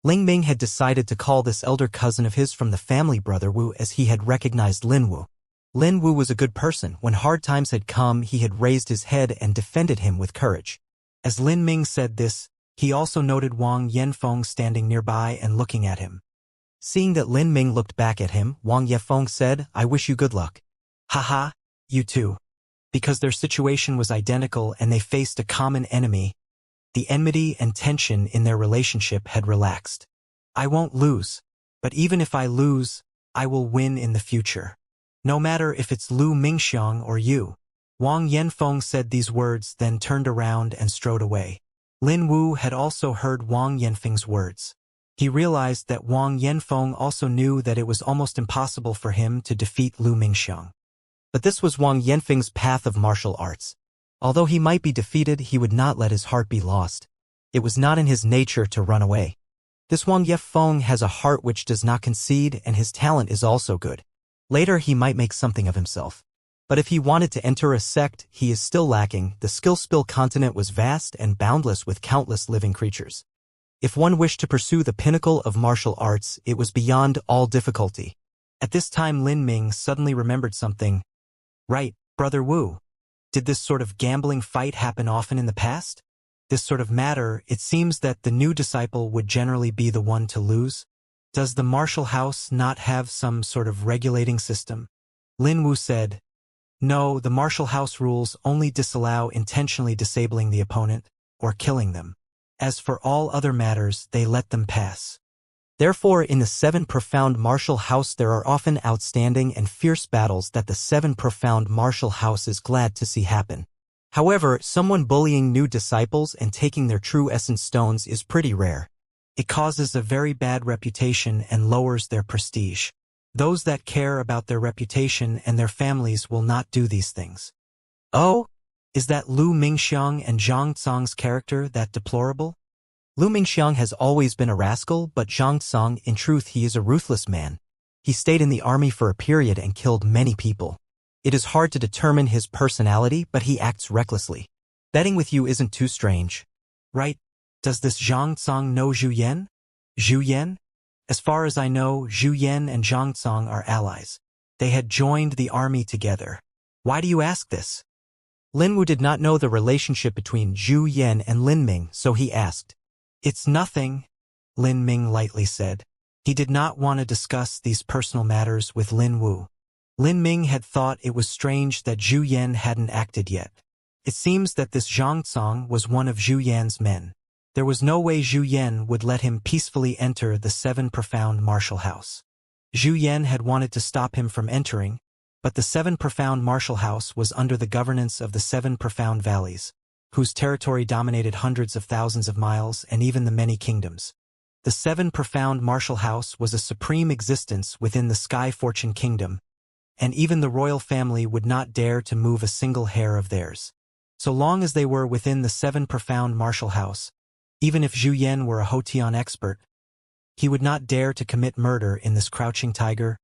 Ling Ming had decided to call this elder cousin of his from the family Brother Wu as he had recognized Lin Wu. Lin Wu was a good person. When hard times had come, he had raised his head and defended him with courage. As Lin Ming said this, he also noted Wang Yanfeng standing nearby and looking at him. Seeing that Lin Ming looked back at him, Wang Yanfeng said, I wish you good luck. Haha, you too. Because their situation was identical and they faced a common enemy, the enmity and tension in their relationship had relaxed. I won't lose. But even if I lose, I will win in the future. No matter if it's Lu Mingxiang or you. Wang Yanfeng said these words, then turned around and strode away. Lin Wu had also heard Wang Yanfeng's words. He realized that Wang Yanfeng also knew that it was almost impossible for him to defeat Lu Mingxiang. But this was Wang Yanfeng's path of martial arts. Although he might be defeated, he would not let his heart be lost. It was not in his nature to run away. This Wang Yanfeng has a heart which does not concede, and his talent is also good. Later he might make something of himself. But if he wanted to enter a sect, he is still lacking. The Skillspill continent was vast and boundless with countless living creatures. If one wished to pursue the pinnacle of martial arts, it was beyond all difficulty. At this time Lin Ming suddenly remembered something. Right, Brother Wu. Did this sort of gambling fight happen often in the past? This sort of matter, it seems that the new disciple would generally be the one to lose. Does the martial house not have some sort of regulating system? Lin Wu said, no, the martial house rules only disallow intentionally disabling the opponent or killing them. As for all other matters, they let them pass. Therefore, in the Seven Profound Martial House there are often outstanding and fierce battles that the Seven Profound Martial House is glad to see happen. However, someone bullying new disciples and taking their true essence stones is pretty rare. It causes a very bad reputation and lowers their prestige. Those that care about their reputation and their families will not do these things. Oh? Is that Lu Mingxiang and Zhang Tsang's character that deplorable? Lu Mingxiang has always been a rascal, but Zhang Tsang, in truth, he is a ruthless man. He stayed in the army for a period and killed many people. It is hard to determine his personality, but he acts recklessly. Betting with you isn't too strange. Right? Does this Zhang Tsang know Zhu Yan? Zhu Yan? As far as I know, Zhu Yan and Zhang Tsang are allies. They had joined the army together. Why do you ask this? Lin Wu did not know the relationship between Zhu Yan and Lin Ming, so he asked. It's nothing, Lin Ming lightly said. He did not want to discuss these personal matters with Lin Wu. Lin Ming had thought it was strange that Zhu Yan hadn't acted yet. It seems that this Zhang Tsang was one of Zhu Yan's men. There was no way Zhu Yan would let him peacefully enter the Seven Profound Martial House. Zhu Yan had wanted to stop him from entering, but the Seven Profound Martial House was under the governance of the Seven Profound Valleys, whose territory dominated hundreds of thousands of miles and even the many kingdoms. The Seven Profound Martial House was a supreme existence within the Sky Fortune Kingdom, and even the royal family would not dare to move a single hair of theirs. So long as they were within the Seven Profound Martial House, even if Zhu Yan were a Hotian expert, he would not dare to commit murder in this Crouching Tiger,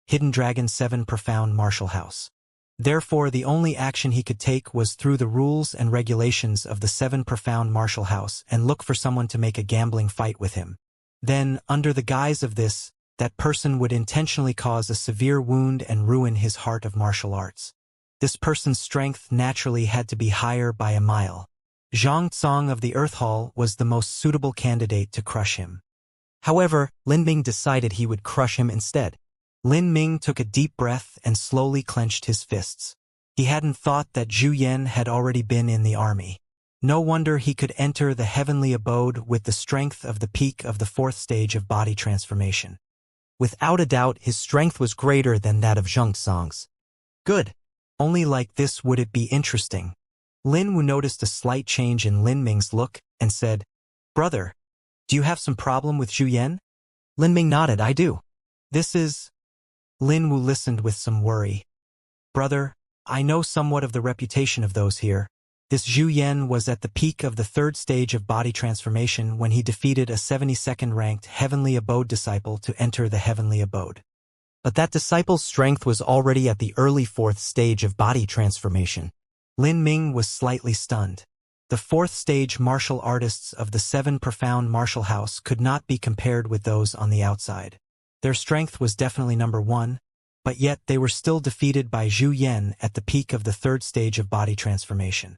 Hidden Dragon Seven Profound Martial House. Therefore, the only action he could take was through the rules and regulations of the Seven Profound Martial House and look for someone to make a gambling fight with him. Then, under the guise of this, that person would intentionally cause a severe wound and ruin his heart of martial arts. This person's strength naturally had to be higher by a mile. Zhang Tsang of the Earth Hall was the most suitable candidate to crush him. However, Lin Ming decided he would crush him instead. Lin Ming took a deep breath and slowly clenched his fists. He hadn't thought that Zhu Yan had already been in the army. No wonder he could enter the heavenly abode with the strength of the peak of the fourth stage of body transformation. Without a doubt, his strength was greater than that of Zhang Tsang's. Good. Only like this would it be interesting. Lin Wu noticed a slight change in Lin Ming's look and said, Brother, do you have some problem with Zhu Yan? Lin Ming nodded, I do. This is... Lin Wu listened with some worry. Brother, I know somewhat of the reputation of those here. This Zhu Yan was at the peak of the third stage of body transformation when he defeated a 72nd ranked Heavenly Abode disciple to enter the Heavenly Abode. But that disciple's strength was already at the early fourth stage of body transformation. Lin Ming was slightly stunned. The fourth stage martial artists of the Seven Profound Martial House could not be compared with those on the outside. Their strength was definitely number one, but yet they were still defeated by Zhu Yan at the peak of the third stage of body transformation.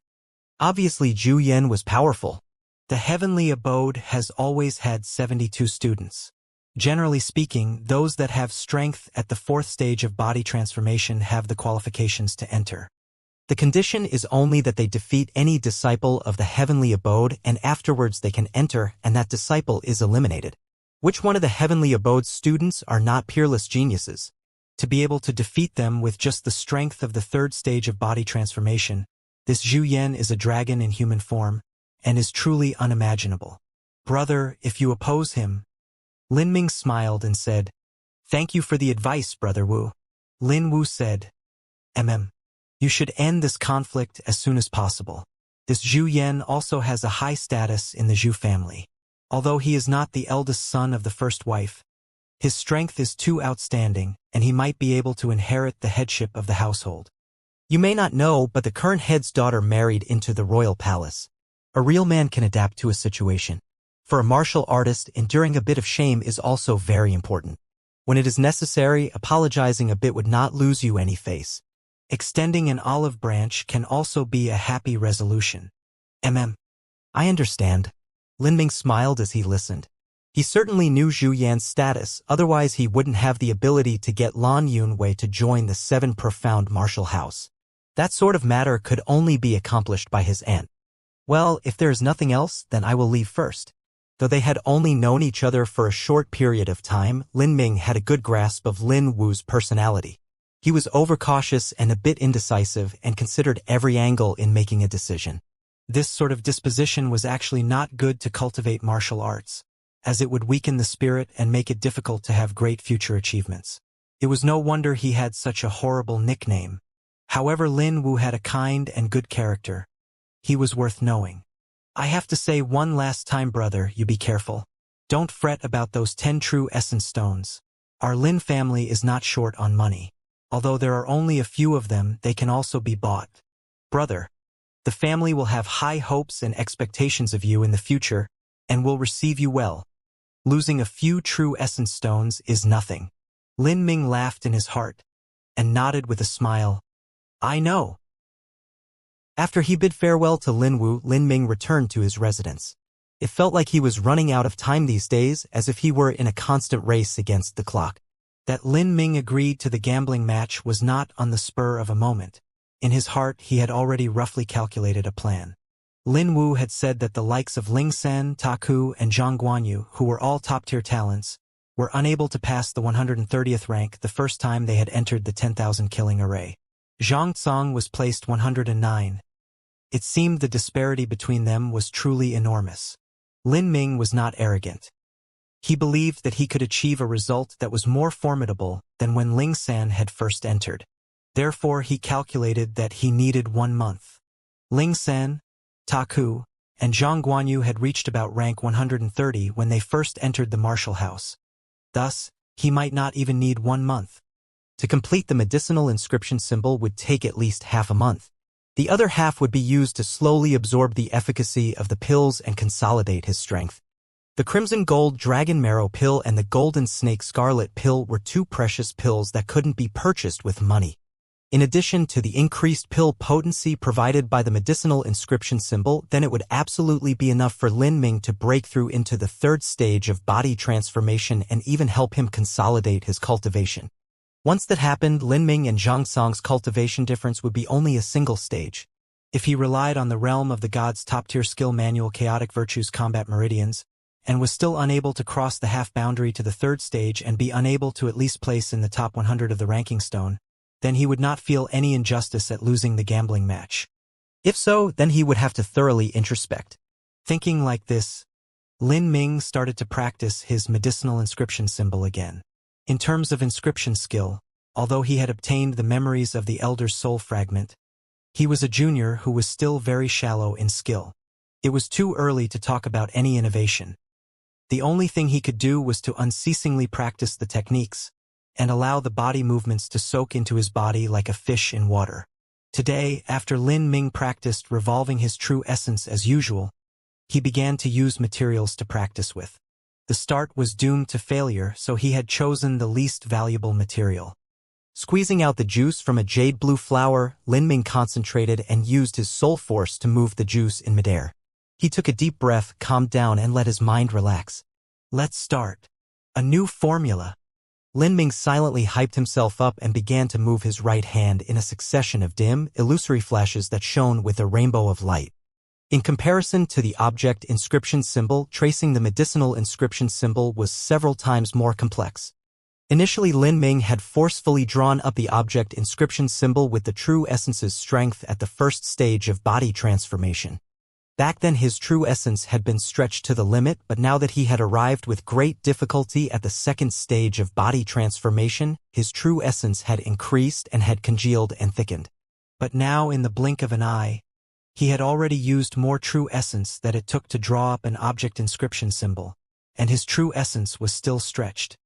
Obviously, Zhu Yan was powerful. The Heavenly Abode has always had 72 students. Generally speaking, those that have strength at the fourth stage of body transformation have the qualifications to enter. The condition is only that they defeat any disciple of the Heavenly Abode and afterwards they can enter and that disciple is eliminated. Which one of the Heavenly Abode's students are not peerless geniuses? To be able to defeat them with just the strength of the third stage of body transformation, this Zhu Yan is a dragon in human form and is truly unimaginable. Brother, if you oppose him... Lin Ming smiled and said, Thank you for the advice, Brother Wu. Lin Wu said, You should end this conflict as soon as possible. This Zhu Yan also has a high status in the Zhu family. Although he is not the eldest son of the first wife, his strength is too outstanding, and he might be able to inherit the headship of the household. You may not know, but the current head's daughter married into the royal palace. A real man can adapt to a situation. For a martial artist, enduring a bit of shame is also very important. When it is necessary, apologizing a bit would not lose you any face. Extending an olive branch can also be a happy resolution. I understand. Lin Ming smiled as he listened. He certainly knew Zhu Yan's status, otherwise he wouldn't have the ability to get Lan Yunwei to join the 7 profound martial house. That sort of matter could only be accomplished by his aunt. Well, if there is nothing else, then I will leave first. Though they had only known each other for a short period of time, Lin Ming had a good grasp of Lin Wu's personality. He was overcautious and a bit indecisive and considered every angle in making a decision. This sort of disposition was actually not good to cultivate martial arts, as it would weaken the spirit and make it difficult to have great future achievements. It was no wonder he had such a horrible nickname. However, Lin Wu had a kind and good character. He was worth knowing. I have to say one last time, brother, you be careful. Don't fret about those 10 true essence stones. Our Lin family is not short on money. Although there are only a few of them, they can also be bought. Brother, the family will have high hopes and expectations of you in the future, and will receive you well. Losing a few true essence stones is nothing. Lin Ming laughed in his heart, and nodded with a smile. I know. After he bid farewell to Lin Wu, Lin Ming returned to his residence. It felt like he was running out of time these days, as if he were in a constant race against the clock. That Lin Ming agreed to the gambling match was not on the spur of a moment. In his heart, he had already roughly calculated a plan. Lin Wu had said that the likes of Ling Sen, Ta Ku, and Zhang Guanyu, who were all top-tier talents, were unable to pass the 130th rank the first time they had entered the 10,000 killing array. Zhang Tsong was placed 109. It seemed the disparity between them was truly enormous. Lin Ming was not arrogant. He believed that he could achieve a result that was more formidable than when Ling San had first entered. Therefore, he calculated that he needed 1 month. Ling San, Ta Ku, and Zhang Guanyu had reached about rank 130 when they first entered the martial house. Thus, he might not even need 1 month. To complete the medicinal inscription symbol would take at least half a month. The other half would be used to slowly absorb the efficacy of the pills and consolidate his strength. The Crimson Gold Dragon Marrow pill and the Golden Snake Scarlet pill were 2 precious pills that couldn't be purchased with money. In addition to the increased pill potency provided by the medicinal inscription symbol, then it would absolutely be enough for Lin Ming to break through into the 3rd stage of body transformation and even help him consolidate his cultivation. Once that happened, Lin Ming and Zhang Song's cultivation difference would be only a single stage. If he relied on the realm of the gods' top-tier skill manual Chaotic Virtues Combat Meridians, and was still unable to cross the half-boundary to the 3rd stage and be unable to at least place in the top 100 of the ranking stone, then he would not feel any injustice at losing the gambling match. If so, then he would have to thoroughly introspect. Thinking like this, Lin Ming started to practice his medicinal inscription symbol again. In terms of inscription skill, although he had obtained the memories of the Elder's soul fragment, he was a junior who was still very shallow in skill. It was too early to talk about any innovation. The only thing he could do was to unceasingly practice the techniques, and allow the body movements to soak into his body like a fish in water. Today, after Lin Ming practiced revolving his true essence as usual, he began to use materials to practice with. The start was doomed to failure, so he had chosen the least valuable material. Squeezing out the juice from a jade blue flower, Lin Ming concentrated and used his soul force to move the juice in midair. He took a deep breath, calmed down, and let his mind relax. Let's start. A new formula. Lin Ming silently hyped himself up and began to move his right hand in a succession of dim, illusory flashes that shone with a rainbow of light. In comparison to the object inscription symbol, tracing the medicinal inscription symbol was several times more complex. Initially, Lin Ming had forcefully drawn up the object inscription symbol with the true essence's strength at the 1st stage of body transformation. Back then his true essence had been stretched to the limit, but now that he had arrived with great difficulty at the 2nd stage of body transformation, his true essence had increased and had congealed and thickened. But now, in the blink of an eye, he had already used more true essence that it took to draw up an object inscription symbol, and his true essence was still stretched.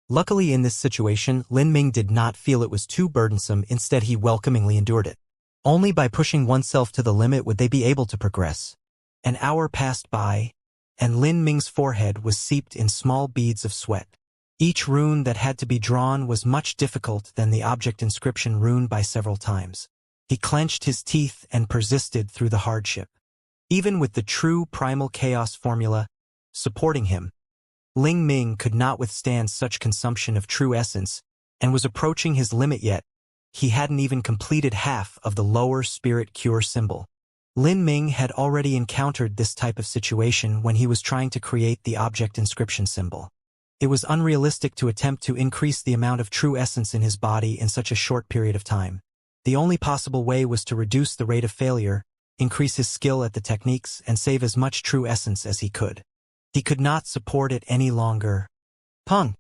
Luckily in this situation, Lin Ming did not feel it was too burdensome, instead he welcomingly endured it. Only by pushing oneself to the limit would they be able to progress. An hour passed by, and Lin Ming's forehead was seeped in small beads of sweat. Each rune that had to be drawn was much difficult than the object inscription rune by several times. He clenched his teeth and persisted through the hardship. Even with the true primal chaos formula supporting him, Ling Ming could not withstand such consumption of true essence, and was approaching his limit yet. He hadn't even completed half of the lower spirit cure symbol. Lin Ming had already encountered this type of situation when he was trying to create the object inscription symbol. It was unrealistic to attempt to increase the amount of true essence in his body in such a short period of time. The only possible way was to reduce the rate of failure, increase his skill at the techniques, and save as much true essence as he could. He could not support it any longer. Pung!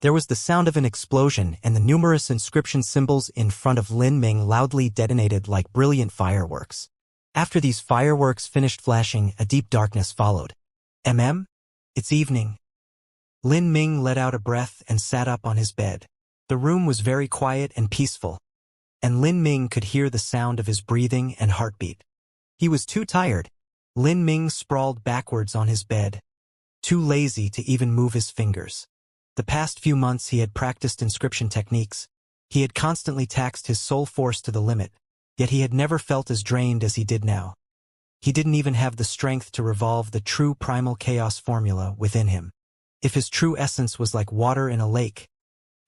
There was the sound of an explosion, and the numerous inscription symbols in front of Lin Ming loudly detonated like brilliant fireworks. After these fireworks finished flashing, a deep darkness followed. It's evening. Lin Ming let out a breath and sat up on his bed. The room was very quiet and peaceful, and Lin Ming could hear the sound of his breathing and heartbeat. He was too tired. Lin Ming sprawled backwards on his bed, too lazy to even move his fingers. The past few months he had practiced inscription techniques. He had constantly taxed his soul force to the limit, yet he had never felt as drained as he did now. He didn't even have the strength to revolve the true primal chaos formula within him. If his true essence was like water in a lake,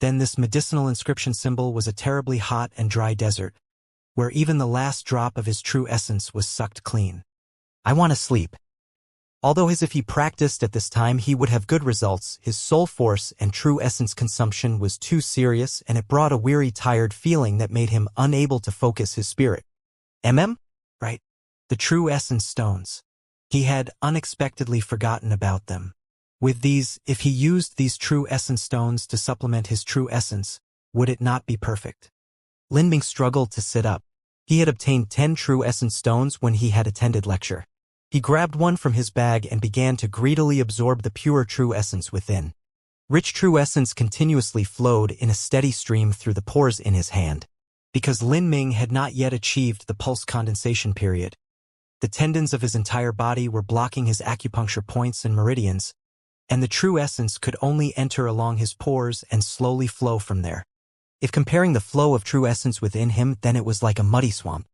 then this medicinal inscription symbol was a terribly hot and dry desert, where even the last drop of his true essence was sucked clean. I want to sleep. Although as if he practiced at this time he would have good results, his soul force and true essence consumption was too serious, and it brought a weary, tired feeling that made him unable to focus his spirit. Right? The true essence stones. He had unexpectedly forgotten about them. With these, if he used these true essence stones to supplement his true essence, would it not be perfect? Lin Ming struggled to sit up. He had obtained 10 true essence stones when he had attended lecture. He grabbed one from his bag and began to greedily absorb the pure true essence within. Rich true essence continuously flowed in a steady stream through the pores in his hand. Because Lin Ming had not yet achieved the pulse condensation period, the tendons of his entire body were blocking his acupuncture points and meridians, and the true essence could only enter along his pores and slowly flow from there. If comparing the flow of true essence within him, then it was like a muddy swamp.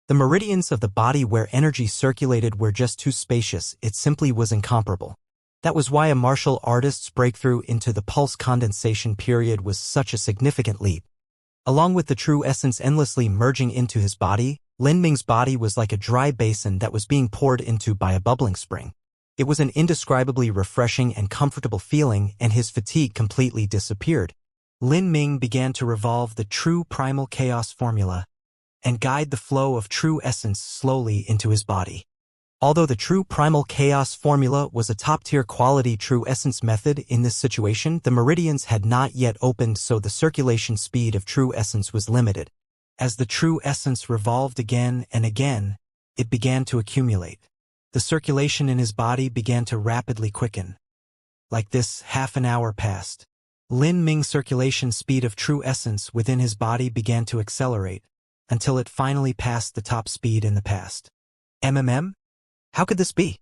The meridians of the body where energy circulated were just too spacious, it simply was incomparable. That was why a martial artist's breakthrough into the pulse condensation period was such a significant leap. Along with the true essence endlessly merging into his body, Lin Ming's body was like a dry basin that was being poured into by a bubbling spring. It was an indescribably refreshing and comfortable feeling, and his fatigue completely disappeared. Lin Ming began to revolve the true primal chaos formula and guide the flow of true essence slowly into his body. Although the true primal chaos formula was a top-tier quality true essence method in this situation, the meridians had not yet opened, so the circulation speed of true essence was limited. As the true essence revolved again and again, it began to accumulate. The circulation in his body began to rapidly quicken. Like this, half an hour passed. Lin Ming's circulation speed of true essence within his body began to accelerate, until it finally passed the top speed in the past. How could this be?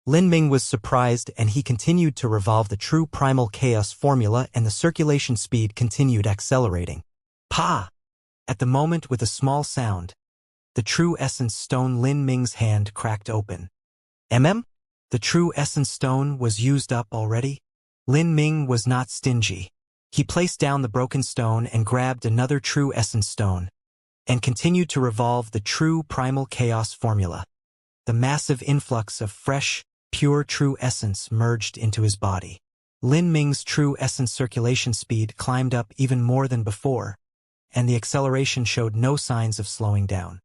Lin Ming was surprised, and he continued to revolve the true primal chaos formula, and the circulation speed continued accelerating. Pa! At the moment, with a small sound, the true essence stone Lin Ming's hand cracked open. The true essence stone was used up already? Lin Ming was not stingy. He placed down the broken stone and grabbed another true essence stone, and continued to revolve the true primal chaos formula. The massive influx of fresh, pure true essence merged into his body. Lin Ming's true essence circulation speed climbed up even more than before, and the acceleration showed no signs of slowing down.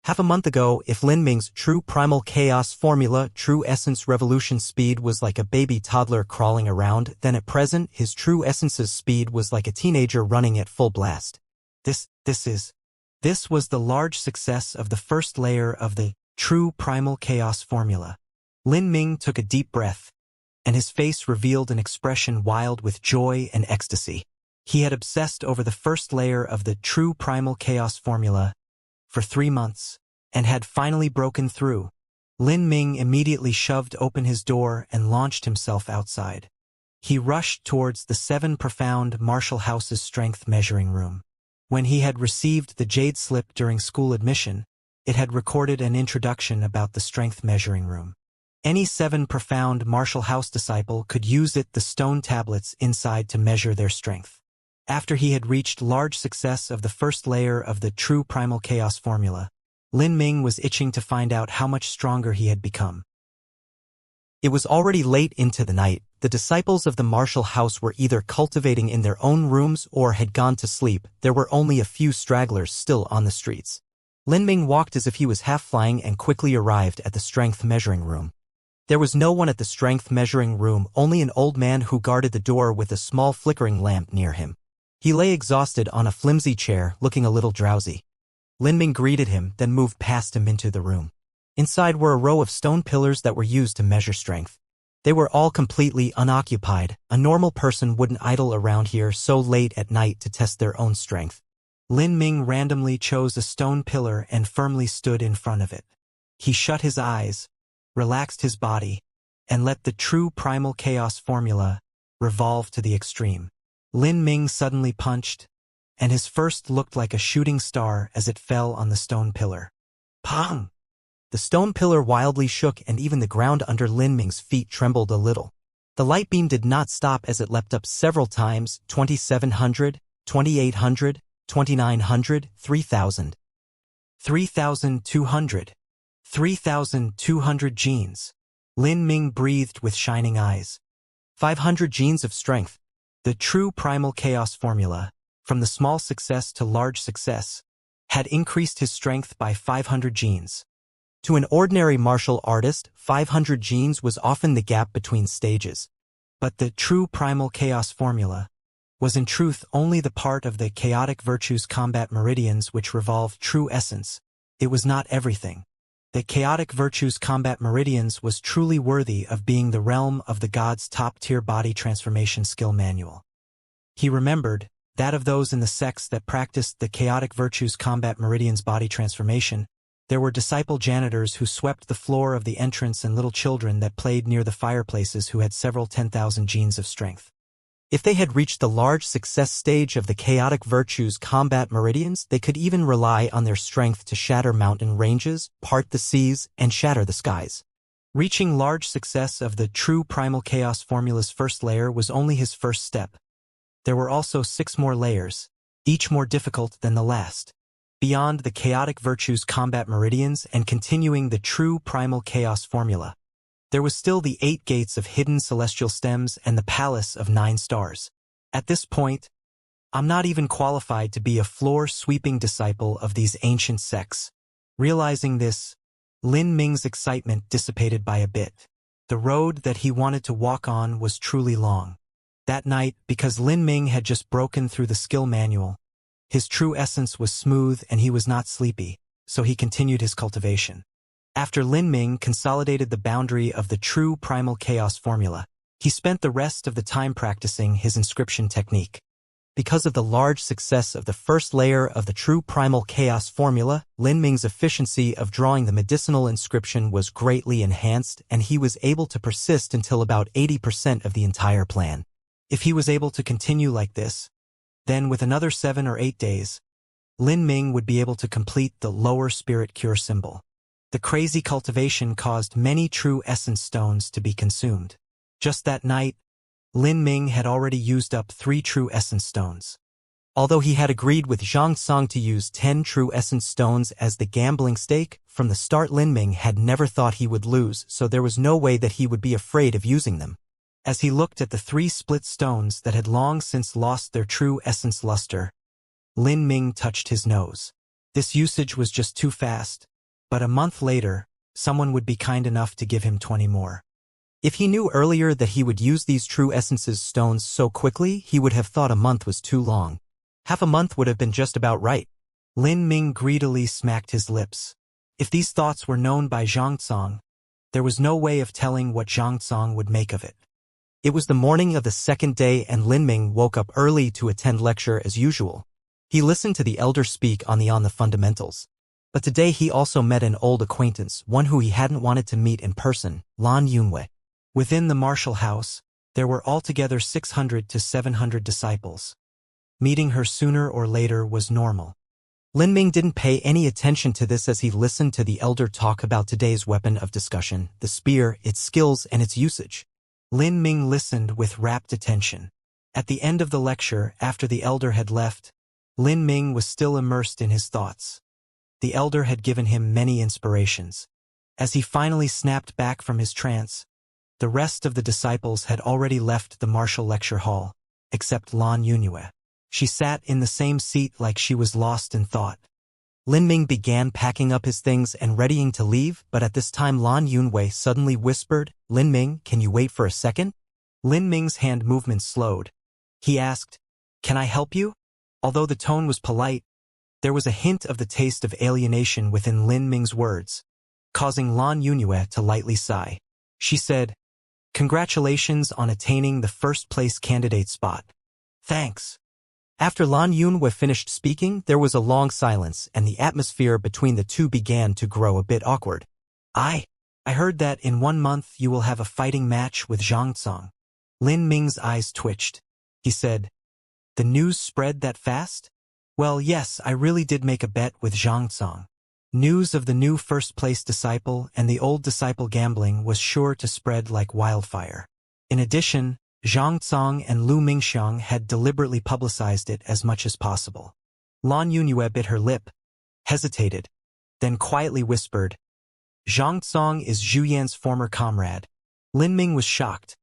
Half a month ago, if Lin Ming's true primal chaos formula true essence revolution speed was like a baby toddler crawling around, then at present his true essence's speed was like a teenager running at full blast. This was the large success of the first layer of the true primal chaos formula. Lin Ming took a deep breath, and his face revealed an expression wild with joy and ecstasy. He had obsessed over the first layer of the true primal chaos formula for 3 months, and had finally broken through. Lin Ming immediately shoved open his door and launched himself outside. He rushed towards the 7 profound martial house's strength measuring room. When he had received the jade slip during school admission, it had recorded an introduction about the strength measuring room. Any 7 profound martial house disciple could use the stone tablets inside to measure their strength. After he had reached large success of the first layer of the true primal chaos formula, Lin Ming was itching to find out how much stronger he had become. It was already late into the night. The disciples of the martial house were either cultivating in their own rooms or had gone to sleep. There were only a few stragglers still on the streets. Lin Ming walked as if he was half-flying and quickly arrived at the strength measuring room. There was no one at the strength measuring room, only an old man who guarded the door with a small flickering lamp near him. He lay exhausted on a flimsy chair, looking a little drowsy. Lin Ming greeted him, then moved past him into the room. Inside were a row of stone pillars that were used to measure strength. They were all completely unoccupied. A normal person wouldn't idle around here so late at night to test their own strength. Lin Ming randomly chose a stone pillar and firmly stood in front of it. He shut his eyes, relaxed his body, and let the true primal chaos formula revolve to the extreme. Lin Ming suddenly punched, and his first looked like a shooting star as it fell on the stone pillar. Pong! The stone pillar wildly shook and even the ground under Lin Ming's feet trembled a little. The light beam did not stop as it leapt up several times, 2,700, 2,800, 2,900, 3,000. 3,200. 3,200 genes. Lin Ming breathed with shining eyes. 500 genes of strength. The true primal chaos formula, from the small success to large success, had increased his strength by 500 genes. To an ordinary martial artist, 500 genes was often the gap between stages. But the true primal chaos formula was in truth only the part of the chaotic virtues combat meridians which revolve true essence. It was not everything. The chaotic virtues combat meridians was truly worthy of being the realm of the god's top-tier body transformation skill manual. He remembered that of those in the sects that practiced the chaotic virtues combat meridians body transformation, there were disciple janitors who swept the floor of the entrance and little children that played near the fireplaces who had several 10,000 genes of strength. If they had reached the large success stage of the chaotic virtues combat meridians, they could even rely on their strength to shatter mountain ranges, part the seas, and shatter the skies. Reaching large success of the true primal chaos formula's first layer was only his first step. There were also 6 more layers, each more difficult than the last. Beyond the chaotic virtues combat meridians and continuing the true primal chaos formula, there was still the 8 gates of hidden celestial stems and the palace of 9 stars. At this point, I'm not even qualified to be a floor-sweeping disciple of these ancient sects. Realizing this, Lin Ming's excitement dissipated by a bit. The road that he wanted to walk on was truly long. That night, because Lin Ming had just broken through the skill manual, his true essence was smooth and he was not sleepy, so he continued his cultivation. After Lin Ming consolidated the boundary of the true primal chaos formula, he spent the rest of the time practicing his inscription technique. Because of the large success of the first layer of the true primal chaos formula, Lin Ming's efficiency of drawing the medicinal inscription was greatly enhanced and he was able to persist until about 80% of the entire plan. If he was able to continue like this, then with another 7 or 8 days, Lin Ming would be able to complete the lower spirit cure symbol. The crazy cultivation caused many true essence stones to be consumed. Just that night, Lin Ming had already used up 3 true essence stones. Although he had agreed with Xianxia to use 10 true essence stones as the gambling stake, from the start Lin Ming had never thought he would lose, so there was no way that he would be afraid of using them. As he looked at the 3 split stones that had long since lost their true essence luster, Lin Ming touched his nose. This usage was just too fast, but a month later, someone would be kind enough to give him 20 more. If he knew earlier that he would use these true essences stones so quickly, he would have thought a month was too long. Half a month would have been just about right. Lin Ming greedily smacked his lips. If these thoughts were known by Xianxia, there was no way of telling what Xianxia would make of it. It was the morning of the second day and Lin Ming woke up early to attend lecture as usual. He listened to the elder speak on the fundamentals. But today he also met an old acquaintance, one who he hadn't wanted to meet in person, Lan Yunwei. Within the martial house, there were altogether 600 to 700 disciples. Meeting her sooner or later was normal. Lin Ming didn't pay any attention to this as he listened to the elder talk about today's weapon of discussion, the spear, its skills, and its usage. Lin Ming listened with rapt attention. At the end of the lecture, after the elder had left, Lin Ming was still immersed in his thoughts. The elder had given him many inspirations. As he finally snapped back from his trance, the rest of the disciples had already left the martial lecture hall, except Lan Yunue. She sat in the same seat like she was lost in thought. Lin Ming began packing up his things and readying to leave, but at this time Lan Yunwei suddenly whispered, "Lin Ming, can you wait for a second?" Lin Ming's hand movement slowed. He asked, "Can I help you?" Although the tone was polite, there was a hint of the taste of alienation within Lin Ming's words, causing Lan Yunue to lightly sigh. She said, "Congratulations on attaining the first-place candidate spot." "Thanks." After Lan Yunwe finished speaking, there was a long silence, and the atmosphere between the two began to grow a bit awkward. I heard that in 1 month you will have a fighting match with Xianxia." Lin Ming's eyes twitched. He said, "The news spread that fast?" "Well, yes, I really did make a bet with Xianxia." News of the new first-place disciple and the old disciple gambling was sure to spread like wildfire. In addition, Zhang Cong and Lu Mingxiang had deliberately publicized it as much as possible. Lan Yunue bit her lip, hesitated, then quietly whispered, "Zhang Cong is Zhu Yan's former comrade." Lin Ming was shocked.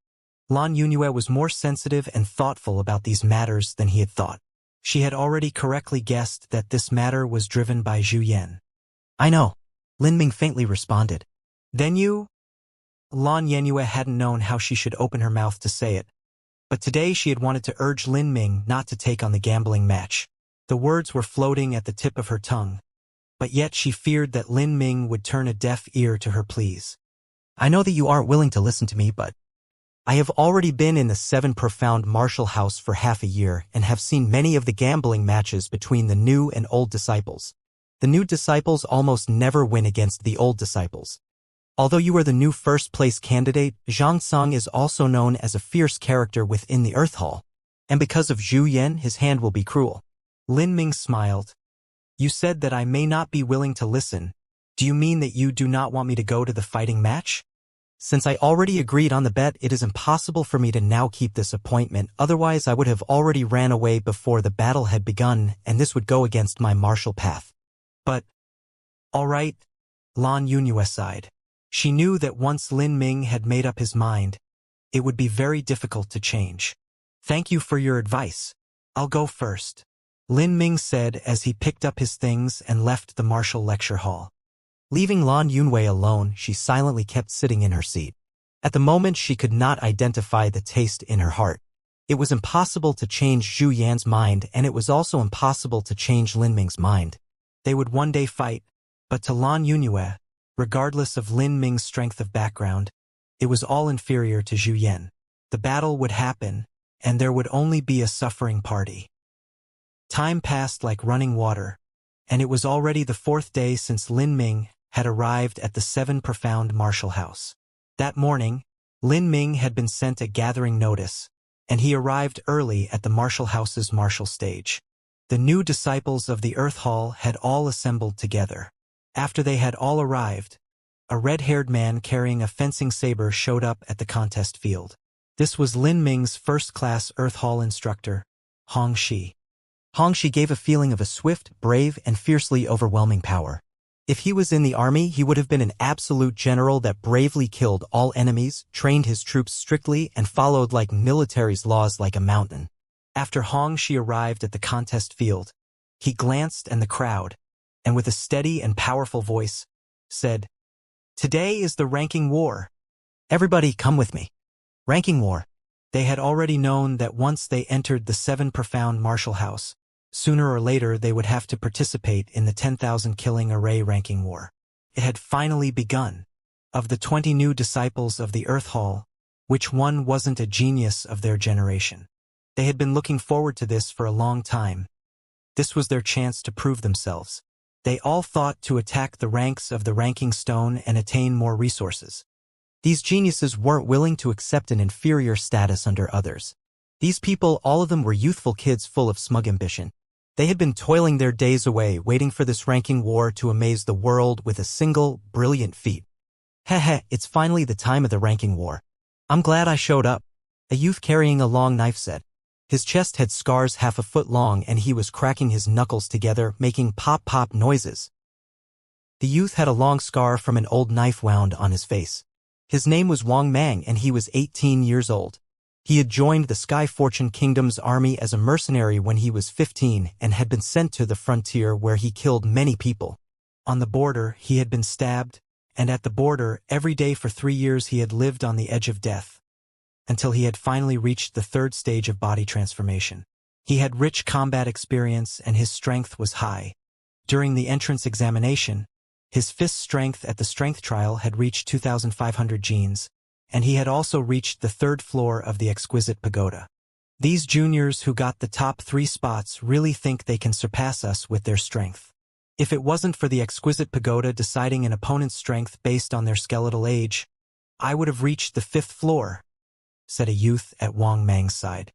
Lan Yunue was more sensitive and thoughtful about these matters than he had thought. She had already correctly guessed that this matter was driven by Zhu Yan. "I know," Lin Ming faintly responded. "Then you?" Lan Yunue hadn't known how she should open her mouth to say it, but today she had wanted to urge Lin Ming not to take on the gambling match. The words were floating at the tip of her tongue, but yet she feared that Lin Ming would turn a deaf ear to her pleas. "I know that you aren't willing to listen to me, but I have already been in the 7 Profound Martial House for half a year and have seen many of the gambling matches between the new and old disciples. The new disciples almost never win against the old disciples. Although you are the new first-place candidate, Zhang Cong is also known as a fierce character within the Earth Hall, and because of Zhu Yan, his hand will be cruel." Lin Ming smiled. "You said that I may not be willing to listen. Do you mean that you do not want me to go to the fighting match? Since I already agreed on the bet, it is impossible for me to now keep this appointment, otherwise I would have already ran away before the battle had begun, and this would go against my martial path." "But, all right," Lan Yunue sighed. She knew that once Lin Ming had made up his mind, it would be very difficult to change. "Thank you for your advice. I'll go first," Lin Ming said as he picked up his things and left the martial lecture hall. Leaving Lan Yunwei alone, she silently kept sitting in her seat. At the moment, she could not identify the taste in her heart. It was impossible to change Zhu Yan's mind, and it was also impossible to change Lin Ming's mind. They would one day fight, but to Lan Yunue, regardless of Lin Ming's strength of background, it was all inferior to Zhu Yan. The battle would happen, and there would only be a suffering party. Time passed like running water, and it was already the 4th day since Lin Ming had arrived at the 7 Profound Martial House. That morning, Lin Ming had been sent a gathering notice, and he arrived early at the Martial House's martial stage. The new disciples of the Earth Hall had all assembled together. After they had all arrived, a red-haired man carrying a fencing saber showed up at the contest field. This was Lin Ming's first-class Earth Hall instructor, Hong Shi. Hong Shi gave a feeling of a swift, brave, and fiercely overwhelming power. If he was in the army, he would have been an absolute general that bravely killed all enemies, trained his troops strictly, and followed like military's laws like a mountain. After Hong Shi arrived at the contest field, he glanced at the crowd, and with a steady and powerful voice, said, "Today is the ranking war. Everybody come with me." Ranking war. They had already known that once they entered the 7 Profound Martial House, sooner or later they would have to participate in the 10,000 killing array ranking war. It had finally begun. Of the 20 new disciples of the Earth Hall, which one wasn't a genius of their generation? They had been looking forward to this for a long time. This was their chance to prove themselves. They all thought to attack the ranks of the ranking stone and attain more resources. These geniuses weren't willing to accept an inferior status under others. These people, all of them were youthful kids full of smug ambition. They had been toiling their days away waiting for this ranking war to amaze the world with a single, brilliant feat. Heh, it's finally the time of the ranking war. I'm glad I showed up, a youth carrying a long knife said. His chest had scars half a foot long and he was cracking his knuckles together, making pop-pop noises. The youth had a long scar from an old knife wound on his face. His name was Wang Mang and he was 18 years old. He had joined the Sky Fortune Kingdom's army as a mercenary when he was 15 and had been sent to the frontier where he killed many people. On the border, he had been stabbed, and at the border, every day for 3 years he had lived on the edge of death, until he had finally reached the third stage of body transformation. He had rich combat experience and his strength was high. During the entrance examination, his fist strength at the strength trial had reached 2,500 genes, and he had also reached the third floor of the exquisite pagoda. These juniors who got the top 3 spots really think they can surpass us with their strength. If it wasn't for the exquisite pagoda deciding an opponent's strength based on their skeletal age, I would have reached the 5th floor, said a youth at Wang Mang's side.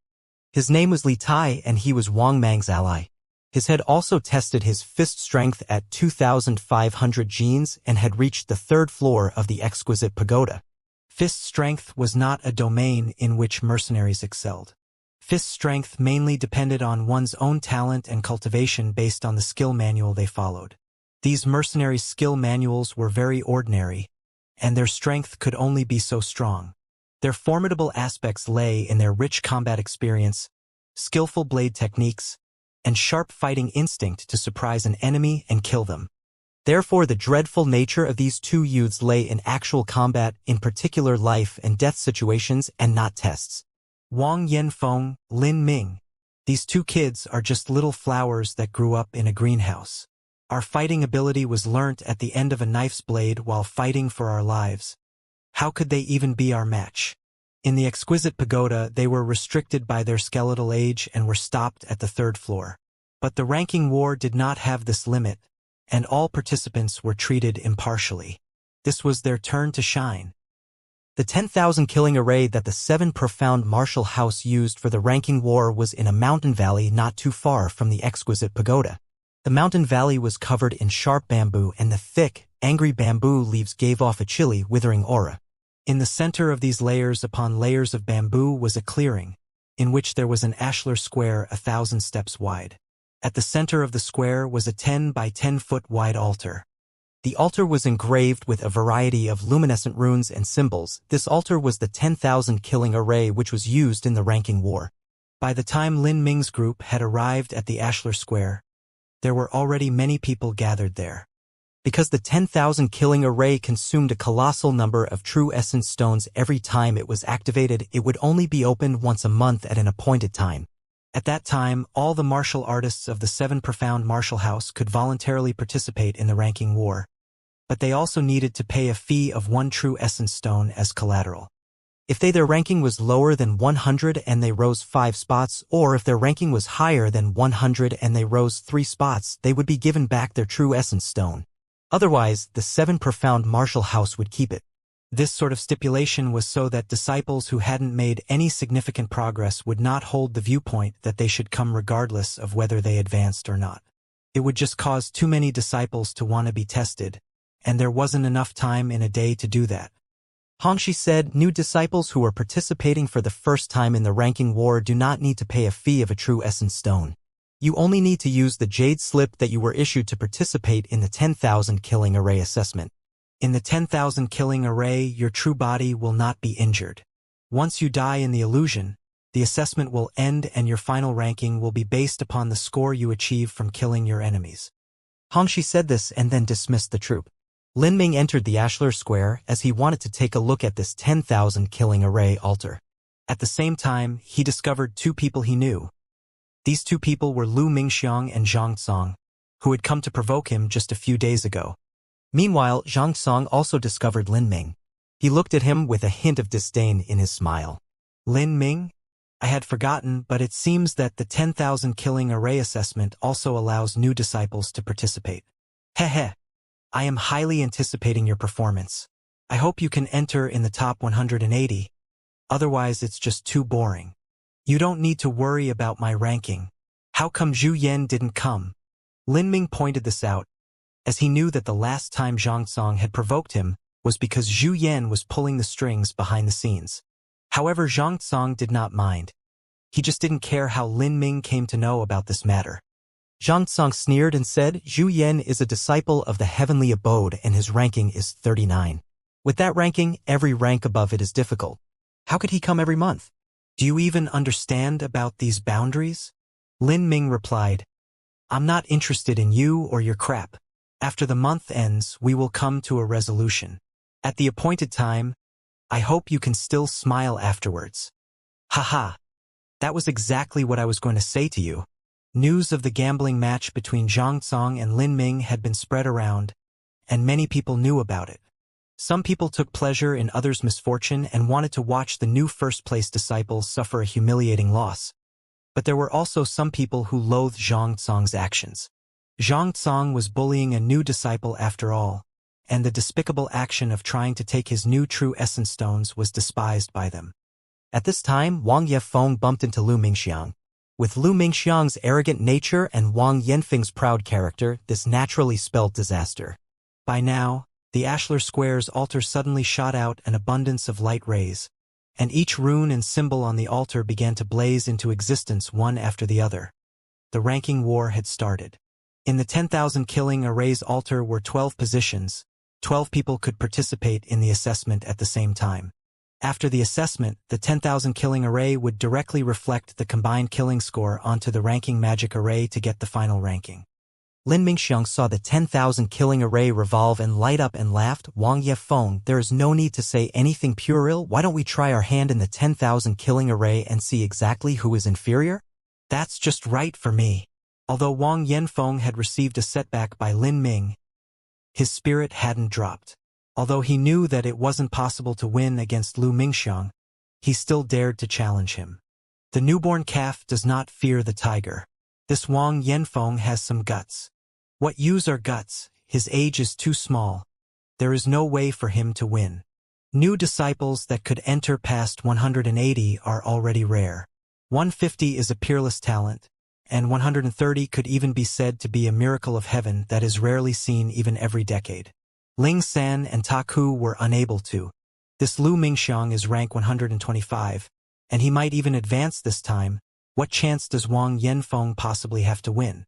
His name was Li Tai and he was Wang Mang's ally. His head also tested his fist strength at 2,500 genes and had reached the 3rd floor of the exquisite pagoda. Fist strength was not a domain in which mercenaries excelled. Fist strength mainly depended on one's own talent and cultivation based on the skill manual they followed. These mercenaries' skill manuals were very ordinary, and their strength could only be so strong. Their formidable aspects lay in their rich combat experience, skillful blade techniques, and sharp fighting instinct to surprise an enemy and kill them. Therefore, the dreadful nature of these 2 youths lay in actual combat, in particular life and death situations and not tests. Wang Yanfeng, Lin Ming. These 2 kids are just little flowers that grew up in a greenhouse. Our fighting ability was learnt at the end of a knife's blade while fighting for our lives. How could they even be our match? In the exquisite pagoda, they were restricted by their skeletal age and were stopped at the 3rd floor. But the ranking war did not have this limit, and all participants were treated impartially. This was their turn to shine. The 10,000 killing array that the 7 profound martial house used for the ranking war was in a mountain valley not too far from the exquisite pagoda. The mountain valley was covered in sharp bamboo and the thick, angry bamboo leaves gave off a chilly, withering aura. In the center of these layers upon layers of bamboo was a clearing, in which there was an ashlar square 1,000 steps wide. At the center of the square was a 10 by 10 foot wide altar. The altar was engraved with a variety of luminescent runes and symbols. This altar was the 10,000 killing array which was used in the ranking war. By the time Lin Ming's group had arrived at the ashlar square, there were already many people gathered there. Because the 10,000 killing array consumed a colossal number of true essence stones every time it was activated, it would only be opened once a month at an appointed time. At that time, all the martial artists of the 7 profound martial house could voluntarily participate in the ranking war, but they also needed to pay a fee of 1 true essence stone as collateral. If their ranking was lower than 100 and they rose 5 spots, or if their ranking was higher than 100 and they rose 3 spots, they would be given back their true essence stone. Otherwise, the 7 profound martial house would keep it. This sort of stipulation was so that disciples who hadn't made any significant progress would not hold the viewpoint that they should come regardless of whether they advanced or not. It would just cause too many disciples to want to be tested, and there wasn't enough time in a day to do that. Xianxia said, new disciples who are participating for the first time in the ranking war do not need to pay a fee of a true essence stone. You only need to use the jade slip that you were issued to participate in the 10,000 killing array assessment. In the 10,000 killing array, your true body will not be injured. Once you die in the illusion, the assessment will end and your final ranking will be based upon the score you achieve from killing your enemies. Xianxia said this and then dismissed the troop. Lin Ming entered the ashlar square as he wanted to take a look at this 10,000 killing array altar. At the same time, he discovered 2 people he knew. These 2 people were Lu Mingxiang and Zhang Song, who had come to provoke him just a few days ago. Meanwhile, Zhang Song also discovered Lin Ming. He looked at him with a hint of disdain in his smile. Lin Ming? I had forgotten, but it seems that the 10,000 killing array assessment also allows new disciples to participate. Heh. I am highly anticipating your performance. I hope you can enter in the top 180. Otherwise, it's just too boring. You don't need to worry about my ranking. How come Zhu Yan didn't come? Lin Ming pointed this out, as he knew that the last time Zhang Song had provoked him was because Zhu Yan was pulling the strings behind the scenes. However, Zhang Song did not mind. He just didn't care how Lin Ming came to know about this matter. Zhang Song sneered and said, Zhu Yan is a disciple of the heavenly abode and his ranking is 39. With that ranking, every rank above it is difficult. How could he come every month? Do you even understand about these boundaries? Lin Ming replied, I'm not interested in you or your crap. After the month ends, we will come to a resolution. At the appointed time, I hope you can still smile afterwards. Haha. That was exactly what I was going to say to you. News of the gambling match between Zhang Song and Lin Ming had been spread around, and many people knew about it. Some people took pleasure in others' misfortune and wanted to watch the new first-place disciples suffer a humiliating loss. But there were also some people who loathed Zhang Song's actions. Zhang Song was bullying a new disciple after all, and the despicable action of trying to take his new true essence stones was despised by them. At this time, Wang Yefeng bumped into Lu Mingxiang. With Lu Mingxiang's arrogant nature and Wang Yanfeng's proud character, this naturally spelled disaster. By now, the Ashlar Square's altar suddenly shot out an abundance of light rays, and each rune and symbol on the altar began to blaze into existence one after the other. The ranking war had started. In the 10,000 killing array's altar were 12 positions. 12 people could participate in the assessment at the same time. After the assessment, the 10,000 killing array would directly reflect the combined killing score onto the ranking magic array to get the final ranking. Lin Mingxiang saw the 10,000 killing array revolve and light up and laughed. Wang Yefeng, there is no need to say anything puerile. Why don't we try our hand in the 10,000 killing array and see exactly who is inferior? That's just right for me. Although Wang Yanfeng had received a setback by Lin Ming, his spirit hadn't dropped. Although he knew that it wasn't possible to win against Lu Mingxiang, he still dared to challenge him. The newborn calf does not fear the tiger. This Wang Yanfeng has some guts. What use are guts? His age is too small. There is no way for him to win. New disciples that could enter past 180 are already rare. 150 is a peerless talent, and 130 could even be said to be a miracle of heaven that is rarely seen even every decade. Ling San and Taku were unable to. This Lu Mingxiang is rank 125, and he might even advance this time. What chance does Wang Yanfeng possibly have to win?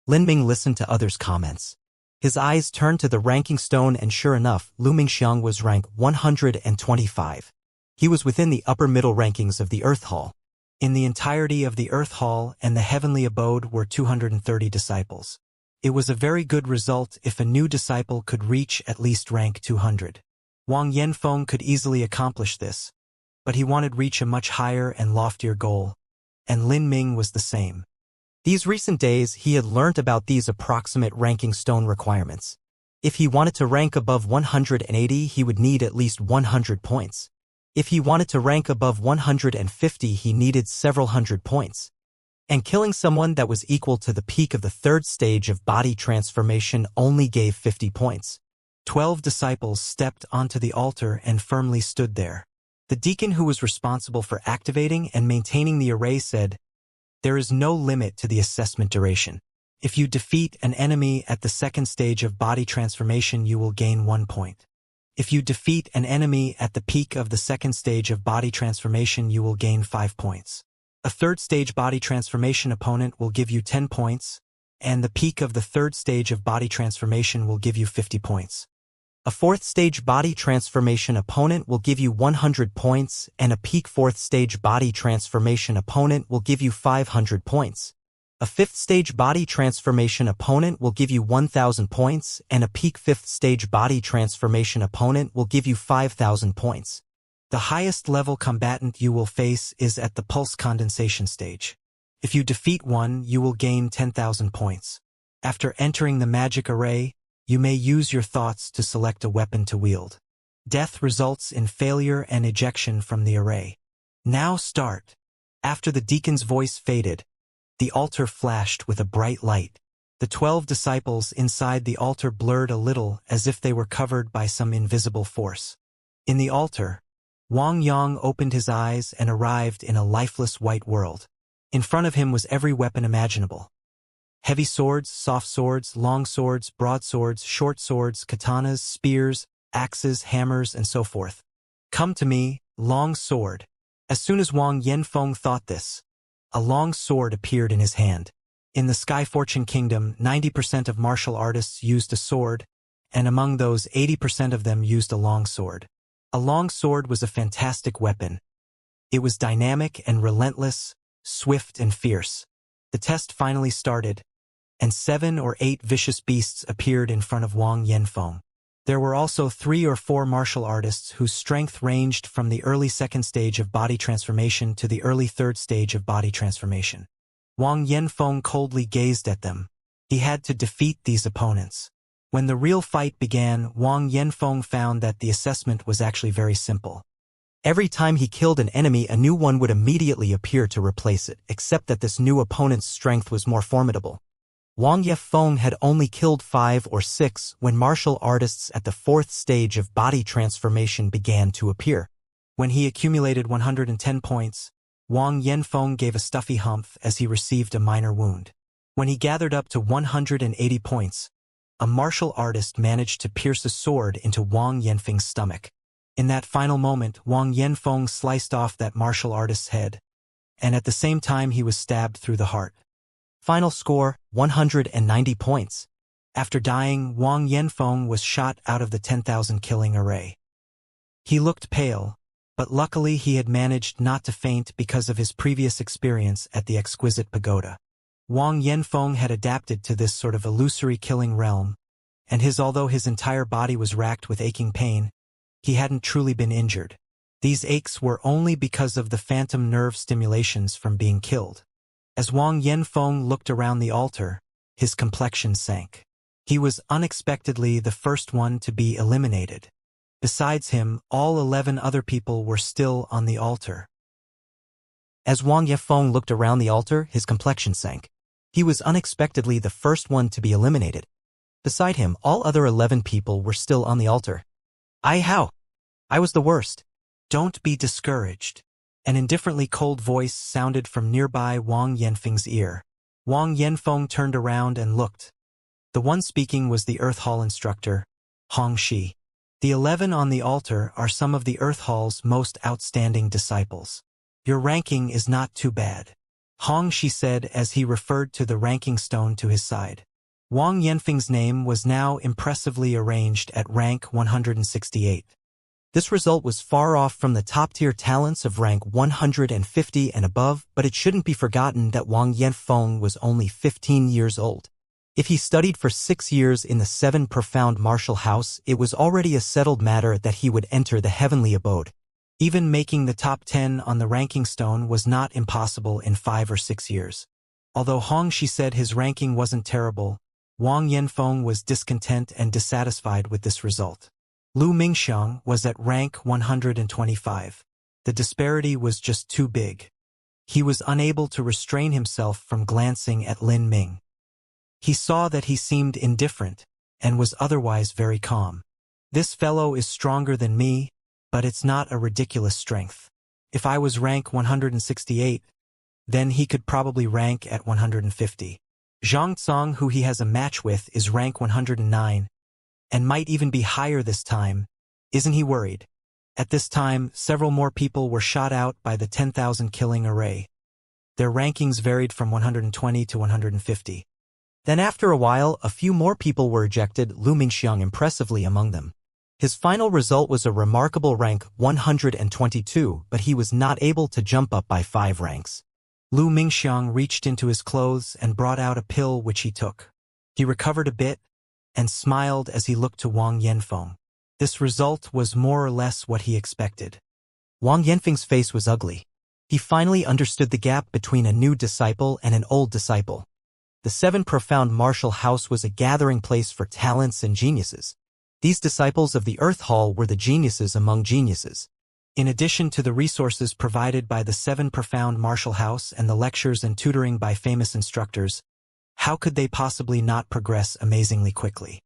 Lin Ming listened to others' comments. His eyes turned to the ranking stone and sure enough, Lu Mingxiang was rank 125. He was within the upper middle rankings of the Earth Hall. In the entirety of the Earth Hall and the Heavenly Abode were 230 disciples. It was a very good result if a new disciple could reach at least rank 200. Wang Yanfeng could easily accomplish this, but he wanted to reach a much higher and loftier goal, and Lin Ming was the same. These recent days he had learnt about these approximate ranking stone requirements. If he wanted to rank above 180 he would need at least 100 points. If he wanted to rank above 150 he needed several hundred points. And killing someone that was equal to the peak of the third stage of body transformation only gave 50 points. 12 disciples stepped onto the altar and firmly stood there. The deacon who was responsible for activating and maintaining the array said, "There is no limit to the assessment duration. If you defeat an enemy at the second stage of body transformation you will gain 1 point. If you defeat an enemy at the peak of the second stage of body transformation you will gain 5 points. A third stage body transformation opponent will give you 10 points, and the peak of the third stage of body transformation will give you 50 points. A fourth stage body transformation opponent will give you 100 points, and a peak fourth stage body transformation opponent will give you 500 points. A fifth stage body transformation opponent will give you 1,000 points, and a peak fifth stage body transformation opponent will give you 5,000 points. The highest level combatant you will face is at the pulse condensation stage. If you defeat one, you will gain 10,000 points. After entering the magic array, you may use your thoughts to select a weapon to wield. Death results in failure and ejection from the array. Now start. After the deacon's voice faded, the altar flashed with a bright light. The 12 disciples inside the altar blurred a little as if they were covered by some invisible force. In the altar, Wang Yang opened his eyes and arrived in a lifeless white world. In front of him was every weapon imaginable. Heavy swords, soft swords, long swords, broadswords, short swords, katanas, spears, axes, hammers, and so forth. Come to me, long sword. As soon as Wang Yanfeng thought this, a long sword appeared in his hand. In the Sky Fortune Kingdom, 90% of martial artists used a sword, and among those 80% of them used a long sword. A long sword was a fantastic weapon. It was dynamic and relentless, swift and fierce. The test finally started, and 7 or 8 vicious beasts appeared in front of Wang Yanfeng. There were also 3 or 4 martial artists whose strength ranged from the early 2nd stage of body transformation to the early 3rd stage of body transformation. Wang Yanfeng coldly gazed at them. He had to defeat these opponents. When the real fight began, Wang Yanfeng found that the assessment was actually very simple. Every time he killed an enemy, a new one would immediately appear to replace it, except that this new opponent's strength was more formidable. Wang Yanfeng had only killed 5 or 6 when martial artists at the 4th stage of body transformation began to appear. When he accumulated 110 points, Wang Yanfeng gave a stuffy humph as he received a minor wound. When he gathered up to 180 points, a martial artist managed to pierce a sword into Wang Yanfeng's stomach. In that final moment, Wang Yanfeng sliced off that martial artist's head, and at the same time he was stabbed through the heart. Final score, 190 points. After dying, Wang Yanfeng was shot out of the 10,000 killing array. He looked pale, but luckily he had managed not to faint because of his previous experience at the exquisite pagoda. Wang Yanfeng had adapted to this sort of illusory killing realm, and although his entire body was racked with aching pain, he hadn't truly been injured. These aches were only because of the phantom nerve stimulations from being killed. As Wang Yanfeng looked around the altar, his complexion sank. He was unexpectedly the first one to be eliminated. Besides him, all 11 other people were still on the altar. As Wang Yanfeng looked around the altar, his complexion sank. He was unexpectedly the first one to be eliminated. Beside him, all other 11 people were still on the altar. How? I was the worst. Don't be discouraged. An indifferently cold voice sounded from nearby Wang Yanfeng's ear. Wang Yanfeng turned around and looked. The one speaking was the Earth Hall instructor, Hong Shi. The 11 on the altar are some of the Earth Hall's most outstanding disciples. Your ranking is not too bad, Hong Shi said as he referred to the ranking stone to his side. Wang Yanfeng's name was now impressively arranged at rank 168. This result was far off from the top-tier talents of rank 150 and above, but it shouldn't be forgotten that Wang Yanfeng was only 15 years old. If he studied for 6 years in the 7 profound martial house, it was already a settled matter that he would enter the heavenly abode. Even making the top 10 on the ranking stone was not impossible in 5 or 6 years. Although Hong Shi said his ranking wasn't terrible, Wang Yanfeng was discontent and dissatisfied with this result. Lu Mingxiang was at rank 125. The disparity was just too big. He was unable to restrain himself from glancing at Lin Ming. He saw that he seemed indifferent, and was otherwise very calm. This fellow is stronger than me, but it's not a ridiculous strength. If I was rank 168, then he could probably rank at 150. Zhang Tsang, who he has a match with, is rank 109, and might even be higher this time. Isn't he worried? At this time, several more people were shot out by the 10,000 killing array. Their rankings varied from 120 to 150. Then after a while, a few more people were ejected, Lu Mingxiang impressively among them. His final result was a remarkable rank 122, but he was not able to jump up by 5 ranks. Lu Mingxiang reached into his clothes and brought out a pill which he took. He recovered a bit and smiled as he looked to Wang Yanfeng. This result was more or less what he expected. Wang Yanfeng's face was ugly. He finally understood the gap between a new disciple and an old disciple. The 7 profound martial house was a gathering place for talents and geniuses. These disciples of the Earth Hall were the geniuses among geniuses. In addition to the resources provided by the 7 profound martial house and the lectures and tutoring by famous instructors, how could they possibly not progress amazingly quickly?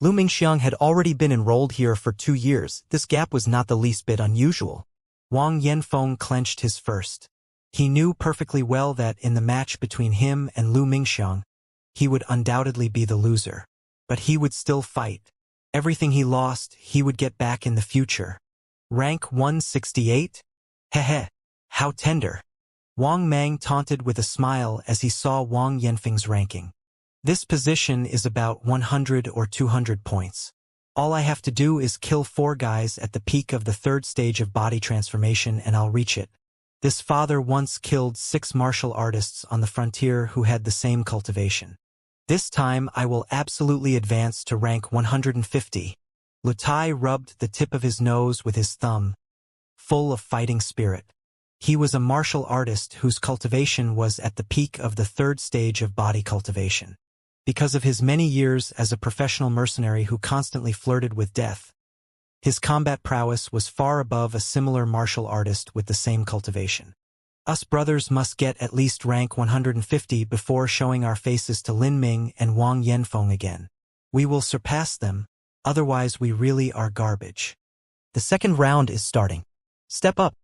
Lu Mingxiang had already been enrolled here for 2 years. This gap was not the least bit unusual. Wang Yanfeng clenched his fist. He knew perfectly well that in the match between him and Lu Mingxiang, he would undoubtedly be the loser. But he would still fight. Everything he lost, he would get back in the future. Rank 168? Heh. How tender. Wang Mang taunted with a smile as he saw Wang Yanfeng's ranking. This position is about 100 or 200 points. All I have to do is kill 4 guys at the peak of the 3rd stage of body transformation and I'll reach it. This father once killed 6 martial artists on the frontier who had the same cultivation. This time I will absolutely advance to rank 150. Lu Tai rubbed the tip of his nose with his thumb, full of fighting spirit. He was a martial artist whose cultivation was at the peak of the 3rd stage of body cultivation. Because of his many years as a professional mercenary who constantly flirted with death, his combat prowess was far above a similar martial artist with the same cultivation. Us brothers must get at least rank 150 before showing our faces to Lin Ming and Wang Yanfeng again. We will surpass them, otherwise we really are garbage. The second round is starting. Step up.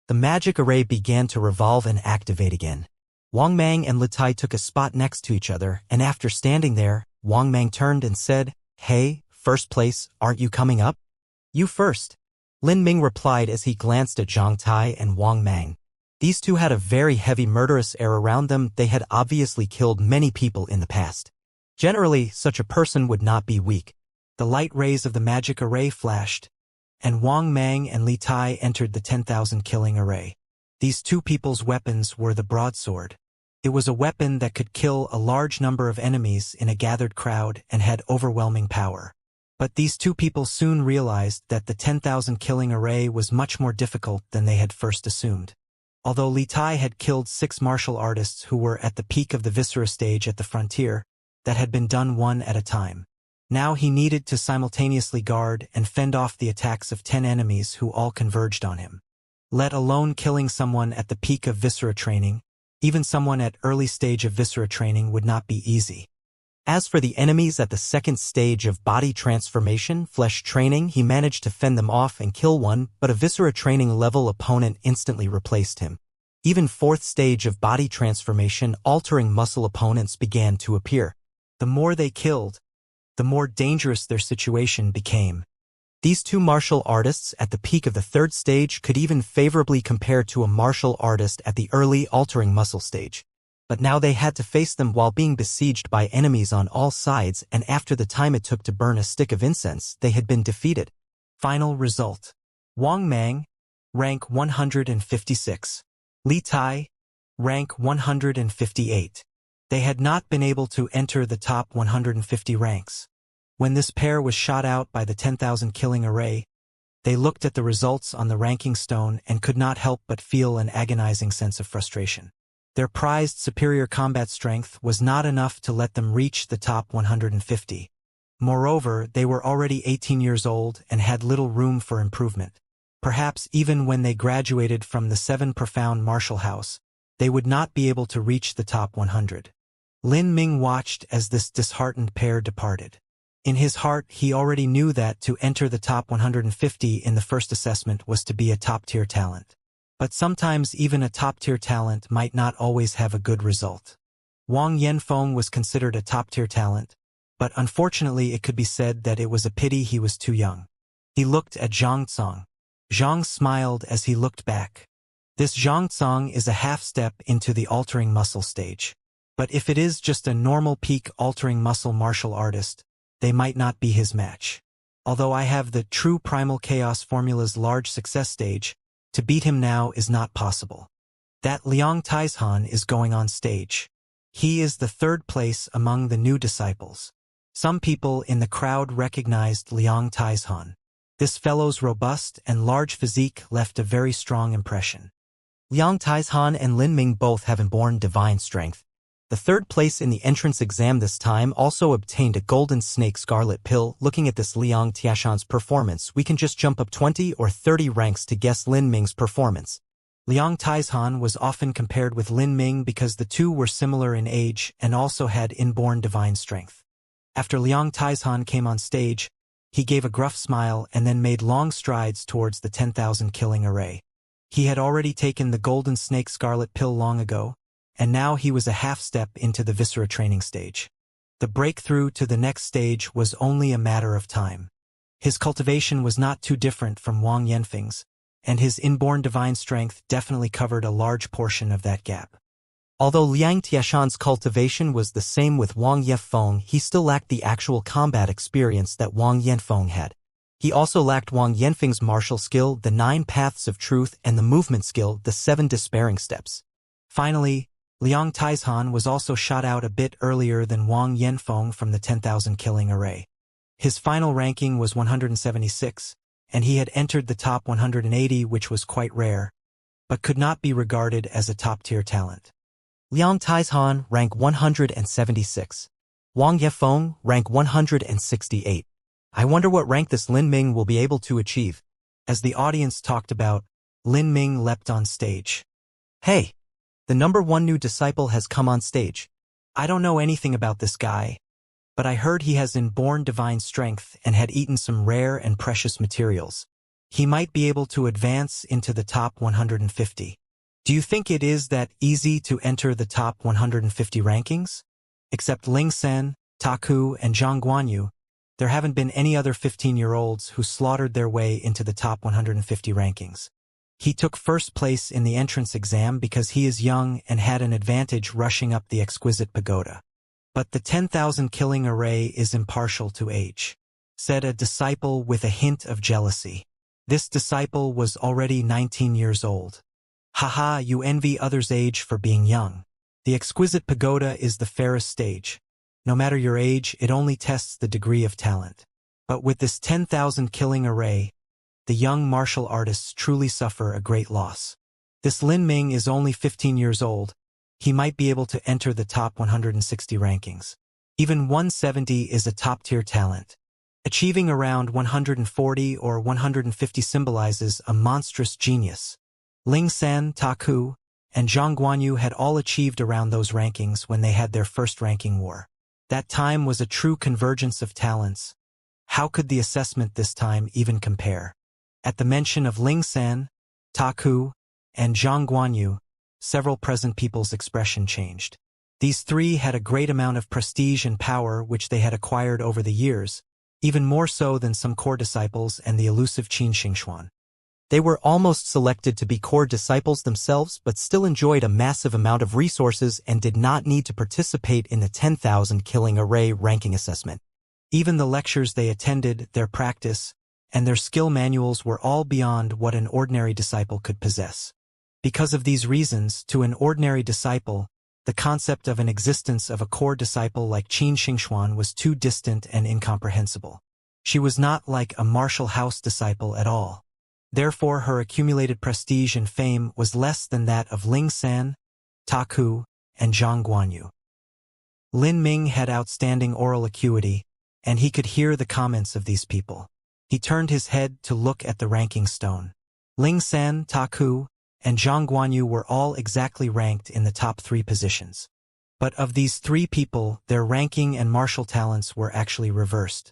The magic array began to revolve and activate again. Wang Mang and Lu Tai took a spot next to each other, and after standing there, Wang Mang turned and said, "Hey, first place, aren't you coming up?" "You first," Lin Ming replied as he glanced at Zhang Tai and Wang Mang. These two had a very heavy murderous air around them. They had obviously killed many people in the past. Generally, such a person would not be weak. The light rays of the magic array flashed, and Wang Mang and Li Tai entered the 10,000 killing array. These two people's weapons were the broadsword. It was a weapon that could kill a large number of enemies in a gathered crowd and had overwhelming power. But these two people soon realized that the 10,000 killing array was much more difficult than they had first assumed. Although Li Tai had killed 6 martial artists who were at the peak of the Viscera stage at the frontier, that had been done one at a time. Now he needed to simultaneously guard and fend off the attacks of 10 enemies who all converged on him. Let alone killing someone at the peak of Viscera training, even someone at early stage of Viscera training would not be easy. As for the enemies at the 2nd stage of body transformation, flesh training, he managed to fend them off and kill one, but a Viscera training level opponent instantly replaced him. Even 4th stage of body transformation, altering muscle opponents began to appear. The more they killed, the more dangerous their situation became. These two martial artists at the peak of the 3rd stage could even favorably compare to a martial artist at the early altering muscle stage. But now they had to face them while being besieged by enemies on all sides, and after the time it took to burn a stick of incense, they had been defeated. Final result. Wang Mang, rank 156. Li Tai, rank 158. They had not been able to enter the top 150 ranks. When this pair was shot out by the 10,000 killing array, they looked at the results on the ranking stone and could not help but feel an agonizing sense of frustration. Their prized superior combat strength was not enough to let them reach the top 150. Moreover, they were already 18 years old and had little room for improvement. Perhaps even when they graduated from the 7 profound martial house, they would not be able to reach the top 100. Lin Ming watched as this disheartened pair departed. In his heart, he already knew that to enter the top 150 in the first assessment was to be a top-tier talent. But sometimes even a top-tier talent might not always have a good result. Wang Yanfeng was considered a top-tier talent, but unfortunately it could be said that it was a pity he was too young. He looked at Zhang Tsong. Zhang smiled as he looked back. This Zhang Tsong is a half-step into the altering muscle stage. But if it is just a normal peak altering muscle martial artist, they might not be his match. Although I have the true primal chaos formula's large success stage, to beat him now is not possible. That Liang Taizhan is going on stage. He is the 3rd place among the new disciples. Some people in the crowd recognized Liang Taizhan. This fellow's robust and large physique left a very strong impression. Liang Taizhan and Lin Ming both have inborn divine strength. The 3rd place in the entrance exam this time also obtained a golden snake scarlet pill. Looking at this Liang Taizhan's performance, we can just jump up 20 or 30 ranks to guess Lin Ming's performance. Liang Taizhan was often compared with Lin Ming because the two were similar in age and also had inborn divine strength. After Liang Taizhan came on stage, he gave a gruff smile and then made long strides towards the 10,000 killing array. He had already taken the golden snake scarlet pill long ago, and now he was a half step into the viscera training stage. The breakthrough to the next stage was only a matter of time. His cultivation was not too different from Wang Yanfeng's, and his inborn divine strength definitely covered a large portion of that gap. Although Liang Tiashan's cultivation was the same with Wang Yanfeng, he still lacked the actual combat experience that Wang Yanfeng had. He also lacked Wang Yanfeng's martial skill, the 9 paths of truth, and the movement skill, the 7 despairing steps. Finally, Liang Taizhan was also shot out a bit earlier than Wang Yanfeng from the 10,000 killing array. His final ranking was 176, and he had entered the top 180, which was quite rare, but could not be regarded as a top-tier talent. Liang Taizhan, rank 176. Wang Yanfeng, rank 168. I wonder what rank this Lin Ming will be able to achieve. As the audience talked about, Lin Ming leapt on stage. Hey! The number 1 new disciple has come on stage. I don't know anything about this guy, but I heard he has inborn divine strength and had eaten some rare and precious materials. He might be able to advance into the top 150. Do you think it is that easy to enter the top 150 rankings? Except Ling Sen, Taku, and Zhang Guanyu, there haven't been any other 15-year-olds who slaughtered their way into the top 150 rankings. He took first place in the entrance exam because he is young and had an advantage rushing up the exquisite pagoda. But the 10,000 killing array is impartial to age, said a disciple with a hint of jealousy. This disciple was already 19 years old. Haha, you envy others' age for being young. The exquisite pagoda is the fairest stage. No matter your age, it only tests the degree of talent. But with this 10,000 killing array, the young martial artists truly suffer a great loss. This Lin Ming is only 15 years old. He might be able to enter the top 160 rankings. Even 170 is a top-tier talent. Achieving around 140 or 150 symbolizes a monstrous genius. Ling San, Taku, and Zhang Guanyu had all achieved around those rankings when they had their first ranking war. That time was a true convergence of talents. How could the assessment this time even compare? At the mention of Ling San, Taku, and Zhang Guanyu, several present people's expression changed. These 3 had a great amount of prestige and power which they had acquired over the years, even more so than some core disciples and the elusive Qin Xingxuan. They were almost selected to be core disciples themselves but still enjoyed a massive amount of resources and did not need to participate in the 10,000 killing array ranking assessment. Even the lectures they attended, their practice, and their skill manuals were all beyond what an ordinary disciple could possess. Because of these reasons, to an ordinary disciple, the concept of an existence of a core disciple like Qin Xingxuan was too distant and incomprehensible. She was not like a martial house disciple at all. Therefore, her accumulated prestige and fame was less than that of Ling San, Taku, and Zhang Guanyu. Lin Ming had outstanding oral acuity, and he could hear the comments of these people. He turned his head to look at the ranking stone. Ling San, Taku, and Zhang Guanyu were all exactly ranked in the top 3 positions. But of these 3 people, their ranking and martial talents were actually reversed.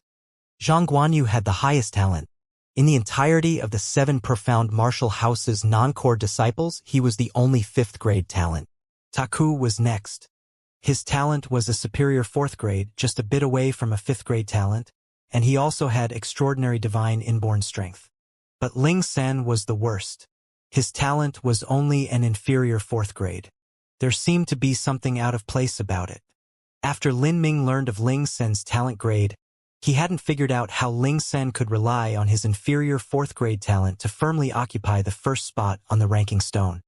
Zhang Guanyu had the highest talent. In the entirety of the 7 profound martial house's non-core disciples, he was the only 5th grade talent. Taku was next. His talent was a superior 4th grade, just a bit away from a 5th grade talent, and he also had extraordinary divine inborn strength. But Ling San was the worst. His talent was only an inferior 4th grade. There seemed to be something out of place about it. After Lin Ming learned of Ling Sen's talent grade, he hadn't figured out how Ling Sen could rely on his inferior 4th grade talent to firmly occupy the first spot on the ranking stone.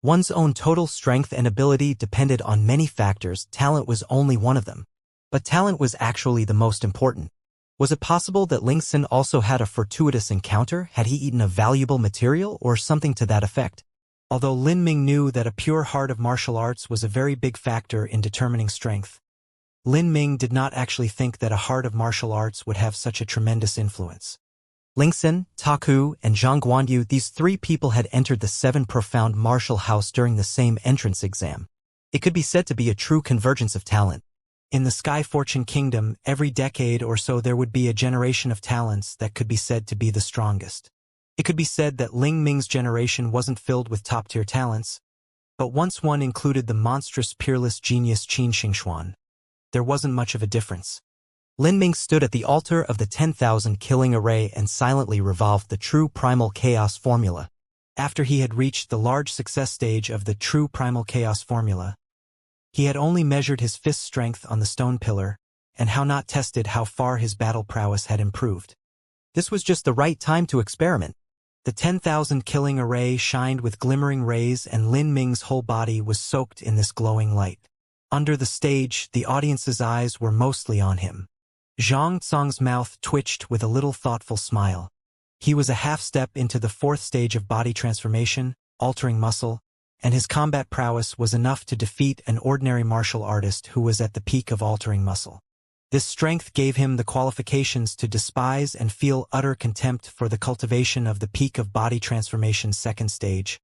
One's own total strength and ability depended on many factors. Talent was only one of them. But talent was actually the most important. Was it possible that Ling Sen also had a fortuitous encounter? Had he eaten a valuable material or something to that effect? Although Lin Ming knew that a pure heart of martial arts was a very big factor in determining strength, Lin Ming did not actually think that a heart of martial arts would have such a tremendous influence. Ling Sen, Taku, and Zhang Guanyu, these 3 people had entered the 7 profound martial house during the same entrance exam. It could be said to be a true convergence of talent. In the Sky Fortune Kingdom, every decade or so there would be a generation of talents that could be said to be the strongest. It could be said that Ling Ming's generation wasn't filled with top-tier talents, but once one included the monstrous peerless genius Qin Xingxuan, there wasn't much of a difference. Lin Ming stood at the altar of the 10,000 killing array and silently revolved the true primal chaos formula. After he had reached the large success stage of the true primal chaos formula, he had only measured his fist strength on the stone pillar, and not tested how far his battle prowess had improved. This was just the right time to experiment. The 10,000 killing array shined with glimmering rays, and Lin Ming's whole body was soaked in this glowing light. Under the stage, the audience's eyes were mostly on him. Zhang Tsang's mouth twitched with a little thoughtful smile. He was a half-step into the fourth stage of body transformation, altering muscle, and his combat prowess was enough to defeat an ordinary martial artist who was at the peak of altering muscle. This strength gave him the qualifications to despise and feel utter contempt for the cultivation of the peak of body transformation's second stage,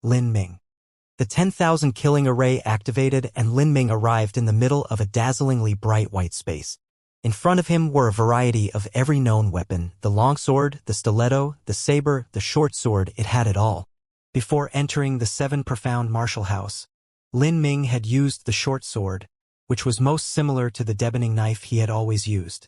Lin Ming. The 10,000 killing array activated, and Lin Ming arrived in the middle of a dazzlingly bright white space. In front of him were a variety of every known weapon: the longsword, the stiletto, the saber, the short sword. It had it all. Before entering the 7 profound martial house, Lin Ming had used the short sword, which was most similar to the deboning knife he had always used.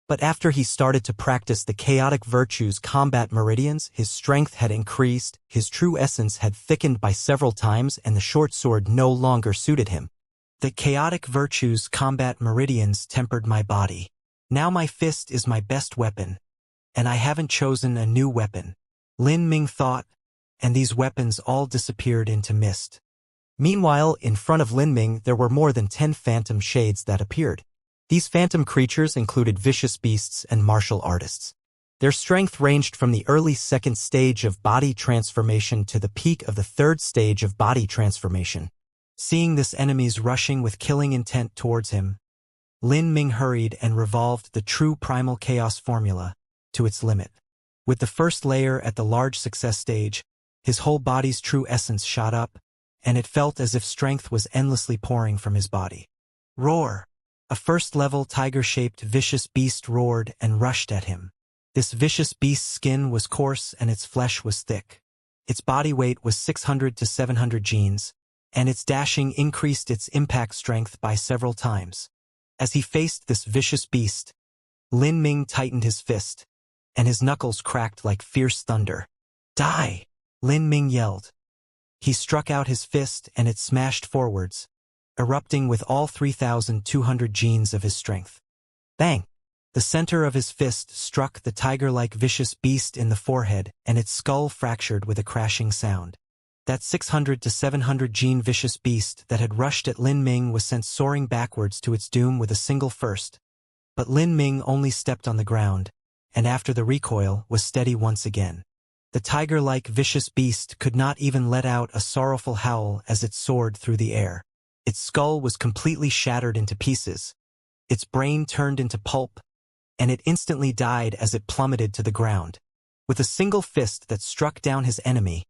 But after he started to practice the chaotic virtues combat meridians, his strength had increased, his true essence had thickened by several times, and the short sword no longer suited him. The chaotic virtues combat meridians tempered my body. Now my fist is my best weapon, and I haven't chosen a new weapon, Lin Ming thought, and these weapons all disappeared into mist. Meanwhile, in front of Lin Ming there were more than 10 phantom shades that appeared. These phantom creatures included vicious beasts and martial artists. Their strength ranged from the early second stage of body transformation to the peak of the third stage of body transformation. Seeing this enemies rushing with killing intent towards him, Lin Ming hurried and revolved the true primal chaos formula to its limit. With the first layer at the large success stage, his whole body's true essence shot up, and it felt as if strength was endlessly pouring from his body. Roar! A first-level tiger-shaped vicious beast roared and rushed at him. This vicious beast's skin was coarse and its flesh was thick. Its body weight was 600 to 700 genes, and its dashing increased its impact strength by several times. As he faced this vicious beast, Lin Ming tightened his fist, and his knuckles cracked like fierce thunder. Die! Lin Ming yelled. He struck out his fist and it smashed forwards, erupting with all 3,200 genes of his strength. Bang! The center of his fist struck the tiger-like vicious beast in the forehead, and its skull fractured with a crashing sound. That 600 to 700 gene vicious beast that had rushed at Lin Ming was sent soaring backwards to its doom with a single first. But Lin Ming only stepped on the ground, and after the recoil was steady once again. The tiger-like vicious beast could not even let out a sorrowful howl as it soared through the air. Its skull was completely shattered into pieces. Its brain turned into pulp, and it instantly died as it plummeted to the ground. With a single fist that struck down his enemy,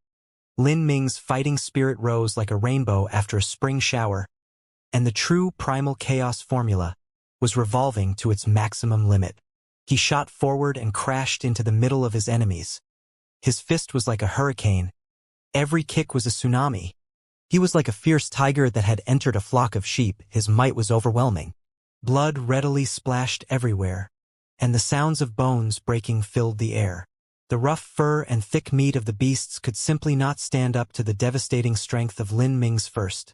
Lin Ming's fighting spirit rose like a rainbow after a spring shower, and the true primal chaos formula was revolving to its maximum limit. He shot forward and crashed into the middle of his enemies. His fist was like a hurricane. Every kick was a tsunami. He was like a fierce tiger that had entered a flock of sheep. His might was overwhelming. Blood readily splashed everywhere, and the sounds of bones breaking filled the air. The rough fur and thick meat of the beasts could simply not stand up to the devastating strength of Lin Ming's first.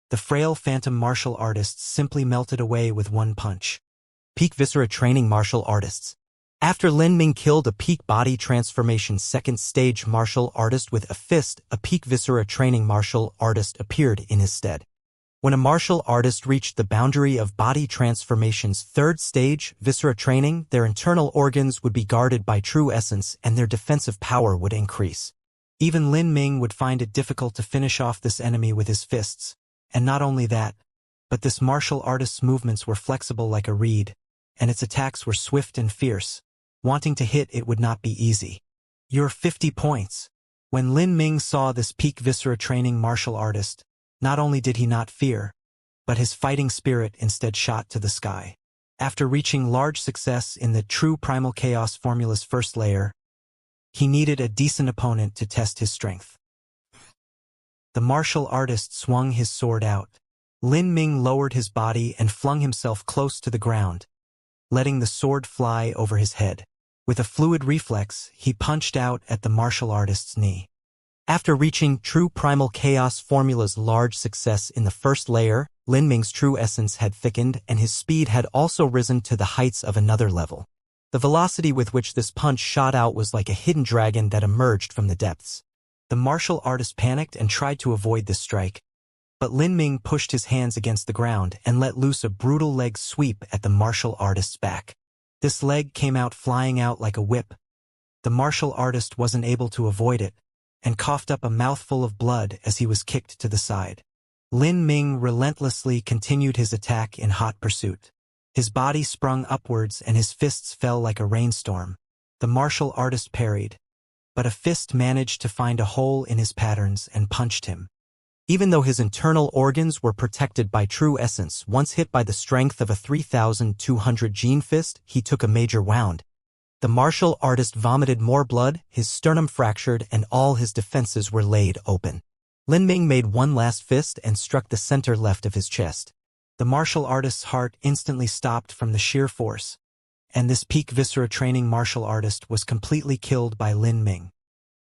The frail phantom martial artists simply melted away with one punch. Peak Viscera training martial artists. After Lin Ming killed a peak body transformation second stage martial artist with a fist, a peak viscera training martial artist appeared in his stead. When a martial artist reached the boundary of body transformation's third stage, viscera training, their internal organs would be guarded by true essence and their defensive power would increase. Even Lin Ming would find it difficult to finish off this enemy with his fists. And not only that, but this martial artist's movements were flexible like a reed, and its attacks were swift and fierce. Wanting to hit it would not be easy. You're 50 points. When Lin Ming saw this peak viscera training martial artist, not only did he not fear, but his fighting spirit instead shot to the sky. After reaching large success in the true primal chaos formula's first layer, He needed a decent opponent to test his strength. The martial artist swung his sword out. Lin Ming lowered his body and flung himself close to the ground, letting the sword fly over his head. With a fluid reflex, he punched out at the martial artist's knee. After reaching true primal chaos formula's large success in the first layer, Lin Ming's true essence had thickened and his speed had also risen to the heights of another level. The velocity with which this punch shot out was like a hidden dragon that emerged from the depths. The martial artist panicked and tried to avoid this strike, but Lin Ming pushed his hands against the ground and let loose a brutal leg sweep at the martial artist's back. This leg came out flying out like a whip. The martial artist wasn't able to avoid it, and coughed up a mouthful of blood as he was kicked to the side. Lin Ming relentlessly continued his attack in hot pursuit. His body sprung upwards and his fists fell like a rainstorm. The martial artist parried, but a fist managed to find a hole in his patterns and punched him. Even though his internal organs were protected by true essence, once hit by the strength of a 3,200 gene fist, he took a major wound. The martial artist vomited more blood, his sternum fractured, and all his defenses were laid open. Lin Ming made one last fist and struck the center left of his chest. The martial artist's heart instantly stopped from the sheer force, and this peak viscera training martial artist was completely killed by Lin Ming.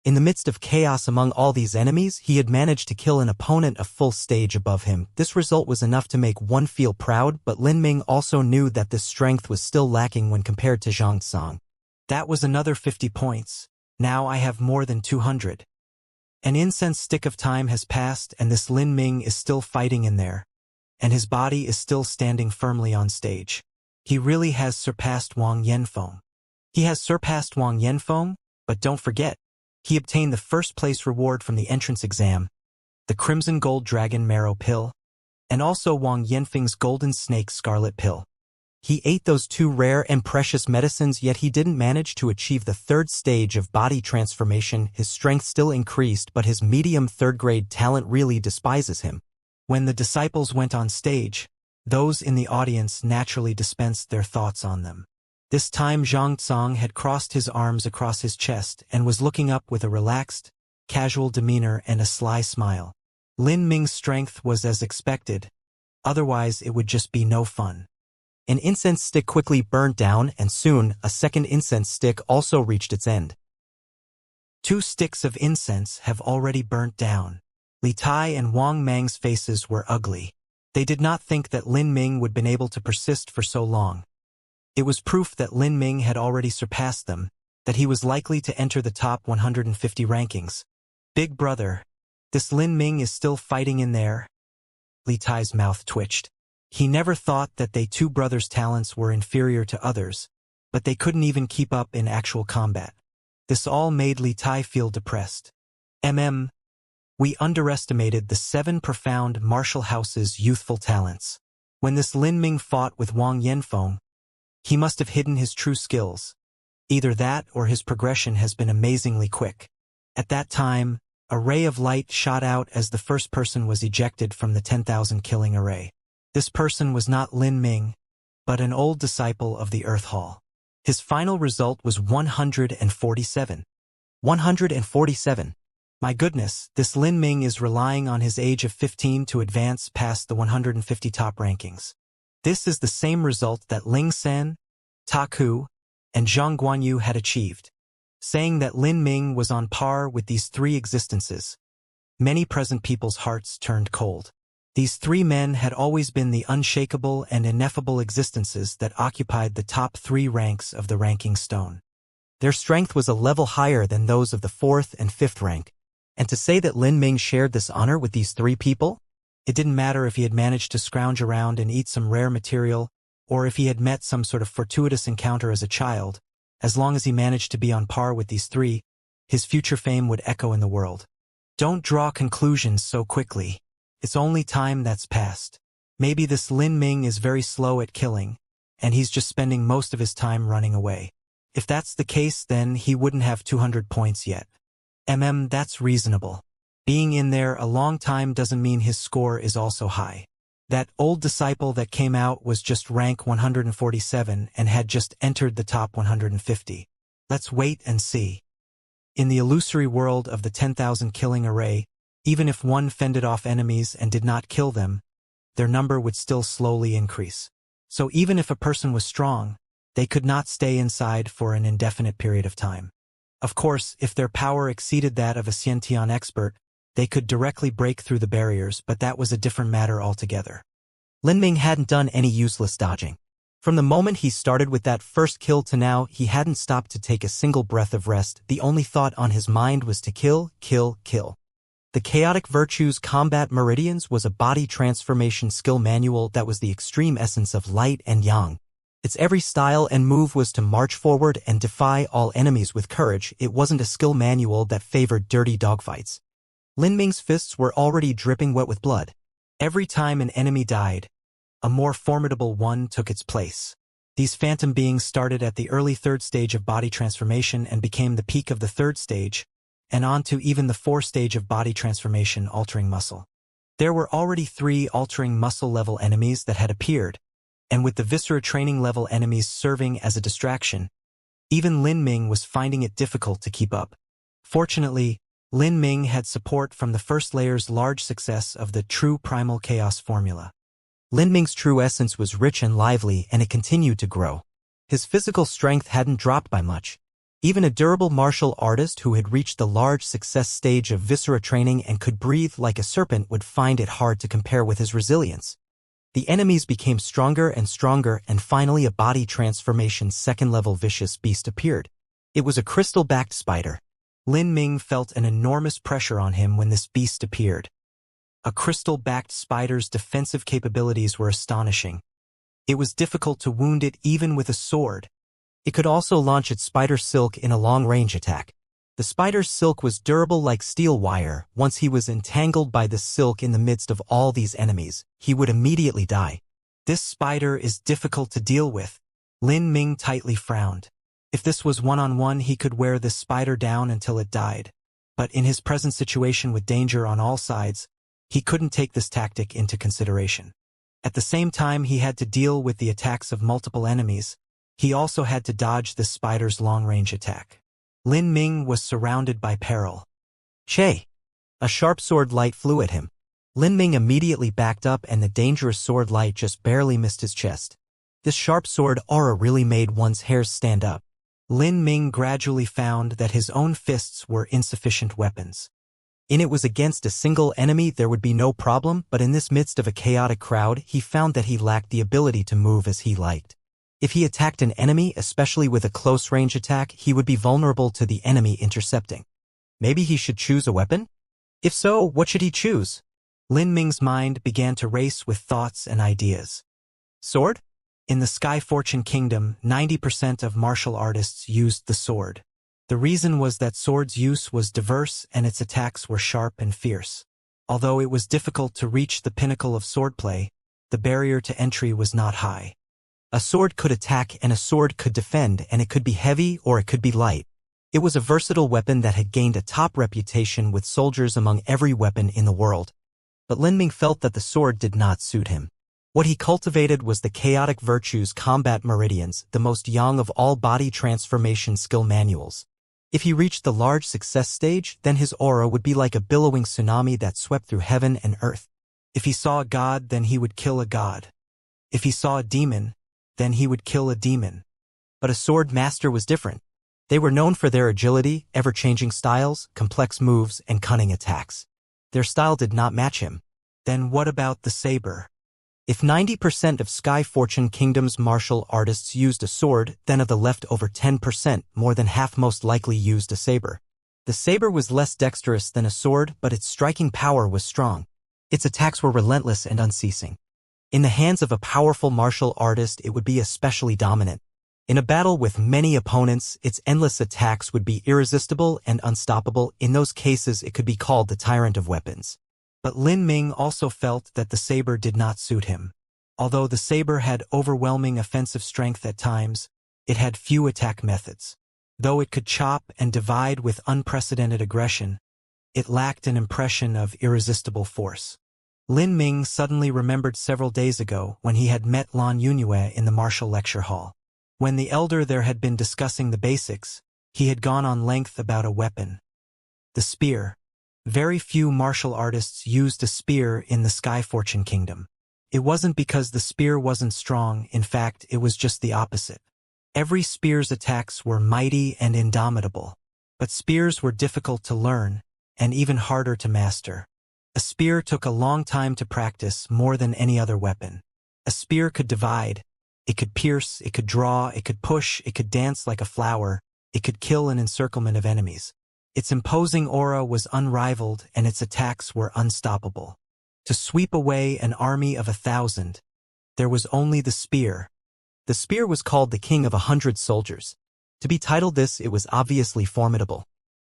In the midst of chaos among all these enemies, he had managed to kill an opponent a full stage above him. This result was enough to make one feel proud, but Lin Ming also knew that this strength was still lacking when compared to Xianxia. That was another 50 points. Now I have more than 200. An incense stick of time has passed and this Lin Ming is still fighting in there, and his body is still standing firmly on stage. He really has surpassed Wang Yanfeng. He has surpassed Wang Yanfeng, but don't forget, he obtained the first place reward from the entrance exam, the Crimson Gold Dragon Marrow Pill, and also Wang Yanfeng's Golden Snake Scarlet Pill. He ate those two rare and precious medicines, yet he didn't manage to achieve the third stage of body transformation. His strength still increased, but his medium third-grade talent really despises him. When the disciples went on stage, those in the audience naturally dispensed their thoughts on them. This time Xianxia had crossed his arms across his chest and was looking up with a relaxed, casual demeanor and a sly smile. Lin Ming's strength was as expected, otherwise it would just be no fun. An incense stick quickly burnt down, and soon a second incense stick also reached its end. 2 sticks of incense have already burnt down. Li Tai and Wang Mang's faces were ugly. They did not think that Lin Ming would been able to persist for so long. It was proof that Lin Ming had already surpassed them, that he was likely to enter the top 150 rankings. Big brother, this Lin Ming is still fighting in there? Li Tai's mouth twitched. He never thought that they two brothers' talents were inferior to others, but they couldn't even keep up in actual combat. This all made Li Tai feel depressed. We underestimated the 7 profound martial house's youthful talents. When this Lin Ming fought with Wang Yanfeng, he must have hidden his true skills. Either that or his progression has been amazingly quick. At that time, a ray of light shot out as the first person was ejected from the 10,000 killing array. This person was not Lin Ming, but an old disciple of the Earth Hall. His final result was 147. 147. My goodness, this Lin Ming is relying on his age of 15 to advance past the 150 top rankings. This is the same result that Ling Sen, Ta Ku, and Zhang Guanyu had achieved, saying that Lin Ming was on par with these 3 existences. Many present people's hearts turned cold. These 3 men had always been the unshakable and ineffable existences that occupied the top 3 ranks of the ranking stone. Their strength was a level higher than those of the 4th and 5th rank, and to say that Lin Ming shared this honor with these 3 people? It didn't matter if he had managed to scrounge around and eat some rare material, or if he had met some sort of fortuitous encounter as a child. As long as he managed to be on par with these 3, his future fame would echo in the world. Don't draw conclusions so quickly. It's only time that's passed. Maybe this Lin Ming is very slow at killing, and he's just spending most of his time running away. If that's the case, then he wouldn't have 200 points yet. That's reasonable. Being in there a long time doesn't mean his score is also high. That old disciple that came out was just rank 147 and had just entered the top 150. Let's wait and see. In the illusory world of the 10,000 killing array, even if one fended off enemies and did not kill them, their number would still slowly increase. So even if a person was strong, they could not stay inside for an indefinite period of time. Of course, if their power exceeded that of a Xianxian expert, they could directly break through the barriers, but that was a different matter altogether. Lin Ming hadn't done any useless dodging. From the moment he started with that first kill to now, he hadn't stopped to take a single breath of rest. The only thought on his mind was to kill, kill, kill. The Chaotic Virtues Combat Meridians was a body transformation skill manual that was the extreme essence of light and yang. Its every style and move was to march forward and defy all enemies with courage. It wasn't a skill manual that favored dirty dogfights. Lin Ming's fists were already dripping wet with blood. Every time an enemy died, a more formidable one took its place. These phantom beings started at the early third stage of body transformation and became the peak of the third stage, and on to even the fourth stage of body transformation, altering muscle. There were already 3 altering muscle level enemies that had appeared, and with the viscera training level enemies serving as a distraction, even Lin Ming was finding it difficult to keep up. Fortunately, Lin Ming had support from the first layer's large success of the true primal chaos formula. Lin Ming's true essence was rich and lively, and it continued to grow. His physical strength hadn't dropped by much. Even a durable martial artist who had reached the large success stage of viscera training and could breathe like a serpent would find it hard to compare with his resilience. The enemies became stronger, and finally a body transformation second-level vicious beast appeared. It was a crystal-backed spider. Lin Ming felt an enormous pressure on him when this beast appeared. A crystal-backed spider's defensive capabilities were astonishing. It was difficult to wound it even with a sword. It could also launch its spider silk in a long-range attack. The spider's silk was durable like steel wire. Once he was entangled by the silk in the midst of all these enemies, he would immediately die. This spider is difficult to deal with. Lin Ming tightly frowned. If this was one-on-one, he could wear this spider down until it died. But in his present situation with danger on all sides, he couldn't take this tactic into consideration. At the same time he had to deal with the attacks of multiple enemies, he also had to dodge the spider's long-range attack. Lin Ming was surrounded by peril. Che! A sharp sword light flew at him. Lin Ming immediately backed up, and the dangerous sword light just barely missed his chest. This sharp sword aura really made one's hairs stand up. Lin Ming gradually found that his own fists were insufficient weapons. In it was against a single enemy there would be no problem, but in this midst of a chaotic crowd he found that he lacked the ability to move as he liked. If he attacked an enemy, especially with a close-range attack, he would be vulnerable to the enemy intercepting. Maybe he should choose a weapon? If so, what should he choose? Lin Ming's mind began to race with thoughts and ideas. Sword? In the Sky Fortune Kingdom, 90% of martial artists used the sword. The reason was that sword's use was diverse and its attacks were sharp and fierce. Although it was difficult to reach the pinnacle of swordplay, the barrier to entry was not high. A sword could attack and a sword could defend, and it could be heavy or it could be light. It was a versatile weapon that had gained a top reputation with soldiers among every weapon in the world. But Lin Ming felt that the sword did not suit him. What he cultivated was the Chaotic Virtues Combat Meridians, the most young of all body transformation skill manuals. If he reached the large success stage, then his aura would be like a billowing tsunami that swept through heaven and earth. If he saw a god, then he would kill a god. If he saw a demon, then he would kill a demon. But a sword master was different. They were known for their agility, ever-changing styles, complex moves, and cunning attacks. Their style did not match him. Then what about the saber? If 90% of Sky Fortune Kingdom's martial artists used a sword, then of the leftover 10%, more than half most likely used a saber. The saber was less dexterous than a sword, but its striking power was strong. Its attacks were relentless and unceasing. In the hands of a powerful martial artist, it would be especially dominant. In a battle with many opponents, its endless attacks would be irresistible and unstoppable. In those cases, it could be called the tyrant of weapons. But Lin Ming also felt that the saber did not suit him. Although the saber had overwhelming offensive strength at times, it had few attack methods. Though it could chop and divide with unprecedented aggression, it lacked an impression of irresistible force. Lin Ming suddenly remembered several days ago when he had met Lan Yunue in the martial lecture hall. When the elder there had been discussing the basics, He had gone on length about a weapon. The spear. Very few martial artists used a spear in the Sky Fortune Kingdom. It wasn't because the spear wasn't strong, in fact, it was just the opposite. Every spear's attacks were mighty and indomitable. But spears were difficult to learn, and even harder to master. A spear took a long time to practice, more than any other weapon. A spear could divide. It could pierce, it could draw, it could push, it could dance like a flower, it could kill an encirclement of enemies. Its imposing aura was unrivaled, and its attacks were unstoppable. To sweep away an army of 1,000, there was only the spear. The spear was called the King of 100 Soldiers. To be titled this, it was obviously formidable.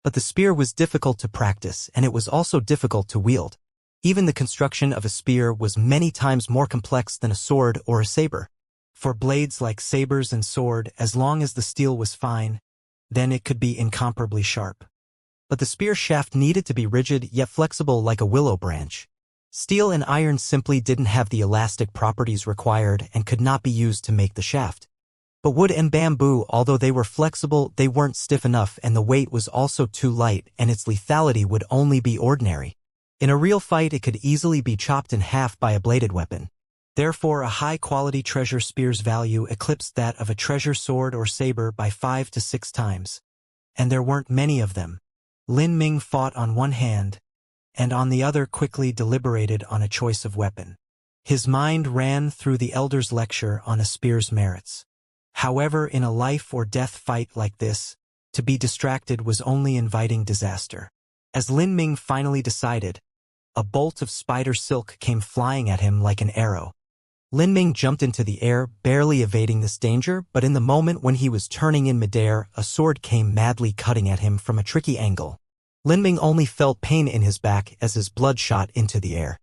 But the spear was difficult to practice, and it was also difficult to wield. Even the construction of a spear was many times more complex than a sword or a saber. For blades like sabers and sword, as long as the steel was fine, then it could be incomparably sharp. But the spear shaft needed to be rigid yet flexible like a willow branch. Steel and iron simply didn't have the elastic properties required and could not be used to make the shaft. But wood and bamboo, although they were flexible, they weren't stiff enough, and the weight was also too light, and its lethality would only be ordinary. In a real fight, it could easily be chopped in half by a bladed weapon. Therefore, a high-quality treasure spear's value eclipsed that of a treasure sword or saber by 5 to 6 times. And there weren't many of them. Lin Ming fought on one hand, and on the other quickly deliberated on a choice of weapon. His mind ran through the elder's lecture on a spear's merits. However, in a life-or-death fight like this, to be distracted was only inviting disaster. As Lin Ming finally decided, a bolt of spider silk came flying at him like an arrow. Lin Ming jumped into the air, barely evading this danger, but in the moment when he was turning in midair, a sword came madly cutting at him from a tricky angle. Lin Ming only felt pain in his back as his blood shot into the air.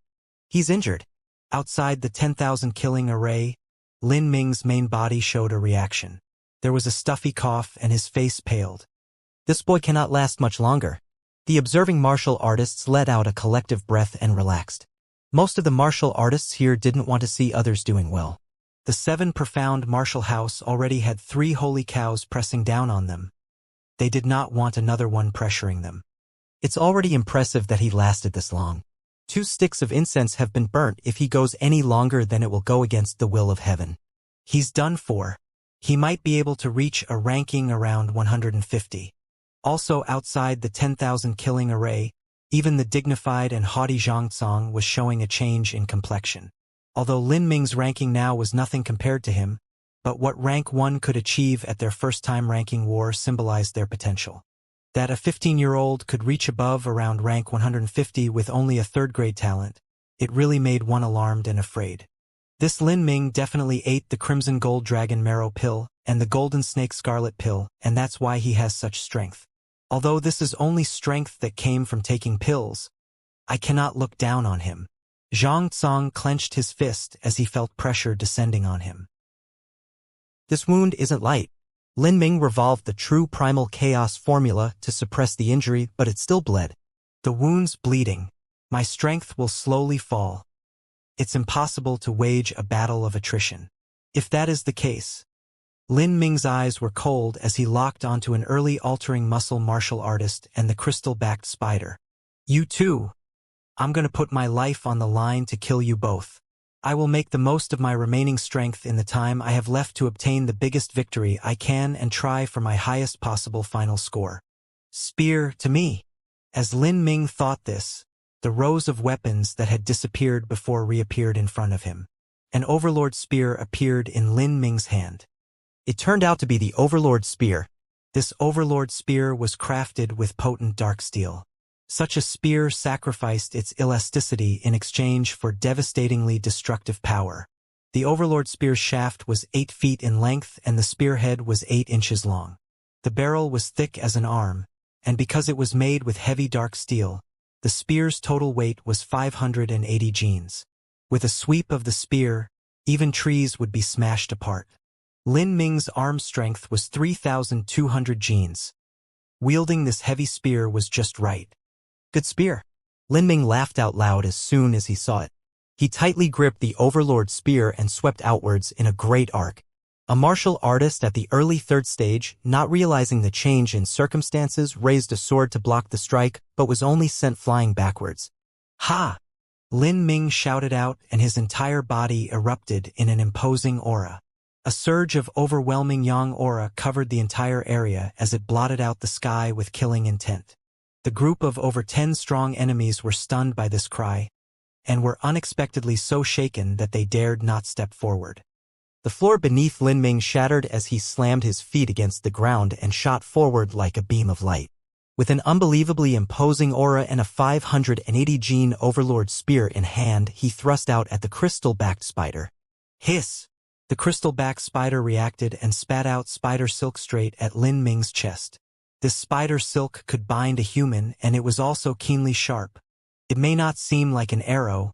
He's injured. Outside the 10,000 killing array, Lin Ming's main body showed a reaction. There was a stuffy cough and his face paled. This boy cannot last much longer. The observing martial artists let out a collective breath and relaxed. Most of the martial artists here didn't want to see others doing well. The 7 profound martial house already had 3 holy cows pressing down on them. They did not want another one pressuring them. It's already impressive that he lasted this long. 2 sticks of incense have been burnt. If he goes any longer, then it will go against the will of heaven. He's done for. He might be able to reach a ranking around 150. Also outside the 10,000 killing array, even the dignified and haughty Xianxia was showing a change in complexion. Although Lin Ming's ranking now was nothing compared to him, but what rank 1 could achieve at their first time ranking war symbolized their potential. That a 15-year-old could reach above around rank 150 with only a 3rd-grade talent, it really made one alarmed and afraid. This Lin Ming definitely ate the Crimson Gold Dragon Marrow Pill and the Golden Snake Scarlet Pill, and that's why he has such strength. Although this is only strength that came from taking pills, I cannot look down on him. Xianxia clenched his fist as he felt pressure descending on him. This wound isn't light. Lin Ming revolved the true primal chaos formula to suppress the injury, but it still bled. The wound's bleeding. My strength will slowly fall. It's impossible to wage a battle of attrition. If that is the case. Lin Ming's eyes were cold as he locked onto an early altering muscle martial artist and the crystal-backed spider. You too. I'm gonna put my life on the line to kill you both. I will make the most of my remaining strength in the time I have left to obtain the biggest victory I can and try for my highest possible final score. Spear to me. As Lin Ming thought this, the rows of weapons that had disappeared before reappeared in front of him. An Overlord spear appeared in Lin Ming's hand. It turned out to be the Overlord spear. This Overlord spear was crafted with potent dark steel. Such a spear sacrificed its elasticity in exchange for devastatingly destructive power. The Overlord spear's shaft was 8 feet in length and the spearhead was 8 inches long. The barrel was thick as an arm, and because it was made with heavy dark steel, the spear's total weight was 580 genes. With a sweep of the spear, even trees would be smashed apart. Lin Ming's arm strength was 3,200 genes. Wielding this heavy spear was just right. Good spear. Lin Ming laughed out loud as soon as he saw it. He tightly gripped the Overlord spear and swept outwards in a great arc. A martial artist at the early third stage, not realizing the change in circumstances, raised a sword to block the strike, but was only sent flying backwards. Ha! Lin Ming shouted out, and his entire body erupted in an imposing aura. A surge of overwhelming yang aura covered the entire area as it blotted out the sky with killing intent. The group of over 10 strong enemies were stunned by this cry, and were unexpectedly so shaken that they dared not step forward. The floor beneath Lin Ming shattered as he slammed his feet against the ground and shot forward like a beam of light. With an unbelievably imposing aura and a 580 gene overlord spear in hand, he thrust out at the crystal-backed spider. Hiss! The crystal-backed spider reacted and spat out spider silk straight at Lin Ming's chest. This spider silk could bind a human, and it was also keenly sharp. It may not seem like an arrow,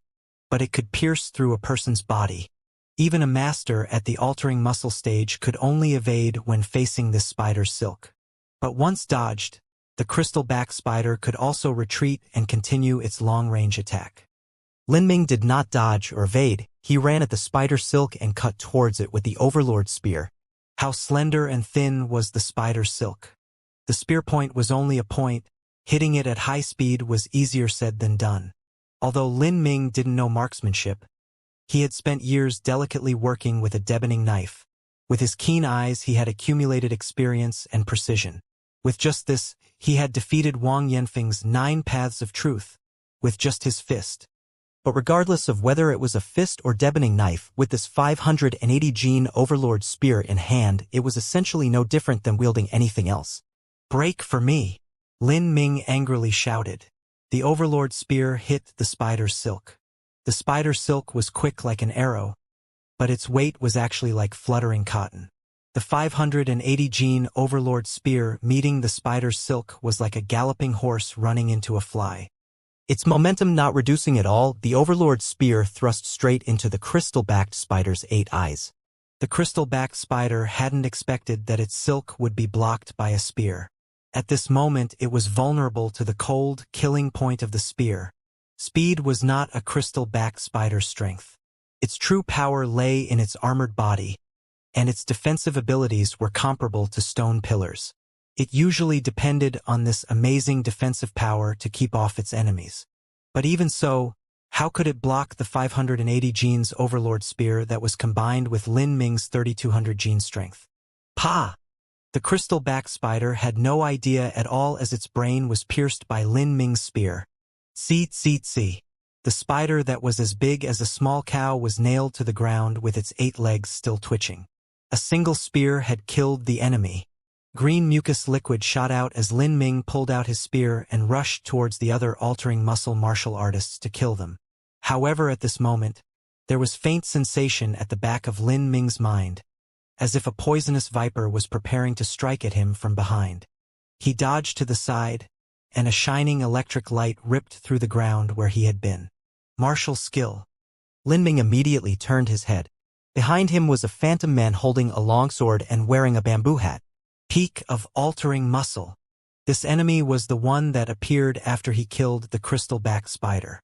but it could pierce through a person's body. Even a master at the altering muscle stage could only evade when facing this spider silk. But once dodged, the crystal-backed spider could also retreat and continue its long-range attack. Lin Ming did not dodge or evade. He ran at the spider silk and cut towards it with the overlord spear. How slender and thin was the spider silk. The spear point was only a point. Hitting it at high speed was easier said than done. Although Lin Ming didn't know marksmanship, he had spent years delicately working with a deboning knife. With his keen eyes, he had accumulated experience and precision. With just this, he had defeated Wang Yanfeng's 9 paths of truth, with just his fist. But regardless of whether it was a fist or deboning knife, with this 580 gene overlord spear in hand, it was essentially no different than wielding anything else. "Break for me!" Lin Ming angrily shouted. The overlord spear hit the spider's silk. The spider silk was quick like an arrow, but its weight was actually like fluttering cotton. The 580 gene overlord spear meeting the spider's silk was like a galloping horse running into a fly. Its momentum not reducing at all, the overlord spear thrust straight into the crystal-backed spider's 8 eyes. The crystal-backed spider hadn't expected that its silk would be blocked by a spear. At this moment, it was vulnerable to the cold, killing point of the spear. Speed was not a crystal-backed spider's strength. Its true power lay in its armored body, and its defensive abilities were comparable to stone pillars. It usually depended on this amazing defensive power to keep off its enemies. But even so, how could it block the 580 genes overlord spear that was combined with Lin Ming's 3200 gene strength? Pa! The crystal-backed spider had no idea at all as its brain was pierced by Lin Ming's spear. See. The spider that was as big as a small cow was nailed to the ground with its 8 legs still twitching. A single spear had killed the enemy. Green mucus liquid shot out as Lin Ming pulled out his spear and rushed towards the other altering muscle martial artists to kill them. However, at this moment, there was faint sensation at the back of Lin Ming's mind, as if a poisonous viper was preparing to strike at him from behind. He dodged to the side, and a shining electric light ripped through the ground where he had been. Martial skill. Lin Ming immediately turned his head. Behind him was a phantom man holding a longsword and wearing a bamboo hat. Peak of altering muscle. This enemy was the one that appeared after he killed the crystal-backed spider.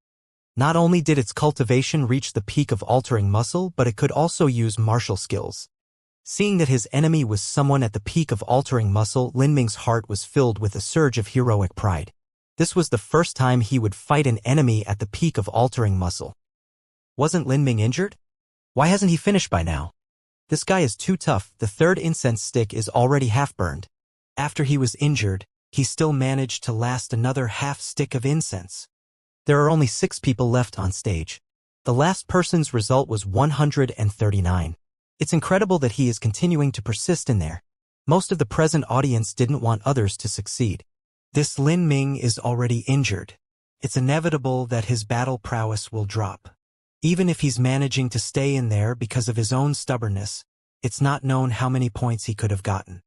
Not only did its cultivation reach the peak of altering muscle, but it could also use martial skills. Seeing that his enemy was someone at the peak of altering muscle, Lin Ming's heart was filled with a surge of heroic pride. This was the first time he would fight an enemy at the peak of altering muscle. Wasn't Lin Ming injured? Why hasn't he finished by now? This guy is too tough. The 3rd incense stick is already half burned. After he was injured, he still managed to last another half stick of incense. There are only 6 people left on stage. The last person's result was 139. It's incredible that he is continuing to persist in there. Most of the present audience didn't want others to succeed. This Lin Ming is already injured. It's inevitable that his battle prowess will drop. Even if he's managing to stay in there because of his own stubbornness, it's not known how many points he could have gotten.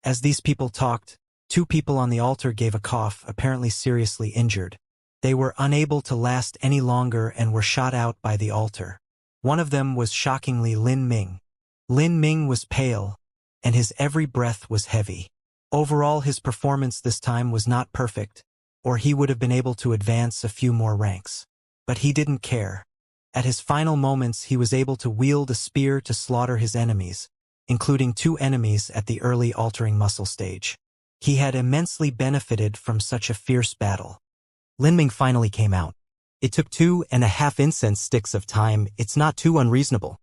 As these people talked, 2 people on the altar gave a cough, apparently seriously injured. They were unable to last any longer and were shot out by the altar. One of them was shockingly Lin Ming. Lin Ming was pale, and his every breath was heavy. Overall, his performance this time was not perfect, or he would have been able to advance a few more ranks. But he didn't care. At his final moments, he was able to wield a spear to slaughter his enemies. including 2 enemies at the early altering muscle stage. He had immensely benefited from such a fierce battle. Lin Ming finally came out. It took 2.5 incense sticks of time. It's not too unreasonable.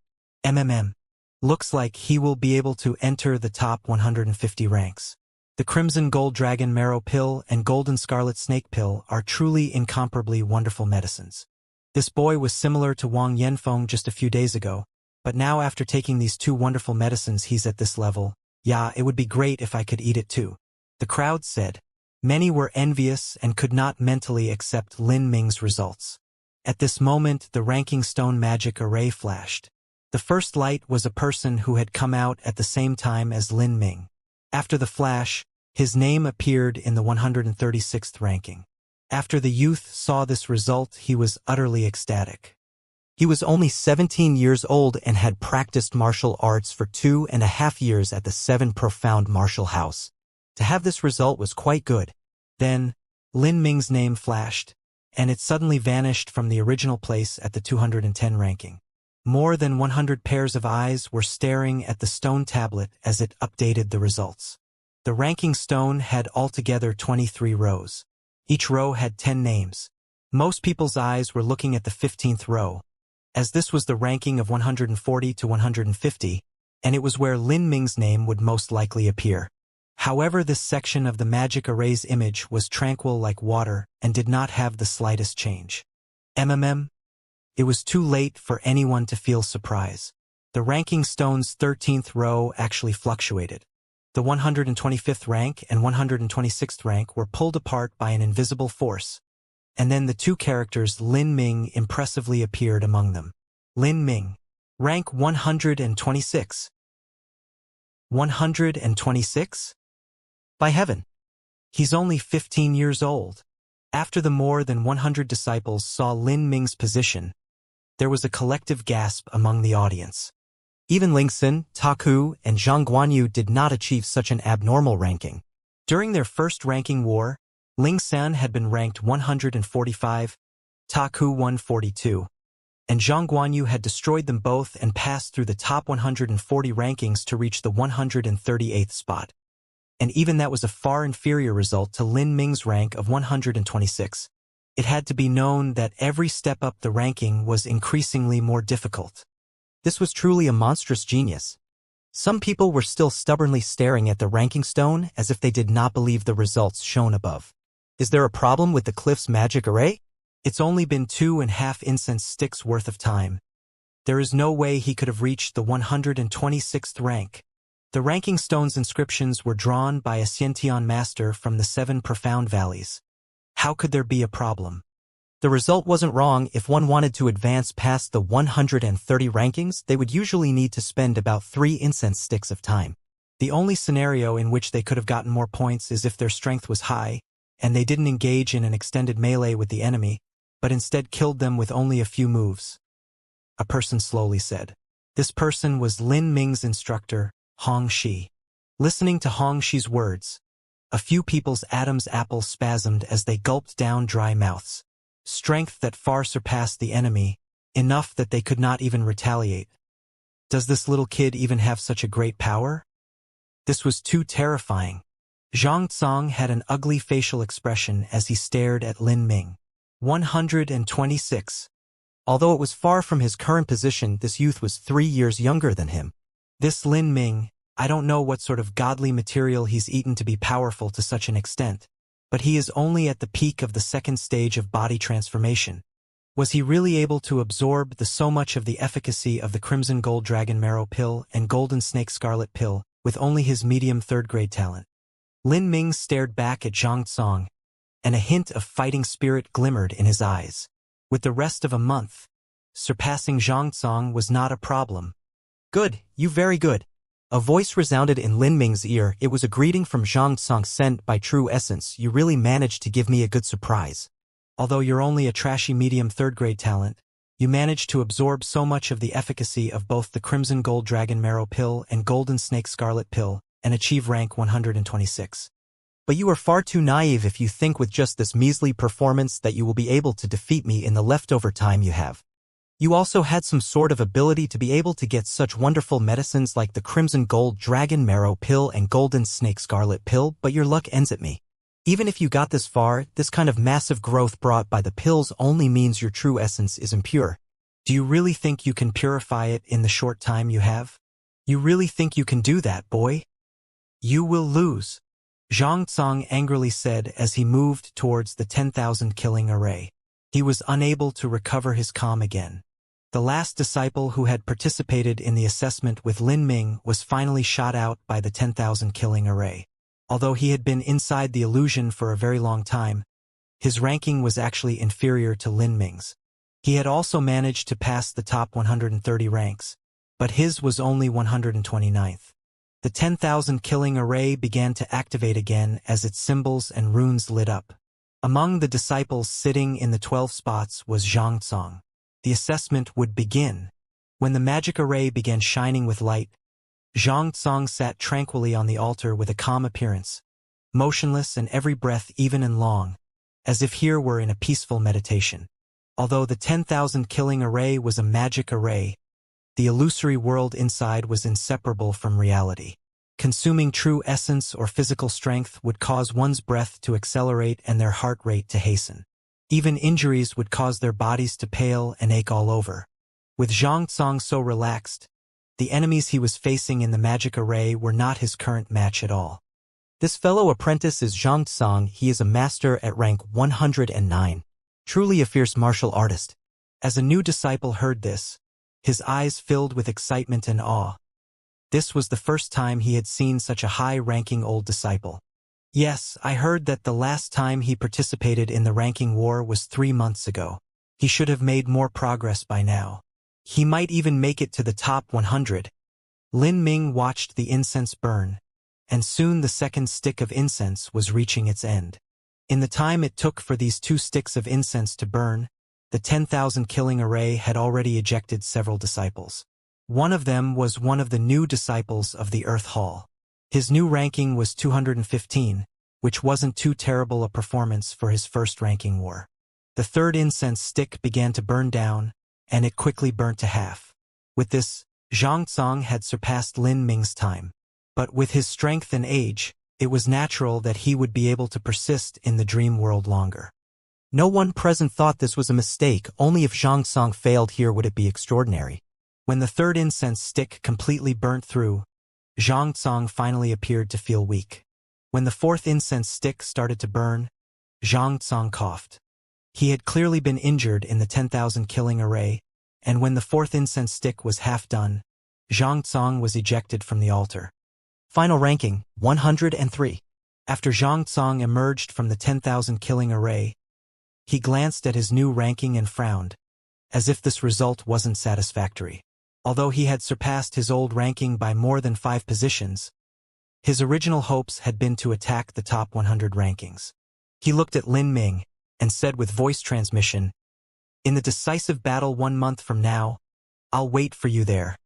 Looks like he will be able to enter the top 150 ranks. The Crimson Gold Dragon Marrow Pill and Golden Scarlet Snake Pill are truly incomparably wonderful medicines. This boy was similar to Wang Yanfeng just a few days ago, but now after taking these 2 wonderful medicines he's at this level. Yeah, it would be great if I could eat it too. The crowd said. Many were envious and could not mentally accept Lin Ming's results. At this moment the ranking stone magic array flashed. The first light was a person who had come out at the same time as Lin Ming. After the flash, his name appeared in the 136th ranking. After the youth saw this result, he was utterly ecstatic. He was only 17 years old and had practiced martial arts for 2.5 years at the 7 Profound Martial House. To have this result was quite good. Then, Lin Ming's name flashed, and it suddenly vanished from the original place at the 210 ranking. More than 100 pairs of eyes were staring at the stone tablet as it updated the results. The ranking stone had altogether 23 rows. Each row had 10 names. Most people's eyes were looking at the 15th row, as this was the ranking of 140 to 150, and it was where Lin Ming's name would most likely appear. However, this section of the magic array's image was tranquil like water and did not have the slightest change. It was too late for anyone to feel surprise. The ranking stone's 13th row actually fluctuated. The 125th rank and 126th rank were pulled apart by an invisible force, and then the 2 characters Lin Ming impressively appeared among them. Lin Ming, rank 126. 126? By heaven! He's only 15 years old. After the more than 100 disciples saw Lin Ming's position, there was a collective gasp among the audience. Even Lingxin, Taku, and Zhang Guanyu did not achieve such an abnormal ranking. During their first ranking war, Lingxin had been ranked 145, Taku 142, and Zhang Guanyu had destroyed them both and passed through the top 140 rankings to reach the 138th spot. And even that was a far inferior result to Lin Ming's rank of 126. It had to be known that every step up the ranking was increasingly more difficult. This was truly a monstrous genius. Some people were still stubbornly staring at the ranking stone as if they did not believe the results shown above. Is there a problem with the Cliff's magic array? It's only been 2.5 incense sticks worth of time. There is no way he could have reached the 126th rank. The ranking stone's inscriptions were drawn by a Xianxia master from the 7 Profound Valleys. How could there be a problem? The result wasn't wrong. If one wanted to advance past the 130 rankings, they would usually need to spend about 3 incense sticks of time. The only scenario in which they could have gotten more points is if their strength was high, and they didn't engage in an extended melee with the enemy, but instead killed them with only a few moves. A person slowly said. This person was Lin Ming's instructor, Hong Shi. Listening to Hong Shi's words, a few people's Adam's apple spasmed as they gulped down dry mouths. Strength that far surpassed the enemy, enough that they could not even retaliate. Does this little kid even have such a great power? This was too terrifying. Zhang Tsong had an ugly facial expression as he stared at Lin Ming. 126. Although it was far from his current position, this youth was 3 years younger than him. This Lin Ming, I don't know what sort of godly material he's eaten to be powerful to such an extent, but he is only at the peak of the 2nd stage of body transformation. Was he really able to absorb so much of the efficacy of the Crimson Gold Dragon Marrow Pill and Golden Snake Scarlet Pill with only his medium 3rd grade talent? Lin Ming stared back at Zhang Tsong, and a hint of fighting spirit glimmered in his eyes. With the rest of a month, surpassing Zhang Tsong was not a problem. Good, you very good. A voice resounded in Lin Ming's ear. It was a greeting from Zhang Tsong sent by True Essence. You really managed to give me a good surprise. Although you're only a trashy medium 3rd grade talent, you managed to absorb so much of the efficacy of both the Crimson Gold Dragon Marrow Pill and Golden Snake Scarlet Pill and achieve rank 126. But you are far too naive if you think with just this measly performance that you will be able to defeat me in the leftover time you have. You also had some sort of ability to be able to get such wonderful medicines like the Crimson Gold Dragon Marrow Pill and Golden Snake Scarlet Pill, but your luck ends at me. Even if you got this far, this kind of massive growth brought by the pills only means your true essence is impure. Do you really think you can purify it in the short time you have? You really think you can do that, boy? You will lose, Xianxia angrily said as he moved towards the 10,000 killing array. He was unable to recover his calm again. The last disciple who had participated in the assessment with Lin Ming was finally shot out by the 10,000 killing array. Although he had been inside the illusion for a very long time, his ranking was actually inferior to Lin Ming's. He had also managed to pass the top 130 ranks, but his was only 129th. The 10,000 killing array began to activate again as its symbols and runes lit up. Among the disciples sitting in the 12 spots was Xianxia. The assessment would begin. When the magic array began shining with light, Xianxia sat tranquilly on the altar with a calm appearance, motionless and every breath even and long, as if here were in a peaceful meditation. Although the 10,000 killing array was a magic array, the illusory world inside was inseparable from reality. Consuming true essence or physical strength would cause one's breath to accelerate and their heart rate to hasten. Even injuries would cause their bodies to pale and ache all over. With Xianxia so relaxed, the enemies he was facing in the magic array were not his current match at all. This fellow apprentice is Xianxia. He is a master at rank 109. Truly a fierce martial artist. As a new disciple heard this, his eyes filled with excitement and awe. This was the first time he had seen such a high-ranking old disciple. Yes, I heard that the last time he participated in the ranking war was 3 months ago. He should have made more progress by now. He might even make it to the top 100. Lin Ming watched the incense burn, and soon the second stick of incense was reaching its end. In the time it took for these 2 sticks of incense to burn, the 10,000 killing array had already ejected several disciples. One of them was one of the new disciples of the Earth Hall. His new ranking was 215, which wasn't too terrible a performance for his first ranking war. The third incense stick began to burn down, and it quickly burnt to half. With this, Xianxia had surpassed Lin Ming's time. But with his strength and age, it was natural that he would be able to persist in the dream world longer. No one present thought this was a mistake. Only if Xianxia failed here would it be extraordinary. When the third incense stick completely burnt through, Xianxia finally appeared to feel weak. When the fourth incense stick started to burn, Xianxia coughed. He had clearly been injured in the 10,000 killing array, and when the fourth incense stick was half done, Xianxia was ejected from the altar. Final ranking, 103. After Xianxia emerged from the 10,000 killing array, he glanced at his new ranking and frowned, as if this result wasn't satisfactory. Although he had surpassed his old ranking by more than 5 positions, his original hopes had been to attack the top 100 rankings. He looked at Lin Ming and said with voice transmission, "In the decisive battle 1 month from now, I'll wait for you there."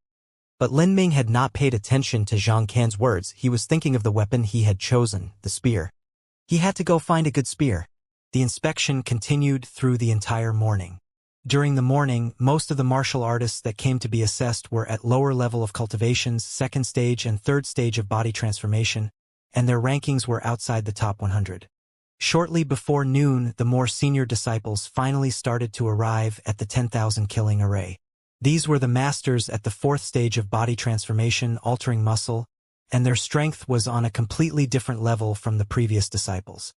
But Lin Ming had not paid attention to Zhang Can's words. He was thinking of the weapon he had chosen, the spear. He had to go find a good spear. The inspection continued through the entire morning. During the morning, most of the martial artists that came to be assessed were at lower level of cultivations, 2nd stage and 3rd stage of body transformation, and their rankings were outside the top 100. Shortly before noon, the more senior disciples finally started to arrive at the 10,000 killing array. These were the masters at the 4th stage of body transformation, altering muscle, and their strength was on a completely different level from the previous disciples.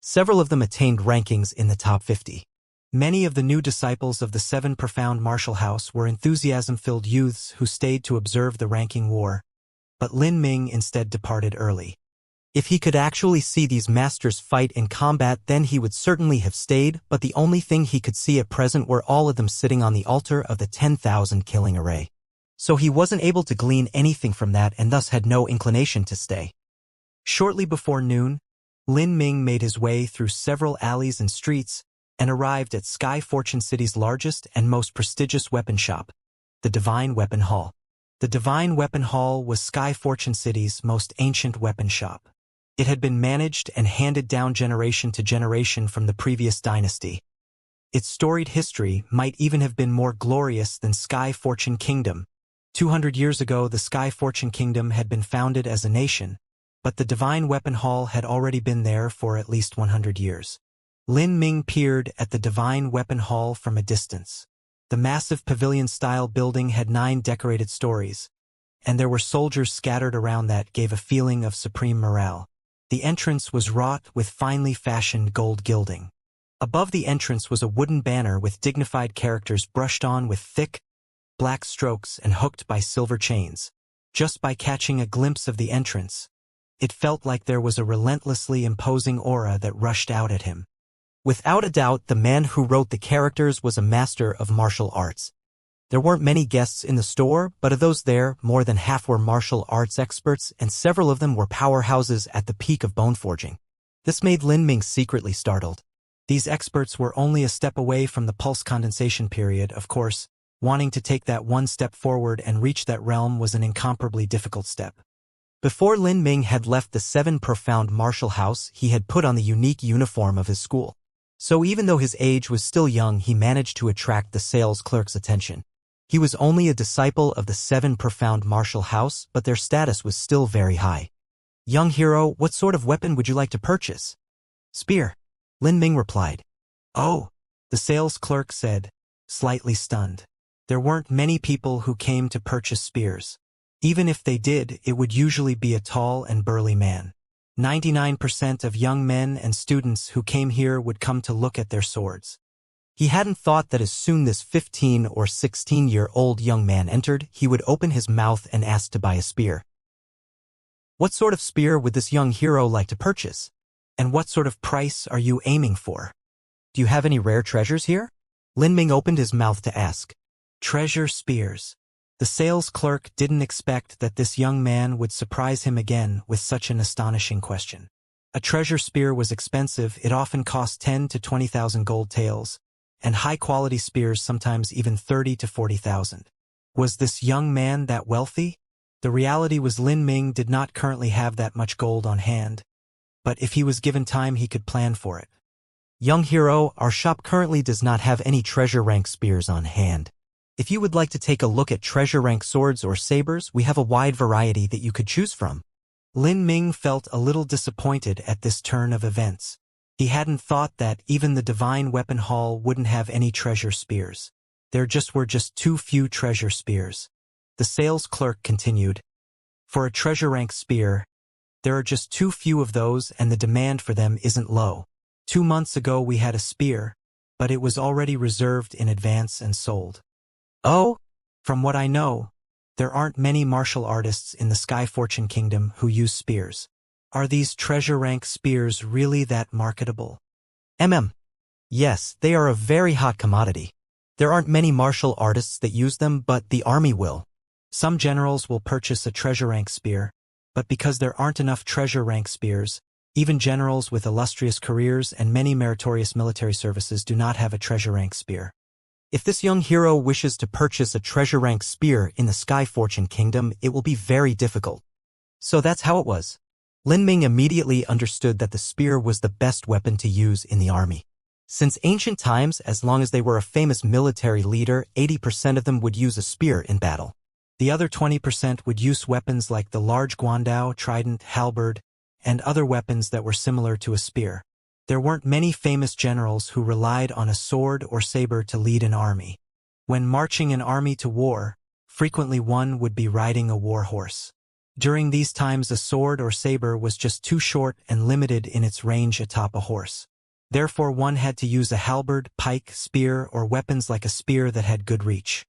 Several of them attained rankings in the top 50. Many of the new disciples of the 7 Profound Martial House were enthusiasm-filled youths who stayed to observe the ranking war, but Lin Ming instead departed early. If he could actually see these masters fight in combat, then he would certainly have stayed, but the only thing he could see at present were all of them sitting on the altar of the 10,000 killing array. So he wasn't able to glean anything from that and thus had no inclination to stay. Shortly before noon, Lin Ming made his way through several alleys and streets and arrived at Sky Fortune City's largest and most prestigious weapon shop, the Divine Weapon Hall. The Divine Weapon Hall was Sky Fortune City's most ancient weapon shop. It had been managed and handed down generation to generation from the previous dynasty. Its storied history might even have been more glorious than Sky Fortune Kingdom. 200 years ago, the Sky Fortune Kingdom had been founded as a nation, but the Divine Weapon Hall had already been there for at least 100 years. Lin Ming peered at the Divine Weapon Hall from a distance. The massive pavilion-style building had 9 decorated stories, and there were soldiers scattered around that gave a feeling of supreme morale. The entrance was wrought with finely fashioned gold gilding. Above the entrance was a wooden banner with dignified characters brushed on with thick, black strokes and hooked by silver chains. Just by catching a glimpse of the entrance, it felt like there was a relentlessly imposing aura that rushed out at him. Without a doubt, the man who wrote the characters was a master of martial arts. There weren't many guests in the store, but of those there, more than half were martial arts experts, and several of them were powerhouses at the peak of bone forging. This made Lin Ming secretly startled. These experts were only a step away from the pulse condensation period, of course. Wanting to take that one step forward and reach that realm was an incomparably difficult step. Before Lin Ming had left the 7 profound martial house, he had put on the unique uniform of his school. So even though his age was still young, he managed to attract the sales clerk's attention. He was only a disciple of the 7 profound martial house, but their status was still very high. "Young hero, what sort of weapon would you like to purchase?" "Spear," Lin Ming replied. "Oh," the sales clerk said, slightly stunned. There weren't many people who came to purchase spears. Even if they did, it would usually be a tall and burly man. 99% of young men and students who came here would come to look at their swords. He hadn't thought that as soon as 15 or 16-year-old young man entered, he would open his mouth and ask to buy a spear. What sort of spear would this young hero like to purchase? And what sort of price are you aiming for? Do you have any rare treasures here? Lin Ming opened his mouth to ask. Treasure spears. The sales clerk didn't expect that this young man would surprise him again with such an astonishing question. A treasure spear was expensive. It often cost 10 to 20,000 gold taels, and high-quality spears sometimes even 30 to 40,000. Was this young man that wealthy? The reality was Lin Ming did not currently have that much gold on hand, but if he was given time, he could plan for it. Young hero, our shop currently does not have any treasure rank spears on hand. If you would like to take a look at treasure rank swords or sabers, we have a wide variety that you could choose from. Lin Ming felt a little disappointed at this turn of events. He hadn't thought that even the Divine Weapon Hall wouldn't have any treasure spears. There were just too few treasure spears. The sales clerk continued. For a treasure rank spear, there are just too few of those and the demand for them isn't low. 2 months ago we had a spear, but it was already reserved in advance and sold. Oh, from what I know, there aren't many martial artists in the Sky Fortune Kingdom who use spears. Are these treasure rank spears really that marketable? Yes, they are a very hot commodity. There aren't many martial artists that use them, but the army will. Some generals will purchase a treasure rank spear, but because there aren't enough treasure rank spears, even generals with illustrious careers and many meritorious military services do not have a treasure rank spear. If this young hero wishes to purchase a treasure rank spear in the Sky Fortune Kingdom, it will be very difficult. So that's how it was. Lin Ming immediately understood that the spear was the best weapon to use in the army. Since ancient times, as long as they were a famous military leader, 80% of them would use a spear in battle. The other 20% would use weapons like the large guandao, trident, halberd, and other weapons that were similar to a spear. There weren't many famous generals who relied on a sword or saber to lead an army. When marching an army to war, frequently one would be riding a war horse. During these times, a sword or saber was just too short and limited in its range atop a horse. Therefore, one had to use a halberd, pike, spear, or weapons like a spear that had good reach.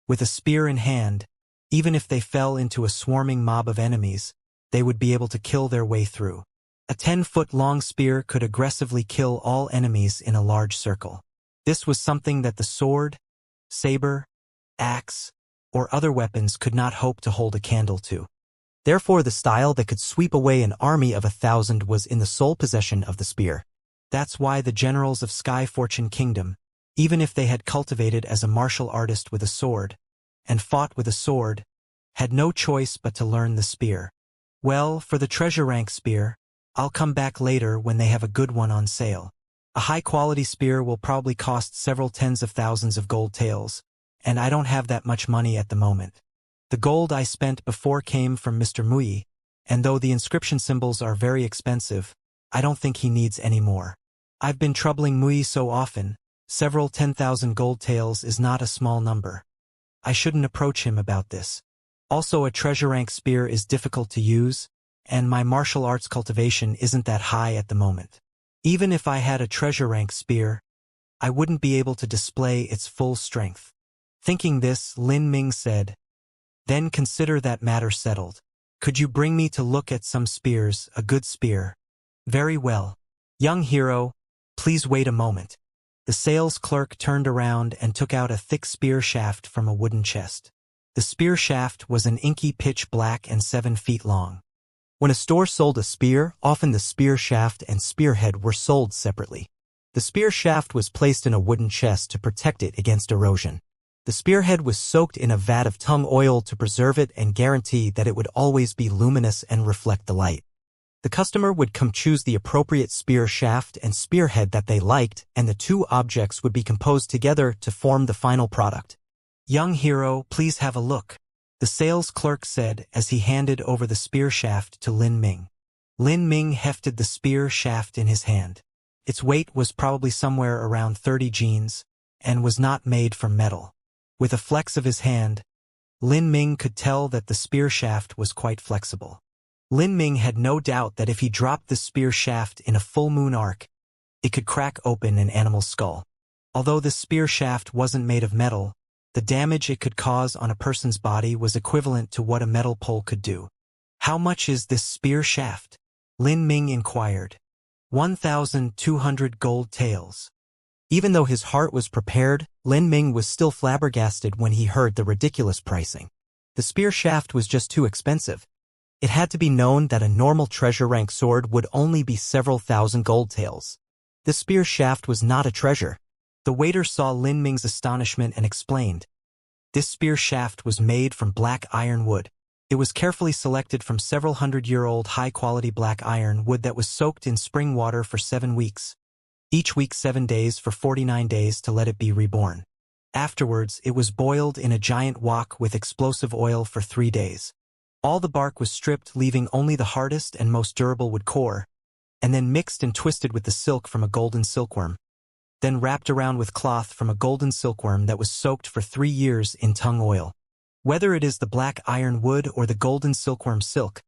With a spear in hand, even if they fell into a swarming mob of enemies, they would be able to kill their way through. A 10-foot-long spear could aggressively kill all enemies in a large circle. This was something that the sword, saber, axe, or other weapons could not hope to hold a candle to. Therefore, the style that could sweep away an army of 1,000 was in the sole possession of the spear. That's why the generals of Sky Fortune Kingdom, even if they had cultivated as a martial artist with a sword, and fought with a sword, had no choice but to learn the spear. Well, for the treasure rank spear, I'll come back later when they have a good one on sale. A high-quality spear will probably cost several tens of thousands of gold taels, and I don't have that much money at the moment. The gold I spent before came from Mr. Mui, and though the inscription symbols are very expensive, I don't think he needs any more. I've been troubling Mui so often, several 10,000 gold taels is not a small number. I shouldn't approach him about this. Also, a treasure rank spear is difficult to use, and my martial arts cultivation isn't that high at the moment. Even if I had a treasure rank spear, I wouldn't be able to display its full strength. Thinking this, Lin Ming said, "Then consider that matter settled. Could you bring me to look at some spears, a good spear?" "Very well. Young hero, please wait a moment." The sales clerk turned around and took out a thick spear shaft from a wooden chest. The spear shaft was an inky pitch black and 7 feet long. When a store sold a spear, often the spear shaft and spearhead were sold separately. The spear shaft was placed in a wooden chest to protect it against erosion. The spearhead was soaked in a vat of tung oil to preserve it and guarantee that it would always be luminous and reflect the light. The customer would come choose the appropriate spear shaft and spearhead that they liked, and the two objects would be composed together to form the final product. "Young hero, please have a look," the sales clerk said as he handed over the spear shaft to Lin Ming. Lin Ming hefted the spear shaft in his hand. Its weight was probably somewhere around 30 jeans, and was not made from metal. With a flex of his hand, Lin Ming could tell that the spear shaft was quite flexible. Lin Ming had no doubt that if he dropped the spear shaft in a full moon arc, it could crack open an animal's skull. Although the spear shaft wasn't made of metal, the damage it could cause on a person's body was equivalent to what a metal pole could do. "How much is this spear shaft?" Lin Ming inquired. 1,200 gold taels. Even though his heart was prepared, Lin Ming was still flabbergasted when he heard the ridiculous pricing. The spear shaft was just too expensive. It had to be known that a normal treasure rank sword would only be several thousand gold taels. The spear shaft was not a treasure. The waiter saw Lin Ming's astonishment and explained, "This spear shaft was made from black iron wood. It was carefully selected from several hundred-year-old high-quality black iron wood that was soaked in spring water for 7 weeks. Each week 7 days for 49 days to let it be reborn. Afterwards, it was boiled in a giant wok with explosive oil for 3 days. All the bark was stripped, leaving only the hardest and most durable wood core, and then mixed and twisted with the silk from a golden silkworm. Then wrapped around with cloth from a golden silkworm that was soaked for 3 years in tung oil. Whether it is the black iron wood or the golden silkworm silk,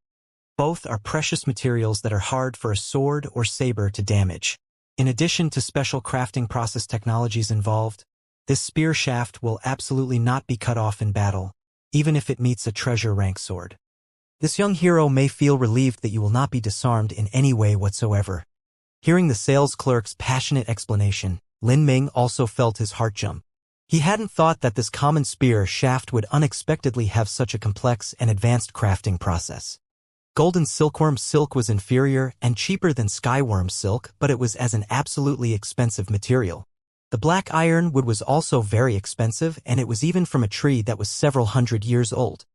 both are precious materials that are hard for a sword or saber to damage. In addition to special crafting process technologies involved, this spear shaft will absolutely not be cut off in battle, even if it meets a treasure rank sword. This young hero may feel relieved that you will not be disarmed in any way whatsoever." Hearing the sales clerk's passionate explanation, Lin Ming also felt his heart jump. He hadn't thought that this common spear shaft would unexpectedly have such a complex and advanced crafting process. Golden silkworm silk was inferior and cheaper than skyworm silk, but it was as an absolutely expensive material. The black iron wood was also very expensive, and it was even from a tree that was several hundred years old.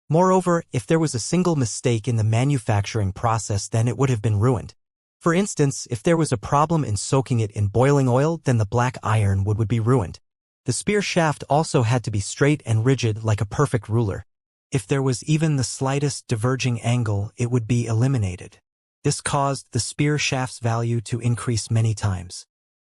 Moreover, if there was a single mistake in the manufacturing process, then it would have been ruined. For instance, if there was a problem in soaking it in boiling oil, then the black iron wood would be ruined. The spear shaft also had to be straight and rigid like a perfect ruler. If there was even the slightest diverging angle, it would be eliminated. This caused the spear shaft's value to increase many times.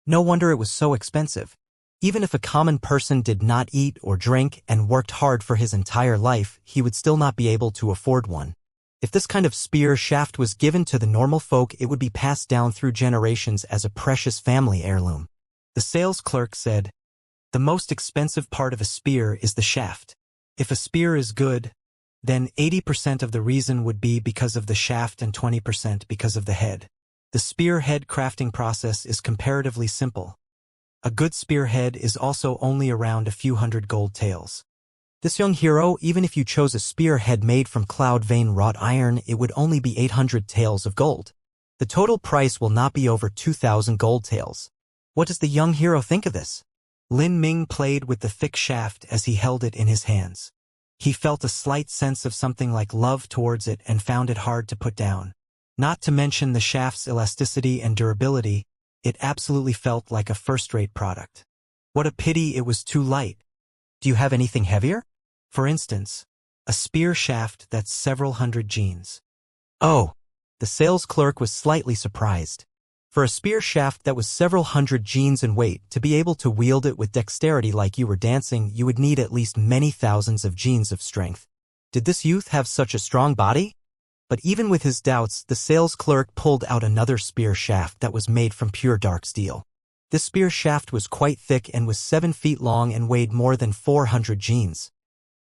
No wonder it was so expensive. Even if a common person did not eat or drink and worked hard for his entire life, he would still not be able to afford one. If this kind of spear shaft was given to the normal folk, it would be passed down through generations as a precious family heirloom. The sales clerk said, "The most expensive part of a spear is the shaft. If a spear is good, then 80% of the reason would be because of the shaft and 20% because of the head. The spearhead crafting process is comparatively simple. A good spearhead is also only around a few hundred gold taels. This young hero, even if you chose a spearhead made from cloud vein wrought iron, it would only be 800 taels of gold. The total price will not be over 2,000 gold taels. What does the young hero think of this?" Lin Ming played with the thick shaft as he held it in his hands. He felt a slight sense of something like love towards it and found it hard to put down. Not to mention the shaft's elasticity and durability, It absolutely felt like a first-rate product. What a pity it was too light. Do you have anything heavier? For instance, a spear shaft that's several hundred genes. Oh, the sales clerk was slightly surprised. For a spear shaft that was several hundred genes in weight, to be able to wield it with dexterity like you were dancing, you would need at least many thousands of genes of strength. Did this youth have such a strong body? But even with his doubts, the sales clerk pulled out another spear shaft that was made from pure dark steel. This spear shaft was quite thick and was 7 feet long and weighed more than 400 genes.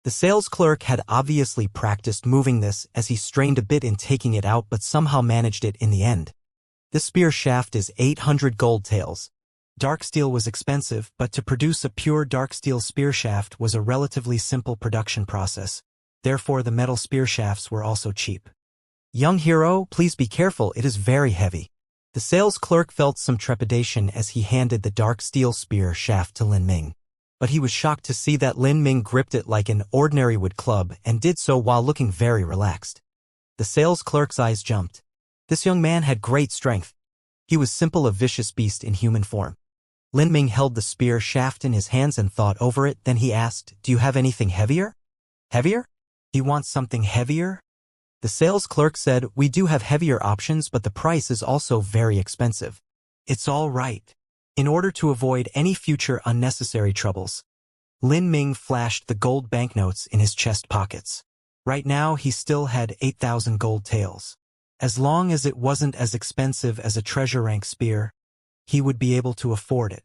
The sales clerk had obviously practiced moving this as he strained a bit in taking it out but somehow managed it in the end. This spear shaft is 800 gold taels. Dark steel was expensive, but to produce a pure dark steel spear shaft was a relatively simple production process. Therefore, the metal spear shafts were also cheap. Young hero, please be careful, it is very heavy. The sales clerk felt some trepidation as he handed the dark steel spear shaft to Lin Ming. But he was shocked to see that Lin Ming gripped it like an ordinary wood club and did so while looking very relaxed. The sales clerk's eyes jumped. This young man had great strength. He was simple a vicious beast in human form. Lin Ming held the spear shaft in his hands and thought over it, then he asked, "Do you have anything heavier?" "Heavier? Do you want something heavier?" The sales clerk said, "We do have heavier options, but the price is also very expensive." "It's all right." In order to avoid any future unnecessary troubles, Lin Ming flashed the gold banknotes in his chest pockets. Right now he still had 8,000 gold taels. As long as it wasn't as expensive as a treasure rank spear, he would be able to afford it.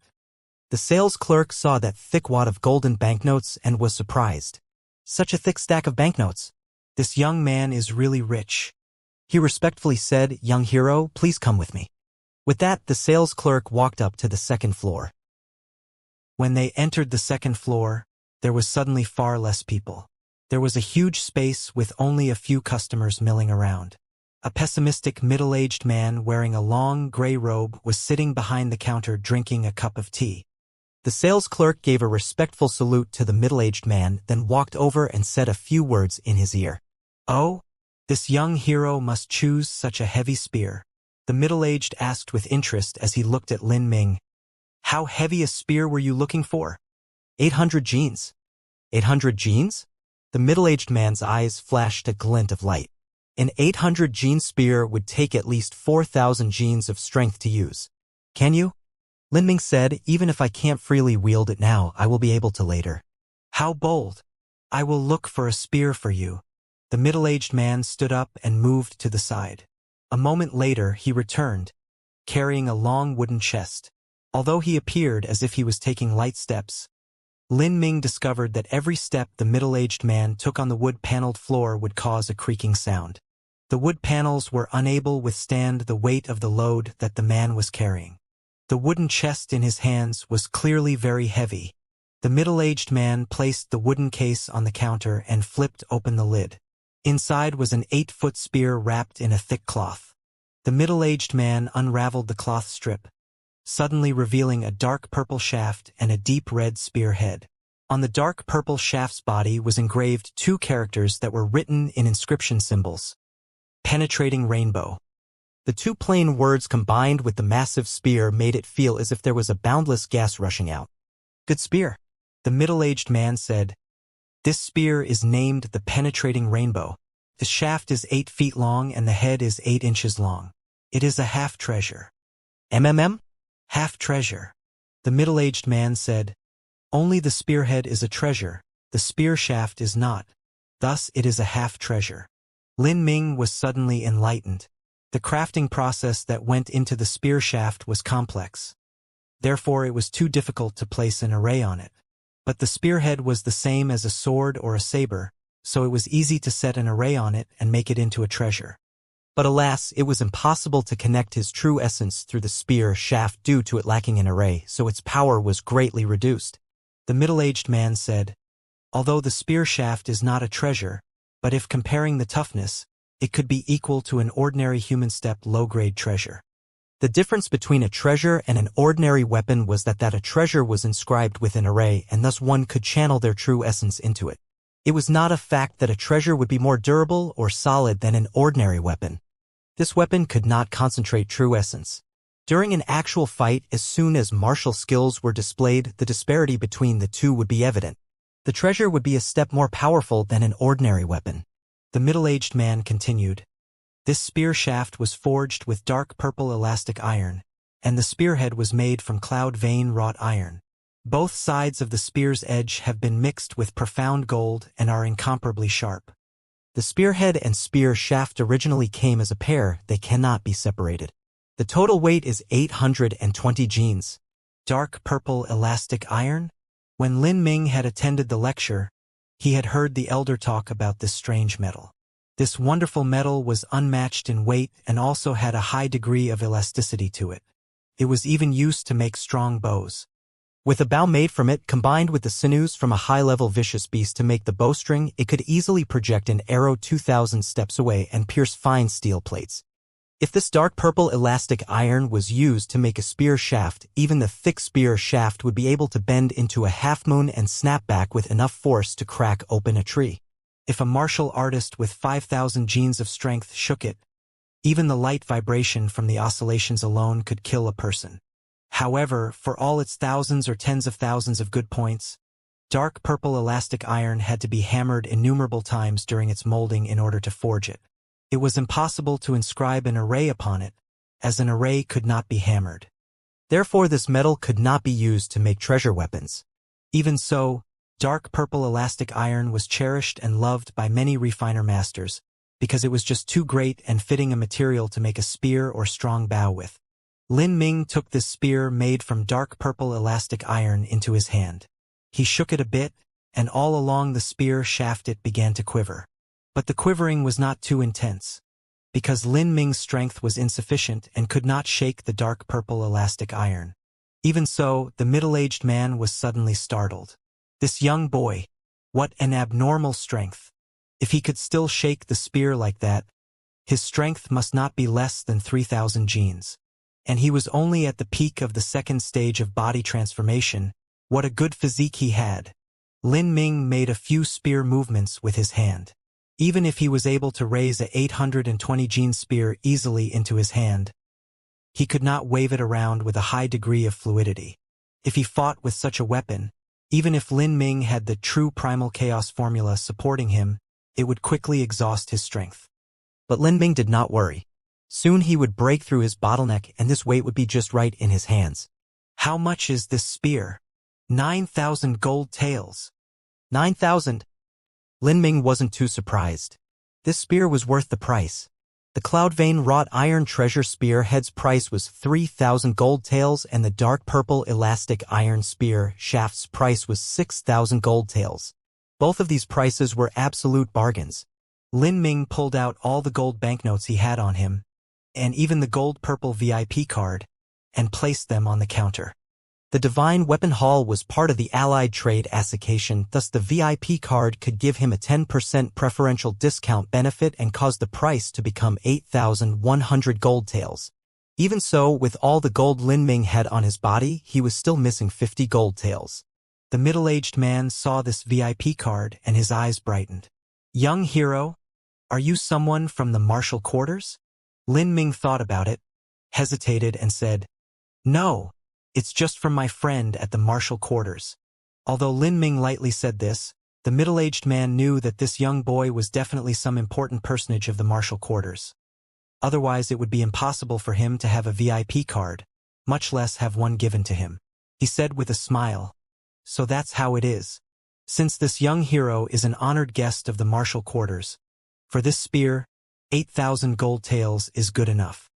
The sales clerk saw that thick wad of golden banknotes and was surprised. Such a thick stack of banknotes. This young man is really rich. He respectfully said, "Young hero, please come with me." With that, the sales clerk walked up to the second floor. When they entered the second floor, there was suddenly far less people. There was a huge space with only a few customers milling around. A pessimistic middle-aged man wearing a long gray robe was sitting behind the counter drinking a cup of tea. The sales clerk gave a respectful salute to the middle-aged man, then walked over and said a few words in his ear. "Oh, this young hero must choose such a heavy spear," the middle-aged asked with interest as he looked at Lin Ming. "How heavy a spear were you looking for?" 800 genes. 800 genes? The middle-aged man's eyes flashed a glint of light. An 800 gene spear would take at least 4,000 genes of strength to use. "Can you?" Lin Ming said, "Even if I can't freely wield it now, I will be able to later." "How bold! I will look for a spear for you." The middle-aged man stood up and moved to the side. A moment later, he returned, carrying a long wooden chest. Although he appeared as if he was taking light steps, Lin Ming discovered that every step the middle-aged man took on the wood-paneled floor would cause a creaking sound. The wood panels were unable to withstand the weight of the load that the man was carrying. The wooden chest in his hands was clearly very heavy. The middle-aged man placed the wooden case on the counter and flipped open the lid. Inside was an 8-foot spear wrapped in a thick cloth. The middle-aged man unraveled the cloth strip, suddenly revealing a dark purple shaft and a deep red spear head. On the dark purple shaft's body was engraved 2 characters that were written in inscription symbols. Penetrating rainbow. The 2 plain words combined with the massive spear made it feel as if there was a boundless gas rushing out. "Good spear," the middle-aged man said. "This spear is named the Penetrating Rainbow. The shaft is 8 feet long and the head is 8 inches long. It is a half treasure." "MMM? Half treasure," the middle-aged man said. "Only the spearhead is a treasure, the spear shaft is not. Thus it is a half treasure." Lin Ming was suddenly enlightened. The crafting process that went into the spear shaft was complex. Therefore it was too difficult to place an array on it. But the spearhead was the same as a sword or a saber, so it was easy to set an array on it and make it into a treasure. But alas, it was impossible to connect his true essence through the spear shaft due to it lacking an array, so its power was greatly reduced. The middle-aged man said, "Although the spear shaft is not a treasure, but if comparing the toughness, it could be equal to an ordinary human step low-grade treasure." The difference between a treasure and an ordinary weapon was that a treasure was inscribed with an array and thus one could channel their true essence into it. It was not a fact that a treasure would be more durable or solid than an ordinary weapon. This weapon could not concentrate true essence. During an actual fight, as soon as martial skills were displayed, the disparity between the two would be evident. The treasure would be a step more powerful than an ordinary weapon. The middle-aged man continued. This spear shaft was forged with dark purple elastic iron, and the spearhead was made from cloud vein wrought iron. Both sides of the spear's edge have been mixed with profound gold and are incomparably sharp. The spearhead and spear shaft originally came as a pair, they cannot be separated. The total weight is 820 genes. Dark purple elastic iron? When Lin Ming had attended the lecture, he had heard the elder talk about this strange metal. This wonderful metal was unmatched in weight and also had a high degree of elasticity to it. It was even used to make strong bows. With a bow made from it combined with the sinews from a high-level vicious beast to make the bowstring, it could easily project an arrow 2,000 steps away and pierce fine steel plates. If this dark purple elastic iron was used to make a spear shaft, even the thick spear shaft would be able to bend into a half-moon and snap back with enough force to crack open a tree. If a martial artist with 5,000 genes of strength shook it, even the light vibration from the oscillations alone could kill a person. However, for all its thousands or tens of thousands of good points, dark purple elastic iron had to be hammered innumerable times during its molding in order to forge it. It was impossible to inscribe an array upon it, as an array could not be hammered. Therefore this metal could not be used to make treasure weapons. Even so, dark purple elastic iron was cherished and loved by many refiner masters, because it was just too great and fitting a material to make a spear or strong bow with. Lin Ming took this spear made from dark purple elastic iron into his hand. He shook it a bit, and all along the spear shaft it began to quiver. But the quivering was not too intense, because Lin Ming's strength was insufficient and could not shake the dark purple elastic iron. Even so, the middle-aged man was suddenly startled. This young boy, what an abnormal strength! If he could still shake the spear like that, his strength must not be less than 3,000 genes. And he was only at the peak of the second stage of body transformation. What a good physique he had! Lin Ming made a few spear movements with his hand. Even if he was able to raise a 820 gene spear easily into his hand, he could not wave it around with a high degree of fluidity. If he fought with such a weapon, even if Lin Ming had the true primal chaos formula supporting him, it would quickly exhaust his strength. But Lin Ming did not worry. Soon he would break through his bottleneck and this weight would be just right in his hands. How much is this spear? 9,000 gold taels. 9,000? Lin Ming wasn't too surprised. This spear was worth the price. The cloud vein wrought iron treasure spear head's price was 3,000 gold taels and the dark purple elastic iron spear shaft's price was 6,000 gold taels. Both of these prices were absolute bargains. Lin Ming pulled out all the gold banknotes he had on him, and even the gold purple VIP card, and placed them on the counter. The Divine Weapon Hall was part of the Allied Trade Association, thus the VIP card could give him a 10% preferential discount benefit and cause the price to become 8,100 gold taels. Even so, with all the gold Lin Ming had on his body, he was still missing 50 gold taels. The middle-aged man saw this VIP card and his eyes brightened. Young hero, are you someone from the martial quarters? Lin Ming thought about it, hesitated and said, No. It's just from my friend at the martial quarters. Although Lin Ming lightly said this, the middle-aged man knew that this young boy was definitely some important personage of the martial quarters. Otherwise it would be impossible for him to have a VIP card, much less have one given to him. He said with a smile, So that's how it is. Since this young hero is an honored guest of the martial quarters, for this spear, 8,000 gold taels is good enough.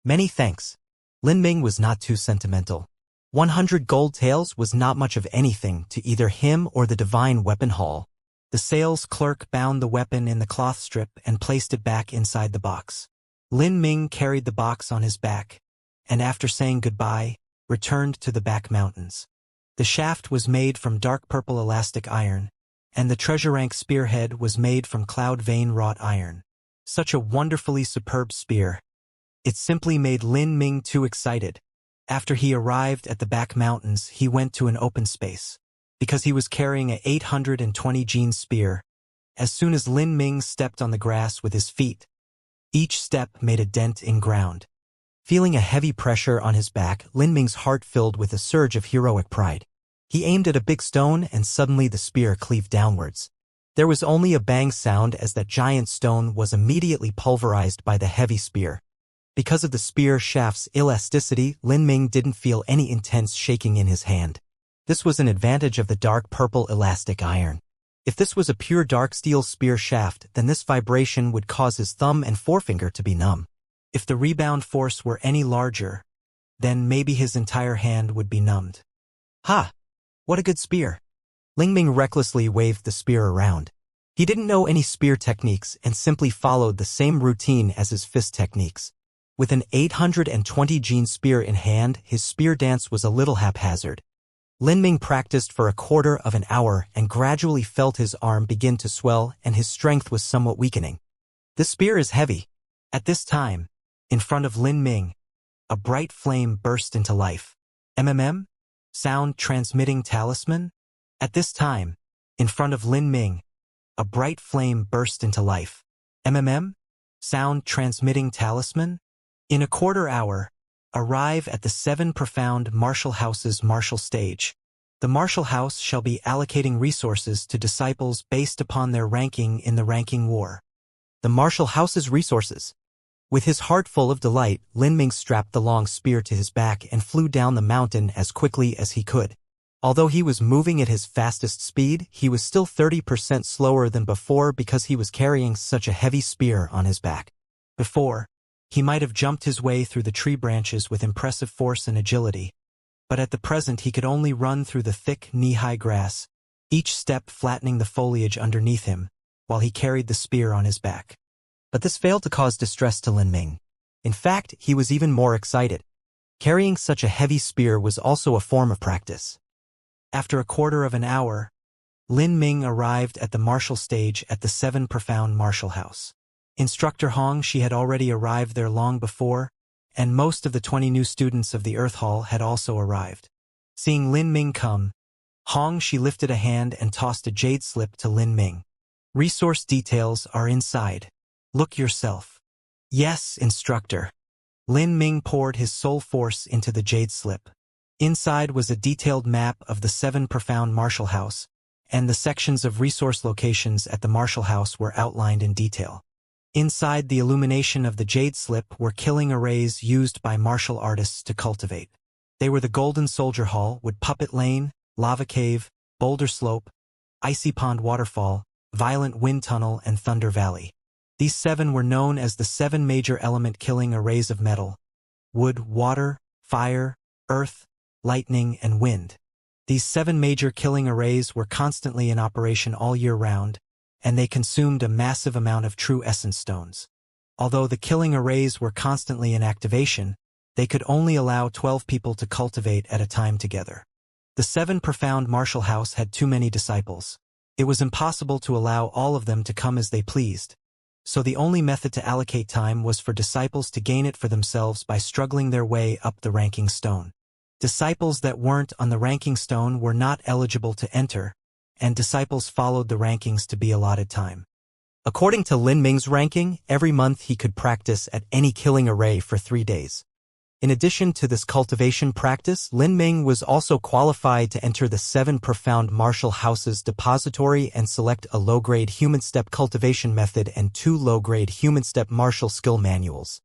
Many thanks. Lin Ming was not too sentimental. 100 gold taels was not much of anything to either him or the Divine Weapon Hall. The sales clerk bound the weapon in the cloth strip and placed it back inside the box. Lin Ming carried the box on his back, and after saying goodbye, returned to the back mountains. The shaft was made from dark purple elastic iron, and the treasure rank spearhead was made from cloud vein wrought iron. Such a wonderfully superb spear. It simply made Lin Ming too excited. After he arrived at the back mountains, he went to an open space. Because he was carrying a 820 gene spear, as soon as Lin Ming stepped on the grass with his feet, each step made a dent in ground. Feeling a heavy pressure on his back, Lin Ming's heart filled with a surge of heroic pride. He aimed at a big stone and suddenly the spear cleaved downwards. There was only a bang sound as that giant stone was immediately pulverized by the heavy spear. Because of the spear shaft's elasticity, Lin Ming didn't feel any intense shaking in his hand. This was an advantage of the dark purple elastic iron. If this was a pure dark steel spear shaft, then this vibration would cause his thumb and forefinger to be numb. If the rebound force were any larger, then maybe his entire hand would be numbed. Ha! What a good spear! Lin Ming recklessly waved the spear around. He didn't know any spear techniques and simply followed the same routine as his fist techniques. With an 820 gene spear in hand, his spear dance was a little haphazard. Lin Ming practiced for a quarter of an hour and gradually felt his arm begin to swell and his strength was somewhat weakening. The spear is heavy. At this time, in front of Lin Ming, a bright flame burst into life. Sound transmitting talisman? At this time, in front of Lin Ming, a bright flame burst into life. Sound transmitting talisman? In a quarter hour, arrive at the 7 profound martial houses martial stage. The martial house shall be allocating resources to disciples based upon their ranking in the ranking war. The martial house's resources. With his heart full of delight, Lin Ming strapped the long spear to his back and flew down the mountain as quickly as he could. Although he was moving at his fastest speed, he was still 30% slower than before because he was carrying such a heavy spear on his back. Before, he might have jumped his way through the tree branches with impressive force and agility, but at the present he could only run through the thick, knee-high grass, each step flattening the foliage underneath him, while he carried the spear on his back. But this failed to cause distress to Lin Ming. In fact, he was even more excited. Carrying such a heavy spear was also a form of practice. After a quarter of an hour, Lin Ming arrived at the martial stage at the 7 profound martial house. Instructor Hongxi had already arrived there long before, and most of the 20 new students of the Earth Hall had also arrived. Seeing Lin Ming come, Hongxi lifted a hand and tossed a jade slip to Lin Ming. Resource details are inside. Look yourself. Yes, instructor. Lin Ming poured his soul force into the jade slip. Inside was a detailed map of the 7 profound martial house, and the sections of resource locations at the martial house were outlined in detail. Inside the illumination of the jade slip were killing arrays used by martial artists to cultivate. They were the Golden Soldier Hall, Wood Puppet Lane, Lava Cave, Boulder Slope, Icy Pond Waterfall, Violent Wind Tunnel, and Thunder Valley. These 7 were known as the 7 major element killing arrays of metal: wood, water, fire, earth, lightning, and wind. These 7 major killing arrays were constantly in operation all year round, and they consumed a massive amount of true essence stones. Although the killing arrays were constantly in activation, they could only allow 12 people to cultivate at a time together. The 7 profound martial house had too many disciples. It was impossible to allow all of them to come as they pleased. So the only method to allocate time was for disciples to gain it for themselves by struggling their way up the ranking stone. Disciples that weren't on the ranking stone were not eligible to enter, and disciples followed the rankings to be allotted time. According to Lin Ming's ranking, every month he could practice at any killing array for 3 days. In addition to this cultivation practice, Lin Ming was also qualified to enter the 7 profound martial houses depository and select a low-grade human step cultivation method and 2 low-grade human step martial skill manuals.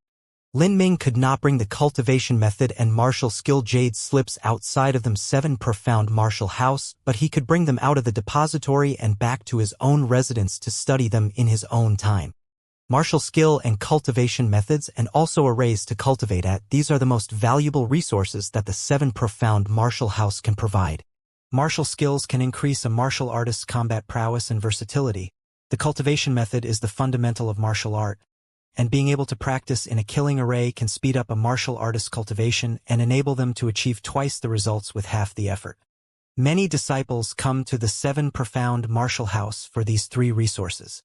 Lin Ming could not bring the cultivation method and martial skill jade slips outside of the 7 profound martial house, but he could bring them out of the depository and back to his own residence to study them in his own time. Martial skill and cultivation methods and also arrays to cultivate at, these are the most valuable resources that the 7 profound martial house can provide. Martial skills can increase a martial artist's combat prowess and versatility. The cultivation method is the fundamental of martial art, and being able to practice in a killing array can speed up a martial artist's cultivation and enable them to achieve twice the results with half the effort. Many disciples come to the 7 profound martial house for these 3 resources.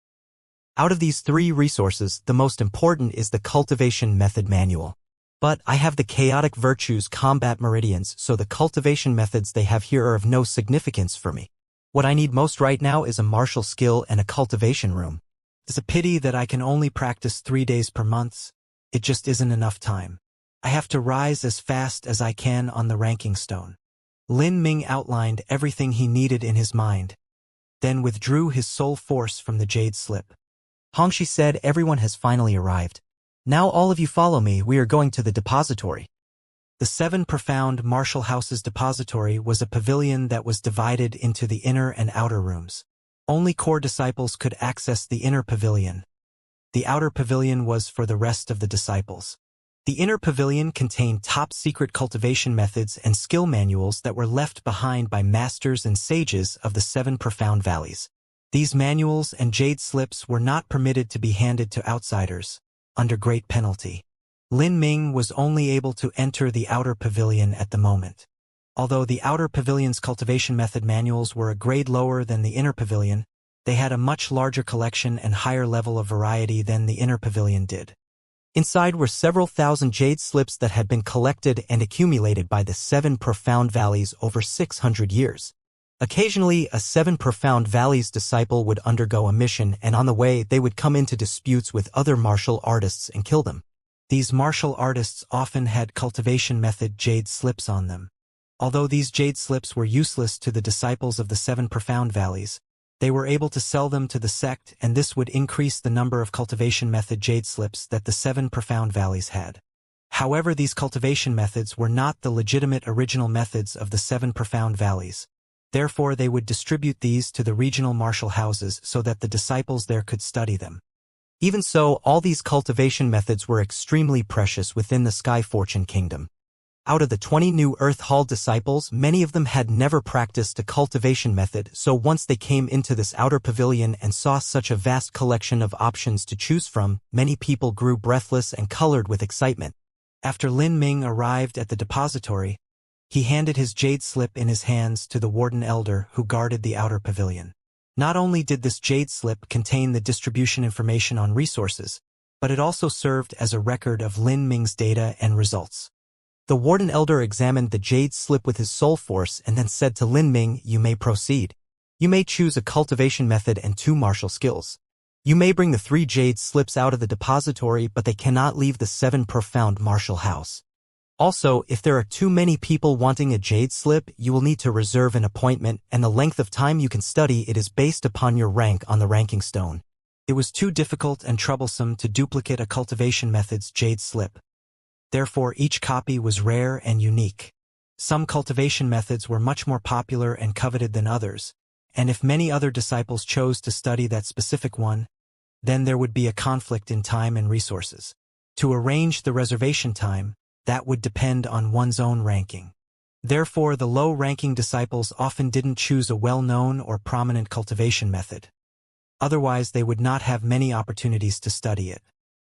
Out of these 3 resources, the most important is the cultivation method manual. But I have the chaotic virtues combat meridians, so the cultivation methods they have here are of no significance for me. What I need most right now is a martial skill and a cultivation room. It's a pity that I can only practice 3 days per month. It just isn't enough time. I have to rise as fast as I can on the ranking stone. Lin Ming outlined everything he needed in his mind, then withdrew his soul force from the jade slip. Hongxi said, everyone has finally arrived. Now all of you follow me, we are going to the depository. The 7 profound martial houses depository was a pavilion that was divided into the inner and outer rooms. Only core disciples could access the inner pavilion. The outer pavilion was for the rest of the disciples. The inner pavilion contained top-secret cultivation methods and skill manuals that were left behind by masters and sages of the 7 profound valleys. These manuals and jade slips were not permitted to be handed to outsiders, under great penalty. Lin Ming was only able to enter the outer pavilion at the moment. Although the outer pavilion's cultivation method manuals were a grade lower than the inner pavilion, they had a much larger collection and higher level of variety than the inner pavilion did. Inside were several thousand jade slips that had been collected and accumulated by the 7 profound valleys over 600 years. Occasionally, a 7 profound valleys disciple would undergo a mission, and on the way they would come into disputes with other martial artists and kill them. These martial artists often had cultivation method jade slips on them. Although these jade slips were useless to the disciples of the 7 profound valleys, they were able to sell them to the sect, and this would increase the number of cultivation method jade slips that the 7 profound valleys had. However, these cultivation methods were not the legitimate original methods of the 7 profound valleys. Therefore, they would distribute these to the regional martial houses so that the disciples there could study them. Even so, all these cultivation methods were extremely precious within the Sky Fortune Kingdom. Out of the 20 new Earth Hall disciples, many of them had never practiced a cultivation method, so once they came into this outer pavilion and saw such a vast collection of options to choose from, many people grew breathless and colored with excitement. After Lin Ming arrived at the depository, he handed his jade slip in his hands to the warden elder who guarded the outer pavilion. Not only did this jade slip contain the distribution information on resources, but it also served as a record of Lin Ming's data and results. The warden elder examined the jade slip with his soul force and then said to Lin Ming, "You may proceed. You may choose a cultivation method and 2 martial skills. You may bring the 3 jade slips out of the depository, but they cannot leave the 7 profound martial house. Also, if there are too many people wanting a jade slip, you will need to reserve an appointment, and the length of time you can study it is based upon your rank on the ranking stone." It was too difficult and troublesome to duplicate a cultivation method's jade slip. Therefore, each copy was rare and unique. Some cultivation methods were much more popular and coveted than others, and if many other disciples chose to study that specific one, then there would be a conflict in time and resources. To arrange the reservation time, that would depend on one's own ranking. Therefore, the low-ranking disciples often didn't choose a well-known or prominent cultivation method. Otherwise, they would not have many opportunities to study it.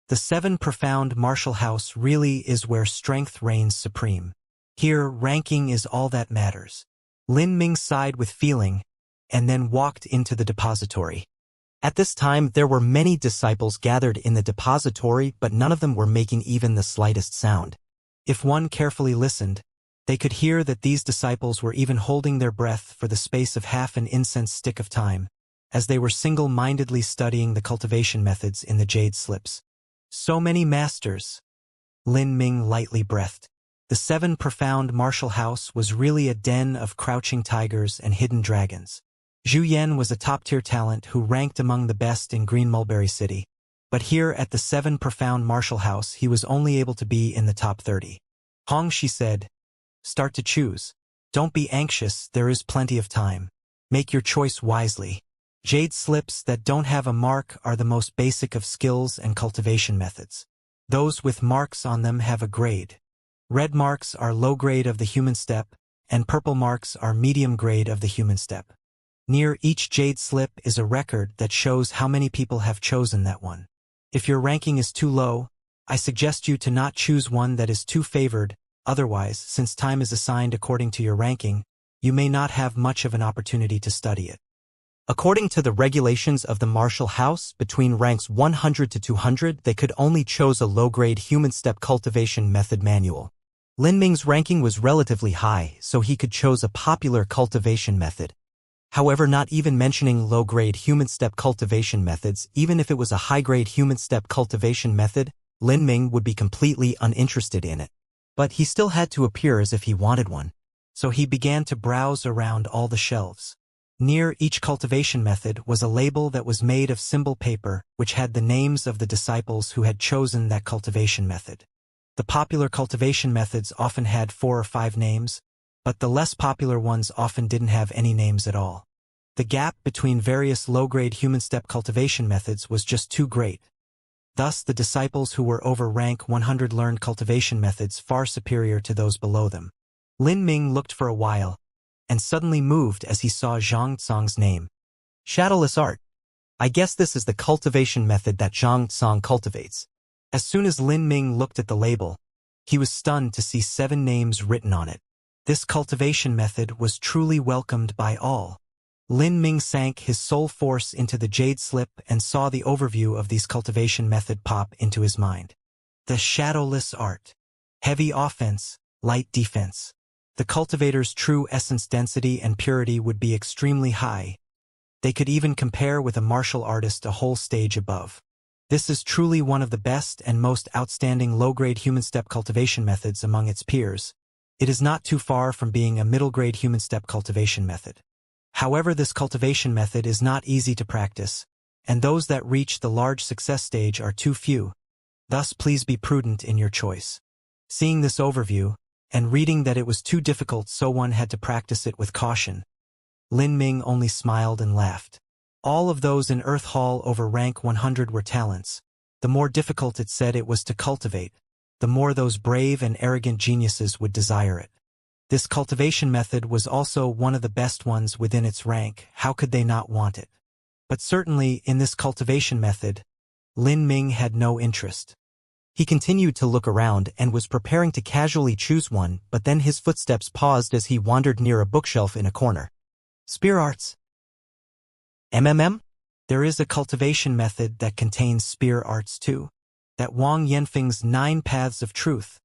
The 7 profound martial house really is where strength reigns supreme. Here, ranking is all that matters. Lin Ming sighed with feeling, and then walked into the depository. At this time, there were many disciples gathered in the depository, but none of them were making even the slightest sound. If one carefully listened, they could hear that these disciples were even holding their breath for the space of half an incense stick of time, as they were single-mindedly studying the cultivation methods in the jade slips. So many masters. Lin Ming lightly breathed. The 7 profound martial house was really a den of crouching tigers and hidden dragons. Zhu Yan was a top-tier talent who ranked among the best in Green Mulberry City, but here at the 7 profound martial house he was only able to be in the top 30. Hongxi said, "Start to choose. Don't be anxious, there is plenty of time. Make your choice wisely." Jade slips that don't have a mark are the most basic of skills and cultivation methods. Those with marks on them have a grade. Red marks are low grade of the human step, and purple marks are medium grade of the human step. Near each jade slip is a record that shows how many people have chosen that one. If your ranking is too low, I suggest you to not choose one that is too favored, otherwise, since time is assigned according to your ranking, you may not have much of an opportunity to study it. According to the regulations of the martial house, between ranks 100 to 200, they could only choose a low-grade human step cultivation method manual. Lin Ming's ranking was relatively high, so he could choose a popular cultivation method. However, not even mentioning low-grade human step cultivation methods, even if it was a high-grade human step cultivation method, Lin Ming would be completely uninterested in it. But he still had to appear as if he wanted one. So he began to browse around all the shelves. Near each cultivation method was a label that was made of symbol paper, which had the names of the disciples who had chosen that cultivation method. The popular cultivation methods often had 4 or 5 names, but the less popular ones often didn't have any names at all. The gap between various low-grade human step cultivation methods was just too great. Thus, the disciples who were over rank 100 learned cultivation methods far superior to those below them. Lin Ming looked for a while, and suddenly moved as he saw Zhang Tsang's name. Shadowless art. I guess this is the cultivation method that Zhang Tsang cultivates. As soon as Lin Ming looked at the label, he was stunned to see 7 names written on it. This cultivation method was truly welcomed by all. Lin Ming sank his soul force into the jade slip and saw the overview of these cultivation method pop into his mind. The shadowless art. Heavy offense, light defense. The cultivator's true essence density and purity would be extremely high. They could even compare with a martial artist a whole stage above. This is truly one of the best and most outstanding low-grade human step cultivation methods among its peers. It is not too far from being a middle-grade human step cultivation method. However, this cultivation method is not easy to practice, and those that reach the large success stage are too few. Thus, please be prudent in your choice. Seeing this overview, and reading that it was too difficult so one had to practice it with caution, Lin Ming only smiled and laughed. All of those in Earth Hall over rank 100 were talents. The more difficult it said it was to cultivate, the more those brave and arrogant geniuses would desire it. This cultivation method was also one of the best ones within its rank. How could they not want it? But certainly, in this cultivation method, Lin Ming had no interest. He continued to look around and was preparing to casually choose one, but then his footsteps paused as he wandered near a bookshelf in a corner. Spear arts. There is a cultivation method that contains spear arts too. That Wang Yanfeng's 9 Paths of Truth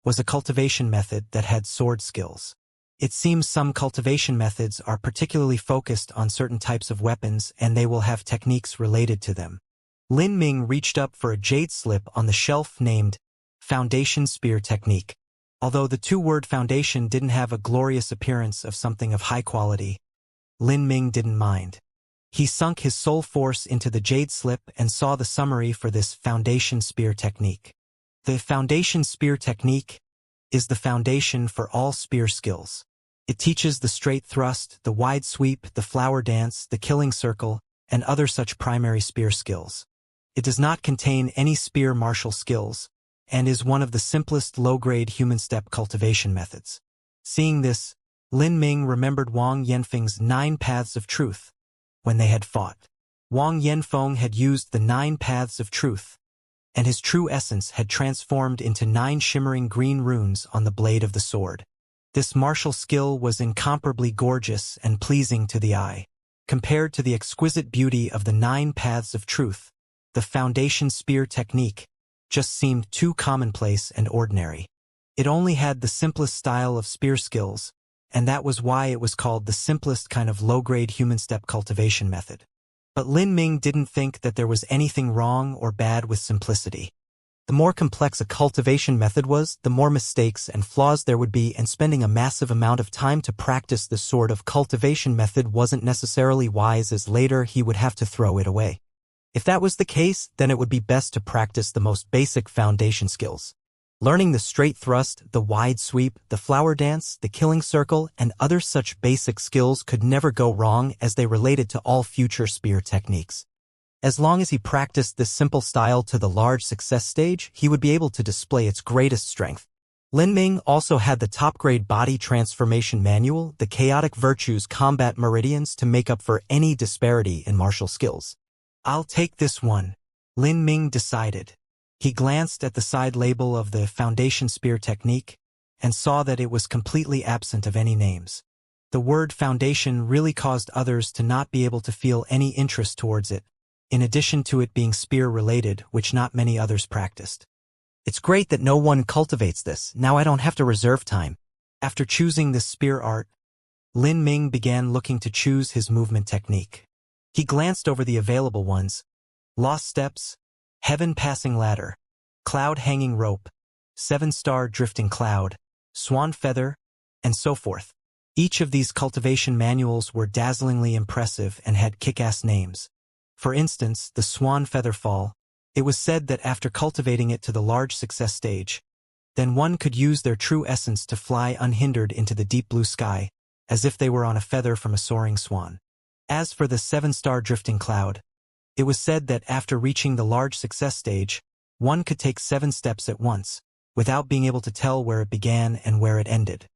was a cultivation method that had sword skills. It seems some cultivation methods are particularly focused on certain types of weapons and they will have techniques related to them. Lin Ming reached up for a jade slip on the shelf named Foundation Spear Technique. Although the 2-word foundation didn't have a glorious appearance of something of high quality, Lin Ming didn't mind. He sunk his soul force into the jade slip and saw the summary for this Foundation Spear Technique. The Foundation Spear Technique is the foundation for all spear skills. It teaches the straight thrust, the wide sweep, the flower dance, the killing circle, and other such primary spear skills. It does not contain any spear martial skills, and is one of the simplest low-grade human step cultivation methods. Seeing this, Lin Ming remembered Wang Yanfeng's 9 Paths of Truth. When they had fought, Wang Yanfeng had used the 9 Paths of Truth, and his true essence had transformed into 9 shimmering green runes on the blade of the sword. This martial skill was incomparably gorgeous and pleasing to the eye. Compared to the exquisite beauty of the 9 Paths of Truth, the Foundation Spear Technique just seemed too commonplace and ordinary. It only had the simplest style of spear skills, and that was why it was called the simplest kind of low-grade human step cultivation method. But Lin Ming didn't think that there was anything wrong or bad with simplicity. The more complex a cultivation method was, the more mistakes and flaws there would be, and spending a massive amount of time to practice this sort of cultivation method wasn't necessarily wise, as later he would have to throw it away. If that was the case, then it would be best to practice the most basic foundation skills. Learning the straight thrust, the wide sweep, the flower dance, the killing circle, and other such basic skills could never go wrong, as they related to all future spear techniques. As long as he practiced this simple style to the large success stage, he would be able to display its greatest strength. Lin Ming also had the top-grade body transformation manual, the chaotic virtues combat meridians, to make up for any disparity in martial skills. I'll take this one, Lin Ming decided. He glanced at the side label of the Foundation Spear Technique and saw that it was completely absent of any names. The word foundation really caused others to not be able to feel any interest towards it, in addition to it being spear-related, which not many others practiced. It's great that no one cultivates this. Now I don't have to reserve time. After choosing this spear art, Lin Ming began looking to choose his movement technique. He glanced over the available ones: Lost Steps, Heaven Passing Ladder, Cloud Hanging Rope, 7-star drifting cloud, swan feather, and so forth. Each of these cultivation manuals were dazzlingly impressive and had kick-ass names. For instance, the swan feather fall. It was said that after cultivating it to the large success stage, then one could use their true essence to fly unhindered into the deep blue sky, as if they were on a feather from a soaring swan. As for the 7-star drifting cloud, it was said that after reaching the large success stage, one could take 7 steps at once, without being able to tell where it began and where it ended.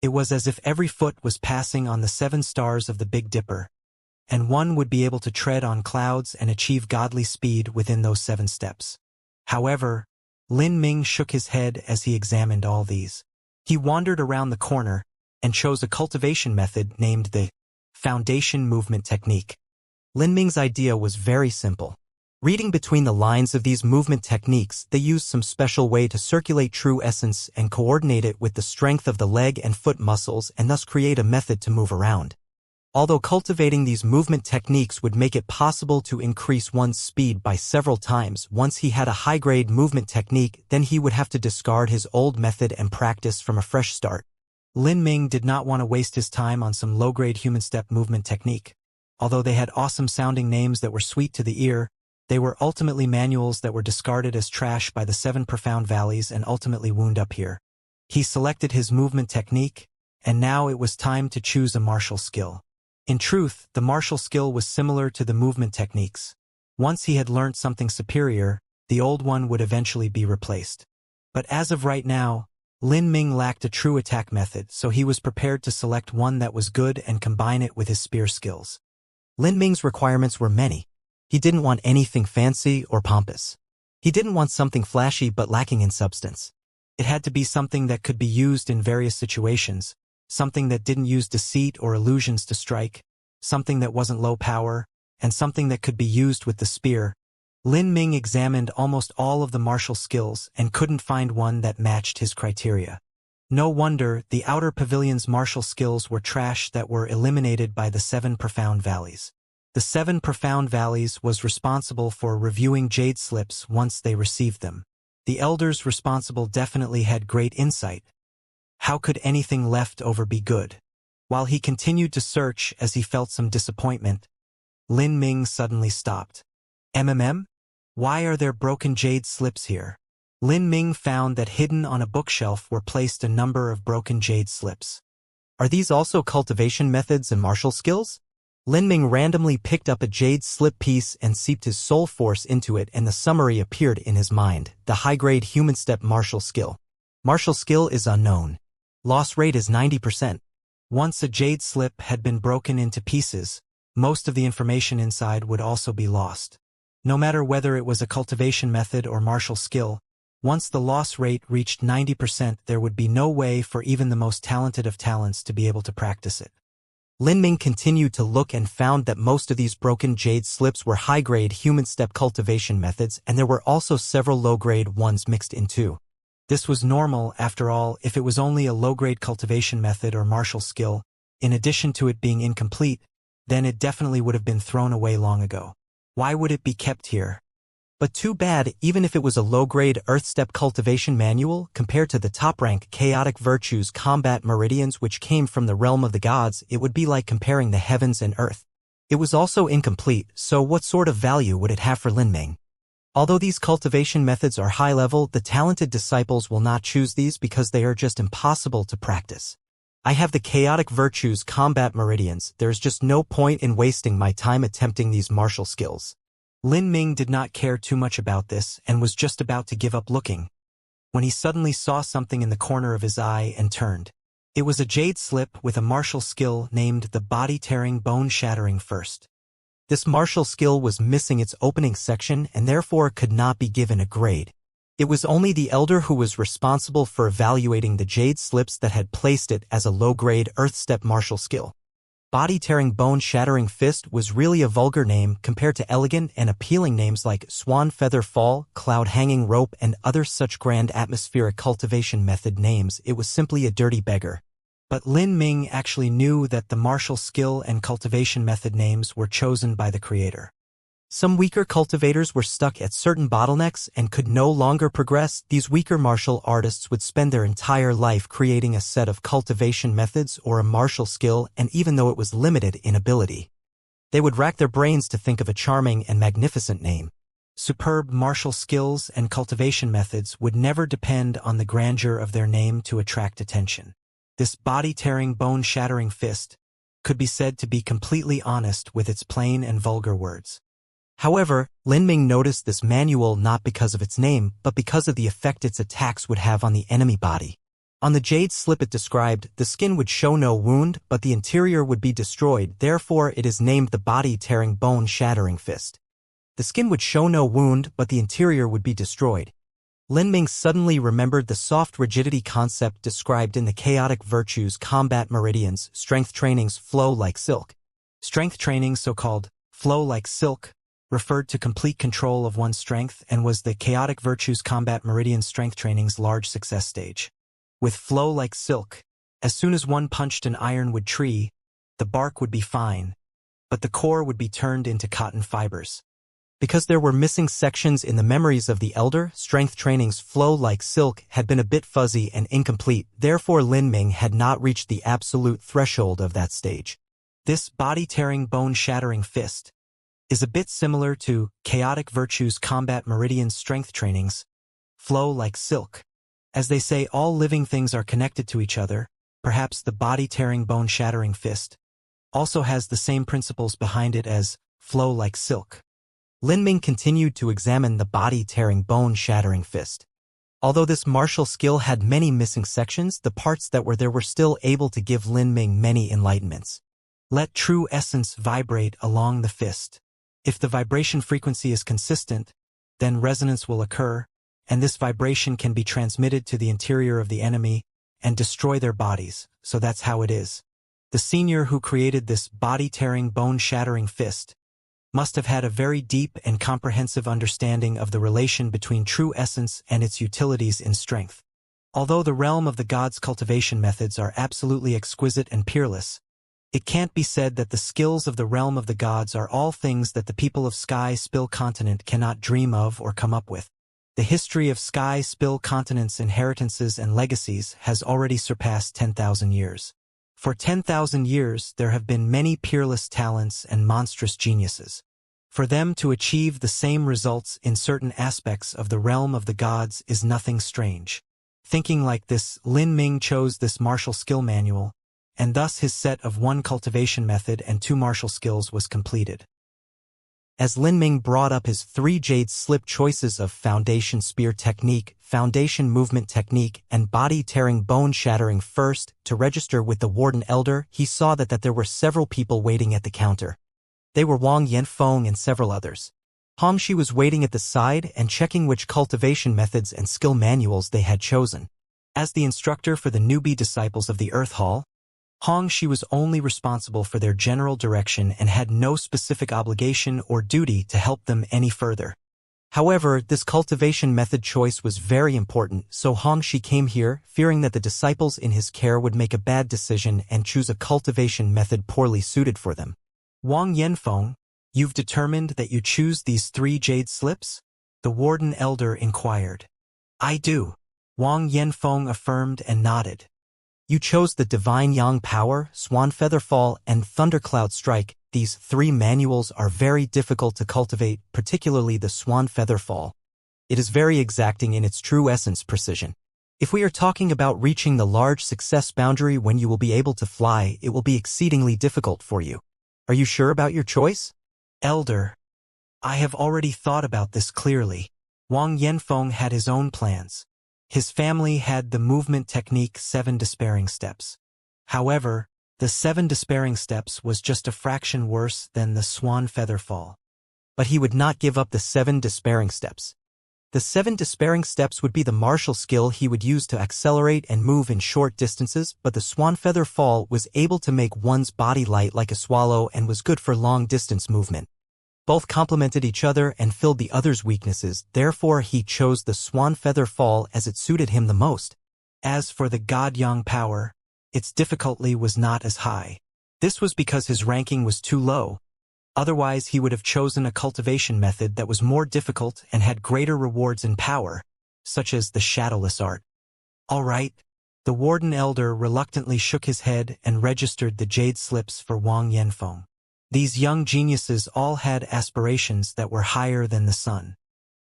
It was as if every foot was passing on the 7 stars of the Big Dipper, and one would be able to tread on clouds and achieve godly speed within those 7 steps. However, Lin Ming shook his head as he examined all these. He wandered around the corner and chose a cultivation method named the Foundation Movement Technique. Lin Ming's idea was very simple. Reading between the lines of these movement techniques, they used some special way to circulate true essence and coordinate it with the strength of the leg and foot muscles and thus create a method to move around. Although cultivating these movement techniques would make it possible to increase one's speed by several times, once he had a high-grade movement technique, then he would have to discard his old method and practice from a fresh start. Lin Ming did not want to waste his time on some low-grade human step movement technique. Although they had awesome-sounding names that were sweet to the ear, they were ultimately manuals that were discarded as trash by the 7 profound valleys and ultimately wound up here. He selected his movement technique, and now it was time to choose a martial skill. In truth, the martial skill was similar to the movement techniques. Once he had learned something superior, the old one would eventually be replaced. But as of right now, Lin Ming lacked a true attack method, so he was prepared to select one that was good and combine it with his spear skills. Lin Ming's requirements were many. He didn't want anything fancy or pompous. He didn't want something flashy but lacking in substance. It had to be something that could be used in various situations, something that didn't use deceit or illusions to strike, something that wasn't low power, and something that could be used with the spear. Lin Ming examined almost all of the martial skills and couldn't find one that matched his criteria. No wonder the outer pavilion's martial skills were trash that were eliminated by the 7 profound valleys. The 7 profound valleys was responsible for reviewing jade slips once they received them. The elders responsible definitely had great insight. How could anything left over be good? While he continued to search as he felt some disappointment, Lin Ming suddenly stopped. Why are there broken jade slips here? Lin Ming found that hidden on a bookshelf were placed a number of broken jade slips. Are these also cultivation methods and martial skills? Lin Ming randomly picked up a jade slip piece and seeped his soul force into it, and the summary appeared in his mind. The high-grade human step martial skill. Martial skill is unknown. Loss rate is 90%. Once a jade slip had been broken into pieces, most of the information inside would also be lost. No matter whether it was a cultivation method or martial skill, once the loss rate reached 90%, there would be no way for even the most talented of talents to be able to practice it. Lin Ming continued to look and found that most of these broken jade slips were high-grade human step cultivation methods, and there were also several low-grade ones mixed in too. This was normal, after all, if it was only a low-grade cultivation method or martial skill, in addition to it being incomplete, then it definitely would have been thrown away long ago. Why would it be kept here? But too bad, even if it was a low-grade Earth Step cultivation manual, compared to the top-rank Chaotic Virtues Combat Meridians which came from the realm of the gods, it would be like comparing the heavens and earth. It was also incomplete, so what sort of value would it have for Lin Ming? Although these cultivation methods are high-level, the talented disciples will not choose these because they are just impossible to practice. I have the Chaotic Virtues Combat Meridians. There is just no point in wasting my time attempting these martial skills. Lin Ming did not care too much about this and was just about to give up looking, when he suddenly saw something in the corner of his eye and turned. It was a jade slip with a martial skill named the Body-Tearing Bone-Shattering First. This martial skill was missing its opening section and therefore could not be given a grade. It was only the elder who was responsible for evaluating the jade slips that had placed it as a low-grade Earth Step martial skill. Body-Tearing Bone-Shattering Fist was really a vulgar name compared to elegant and appealing names like Swan Feather Fall, Cloud Hanging Rope, and other such grand atmospheric cultivation method names. It was simply a dirty beggar. But Lin Ming actually knew that the martial skill and cultivation method names were chosen by the creator. Some weaker cultivators were stuck at certain bottlenecks and could no longer progress. These weaker martial artists would spend their entire life creating a set of cultivation methods or a martial skill, and even though it was limited in ability, they would rack their brains to think of a charming and magnificent name. Superb martial skills and cultivation methods would never depend on the grandeur of their name to attract attention. This body-tearing, bone-shattering fist could be said to be completely honest with its plain and vulgar words. However, Lin Ming noticed this manual not because of its name, but because of the effect its attacks would have on the enemy body. On the jade slip it described, the skin would show no wound, but the interior would be destroyed, therefore it is named the body-tearing, bone-shattering fist. The skin would show no wound, but the interior would be destroyed. Lin Ming suddenly remembered the soft rigidity concept described in the chaotic virtues combat meridians, strength trainings flow like silk. Strength training, so-called flow like silk, referred to complete control of one's strength and was the chaotic virtues combat meridian strength training's large success stage. With flow like silk, as soon as one punched an ironwood tree, the bark would be fine, but the core would be turned into cotton fibers. Because there were missing sections in the memories of the elder, strength training's flow like silk had been a bit fuzzy and incomplete, therefore Lin Ming had not reached the absolute threshold of that stage. This body-tearing, bone-shattering fist is a bit similar to chaotic virtues combat meridian strength trainings, flow like silk. As they say all living things are connected to each other, perhaps the body-tearing, bone-shattering fist also has the same principles behind it as flow like silk. Lin Ming continued to examine the body-tearing, bone-shattering fist. Although this martial skill had many missing sections, the parts that were there were still able to give Lin Ming many enlightenments. Let true essence vibrate along the fist. If the vibration frequency is consistent, then resonance will occur, and this vibration can be transmitted to the interior of the enemy and destroy their bodies, so that's how it is. The senior who created this body-tearing, bone-shattering fist must have had a very deep and comprehensive understanding of the relation between true essence and its utilities in strength. Although the realm of the gods' cultivation methods are absolutely exquisite and peerless, it can't be said that the skills of the realm of the gods are all things that the people of Sky Spill Continent cannot dream of or come up with. The history of Sky Spill Continent's inheritances and legacies has already surpassed 10,000 years. For 10,000 years, there have been many peerless talents and monstrous geniuses. For them to achieve the same results in certain aspects of the realm of the gods is nothing strange. Thinking like this, Lin Ming chose this martial skill manual, and thus his set of 1 cultivation method and 2 martial skills was completed. As Lin Ming brought up his 3 jade slip choices of foundation spear technique, foundation movement technique, and body-tearing, bone-shattering first to register with the warden elder, he saw that there were several people waiting at the counter. They were Wang Yanfeng and several others. Hongxi was waiting at the side and checking which cultivation methods and skill manuals they had chosen. As the instructor for the newbie disciples of the Earth Hall, Hongxi was only responsible for their general direction and had no specific obligation or duty to help them any further. However, this cultivation method choice was very important, so Hongxi came here, fearing that the disciples in his care would make a bad decision and choose a cultivation method poorly suited for them. Wang Yanfeng, you've determined that you choose these 3 jade slips? The warden elder inquired. I do. Wang Yanfeng affirmed and nodded. You chose the Divine Yang Power, Swan Feather Fall, and Thundercloud Strike. These 3 manuals are very difficult to cultivate, particularly the Swan Feather Fall. It is very exacting in its true essence precision. If we are talking about reaching the large success boundary when you will be able to fly, it will be exceedingly difficult for you. Are you sure about your choice? Elder, I have already thought about this clearly. Wang Yanfeng had his own plans. His family had the movement technique 7 despairing steps. However, the 7 despairing steps was just a fraction worse than the Swan Feather Fall. But he would not give up the 7 despairing steps. The 7 despairing steps would be the martial skill he would use to accelerate and move in short distances, but the Swan Feather Fall was able to make one's body light like a swallow and was good for long-distance movement. Both complemented each other and filled the other's weaknesses, therefore he chose the Swan Feather Fall as it suited him the most. As for the God Yang Power, its difficulty was not as high. This was because his ranking was too low. Otherwise, he would have chosen a cultivation method that was more difficult and had greater rewards and power, such as the shadowless art. All right. The Warden Elder reluctantly shook his head and registered the jade slips for Wang Yanfeng. These young geniuses all had aspirations that were higher than the sun.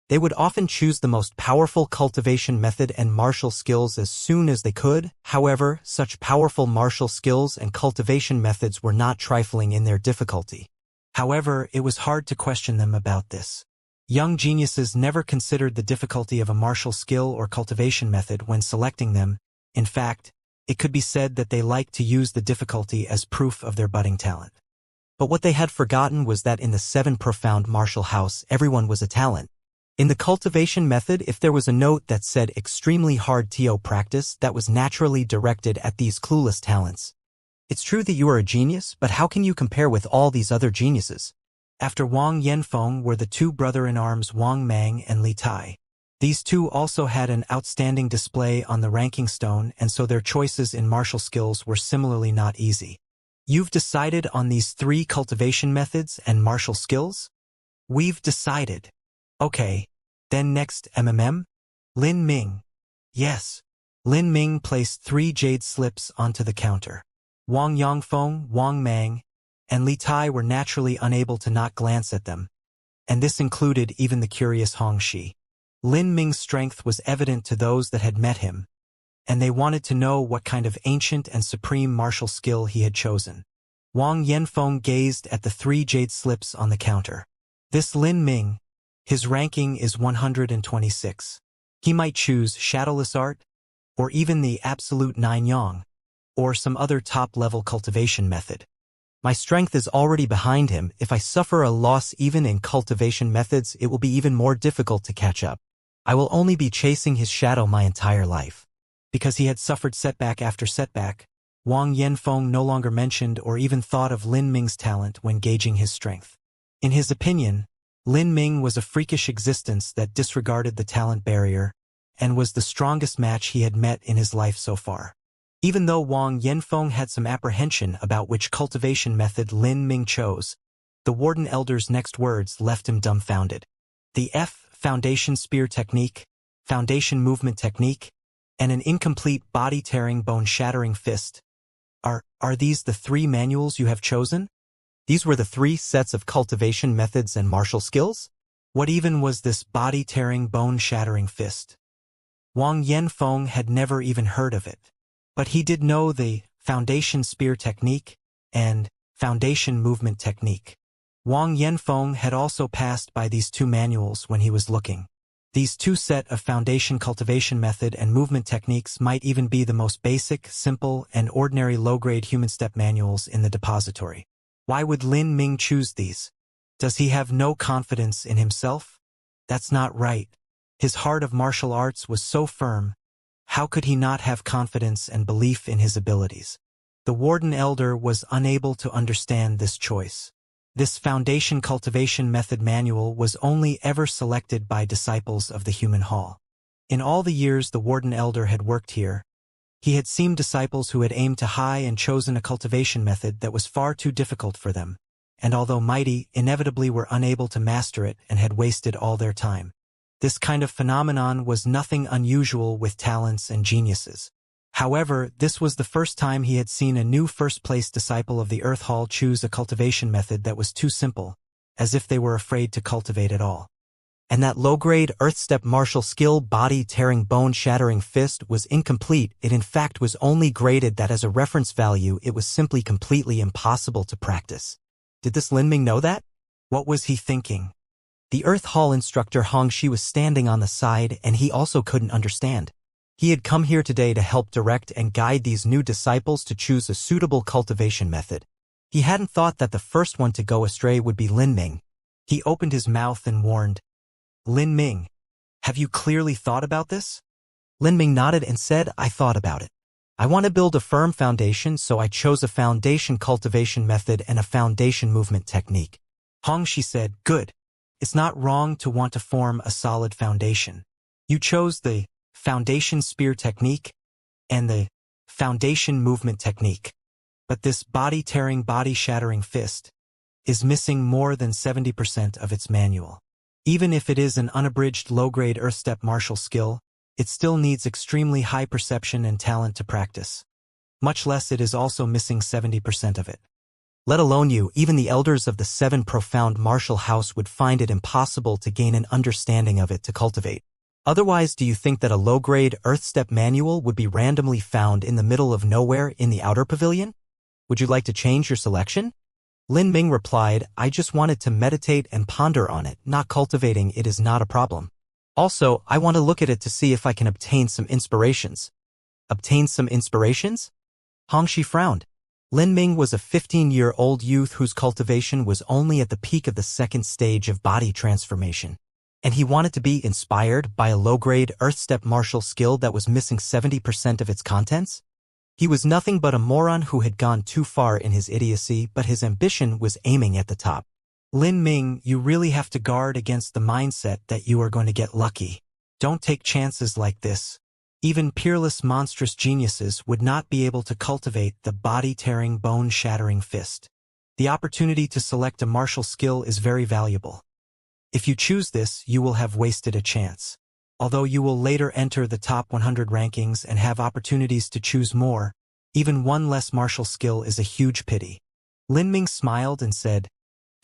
They would often choose the most powerful cultivation method and martial skills as soon as they could. However, such powerful martial skills and cultivation methods were not trifling in their difficulty. However, it was hard to question them about this. Young geniuses never considered the difficulty of a martial skill or cultivation method when selecting them. In fact, it could be said that they liked to use the difficulty as proof of their budding talent. But what they had forgotten was that in the 7 profound martial house, everyone was a talent. In the cultivation method, if there was a note that said extremely hard TO practice, that was naturally directed at these clueless talents. It's true that you are a genius, but how can you compare with all these other geniuses? After Wang Yanfeng were the 2 brother-in-arms Wang Mang and Li Tai. These 2 also had an outstanding display on the ranking stone, and so their choices in martial skills were similarly not easy. You've decided on these 3 cultivation methods and martial skills? We've decided. Okay. Then next, Lin Ming. Yes. Lin Ming placed 3 jade slips onto the counter. Wang Yangfeng, Wang Mang, and Li Tai were naturally unable to not glance at them, and this included even the curious Hong Shi. Lin Ming's strength was evident to those that had met him, and they wanted to know what kind of ancient and supreme martial skill he had chosen. Wang Yanfeng gazed at the 3 jade slips on the counter. This Lin Ming, his ranking is 126. He might choose shadowless art, or even the absolute 9 yang, or some other top-level cultivation method. My strength is already behind him. If I suffer a loss even in cultivation methods, it will be even more difficult to catch up. I will only be chasing his shadow my entire life. Because he had suffered setback after setback, Wang Yanfeng no longer mentioned or even thought of Lin Ming's talent when gauging his strength. In his opinion, Lin Ming was a freakish existence that disregarded the talent barrier and was the strongest match he had met in his life so far. Even though Wang Yanfeng had some apprehension about which cultivation method Lin Ming chose, the Warden Elder's next words left him dumbfounded. The Foundation Spear Technique, Foundation Movement Technique, and an incomplete body-tearing, bone-shattering fist. Are these the 3 manuals you have chosen? These were the 3 sets of cultivation methods and martial skills? What even was this body-tearing, bone-shattering fist? Wang Yanfeng had never even heard of it. But he did know the Foundation Spear Technique and Foundation Movement Technique. Wang Yanfeng had also passed by these 2 manuals when he was looking. These 2 set of foundation cultivation method and movement techniques might even be the most basic, simple, and ordinary low-grade human step manuals in the depository. Why would Lin Ming choose these? Does he have no confidence in himself? That's not right. His heart of martial arts was so firm. How could he not have confidence and belief in his abilities? The Warden Elder was unable to understand this choice. This Foundation Cultivation Method Manual was only ever selected by disciples of the Human Hall. In all the years the Warden Elder had worked here, he had seen disciples who had aimed to high and chosen a cultivation method that was far too difficult for them, and although mighty, inevitably were unable to master it and had wasted all their time. This kind of phenomenon was nothing unusual with talents and geniuses. However, this was the first time he had seen a new first-place disciple of the Earth Hall choose a cultivation method that was too simple, as if they were afraid to cultivate at all. And that low-grade earth-step martial skill body-tearing bone-shattering fist was incomplete. It in fact was only graded that as a reference value it was simply completely impossible to practice. Did this Lin Ming know that? What was he thinking? The Earth Hall instructor Hong Shi was standing on the side, and he also couldn't understand. He had come here today to help direct and guide these new disciples to choose a suitable cultivation method. He hadn't thought that the first one to go astray would be Lin Ming. He opened his mouth and warned, "Lin Ming, have you clearly thought about this?" Lin Ming nodded and said, "I thought about it. I want to build a firm foundation, so I chose a foundation cultivation method and a foundation movement technique." Hong Shi said, "Good. It's not wrong to want to form a solid foundation. You chose the Foundation Spear Technique and the Foundation Movement Technique. But this body-tearing, body-shattering fist, is missing more than 70% of its manual. Even if it is an unabridged low-grade earth-step martial skill, it still needs extremely high perception and talent to practice. Much less it is also missing 70% of it. Let alone you, even the elders of the 7 profound martial house would find it impossible to gain an understanding of it to cultivate. Otherwise, do you think that a low-grade earth-step manual would be randomly found in the middle of nowhere in the outer pavilion? Would you like to change your selection? Lin Ming replied, I just wanted to meditate and ponder on it, not cultivating it is not a problem. Also, I want to look at it to see if I can obtain some inspirations. Obtain some inspirations? Hongxi frowned. Lin Ming was a 15-year-old youth whose cultivation was only at the peak of the second stage of body transformation. And he wanted to be inspired by a low-grade earth-step martial skill that was missing 70% of its contents? He was nothing but a moron who had gone too far in his idiocy, but his ambition was aiming at the top. Lin Ming, you really have to guard against the mindset that you are going to get lucky. Don't take chances like this. Even peerless monstrous geniuses would not be able to cultivate the body-tearing, bone-shattering fist. The opportunity to select a martial skill is very valuable. If you choose this, you will have wasted a chance. Although you will later enter the top 100 rankings and have opportunities to choose more, even one less martial skill is a huge pity. Lin Ming smiled and said,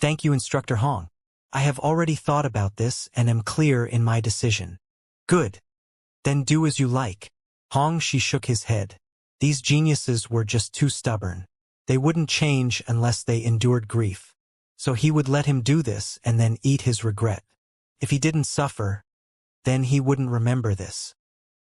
Thank you, Instructor Hong. I have already thought about this and am clear in my decision. Good. Then do as you like. Hongxi shook his head. These geniuses were just too stubborn. They wouldn't change unless they endured grief. So he would let him do this and then eat his regret. If he didn't suffer, then he wouldn't remember this.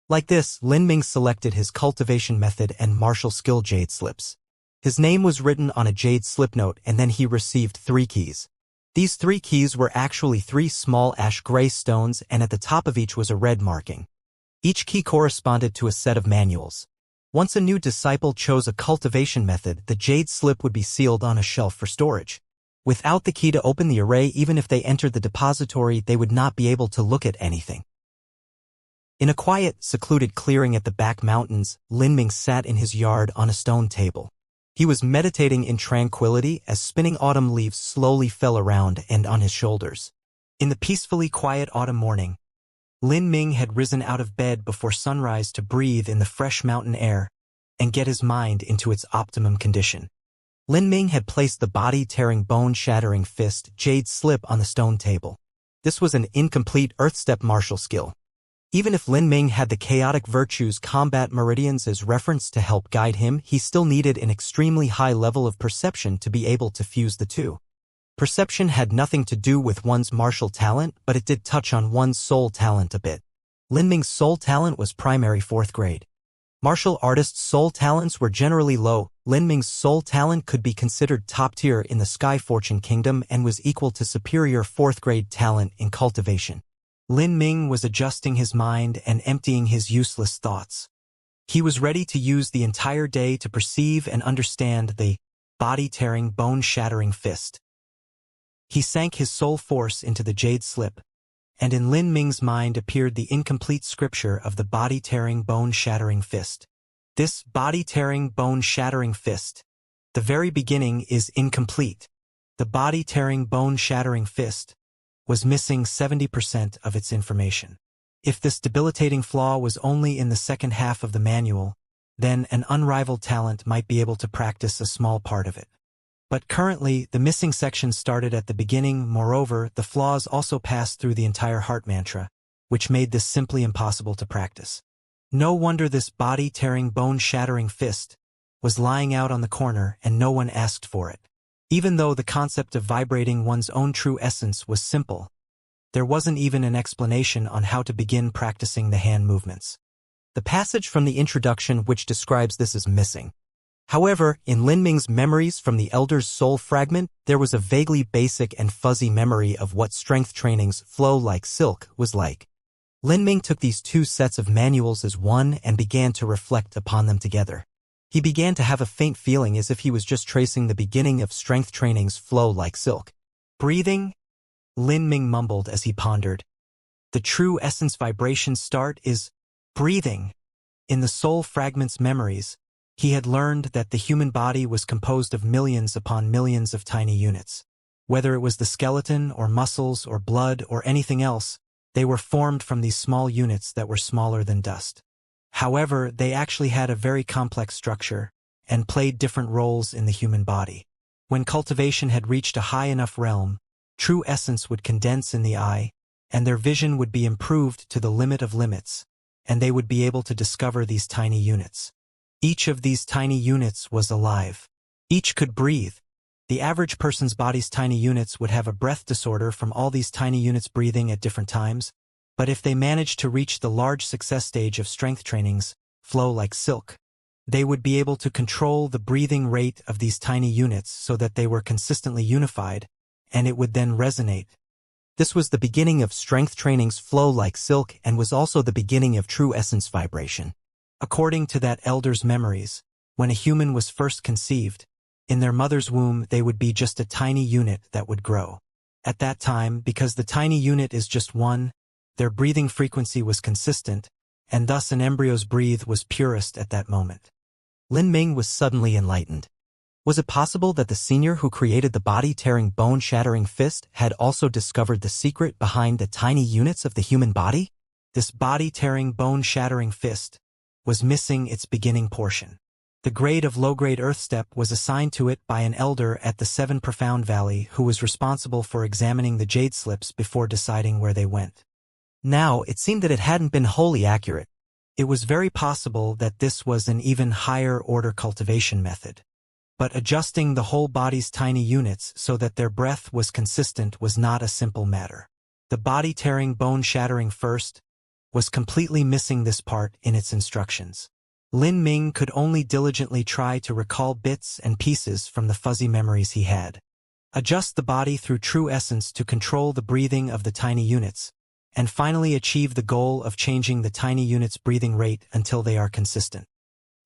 Like this, Lin Ming selected his cultivation method and martial skill jade slips. His name was written on a jade slip note and then he received 3 keys. These 3 keys were actually 3 small ash-gray stones and at the top of each was a red marking. Each key corresponded to a set of manuals. Once a new disciple chose a cultivation method, the jade slip would be sealed on a shelf for storage. Without the key to open the array, even if they entered the depository, they would not be able to look at anything. In a quiet, secluded clearing at the back mountains, Lin Ming sat in his yard on a stone table. He was meditating in tranquility as spinning autumn leaves slowly fell around and on his shoulders. In the peacefully quiet autumn morning, Lin Ming had risen out of bed before sunrise to breathe in the fresh mountain air and get his mind into its optimum condition. Lin Ming had placed the body-tearing, bone-shattering fist jade slip on the stone table. This was an incomplete earth-step martial skill. Even if Lin Ming had the chaotic virtues combat meridians as reference to help guide him, he still needed an extremely high level of perception to be able to fuse the two. Perception had nothing to do with one's martial talent, but it did touch on one's soul talent a bit. Lin Ming's soul talent was primary 4th grade. Martial artists' soul talents were generally low. Lin Ming's soul talent could be considered top tier in the Sky Fortune Kingdom and was equal to superior 4th grade talent in cultivation. Lin Ming was adjusting his mind and emptying his useless thoughts. He was ready to use the entire day to perceive and understand the body-tearing, bone-shattering fist. He sank his soul force into the jade slip, and in Lin Ming's mind appeared the incomplete scripture of the body-tearing, bone-shattering fist. This body-tearing, bone-shattering fist, the very beginning is incomplete. The body-tearing, bone-shattering fist was missing 70% of its information. If this debilitating flaw was only in the second half of the manual, then an unrivaled talent might be able to practice a small part of it. But currently, the missing section started at the beginning. Moreover, the flaws also passed through the entire heart mantra, which made this simply impossible to practice. No wonder this body-tearing, bone-shattering fist was lying out on the corner and no one asked for it. Even though the concept of vibrating one's own true essence was simple, there wasn't even an explanation on how to begin practicing the hand movements. The passage from the introduction which describes this is missing. However, in Lin Ming's memories from the Elder's soul fragment, there was a vaguely basic and fuzzy memory of what strength training's flow like silk was like. Lin Ming took these 2 sets of manuals as one and began to reflect upon them together. He began to have a faint feeling as if he was just tracing the beginning of strength training's flow like silk. Breathing? Lin Ming mumbled as he pondered. The true essence vibration start is breathing. In the soul fragment's memories, he had learned that the human body was composed of millions upon millions of tiny units. Whether it was the skeleton or muscles or blood or anything else, they were formed from these small units that were smaller than dust. However, they actually had a very complex structure and played different roles in the human body. When cultivation had reached a high enough realm, true essence would condense in the eye, and their vision would be improved to the limit of limits, and they would be able to discover these tiny units. Each of these tiny units was alive. Each could breathe. The average person's body's tiny units would have a breath disorder from all these tiny units breathing at different times, but if they managed to reach the large success stage of strength trainings, flow like silk, they would be able to control the breathing rate of these tiny units so that they were consistently unified, and it would then resonate. This was the beginning of strength training's flow like silk and was also the beginning of true essence vibration. According to that elder's memories, when a human was first conceived, in their mother's womb they would be just a tiny unit that would grow. At that time, because the tiny unit is just one, their breathing frequency was consistent, and thus an embryo's breathe was purest at that moment. Lin Ming was suddenly enlightened. Was it possible that the senior who created the body-tearing, bone-shattering fist had also discovered the secret behind the tiny units of the human body? This body-tearing, bone-shattering fist was missing its beginning portion. The grade of low-grade earth step was assigned to it by an elder at the Seven Profound Valley who was responsible for examining the jade slips before deciding where they went. Now, it seemed that it hadn't been wholly accurate. It was very possible that this was an even higher-order cultivation method. But adjusting the whole body's tiny units so that their breath was consistent was not a simple matter. The body-tearing, bone-shattering first was completely missing this part in its instructions. Lin Ming could only diligently try to recall bits and pieces from the fuzzy memories he had. Adjust the body through true essence to control the breathing of the tiny units, and finally achieve the goal of changing the tiny units' breathing rate until they are consistent.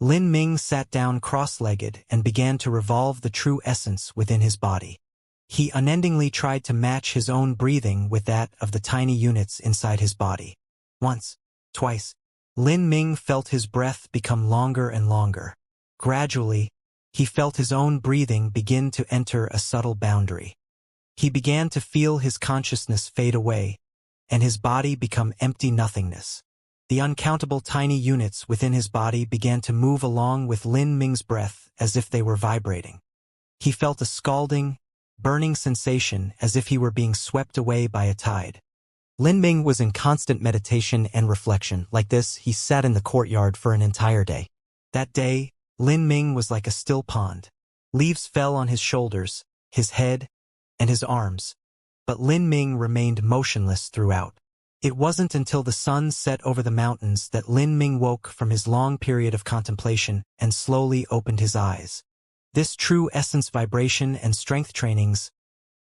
Lin Ming sat down cross-legged and began to revolve the true essence within his body. He unendingly tried to match his own breathing with that of the tiny units inside his body. Once, twice, Lin Ming felt his breath become longer and longer. Gradually, he felt his own breathing begin to enter a subtle boundary. He began to feel his consciousness fade away, and his body become empty nothingness. The uncountable tiny units within his body began to move along with Lin Ming's breath as if they were vibrating. He felt a scalding, burning sensation as if he were being swept away by a tide. Lin Ming was in constant meditation and reflection. Like this, he sat in the courtyard for an entire day. That day, Lin Ming was like a still pond. Leaves fell on his shoulders, his head, and his arms. But Lin Ming remained motionless throughout. It wasn't until the sun set over the mountains that Lin Ming woke from his long period of contemplation and slowly opened his eyes. This true essence vibration and strength trainings,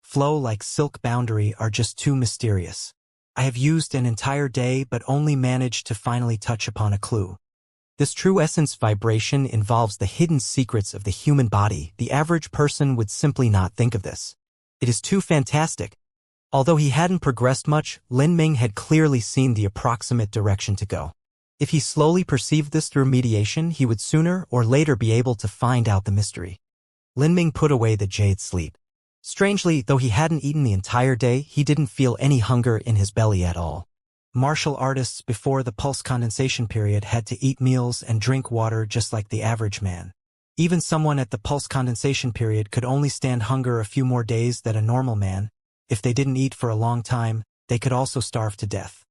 flow like silk boundary, are just too mysterious. I have used an entire day but only managed to finally touch upon a clue. This true essence vibration involves the hidden secrets of the human body. The average person would simply not think of this. It is too fantastic. Although he hadn't progressed much, Lin Ming had clearly seen the approximate direction to go. If he slowly perceived this through mediation, he would sooner or later be able to find out the mystery. Lin Ming put away the jade sleep. Strangely, though he hadn't eaten the entire day, he didn't feel any hunger in his belly at all. Martial artists before the pulse condensation period had to eat meals and drink water just like the average man. Even someone at the pulse condensation period could only stand hunger a few more days than a normal man. If they didn't eat for a long time, they could also starve to death.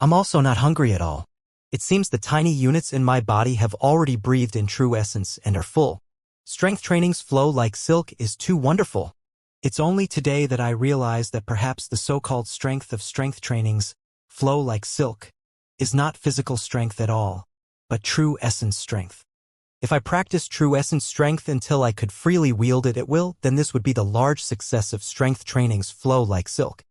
I'm also not hungry at all. It seems the tiny units in my body have already breathed in true essence and are full. Strength training's flow like silk is too wonderful. It's only today that I realize that perhaps the so-called strength of strength trainings, flow like silk, is not physical strength at all, but true essence strength. If I practiced true essence strength until I could freely wield it at will, then this would be the large success of strength training's flow like silk.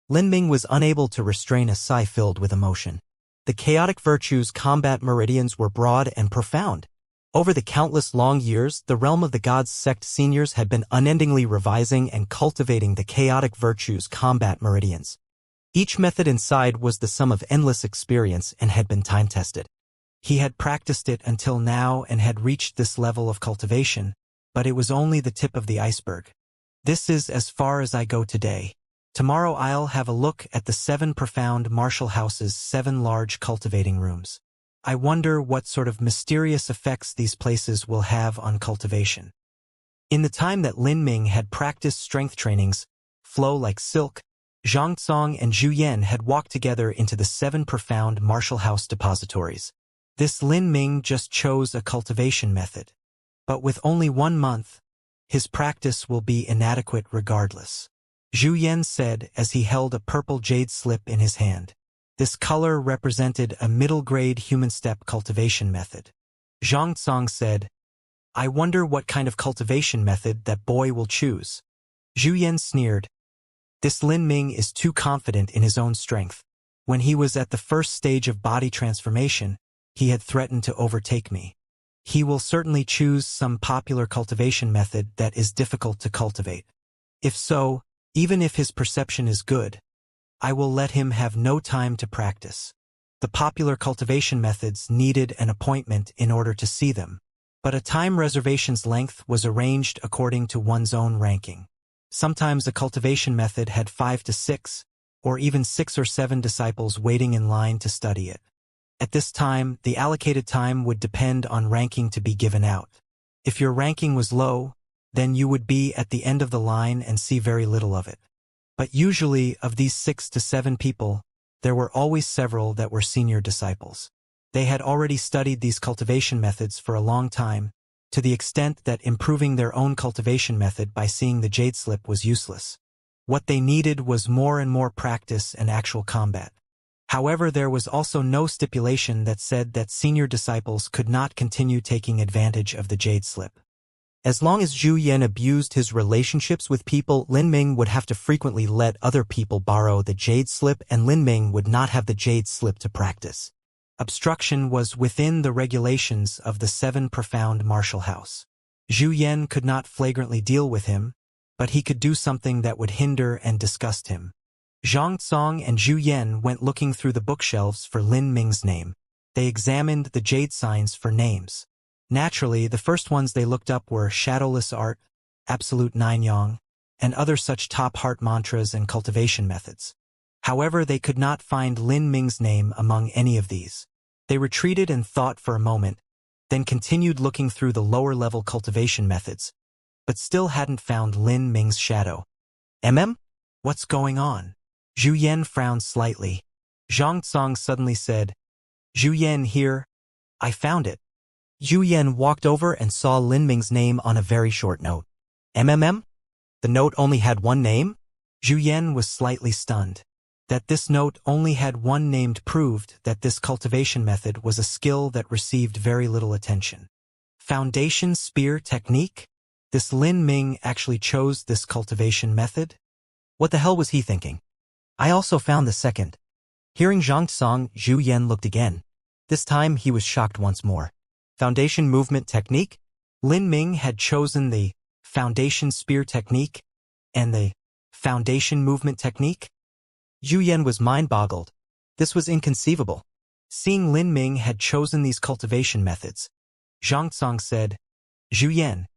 Lin Ming was unable to restrain a sigh filled with emotion. The chaotic virtues' combat meridians were broad and profound. Over the countless long years, the realm of the gods sect seniors had been unendingly revising and cultivating the chaotic virtues' combat meridians. Each method inside was the sum of endless experience and had been time-tested. He had practiced it until now and had reached this level of cultivation, but it was only the tip of the iceberg. This is as far as I go today. Tomorrow I'll have a look at the 7 profound martial houses, 7 large cultivating rooms. I wonder what sort of mysterious effects these places will have on cultivation. In the time that Lin Ming had practiced strength trainings, flow like silk, Zhang Tsong and Zhu Yan had walked together into the 7 profound martial house depositories. This Lin Ming just chose a cultivation method. But with only 1 month, his practice will be inadequate regardless. Zhu Yan said as he held a purple jade slip in his hand. This color represented a middle-grade human step cultivation method. Zhang Tsong said, I wonder what kind of cultivation method that boy will choose. Zhu Yan sneered. This Lin Ming is too confident in his own strength. When he was at the first stage of body transformation, he had threatened to overtake me. He will certainly choose some popular cultivation method that is difficult to cultivate. If so, even if his perception is good, I will let him have no time to practice. The popular cultivation methods needed an appointment in order to see them, but a time reservation's length was arranged according to one's own ranking. Sometimes a cultivation method had 5 to 6, or even 6 or 7 disciples waiting in line to study it. At this time, the allocated time would depend on ranking to be given out. If your ranking was low, then you would be at the end of the line and see very little of it. But usually, of these 6 to 7 people, there were always several that were senior disciples. They had already studied these cultivation methods for a long time, to the extent that improving their own cultivation method by seeing the jade slip was useless. What they needed was more and more practice and actual combat. However, there was also no stipulation that said that senior disciples could not continue taking advantage of the jade slip. As long as Zhu Yan abused his relationships with people, Lin Ming would have to frequently let other people borrow the jade slip, and Lin Ming would not have the jade slip to practice. Obstruction was within the regulations of the 7 profound martial house. Zhu Yan could not flagrantly deal with him, but he could do something that would hinder and disgust him. Zhang Tsong and Zhu Yan went looking through the bookshelves for Lin Ming's name. They examined the jade signs for names. Naturally, the first ones they looked up were Shadowless Art, Absolute Nine Yang, and other such top heart mantras and cultivation methods. However, they could not find Lin Ming's name among any of these. They retreated and thought for a moment, then continued looking through the lower-level cultivation methods, but still hadn't found Lin Ming's shadow. What's going on? Zhu Yan frowned slightly. Zhang Tsong suddenly said, Zhu Yan here, I found it. Zhu Yan walked over and saw Lin Ming's name on a very short note. The note only had one name? Zhu Yan was slightly stunned. That this note only had one name proved that this cultivation method was a skill that received very little attention. Foundation Spear Technique? This Lin Ming actually chose this cultivation method? What the hell was he thinking? I also found the second. Hearing Zhang Tsong, Zhu Yan looked again. This time he was shocked once more. Foundation Movement Technique? Lin Ming had chosen the Foundation Spear Technique and the Foundation Movement Technique? Zhu Yan was mind-boggled. This was inconceivable. Seeing Lin Ming had chosen these cultivation methods, Zhang Tsong said, Zhu Yan,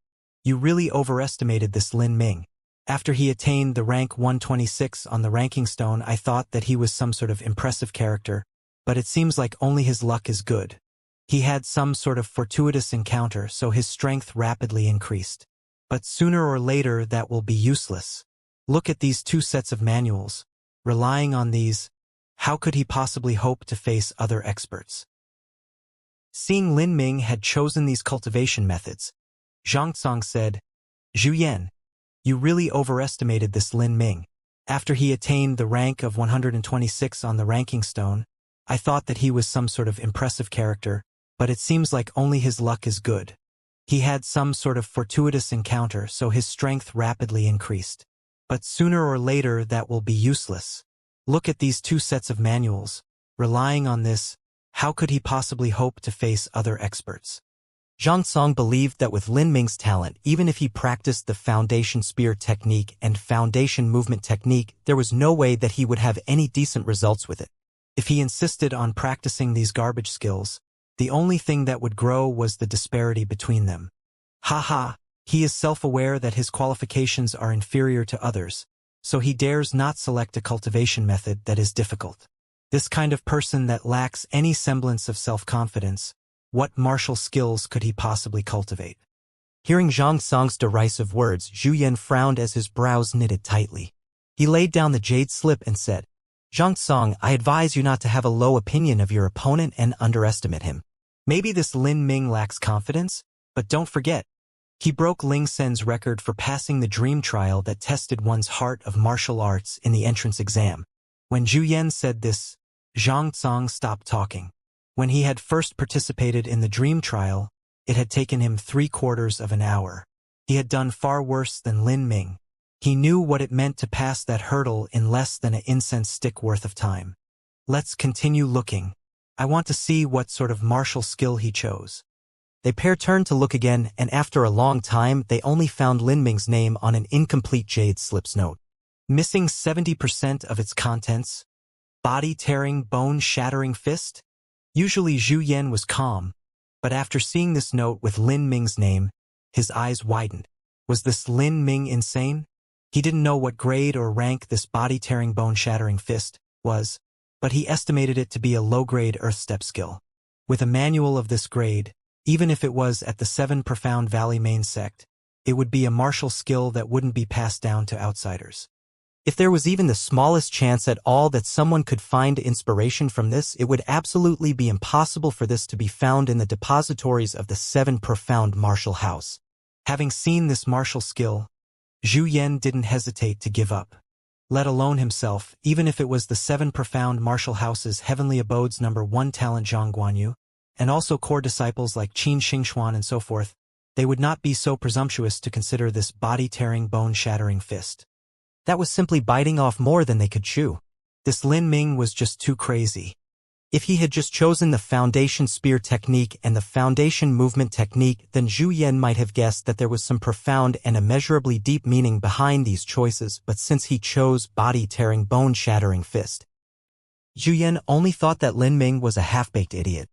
you really overestimated this Lin Ming. After he attained the rank 126 on the ranking stone, I thought that he was some sort of impressive character, but it seems like only his luck is good. He had some sort of fortuitous encounter, so his strength rapidly increased. But sooner or later that will be useless. Look at these 2 sets of manuals. Relying on these, how could he possibly hope to face other experts? Seeing Lin Ming had chosen these cultivation methods, Zhang Tsong said, Zhu Yan, you really overestimated this Lin Ming. After he attained the rank of 126 on the ranking stone, I thought that he was some sort of impressive character, but it seems like only his luck is good. He had some sort of fortuitous encounter, so his strength rapidly increased. But sooner or later that will be useless. Look at these 2 sets of manuals. Relying on this, how could he possibly hope to face other experts? Zhang Tsong believed that with Lin Ming's talent, even if he practiced the Foundation Spear Technique and Foundation Movement Technique, there was no way that he would have any decent results with it. If he insisted on practicing these garbage skills, the only thing that would grow was the disparity between them. Ha ha, He is self-aware that his qualifications are inferior to others, so he dares not select a cultivation method that is difficult. This kind of person that lacks any semblance of self-confidence, what martial skills could he possibly cultivate? Hearing Xianxia's derisive words, Zhu Yan frowned as his brows knitted tightly. He laid down the jade slip and said, "Xianxia, I advise you not to have a low opinion of your opponent and underestimate him. Maybe this Lin Ming lacks confidence, but don't forget, he broke Ling Sen's record for passing the dream trial that tested one's heart of martial arts in the entrance exam." When Zhu Yan said this, Xianxia stopped talking. When he had first participated in the dream trial, it had taken him 3/4 of an hour. He had done far worse than Lin Ming. He knew what it meant to pass that hurdle in less than an incense stick worth of time. Let's continue looking. I want to see what sort of martial skill he chose. They pair turned to look again, and after a long time they only found Lin Ming's name on an incomplete jade slip's note. Missing 70% of its contents. Body-tearing, bone-shattering fist? Usually Zhu Yan was calm, but after seeing this note with Lin Ming's name, his eyes widened. Was this Lin Ming insane? He didn't know what grade or rank this body-tearing, bone-shattering fist was, but he estimated it to be a low-grade earth step skill. With a manual of this grade, even if it was at the 7 Profound Valley main sect, it would be a martial skill that wouldn't be passed down to outsiders. If there was even the smallest chance at all that someone could find inspiration from this, it would absolutely be impossible for this to be found in the depositories of the 7 Profound Martial House. Having seen this martial skill, Zhu Yan didn't hesitate to give up. Let alone himself, even if it was the 7 Profound Martial House's Heavenly Abodes #1 talent Zhang Guanyu, and also core disciples like Qin Xingxuan and so forth, they would not be so presumptuous to consider this body-tearing, bone-shattering fist. That was simply biting off more than they could chew. This Lin Ming was just too crazy. If he had just chosen the Foundation Spear technique and the Foundation Movement technique, then Zhu Yan might have guessed that there was some profound and immeasurably deep meaning behind these choices, but since he chose body-tearing, bone-shattering fist, Zhu Yan only thought that Lin Ming was a half-baked idiot.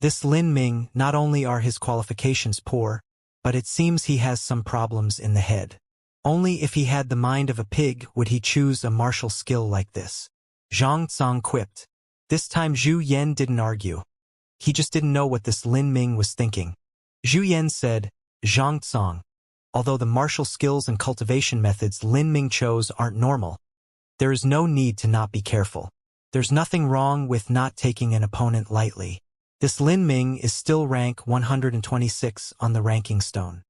This Lin Ming, not only are his qualifications poor, but it seems he has some problems in the head. Only if he had the mind of a pig would he choose a martial skill like this. Xianxia quipped. This time Zhu Yan didn't argue. He just didn't know what this Lin Ming was thinking. Zhu Yan said, "Xianxia, although the martial skills and cultivation methods Lin Ming chose aren't normal, there is no need to not be careful. There's nothing wrong with not taking an opponent lightly. This Lin Ming is still rank 126 on the ranking stone.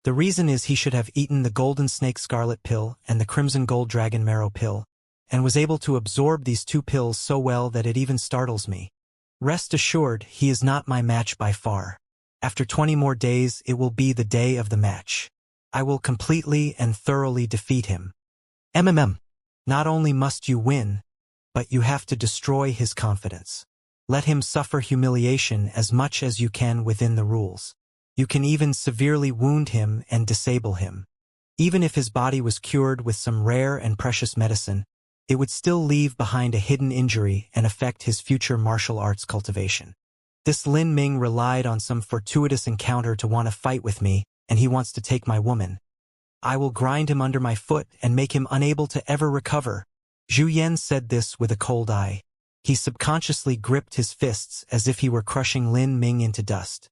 The reason is he should have eaten the Golden Snake Scarlet Pill and the Crimson Gold Dragon Marrow Pill, and was able to absorb these 2 pills so well that it even startles me. Rest assured, he is not my match by far. After 20 more days, it will be the day of the match. I will completely and thoroughly defeat him. Not only must you win, but you have to destroy his confidence. Let him suffer humiliation as much as you can within the rules. You can even severely wound him and disable him. Even if his body was cured with some rare and precious medicine, it would still leave behind a hidden injury and affect his future martial arts cultivation. This Lin Ming relied on some fortuitous encounter to want to fight with me, and he wants to take my woman. I will grind him under my foot and make him unable to ever recover." Zhu Yan said this with a cold eye. He subconsciously gripped his fists as if he were crushing Lin Ming into dust.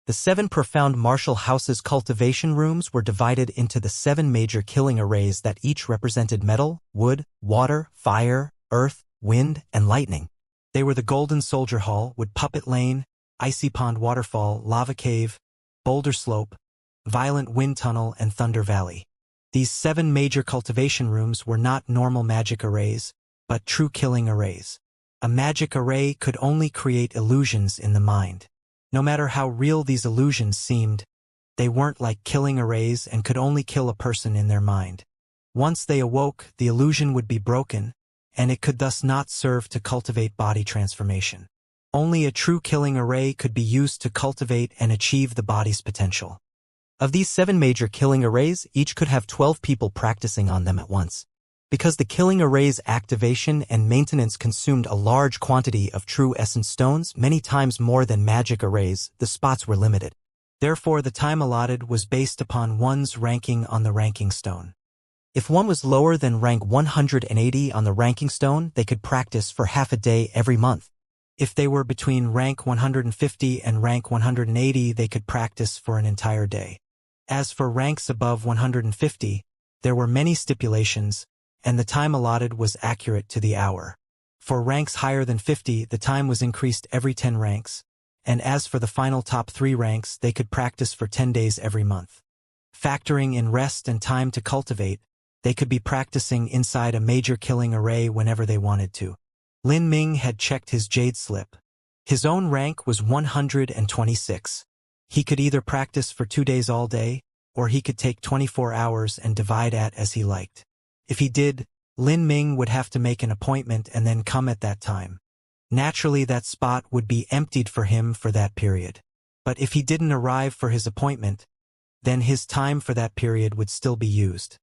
The 7 Profound Martial House's cultivation rooms were divided into the 7 major killing arrays that each represented metal, wood, water, fire, earth, wind, and lightning. They were the Golden Soldier Hall, Wood Puppet Lane, Icy Pond Waterfall, Lava Cave, Boulder Slope, Violent Wind Tunnel, and Thunder Valley. These 7 major cultivation rooms were not normal magic arrays, but true killing arrays. A magic array could only create illusions in the mind. No matter how real these illusions seemed, they weren't like killing arrays and could only kill a person in their mind. Once they awoke, the illusion would be broken, and it could thus not serve to cultivate body transformation. Only a true killing array could be used to cultivate and achieve the body's potential. Of these 7 major killing arrays, each could have 12 people practicing on them at once. Because the killing array's activation and maintenance consumed a large quantity of true essence stones, many times more than magic arrays, the spots were limited. Therefore, the time allotted was based upon one's ranking on the ranking stone. If one was lower than rank 180 on the ranking stone, they could practice for half a day every month. If they were between rank 150 and rank 180, they could practice for an entire day. As for ranks above 150, there were many stipulations, and the time allotted was accurate to the hour. For ranks higher than 50, the time was increased every 10 ranks, and as for the final top 3 ranks, they could practice for 10 days every month. Factoring in rest and time to cultivate, they could be practicing inside a major killing array whenever they wanted to. Lin Ming had checked his jade slip. His own rank was 126. He could either practice for 2 days all day, or he could take 24 hours and divide at as he liked. If he did, Lin Ming would have to make an appointment and then come at that time. Naturally, that spot would be emptied for him for that period. But if he didn't arrive for his appointment, then his time for that period would still be used.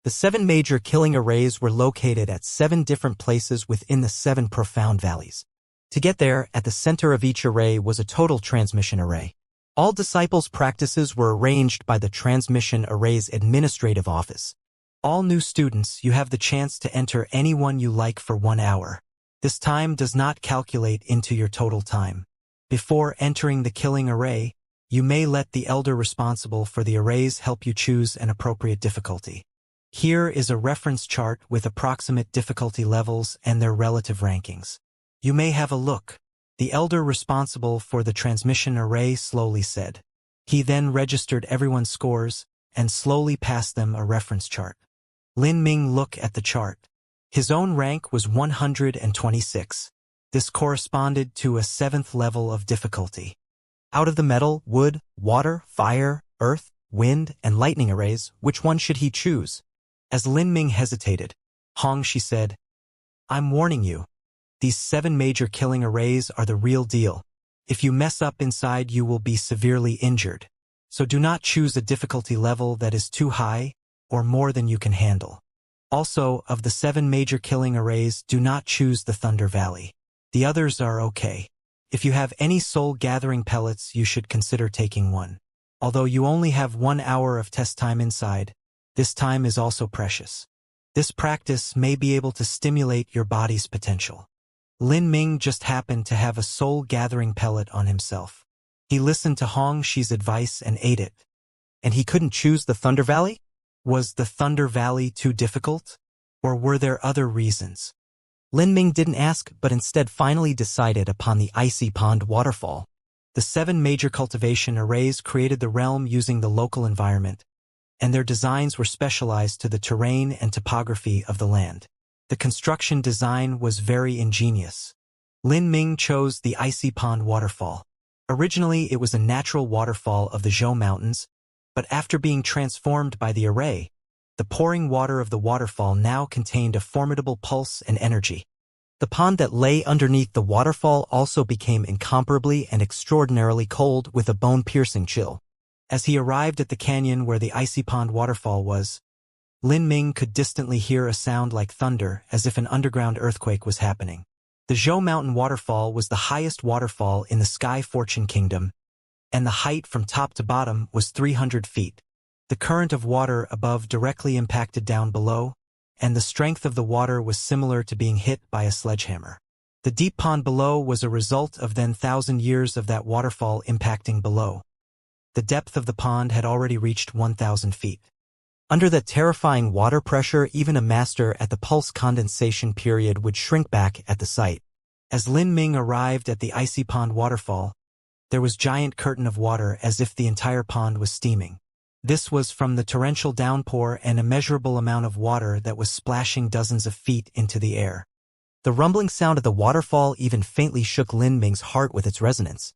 The 7 major killing arrays were located at 7 different places within the 7 profound valleys. To get there, at the center of each array was a total transmission array. All disciples' practices were arranged by the transmission array's administrative office. All new students, you have the chance to enter anyone you like for 1 hour. This time does not calculate into your total time. Before entering the killing array, you may let the elder responsible for the arrays help you choose an appropriate difficulty. Here is a reference chart with approximate difficulty levels and their relative rankings. You may have a look. The elder responsible for the transmission array slowly said. He then registered everyone's scores and slowly passed them a reference chart. Lin Ming looked at the chart. His own rank was 126. This corresponded to a 7th level of difficulty. Out of the metal, wood, water, fire, earth, wind, and lightning arrays, which one should he choose? As Lin Ming hesitated, Xianxia said, I'm warning you. These 7 major killing arrays are the real deal. If you mess up inside, you will be severely injured. So do not choose a difficulty level that is too high or more than you can handle. Also, of the 7 major killing arrays, do not choose the Thunder Valley. The others are okay. If you have any soul-gathering pellets, you should consider taking one. Although you only have 1 hour of test time inside, this time is also precious. This practice may be able to stimulate your body's potential. Lin Ming just happened to have a soul-gathering pellet on himself. He listened to Xianxia's advice and ate it. And he couldn't choose the Thunder Valley? Was the Thunder Valley too difficult? Or were there other reasons? Lin Ming didn't ask, but instead finally decided upon the Icy Pond Waterfall. The 7 major cultivation arrays created the realm using the local environment, and their designs were specialized to the terrain and topography of the land. The construction design was very ingenious. Lin Ming chose the Icy Pond Waterfall. Originally, it was a natural waterfall of the Zhou Mountains, but after being transformed by the array, the pouring water of the waterfall now contained a formidable pulse and energy. The pond that lay underneath the waterfall also became incomparably and extraordinarily cold with a bone-piercing chill. As he arrived at the canyon where the Icy Pond Waterfall was, Lin Ming could distantly hear a sound like thunder, as if an underground earthquake was happening. The Zhou Mountain Waterfall was the highest waterfall in the Sky Fortune Kingdom, and the height from top to bottom was 300 feet. The current of water above directly impacted down below, and the strength of the water was similar to being hit by a sledgehammer. The deep pond below was a result of then 1,000 years of that waterfall impacting below. The depth of the pond had already reached 1,000 feet. Under that terrifying water pressure, even a master at the pulse condensation period would shrink back at the sight. As Lin Ming arrived at the Icy Pond Waterfall, there was giant curtain of water as if the entire pond was steaming. This was from the torrential downpour and immeasurable amount of water that was splashing dozens of feet into the air. The rumbling sound of the waterfall even faintly shook Lin Ming's heart with its resonance.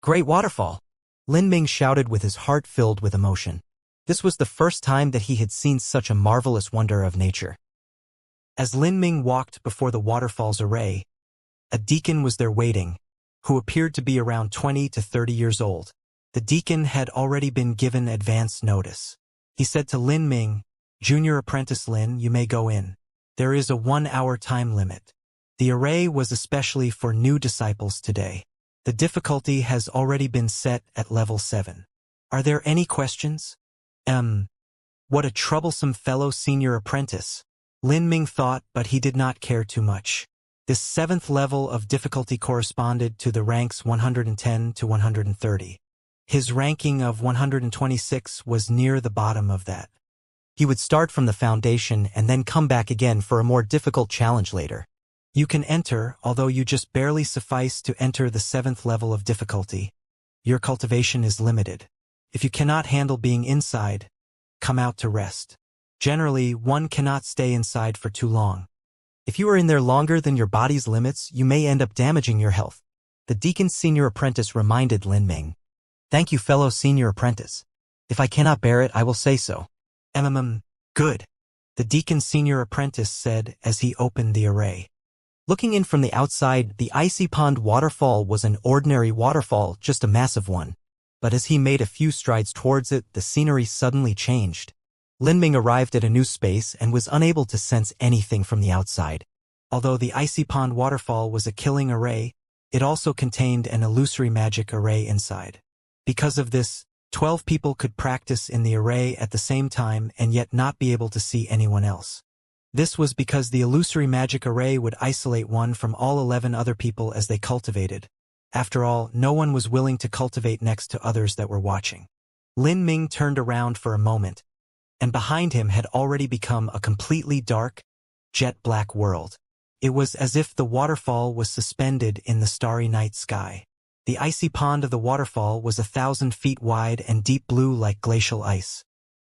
Great waterfall! Lin Ming shouted with his heart filled with emotion. This was the first time that he had seen such a marvelous wonder of nature. As Lin Ming walked before the waterfall's array, a deacon was there waiting, who appeared to be around 20 to 30 years old. The deacon had already been given advance notice. He said to Lin Ming, "Junior Apprentice Lin, you may go in. There is a 1-hour time limit. The array was especially for new disciples today. The difficulty has already been set at level 7. Are there any questions? What a troublesome fellow senior apprentice. Lin Ming thought, but he did not care too much. This 7th level of difficulty corresponded to the ranks 110 to 130. His ranking of 126 was near the bottom of that. He would start from the foundation and then come back again for a more difficult challenge later. You can enter, although you just barely suffice to enter the 7th level of difficulty. Your cultivation is limited. If you cannot handle being inside, come out to rest. Generally, one cannot stay inside for too long. If you are in there longer than your body's limits, you may end up damaging your health. The deacon's senior apprentice reminded Lin Ming. Thank you, fellow senior apprentice. If I cannot bear it, I will say so. Good. The deacon's senior apprentice said as he opened the array. Looking in from the outside, the icy pond waterfall was an ordinary waterfall, just a massive one. But as he made a few strides towards it, the scenery suddenly changed. Lin Ming arrived at a new space and was unable to sense anything from the outside. Although the icy pond waterfall was a killing array, it also contained an illusory magic array inside. Because of this, 12 people could practice in the array at the same time and yet not be able to see anyone else. This was because the illusory magic array would isolate one from all 11 other people as they cultivated. After all, no one was willing to cultivate next to others that were watching. Lin Ming turned around for a moment, and behind him had already become a completely dark, jet-black world. It was as if the waterfall was suspended in the starry night sky. The icy pond of the waterfall was 1,000 feet wide and deep blue like glacial ice.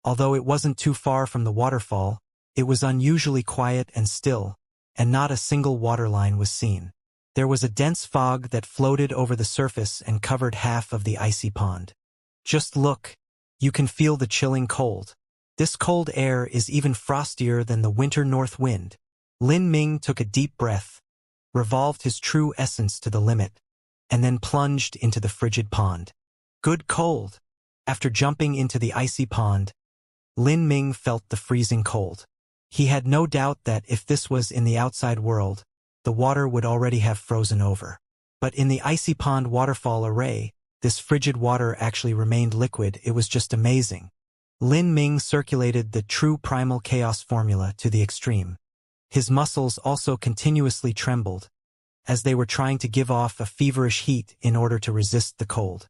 Although it wasn't too far from the waterfall, it was unusually quiet and still, and not a single waterline was seen. There was a dense fog that floated over the surface and covered half of the icy pond. Just look. You can feel the chilling cold. This cold air is even frostier than the winter north wind. Lin Ming took a deep breath, revolved his true essence to the limit, and then plunged into the frigid pond. Good cold. After jumping into the icy pond, Lin Ming felt the freezing cold. He had no doubt that if this was in the outside world, the water would already have frozen over. But in the icy pond waterfall array, this frigid water actually remained liquid. It was just amazing. Lin Ming circulated the true primal chaos formula to the extreme. His muscles also continuously trembled, as they were trying to give off a feverish heat in order to resist the cold.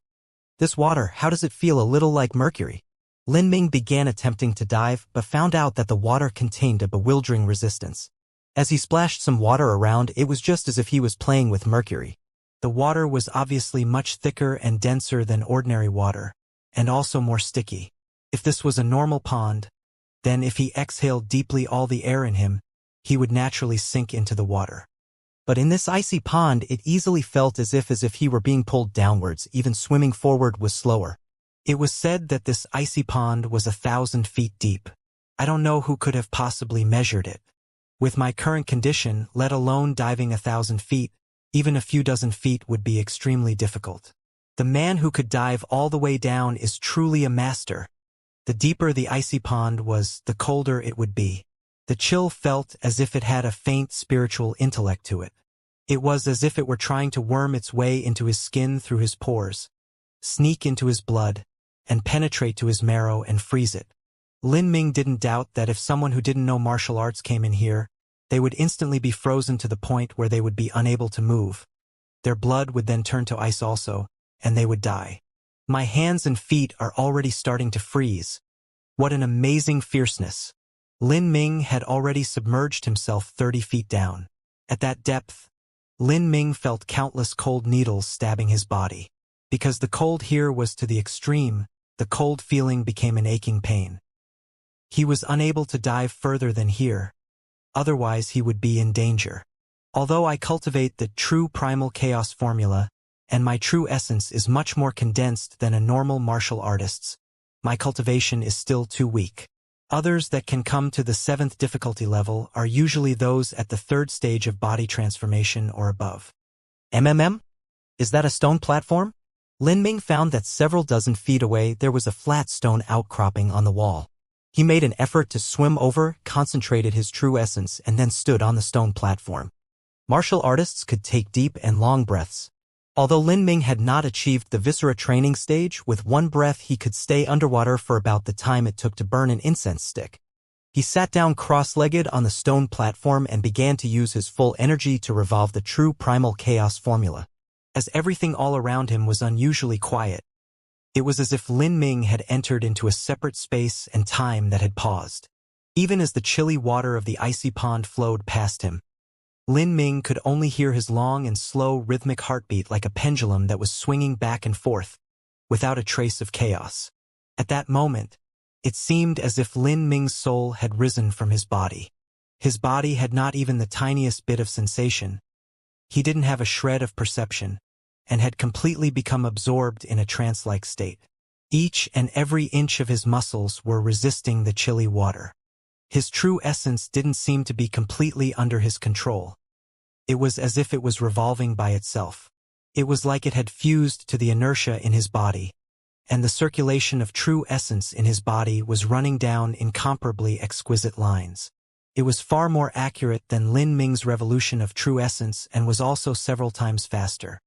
This water, how does it feel? A little like mercury. Lin Ming began attempting to dive, but found out that the water contained a bewildering resistance. As he splashed some water around, it was just as if he was playing with mercury. The water was obviously much thicker and denser than ordinary water, and also more sticky. If this was a normal pond, then if he exhaled deeply all the air in him, he would naturally sink into the water. But in this icy pond, it easily felt as if he were being pulled downwards. Even swimming forward was slower. It was said that this icy pond was 1,000 feet deep. I don't know who could have possibly measured it. With my current condition, let alone diving 1,000 feet, even a few dozen feet would be extremely difficult. The man who could dive all the way down is truly a master. The deeper the icy pond was, the colder it would be. The chill felt as if it had a faint spiritual intellect to it. It was as if it were trying to worm its way into his skin through his pores, sneak into his blood, and penetrate to his marrow and freeze it. Lin Ming didn't doubt that if someone who didn't know martial arts came in here, they would instantly be frozen to the point where they would be unable to move. Their blood would then turn to ice also, and they would die. My hands and feet are already starting to freeze. What an amazing fierceness. Lin Ming had already submerged himself 30 feet down. At that depth, Lin Ming felt countless cold needles stabbing his body. Because the cold here was to the extreme, the cold feeling became an aching pain. He was unable to dive further than here. Otherwise, he would be in danger. Although I cultivate the true primal chaos formula, and my true essence is much more condensed than a normal martial artist's, my cultivation is still too weak. Others that can come to the 7th difficulty level are usually those at the 3rd stage of body transformation or above. Is that a stone platform? Lin Ming found that several dozen feet away there was a flat stone outcropping on the wall. He made an effort to swim over, concentrated his true essence, and then stood on the stone platform. Martial artists could take deep and long breaths. Although Lin Ming had not achieved the viscera training stage, with one breath he could stay underwater for about the time it took to burn an incense stick. He sat down cross-legged on the stone platform and began to use his full energy to revolve the true primal chaos formula. As everything all around him was unusually quiet, it was as if Lin Ming had entered into a separate space and time that had paused. Even as the chilly water of the icy pond flowed past him, Lin Ming could only hear his long and slow rhythmic heartbeat like a pendulum that was swinging back and forth, without a trace of chaos. At that moment, it seemed as if Lin Ming's soul had risen from his body. His body had not even the tiniest bit of sensation. He didn't have a shred of perception, and had completely become absorbed in a trance-like state. Each and every inch of his muscles were resisting the chilly water. His true essence didn't seem to be completely under his control. It was as if it was revolving by itself. It was like it had fused to the inertia in his body, and the circulation of true essence in his body was running down incomparably exquisite lines. It was far more accurate than Lin Ming's revolution of true essence and was also several times faster.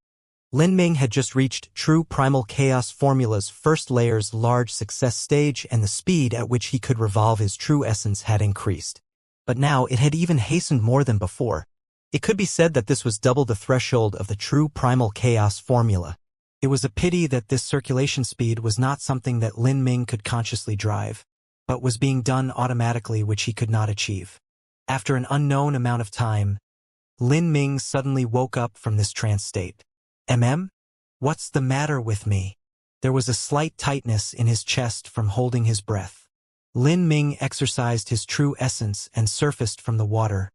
Lin Ming had just reached true primal chaos formula's first layer's large success stage, and the speed at which he could revolve his true essence had increased. But now it had even hastened more than before. It could be said that this was double the threshold of the true primal chaos formula. It was a pity that this circulation speed was not something that Lin Ming could consciously drive, but was being done automatically, which he could not achieve. After an unknown amount of time, Lin Ming suddenly woke up from this trance state. What's the matter with me? There was a slight tightness in his chest from holding his breath. Lin Ming exercised his true essence and surfaced from the water,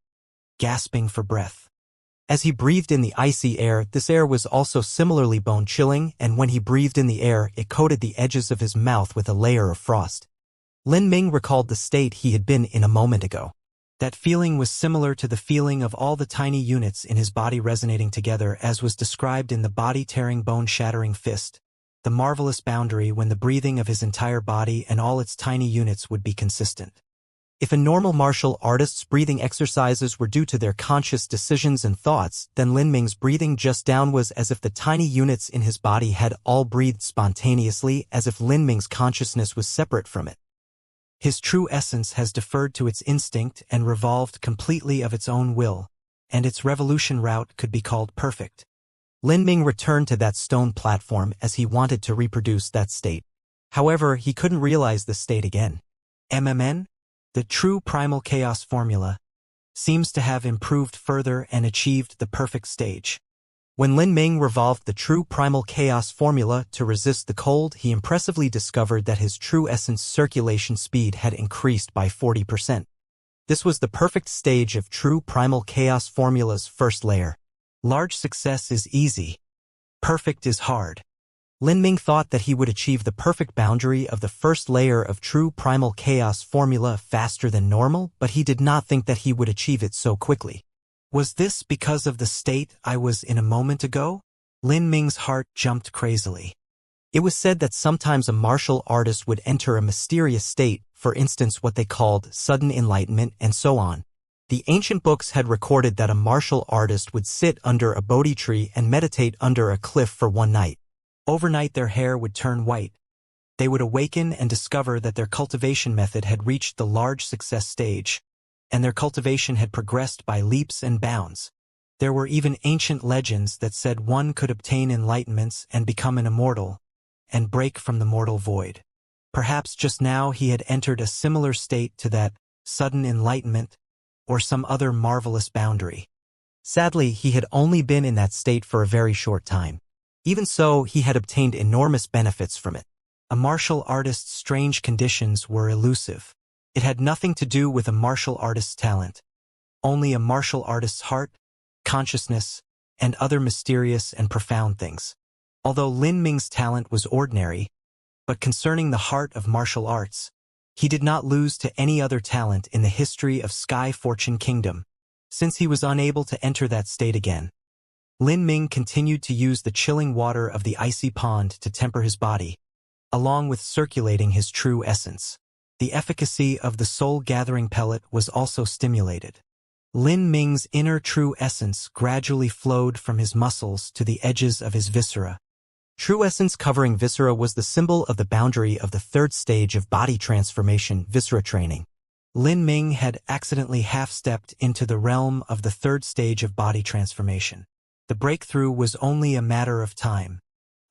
gasping for breath. As he breathed in the icy air, this air was also similarly bone-chilling, and when he breathed in the air, it coated the edges of his mouth with a layer of frost. Lin Ming recalled the state he had been in a moment ago. That feeling was similar to the feeling of all the tiny units in his body resonating together, as was described in the body-tearing, bone-shattering fist, the marvelous boundary when the breathing of his entire body and all its tiny units would be consistent. If a normal martial artist's breathing exercises were due to their conscious decisions and thoughts, then Lin Ming's breathing just down was as if the tiny units in his body had all breathed spontaneously, as if Lin Ming's consciousness was separate from it. His true essence has deferred to its instinct and revolved completely of its own will, and its revolution route could be called perfect. Lin Ming returned to that stone platform as he wanted to reproduce that state. However, he couldn't realize the state again. The true primal chaos formula seems to have improved further and achieved the perfect stage. When Lin Ming revolved the true primal chaos formula to resist the cold, he impressively discovered that his true essence circulation speed had increased by 40%. This was the perfect stage of true primal chaos formula's first layer. Large success is easy. Perfect is hard. Lin Ming thought that he would achieve the perfect boundary of the first layer of true primal chaos formula faster than normal, but he did not think that he would achieve it so quickly. Was this because of the state I was in a moment ago? Lin Ming's heart jumped crazily. It was said that sometimes a martial artist would enter a mysterious state, for instance what they called sudden enlightenment and so on. The ancient books had recorded that a martial artist would sit under a Bodhi tree and meditate under a cliff for one night. Overnight their hair would turn white. They would awaken and discover that their cultivation method had reached the large success stage, and their cultivation had progressed by leaps and bounds. There were even ancient legends that said one could obtain enlightenments and become an immortal, and break from the mortal void. Perhaps just now he had entered a similar state to that sudden enlightenment, or some other marvelous boundary. Sadly, he had only been in that state for a very short time. Even so, he had obtained enormous benefits from it. A martial artist's strange conditions were elusive. It had nothing to do with a martial artist's talent, only a martial artist's heart, consciousness, and other mysterious and profound things. Although Lin Ming's talent was ordinary, but concerning the heart of martial arts, he did not lose to any other talent in the history of Sky Fortune Kingdom. Since he was unable to enter that state again, Lin Ming continued to use the chilling water of the icy pond to temper his body, along with circulating his true essence. The efficacy of the soul-gathering pellet was also stimulated. Lin Ming's inner true essence gradually flowed from his muscles to the edges of his viscera. True essence covering viscera was the symbol of the boundary of the third stage of body transformation, viscera training. Lin Ming had accidentally half-stepped into the realm of the third stage of body transformation. The breakthrough was only a matter of time.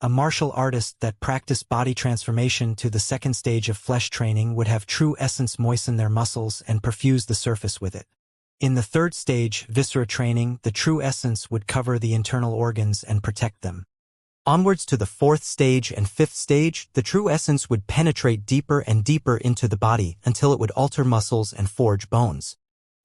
A martial artist that practiced body transformation to the second stage of flesh training would have true essence moisten their muscles and perfuse the surface with it. In the third stage, viscera training, the true essence would cover the internal organs and protect them. Onwards to the fourth stage and fifth stage, the true essence would penetrate deeper and deeper into the body until it would alter muscles and forge bones.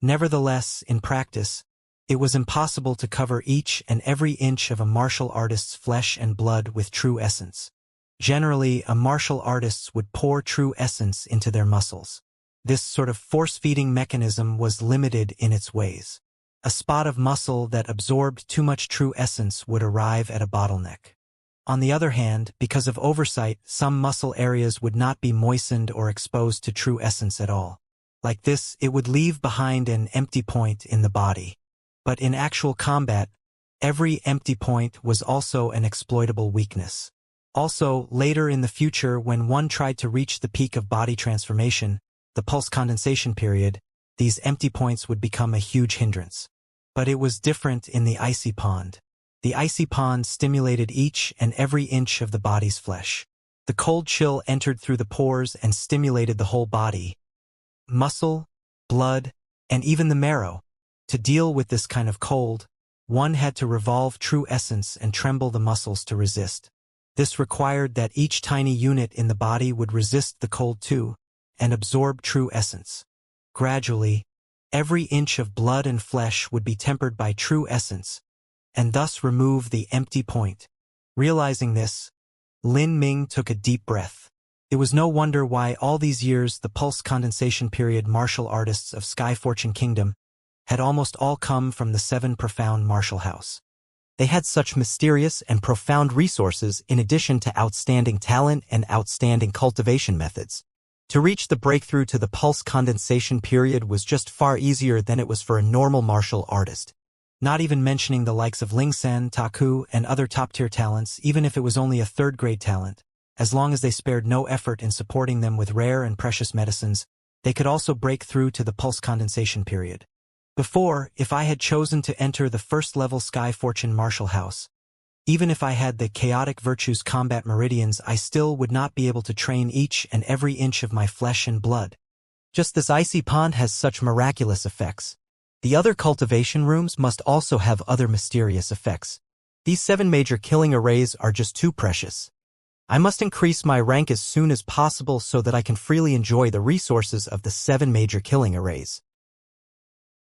Nevertheless, in practice, it was impossible to cover each and every inch of a martial artist's flesh and blood with true essence. Generally, a martial artist would pour true essence into their muscles. This sort of force-feeding mechanism was limited in its ways. A spot of muscle that absorbed too much true essence would arrive at a bottleneck. On the other hand, because of oversight, some muscle areas would not be moistened or exposed to true essence at all. Like this, it would leave behind an empty point in the body. But in actual combat, every empty point was also an exploitable weakness. Also, later in the future, when one tried to reach the peak of body transformation, the pulse condensation period, these empty points would become a huge hindrance. But it was different in the icy pond. The icy pond stimulated each and every inch of the body's flesh. The cold chill entered through the pores and stimulated the whole body, muscle, blood, and even the marrow. To deal with this kind of cold, one had to revolve true essence and tremble the muscles to resist. This required that each tiny unit in the body would resist the cold too, and absorb true essence. Gradually, every inch of blood and flesh would be tempered by true essence, and thus remove the empty point. Realizing this, Lin Ming took a deep breath. It was no wonder why all these years the pulse condensation period martial artists of Sky Fortune Kingdom had almost all come from the 7 profound martial house. They had such mysterious and profound resources in addition to outstanding talent and outstanding cultivation methods. To reach the breakthrough to the pulse condensation period was just far easier than it was for a normal martial artist. Not even mentioning the likes of Ling Sen, Taku, and other top-tier talents, even if it was only a third-grade talent. As long as they spared no effort in supporting them with rare and precious medicines, they could also break through to the pulse condensation period. Before, if I had chosen to enter the first-level Sky Fortune martial house, even if I had the chaotic virtues combat meridians, I still would not be able to train each and every inch of my flesh and blood. Just this icy pond has such miraculous effects. The other cultivation rooms must also have other mysterious effects. These 7 major killing arrays are just too precious. I must increase my rank as soon as possible so that I can freely enjoy the resources of the 7 major killing arrays.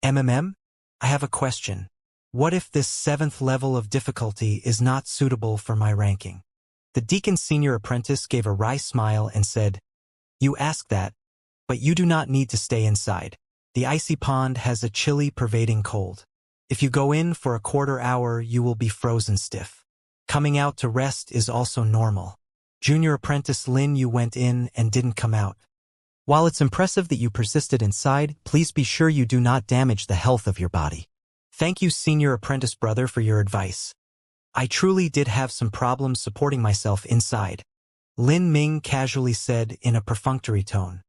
I have a question. What if this 7th level of difficulty is not suitable for my ranking? The deacon's senior apprentice gave a wry smile and said, "You ask that, but you do not need to stay inside. The icy pond has a chilly, pervading cold. If you go in for a quarter hour, you will be frozen stiff. Coming out to rest is also normal. Junior apprentice Lin, you went in and didn't come out. While it's impressive that you persisted inside, please be sure you do not damage the health of your body. Thank you, senior apprentice brother, for your advice. I truly did have some problems supporting myself inside," Lin Ming casually said in a perfunctory tone.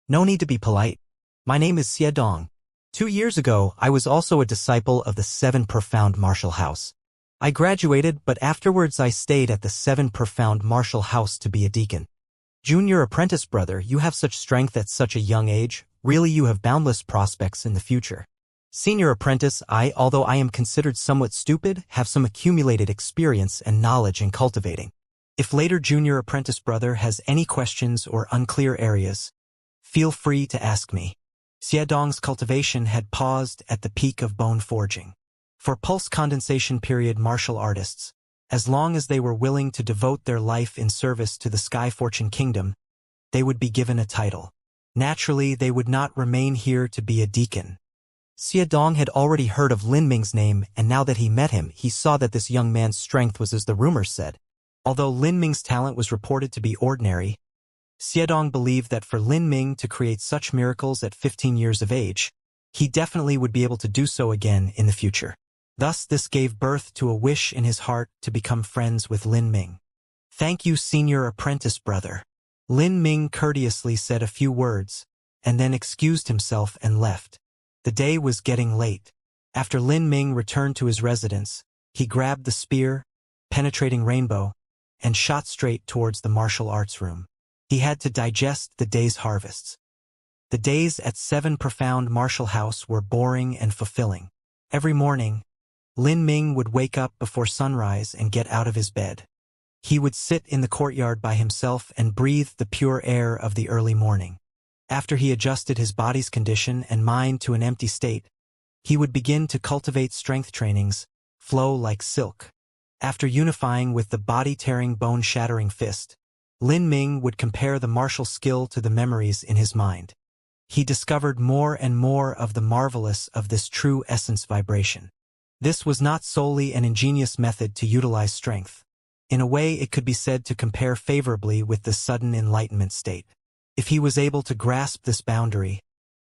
"No need to be polite. My name is Xie Dong. 2 years ago, I was also a disciple of the 7 Profound Martial House. I graduated, but afterwards I stayed at the 7 Profound Martial House to be a deacon. Junior apprentice brother, you have such strength at such a young age. Really, you have boundless prospects in the future. Senior apprentice, although I am considered somewhat stupid, have some accumulated experience and knowledge in cultivating. If later junior apprentice brother has any questions or unclear areas, feel free to ask me." Xiedong's cultivation had paused at the peak of bone forging. For pulse condensation period martial artists, as long as they were willing to devote their life in service to the Sky Fortune Kingdom, they would be given a title. Naturally, they would not remain here to be a deacon. Xiedong had already heard of Lin Ming's name, and now that he met him, he saw that this young man's strength was as the rumors said. Although Lin Ming's talent was reported to be ordinary, Xiedong believed that for Lin Ming to create such miracles at 15 years of age, he definitely would be able to do so again in the future. Thus, this gave birth to a wish in his heart to become friends with Lin Ming. "Thank you, senior apprentice brother." Lin Ming courteously said a few words, and then excused himself and left. The day was getting late. After Lin Ming returned to his residence, he grabbed the spear, penetrating rainbow, and shot straight towards the martial arts room. He had to digest the day's harvests. The days at 7 Profound Martial House were boring and fulfilling. Every morning, Lin Ming would wake up before sunrise and get out of his bed. He would sit in the courtyard by himself and breathe the pure air of the early morning. After he adjusted his body's condition and mind to an empty state, he would begin to cultivate strength trainings, flow like silk. After unifying with the body-tearing, bone-shattering fist, Lin Ming would compare the martial skill to the memories in his mind. He discovered more and more of the marvelous of this true essence vibration. This was not solely an ingenious method to utilize strength. In a way, it could be said to compare favorably with the sudden enlightenment state. If he was able to grasp this boundary,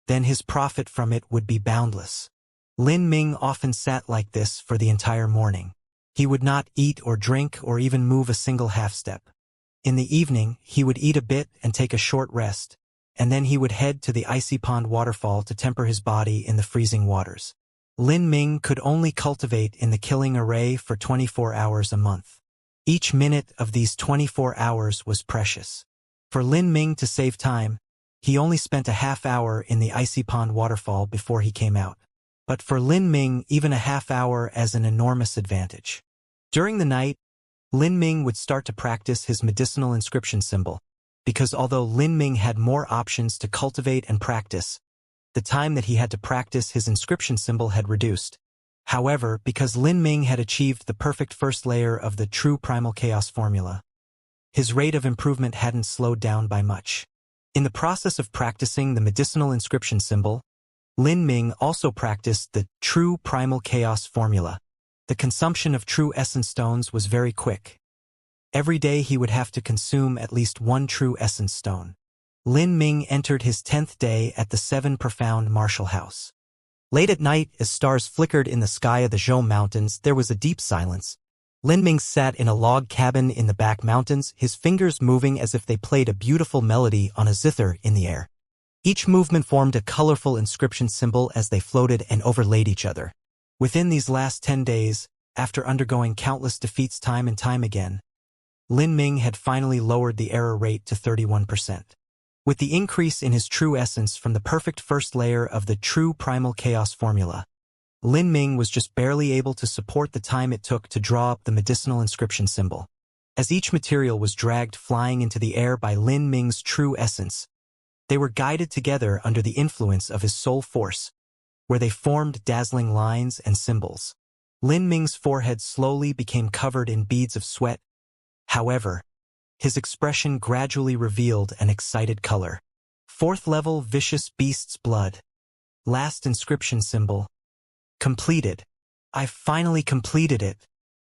then his profit from it would be boundless. Lin Ming often sat like this for the entire morning. He would not eat or drink or even move a single half-step. In the evening, he would eat a bit and take a short rest, and then he would head to the icy pond waterfall to temper his body in the freezing waters. Lin Ming could only cultivate in the killing array for 24 hours a month. Each minute of these 24 hours was precious. For Lin Ming to save time, he only spent a half hour in the icy pond waterfall before he came out. But for Lin Ming, even a half hour as an enormous advantage. During the night, Lin Ming would start to practice his medicinal inscription symbol, because although Lin Ming had more options to cultivate and practice, the time that he had to practice his inscription symbol had reduced. However, because Lin Ming had achieved the perfect first layer of the true primal chaos formula, his rate of improvement hadn't slowed down by much. In the process of practicing the medicinal inscription symbol, Lin Ming also practiced the true primal chaos formula. The consumption of true essence stones was very quick. Every day he would have to consume at least one true essence stone. Lin Ming entered his 10th day at the 7 Profound Martial House. Late at night, as stars flickered in the sky of the Zhou Mountains, there was a deep silence. Lin Ming sat in a log cabin in the back mountains, his fingers moving as if they played a beautiful melody on a zither in the air. Each movement formed a colorful inscription symbol as they floated and overlaid each other. Within these last 10 days, after undergoing countless defeats time and time again, Lin Ming had finally lowered the error rate to 31%. With the increase in his true essence from the perfect first layer of the true primal chaos formula, Lin Ming was just barely able to support the time it took to draw up the medicinal inscription symbol. As each material was dragged flying into the air by Lin Ming's true essence, they were guided together under the influence of his soul force, where they formed dazzling lines and symbols. Lin Ming's forehead slowly became covered in beads of sweat. However, his expression gradually revealed an excited color. 4th level Vicious Beast's Blood. Last inscription symbol. Completed. I finally completed it.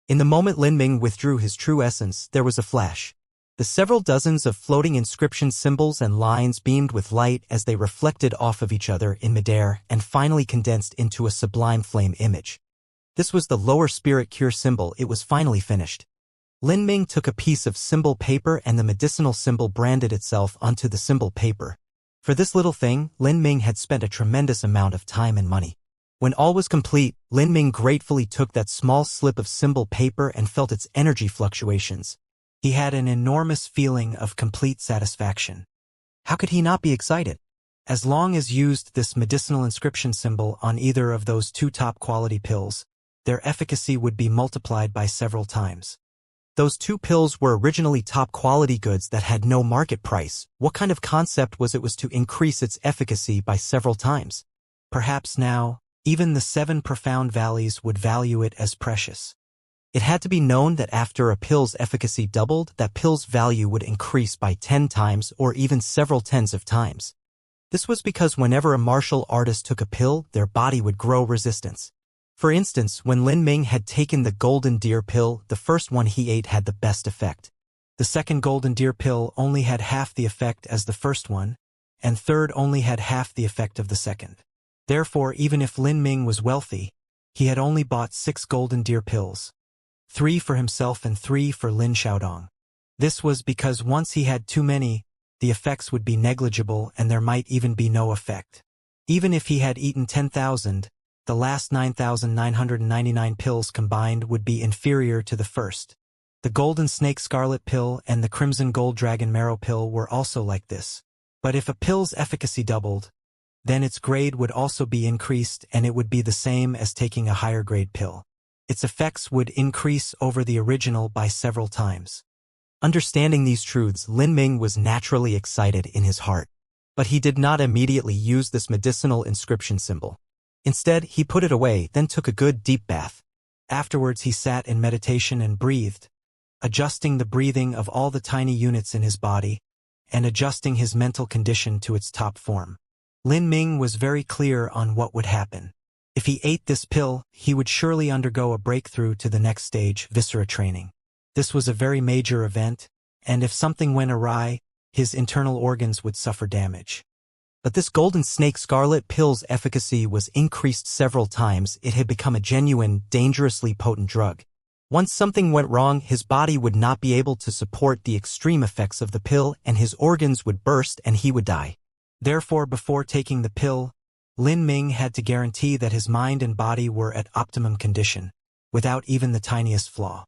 In the moment Lin Ming withdrew his true essence, there was a flash. The several dozens of floating inscription symbols and lines beamed with light as they reflected off of each other in midair and finally condensed into a sublime flame image. This was the lower spirit cure symbol. It was finally finished. Lin Ming took a piece of symbol paper and the medicinal symbol branded itself onto the symbol paper. For this little thing, Lin Ming had spent a tremendous amount of time and money. When all was complete, Lin Ming gratefully took that small slip of symbol paper and felt its energy fluctuations. He had an enormous feeling of complete satisfaction. How could he not be excited? As long as used this medicinal inscription symbol on either of those 2 top-quality pills, their efficacy would be multiplied by several times. Those 2 pills were originally top-quality goods that had no market price. What kind of concept was it to increase its efficacy by several times? Perhaps now, even the 7 Profound Valleys would value it as precious. It had to be known that after a pill's efficacy doubled, that pill's value would increase by 10 times or even several tens of times. This was because whenever a martial artist took a pill, their body would grow resistance. For instance, when Lin Ming had taken the Golden Deer pill, the first one he ate had the best effect. The second Golden Deer pill only had half the effect as the first one, and third only had half the effect of the second. Therefore, even if Lin Ming was wealthy, he had only bought 6 golden deer pills, 3 for himself and 3 for Lin Xiaodong. This was because once he had too many, the effects would be negligible and there might even be no effect. Even if he had eaten 10,000, the last 9,999 pills combined would be inferior to the first. The Golden Snake Scarlet Pill and the Crimson Gold Dragon Marrow Pill were also like this. But if a pill's efficacy doubled, then its grade would also be increased and it would be the same as taking a higher grade pill. Its effects would increase over the original by several times. Understanding these truths, Lin Ming was naturally excited in his heart. But he did not immediately use this medicinal inscription symbol. Instead, he put it away, then took a good deep bath. Afterwards, he sat in meditation and breathed, adjusting the breathing of all the tiny units in his body, and adjusting his mental condition to its top form. Lin Ming was very clear on what would happen. If he ate this pill, he would surely undergo a breakthrough to the next stage, viscera training. This was a very major event, and if something went awry, his internal organs would suffer damage. But this Golden Snake Scarlet Pill's efficacy was increased several times. It had become a genuine, dangerously potent drug. Once something went wrong, his body would not be able to support the extreme effects of the pill and his organs would burst and he would die. Therefore, before taking the pill, Lin Ming had to guarantee that his mind and body were at optimum condition, without even the tiniest flaw.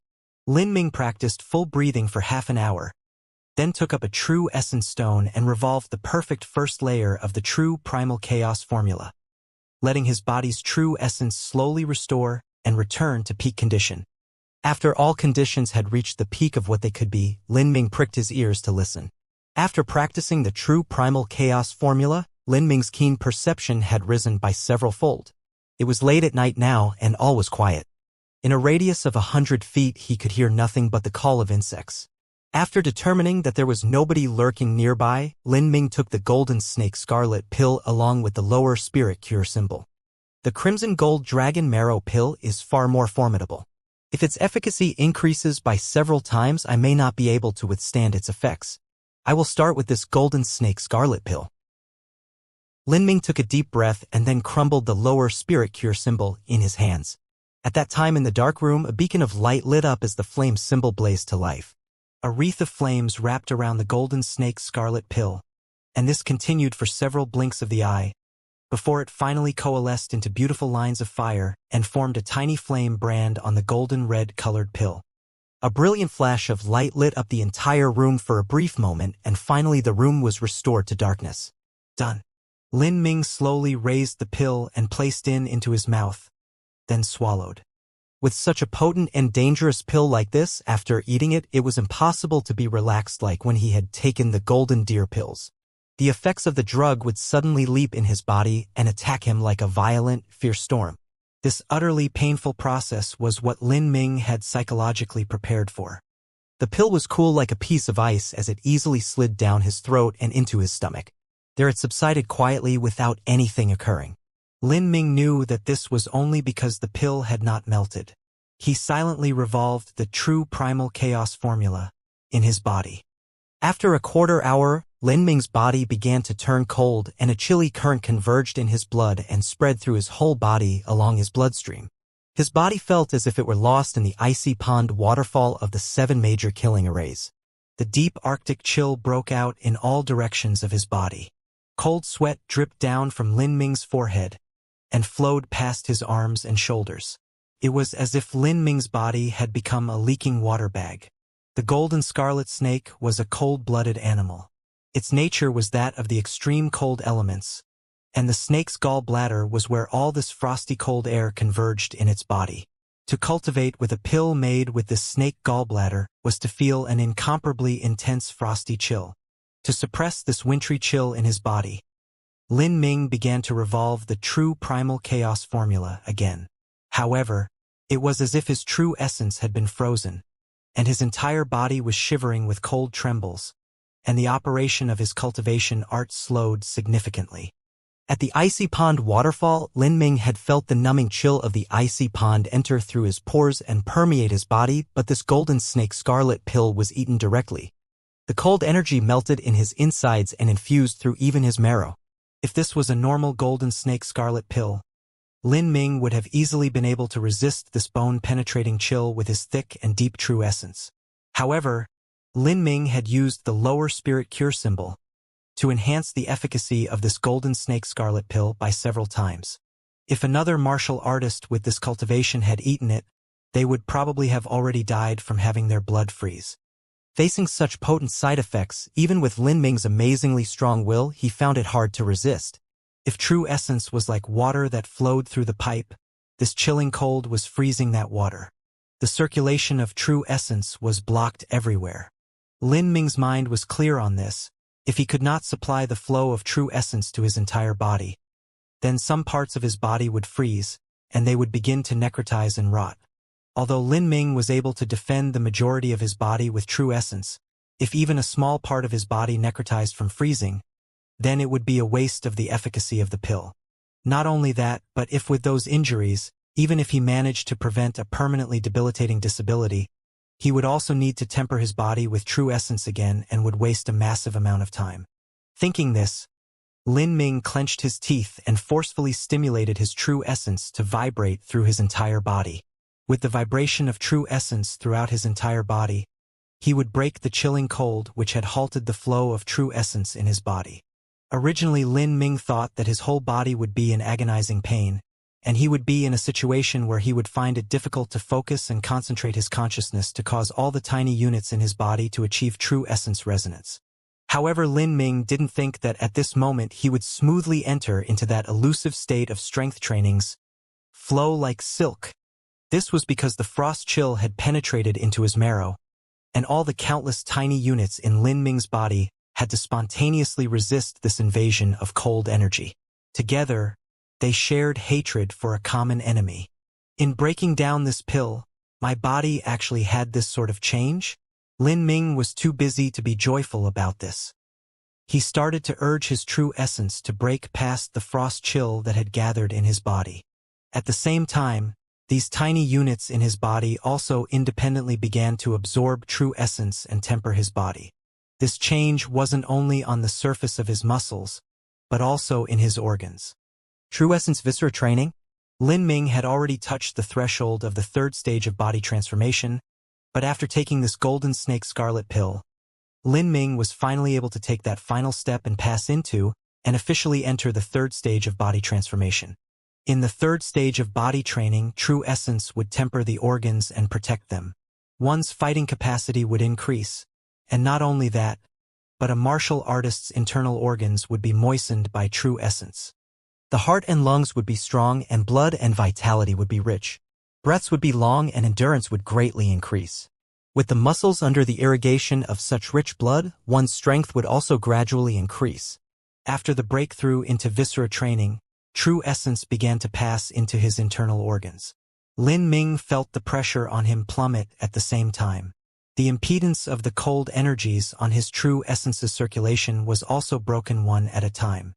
Lin Ming practiced full breathing for half an hour, then took up a true essence stone and revolved the perfect first layer of the true primal chaos formula, letting his body's true essence slowly restore and return to peak condition. After all conditions had reached the peak of what they could be, Lin Ming pricked his ears to listen. After practicing the true primal chaos formula, Lin Ming's keen perception had risen by several fold. It was late at night now and all was quiet. In a radius of 100 feet he could hear nothing but the call of insects. After determining that there was nobody lurking nearby, Lin Ming took the Golden Snake Scarlet Pill along with the lower spirit cure symbol. The Crimson Gold Dragon Marrow Pill is far more formidable. If its efficacy increases by several times, I may not be able to withstand its effects. I will start with this Golden Snake Scarlet Pill. Lin Ming took a deep breath and then crumbled the lower spirit cure symbol in his hands. At that time in the dark room, a beacon of light lit up as the flame symbol blazed to life. A wreath of flames wrapped around the Golden Snake Scarlet Pill, and this continued for several blinks of the eye, before it finally coalesced into beautiful lines of fire and formed a tiny flame brand on the golden red-colored pill. A brilliant flash of light lit up the entire room for a brief moment, and finally the room was restored to darkness. Done. Lin Ming slowly raised the pill and placed it into his mouth, then swallowed. With such a potent and dangerous pill like this, after eating it, it was impossible to be relaxed like when he had taken the golden deer pills. The effects of the drug would suddenly leap in his body and attack him like a violent, fierce storm. This utterly painful process was what Lin Ming had psychologically prepared for. The pill was cool like a piece of ice as it easily slid down his throat and into his stomach. There it subsided quietly without anything occurring. Lin Ming knew that this was only because the pill had not melted. He silently revolved the true primal chaos formula in his body. After a quarter hour, Lin Ming's body began to turn cold and a chilly current converged in his blood and spread through his whole body along his bloodstream. His body felt as if it were lost in the icy pond waterfall of the 7 major killing arrays. The deep Arctic chill broke out in all directions of his body. Cold sweat dripped down from Lin Ming's forehead and flowed past his arms and shoulders. It was as if Lin Ming's body had become a leaking water bag. The golden scarlet snake was a cold-blooded animal. Its nature was that of the extreme cold elements, and the snake's gallbladder was where all this frosty cold air converged in its body. To cultivate with a pill made with this snake gallbladder was to feel an incomparably intense frosty chill. To suppress this wintry chill in his body, Lin Ming began to revolve the true primal chaos formula again. However, it was as if his true essence had been frozen, and his entire body was shivering with cold trembles, and the operation of his cultivation art slowed significantly. At the icy pond waterfall, Lin Ming had felt the numbing chill of the icy pond enter through his pores and permeate his body, but this golden snake scarlet pill was eaten directly. The cold energy melted in his insides and infused through even his marrow. If this was a normal golden snake scarlet pill, Lin Ming would have easily been able to resist this bone-penetrating chill with his thick and deep true essence. However, Lin Ming had used the lower spirit cure symbol to enhance the efficacy of this golden snake scarlet pill by several times. If another martial artist with this cultivation had eaten it, they would probably have already died from having their blood freeze. Facing such potent side effects, even with Lin Ming's amazingly strong will, he found it hard to resist. If true essence was like water that flowed through the pipe, this chilling cold was freezing that water. The circulation of true essence was blocked everywhere. Lin Ming's mind was clear on this. If he could not supply the flow of true essence to his entire body, then some parts of his body would freeze, and they would begin to necrotize and rot. Although Lin Ming was able to defend the majority of his body with true essence, if even a small part of his body necrotized from freezing, then it would be a waste of the efficacy of the pill. Not only that, but if with those injuries, even if he managed to prevent a permanently debilitating disability, he would also need to temper his body with true essence again and would waste a massive amount of time. Thinking this, Lin Ming clenched his teeth and forcefully stimulated his true essence to vibrate through his entire body. With the vibration of true essence throughout his entire body, he would break the chilling cold which had halted the flow of true essence in his body. Originally, Lin Ming thought that his whole body would be in agonizing pain, and he would be in a situation where he would find it difficult to focus and concentrate his consciousness to cause all the tiny units in his body to achieve true essence resonance. However, Lin Ming didn't think that at this moment he would smoothly enter into that elusive state of strength training's flow like silk. This was because the frost chill had penetrated into his marrow, and all the countless tiny units in Lin Ming's body had to spontaneously resist this invasion of cold energy. Together, they shared hatred for a common enemy. In breaking down this pill, my body actually had this sort of change? Lin Ming was too busy to be joyful about this. He started to urge his true essence to break past the frost chill that had gathered in his body. At the same time, these tiny units in his body also independently began to absorb true essence and temper his body. This change wasn't only on the surface of his muscles, but also in his organs. True essence viscera training? Lin Ming had already touched the threshold of the third stage of body transformation, but after taking this golden snake scarlet pill, Lin Ming was finally able to take that final step and pass into and officially enter the third stage of body transformation. In the third stage of body training, true essence would temper the organs and protect them. One's fighting capacity would increase, and not only that, but a martial artist's internal organs would be moistened by true essence. The heart and lungs would be strong, and blood and vitality would be rich. Breaths would be long, and endurance would greatly increase. With the muscles under the irrigation of such rich blood, one's strength would also gradually increase. After the breakthrough into viscera training, true essence began to pass into his internal organs. Lin Ming felt the pressure on him plummet at the same time. The impedance of the cold energies on his true essence's circulation was also broken one at a time.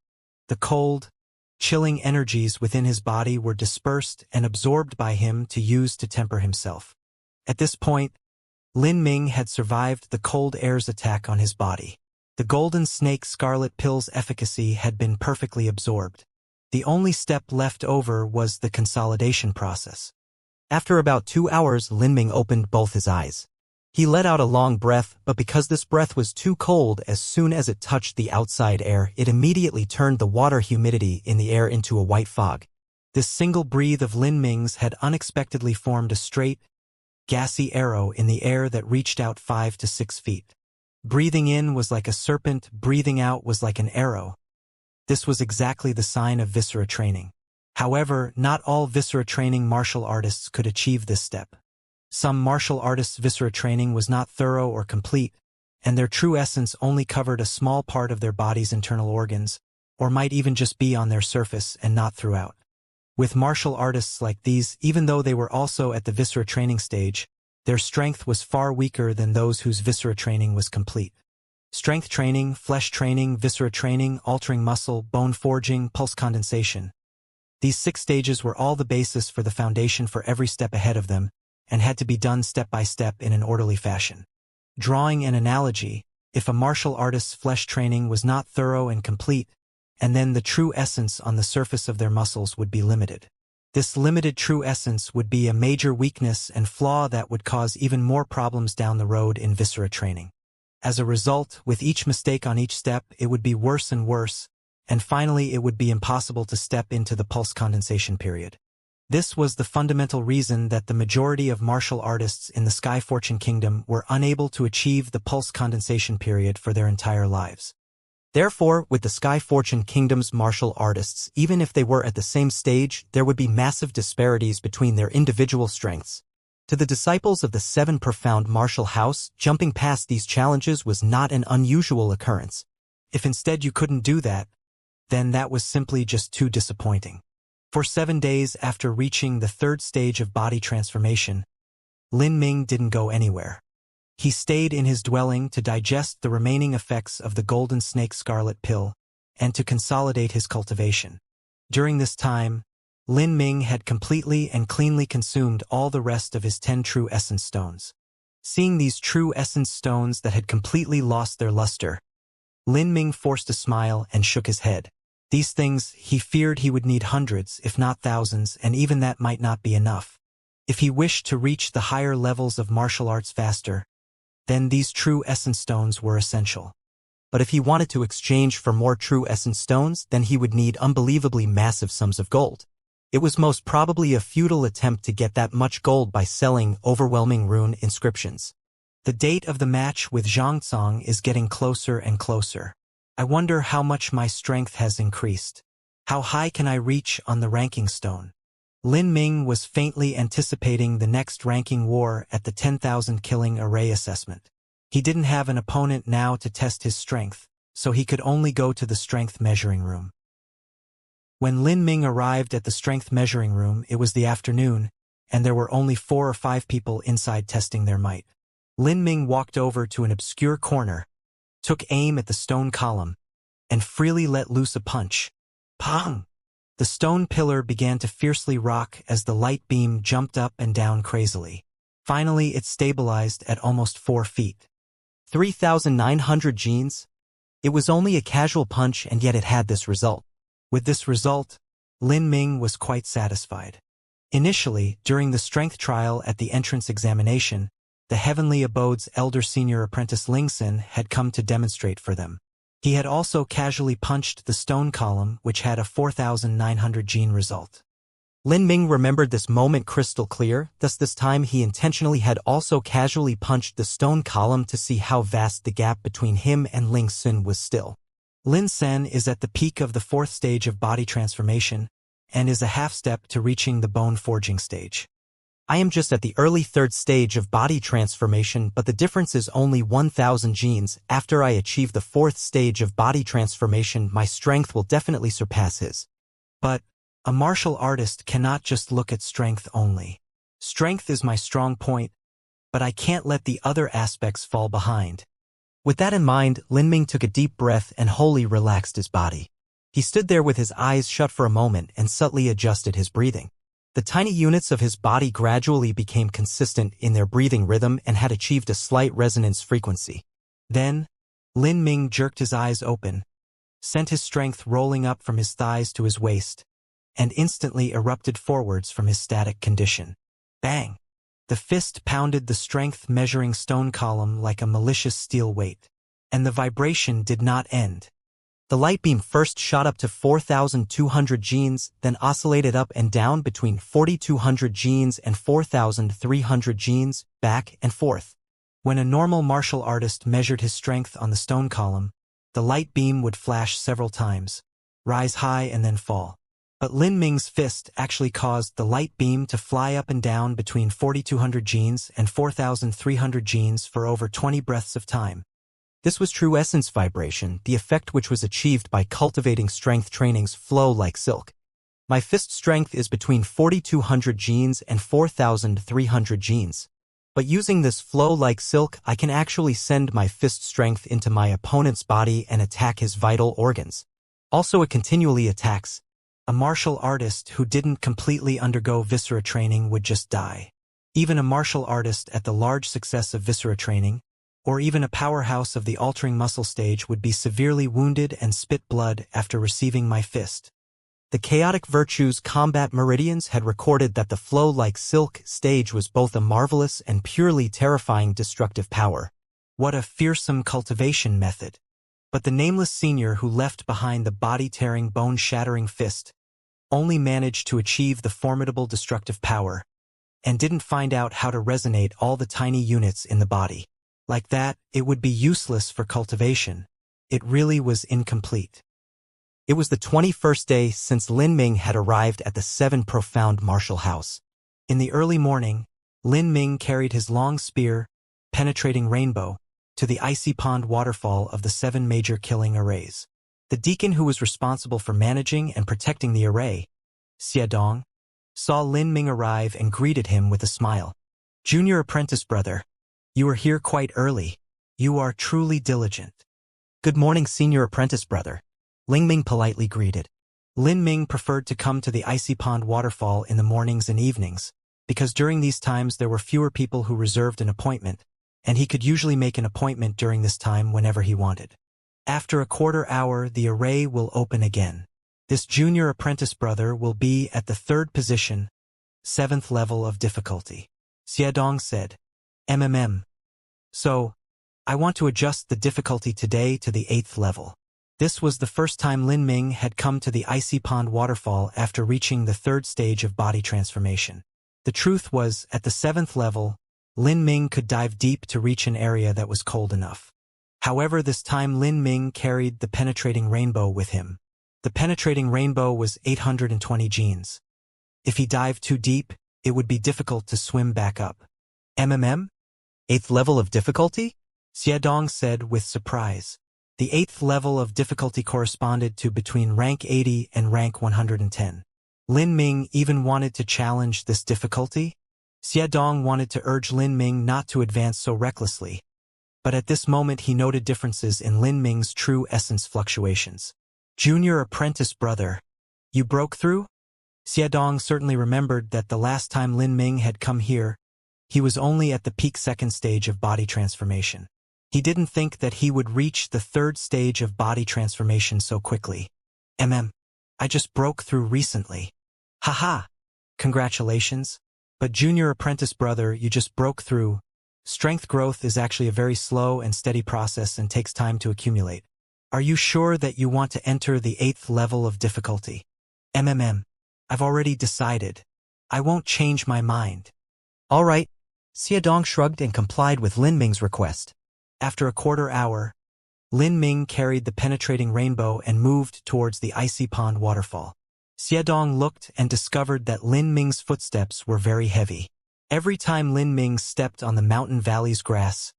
The cold, chilling energies within his body were dispersed and absorbed by him to use to temper himself. At this point, Lin Ming had survived the cold air's attack on his body. The golden snake scarlet pill's efficacy had been perfectly absorbed. The only step left over was the consolidation process. After about 2 hours, Lin Ming opened both his eyes. He let out a long breath, but because this breath was too cold, as soon as it touched the outside air, it immediately turned the water humidity in the air into a white fog. This single breath of Lin Ming's had unexpectedly formed a straight, gassy arrow in the air that reached out 5 to 6 feet. Breathing in was like a serpent, breathing out was like an arrow. This was exactly the sign of viscera training. However, not all viscera training martial artists could achieve this step. Some martial artists' viscera training was not thorough or complete, and their true essence only covered a small part of their body's internal organs, or might even just be on their surface and not throughout. With martial artists like these, even though they were also at the viscera training stage, their strength was far weaker than those whose viscera training was complete. Strength training, flesh training, viscera training, altering muscle, bone forging, pulse condensation. These 6 stages were all the basis for the foundation for every step ahead of them, and had to be done step by step in an orderly fashion. Drawing an analogy, if a martial artist's flesh training was not thorough and complete, and then the true essence on the surface of their muscles would be limited. This limited true essence would be a major weakness and flaw that would cause even more problems down the road in viscera training. As a result, with each mistake on each step, it would be worse and worse, and finally it would be impossible to step into the pulse condensation period. This was the fundamental reason that the majority of martial artists in the Sky Fortune Kingdom were unable to achieve the pulse condensation period for their entire lives. Therefore, with the Sky Fortune Kingdom's martial artists, even if they were at the same stage, there would be massive disparities between their individual strengths. To the disciples of the Seven Profound Martial House, jumping past these challenges was not an unusual occurrence. If instead you couldn't do that, then that was simply just too disappointing. For 7 days after reaching the third stage of body transformation, Lin Ming didn't go anywhere. He stayed in his dwelling to digest the remaining effects of the Golden Snake Scarlet Pill and to consolidate his cultivation. During this time, Lin Ming had completely and cleanly consumed all the rest of his 10 true essence stones. Seeing these true essence stones that had completely lost their luster, Lin Ming forced a smile and shook his head. These things, he feared he would need hundreds, if not thousands, and even that might not be enough. If he wished to reach the higher levels of martial arts faster, then these true essence stones were essential. But if he wanted to exchange for more true essence stones, then he would need unbelievably massive sums of gold. It was most probably a futile attempt to get that much gold by selling overwhelming rune inscriptions. The date of the match with Xianxia is getting closer and closer. I wonder how much my strength has increased. How high can I reach on the ranking stone? Lin Ming was faintly anticipating the next ranking war at the 10,000 killing array assessment. He didn't have an opponent now to test his strength, so he could only go to the strength measuring room. When Lin Ming arrived at the strength measuring room, it was the afternoon, and there were only 4 or 5 people inside testing their might. Lin Ming walked over to an obscure corner, took aim at the stone column, and freely let loose a punch. Pong! The stone pillar began to fiercely rock as the light beam jumped up and down crazily. Finally, it stabilized at almost 4 feet. 3,900 genes? It was only a casual punch, and yet it had this result. With this result, Lin Ming was quite satisfied. Initially, during the strength trial at the entrance examination, the Heavenly Abode's elder senior apprentice Lingxin had come to demonstrate for them. He had also casually punched the stone column, which had a 4,900 gene result. Lin Ming remembered this moment crystal clear, thus this time he intentionally had also casually punched the stone column to see how vast the gap between him and Lingxin was still. Lin Sen is at the peak of the 4th stage of body transformation, and is a half step to reaching the bone forging stage. I am just at the early 3rd stage of body transformation, but the difference is only 1,000 genes. After I achieve the 4th stage of body transformation, my strength will definitely surpass his. But a martial artist cannot just look at strength only. Strength is my strong point, but I can't let the other aspects fall behind. With that in mind, Lin Ming took a deep breath and wholly relaxed his body. He stood there with his eyes shut for a moment and subtly adjusted his breathing. The tiny units of his body gradually became consistent in their breathing rhythm and had achieved a slight resonance frequency. Then, Lin Ming jerked his eyes open, sent his strength rolling up from his thighs to his waist, and instantly erupted forwards from his static condition. Bang! The fist pounded the strength measuring stone column like a malicious steel weight. And the vibration did not end. The light beam first shot up to 4,200 genes, then oscillated up and down between 4,200 genes and 4,300 genes, back and forth. When a normal martial artist measured his strength on the stone column, the light beam would flash several times, rise high and then fall. But Lin Ming's fist actually caused the light beam to fly up and down between 4,200 genes and 4,300 genes for over 20 breaths of time. This was true essence vibration, the effect which was achieved by cultivating strength training's flow like silk. My fist strength is between 4,200 genes and 4,300 genes. But using this flow like silk, I can actually send my fist strength into my opponent's body and attack his vital organs. Also, it continually attacks. A martial artist who didn't completely undergo viscera training would just die. Even a martial artist at the large success of viscera training, or even a powerhouse of the altering muscle stage would be severely wounded and spit blood after receiving my fist. The chaotic virtues combat meridians had recorded that the flow like silk stage was both a marvelous and purely terrifying destructive power. What a fearsome cultivation method. But the nameless senior who left behind the body-tearing, bone-shattering fist only managed to achieve the formidable destructive power, and didn't find out how to resonate all the tiny units in the body. Like that, it would be useless for cultivation. It really was incomplete. It was the 21st day since Lin Ming had arrived at the Seven Profound Martial House. In the early morning, Lin Ming carried his long spear, penetrating rainbow, to the icy pond waterfall of the 7 major killing arrays. The deacon who was responsible for managing and protecting the array, Xiadong, saw Lin Ming arrive and greeted him with a smile. "Junior apprentice brother, you are here quite early. You are truly diligent." "Good morning, senior apprentice brother," Lin Ming politely greeted. Lin Ming preferred to come to the icy pond waterfall in the mornings and evenings, because during these times there were fewer people who reserved an appointment, and he could usually make an appointment during this time whenever he wanted. After a quarter hour, the array will open again. This junior apprentice brother will be at the 3rd position, 7th level of difficulty. Xiadong said, So, I want to adjust the difficulty today to the 8th level. This was the first time Lin Ming had come to the icy pond waterfall after reaching the 3rd stage of body transformation. The truth was, at the 7th level, Lin Ming could dive deep to reach an area that was cold enough. However, this time Lin Ming carried the penetrating rainbow with him. The penetrating rainbow was 820 genes. If he dived too deep, it would be difficult to swim back up. 8th level of difficulty? Xiadong said with surprise. The 8th level of difficulty corresponded to between rank 80 and rank 110. Lin Ming even wanted to challenge this difficulty. Xiadong wanted to urge Lin Ming not to advance so recklessly, but at this moment he noted differences in Lin Ming's true essence fluctuations. "Junior apprentice brother, you broke through?" Xiadong certainly remembered that the last time Lin Ming had come here, he was only at the peak 2nd stage of body transformation. He didn't think that he would reach the 3rd stage of body transformation so quickly. I just broke through recently." "Haha! Congratulations. But junior apprentice brother, you just broke through. Strength growth is actually a very slow and steady process and takes time to accumulate. Are you sure that you want to enter the 8th level of difficulty?" I've already decided. I won't change my mind." "All right." Xiadong shrugged and complied with Lin Ming's request. After a quarter hour, Lin Ming carried the penetrating rainbow and moved towards the icy pond waterfall. Xiadong looked and discovered that Lin Ming's footsteps were very heavy. Every time Lin Ming stepped on the mountain valley's grass,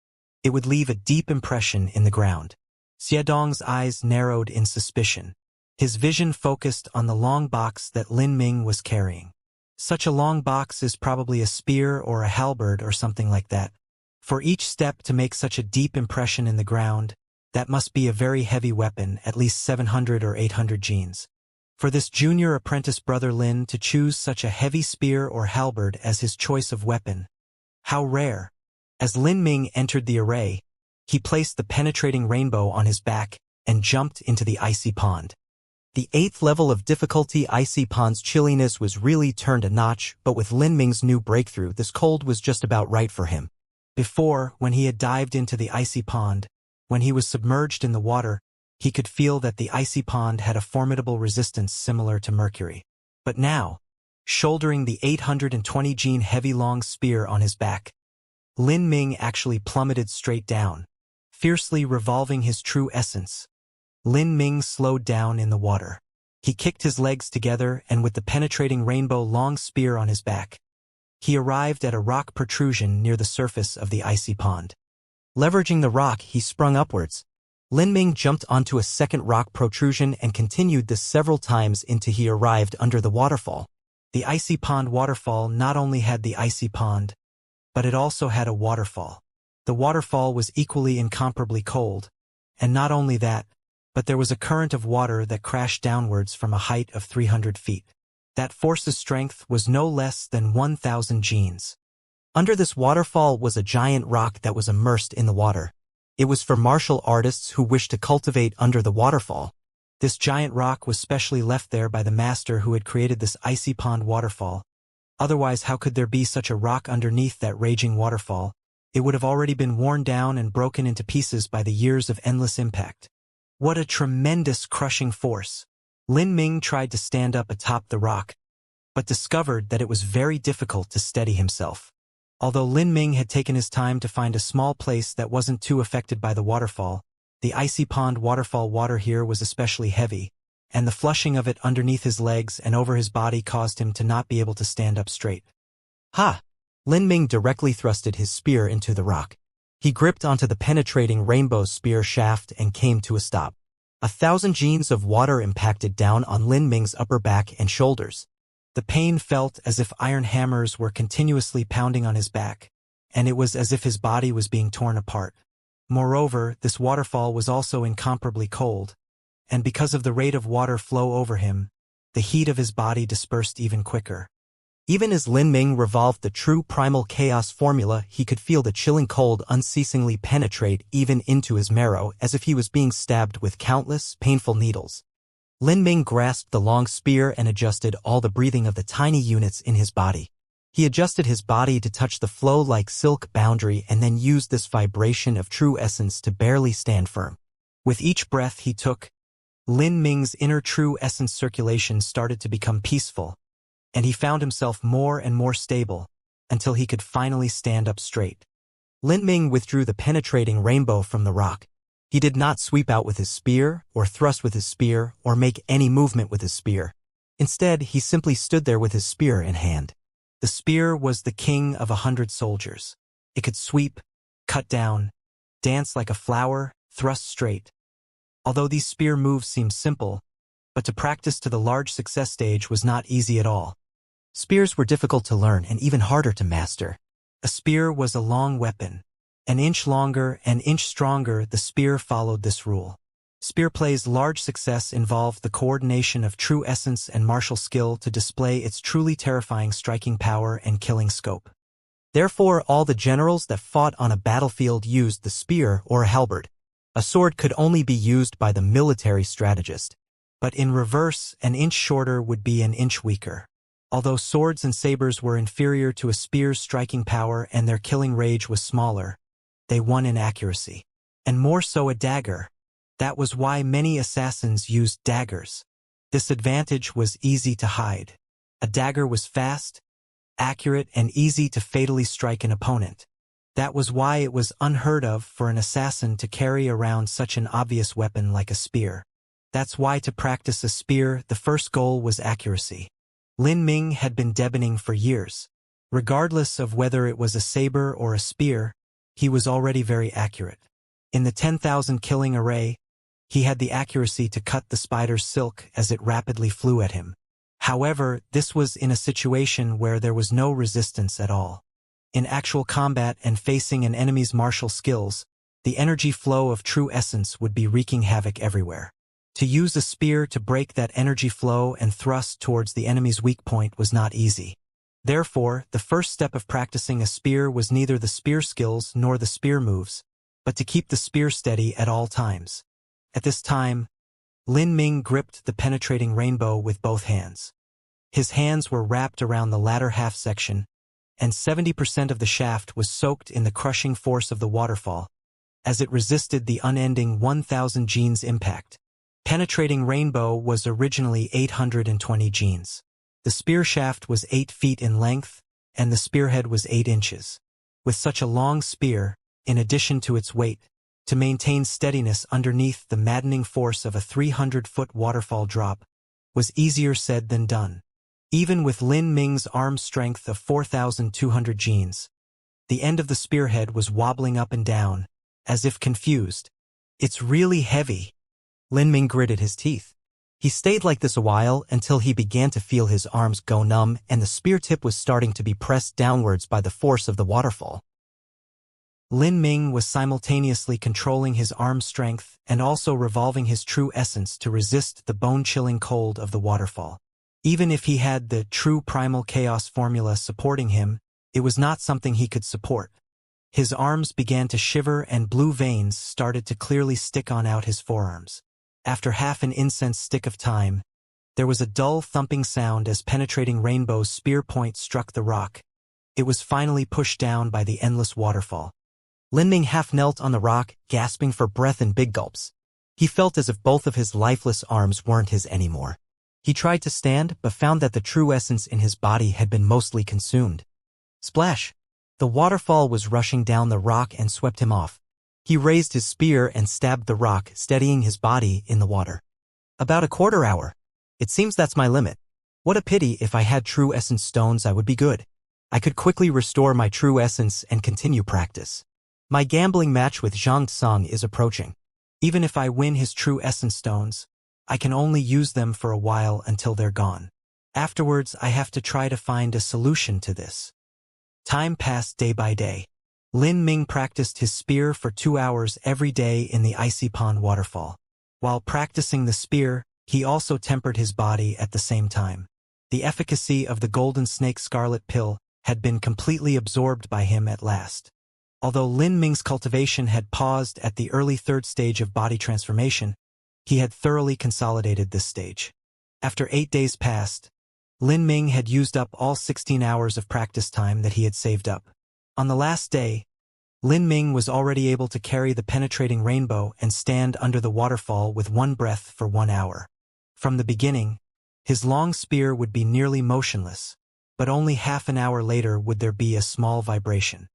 it would leave a deep impression in the ground. Xiadong's eyes narrowed in suspicion. His vision focused on the long box that Lin Ming was carrying. Such a long box is probably a spear or a halberd or something like that. For each step to make such a deep impression in the ground, that must be a very heavy weapon, at least 700 or 800 genes. For this junior apprentice brother Lin to choose such a heavy spear or halberd as his choice of weapon. How rare. As Lin Ming entered the array, he placed the penetrating rainbow on his back and jumped into the icy pond. The 8th level of difficulty icy pond's chilliness was really turned a notch, but with Lin Ming's new breakthrough, this cold was just about right for him. Before, when he had dived into the icy pond, when he was submerged in the water, he could feel that the icy pond had a formidable resistance similar to mercury. But now, shouldering the 820 gene heavy long spear on his back, Lin Ming actually plummeted straight down, fiercely revolving his true essence. Lin Ming slowed down in the water. He kicked his legs together and with the penetrating rainbow long spear on his back, he arrived at a rock protrusion near the surface of the icy pond. Leveraging the rock, he sprung upwards. Lin Ming jumped onto a second rock protrusion and continued this several times until he arrived under the waterfall. The icy pond waterfall not only had the icy pond, but it also had a waterfall. The waterfall was equally incomparably cold, and not only that, but there was a current of water that crashed downwards from a height of 300 feet. That force's strength was no less than 1,000 genes. Under this waterfall was a giant rock that was immersed in the water. It was for martial artists who wished to cultivate under the waterfall. This giant rock was specially left there by the master who had created this icy pond waterfall. Otherwise, how could there be such a rock underneath that raging waterfall? It would have already been worn down and broken into pieces by the years of endless impact. What a tremendous crushing force! Lin Ming tried to stand up atop the rock, but discovered that it was very difficult to steady himself. Although Lin Ming had taken his time to find a small place that wasn't too affected by the waterfall, the icy pond waterfall water here was especially heavy, and the flushing of it underneath his legs and over his body caused him to not be able to stand up straight. Ha! Lin Ming directly thrusted his spear into the rock. He gripped onto the penetrating rainbow spear shaft and came to a stop. 1,000 genes of water impacted down on Lin Ming's upper back and shoulders. The pain felt as if iron hammers were continuously pounding on his back, and it was as if his body was being torn apart. Moreover, this waterfall was also incomparably cold, and because of the rate of water flow over him, the heat of his body dispersed even quicker. Even as Lin Ming revolved the true primal chaos formula, he could feel the chilling cold unceasingly penetrate even into his marrow as if he was being stabbed with countless, painful needles. Lin Ming grasped the long spear and adjusted all the breathing of the tiny units in his body. He adjusted his body to touch the flow-like silk boundary and then used this vibration of true essence to barely stand firm. With each breath he took, Lin Ming's inner true essence circulation started to become peaceful, and he found himself more and more stable until he could finally stand up straight. Lin Ming withdrew the penetrating rainbow from the rock. He did not sweep out with his spear, or thrust with his spear, or make any movement with his spear. Instead, he simply stood there with his spear in hand. The spear was the king of 100 soldiers. It could sweep, cut down, dance like a flower, thrust straight. Although these spear moves seemed simple, but to practice to the large success stage was not easy at all. Spears were difficult to learn and even harder to master. A spear was a long weapon. An inch longer, an inch stronger, the spear followed this rule. Spear play's large success involved the coordination of true essence and martial skill to display its truly terrifying striking power and killing scope. Therefore, all the generals that fought on a battlefield used the spear or a halberd. A sword could only be used by the military strategist. But in reverse, an inch shorter would be an inch weaker. Although swords and sabers were inferior to a spear's striking power and their killing range was smaller, they won in accuracy. And more so a dagger. That was why many assassins used daggers. This advantage was easy to hide. A dagger was fast, accurate, and easy to fatally strike an opponent. That was why it was unheard of for an assassin to carry around such an obvious weapon like a spear. That's why to practice a spear, the first goal was accuracy. Lin Ming had been deboning for years. Regardless of whether it was a saber or a spear, he was already very accurate. In the 10,000 killing array, he had the accuracy to cut the spider's silk as it rapidly flew at him. However, this was in a situation where there was no resistance at all. In actual combat and facing an enemy's martial skills, the energy flow of true essence would be wreaking havoc everywhere. To use a spear to break that energy flow and thrust towards the enemy's weak point was not easy. Therefore, the first step of practicing a spear was neither the spear skills nor the spear moves, but to keep the spear steady at all times. At this time, Lin Ming gripped the penetrating rainbow with both hands. His hands were wrapped around the latter half section, and 70% of the shaft was soaked in the crushing force of the waterfall, as it resisted the unending 1,000 genes impact. Penetrating rainbow was originally 820 genes. The spear shaft was 8 feet in length, and the spearhead was 8 inches. With such a long spear, in addition to its weight, to maintain steadiness underneath the maddening force of a 300-foot waterfall drop, was easier said than done. Even with Lin Ming's arm strength of 4,200 genes, the end of the spearhead was wobbling up and down, as if confused. "It's really heavy." Lin Ming gritted his teeth. He stayed like this a while until he began to feel his arms go numb and the spear tip was starting to be pressed downwards by the force of the waterfall. Lin Ming was simultaneously controlling his arm strength and also revolving his true essence to resist the bone-chilling cold of the waterfall. Even if he had the true primal chaos formula supporting him, It was not something he could support. His arms began to shiver and blue veins started to clearly stick on out his forearms. After half an incense stick of time, there was a dull thumping sound as penetrating rainbow's spear point struck the rock. It was finally pushed down by the endless waterfall. Lin Ming half knelt on the rock, gasping for breath in big gulps. He felt as if both of his lifeless arms weren't his anymore. He tried to stand, but found that the true essence in his body had been mostly consumed. Splash! The waterfall was rushing down the rock and swept him off. He raised his spear and stabbed the rock, steadying his body in the water. About a quarter hour. It seems that's my limit. What a pity. If I had true essence stones I would be good. I could quickly restore my true essence and continue practice. My gambling match with Xianxia is approaching. Even if I win his true essence stones, I can only use them for a while until they're gone. Afterwards I have to try to find a solution to this. Time passed day by day. Lin Ming practiced his spear for 2 hours every day in the icy pond waterfall. While practicing the spear, he also tempered his body at the same time. The efficacy of the golden snake scarlet pill had been completely absorbed by him at last. Although Lin Ming's cultivation had paused at the early third stage of body transformation, he had thoroughly consolidated this stage. After 8 days passed, Lin Ming had used up all 16 hours of practice time that he had saved up. On the last day, Lin Ming was already able to carry the penetrating rainbow and stand under the waterfall with one breath for 1 hour. From the beginning, his long spear would be nearly motionless, but only half an hour later would there be a small vibration.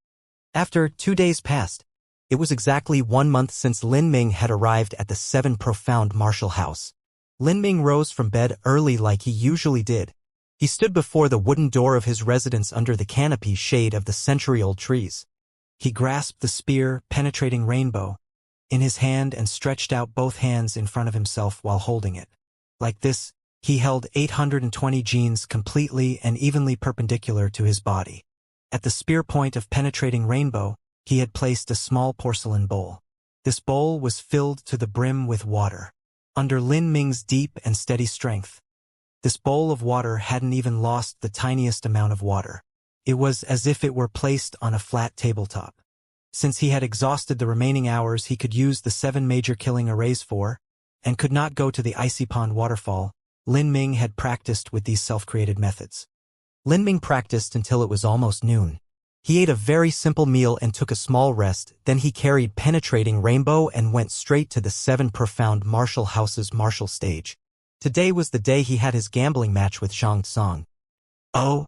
After 2 days passed, it was exactly 1 month since Lin Ming had arrived at the 7 Profound Martial House. Lin Ming rose from bed early like he usually did. He stood before the wooden door of his residence under the canopy shade of the century-old trees. He grasped the spear, penetrating rainbow, in his hand and stretched out both hands in front of himself while holding it. Like this, he held 820 genes completely and evenly perpendicular to his body. At the spear point of penetrating rainbow, he had placed a small porcelain bowl. This bowl was filled to the brim with water. Under Lin Ming's deep and steady strength, this bowl of water hadn't even lost the tiniest amount of water. It was as if it were placed on a flat tabletop. Since he had exhausted the remaining hours he could use the 7 major killing arrays for, and could not go to the icy pond waterfall, Lin Ming had practiced with these self-created methods. Lin Ming practiced until it was almost noon. He ate a very simple meal and took a small rest, then he carried penetrating rainbow and went straight to the 7 Profound Martial House's martial stage. Today was the day he had his gambling match with Xianxia. Oh!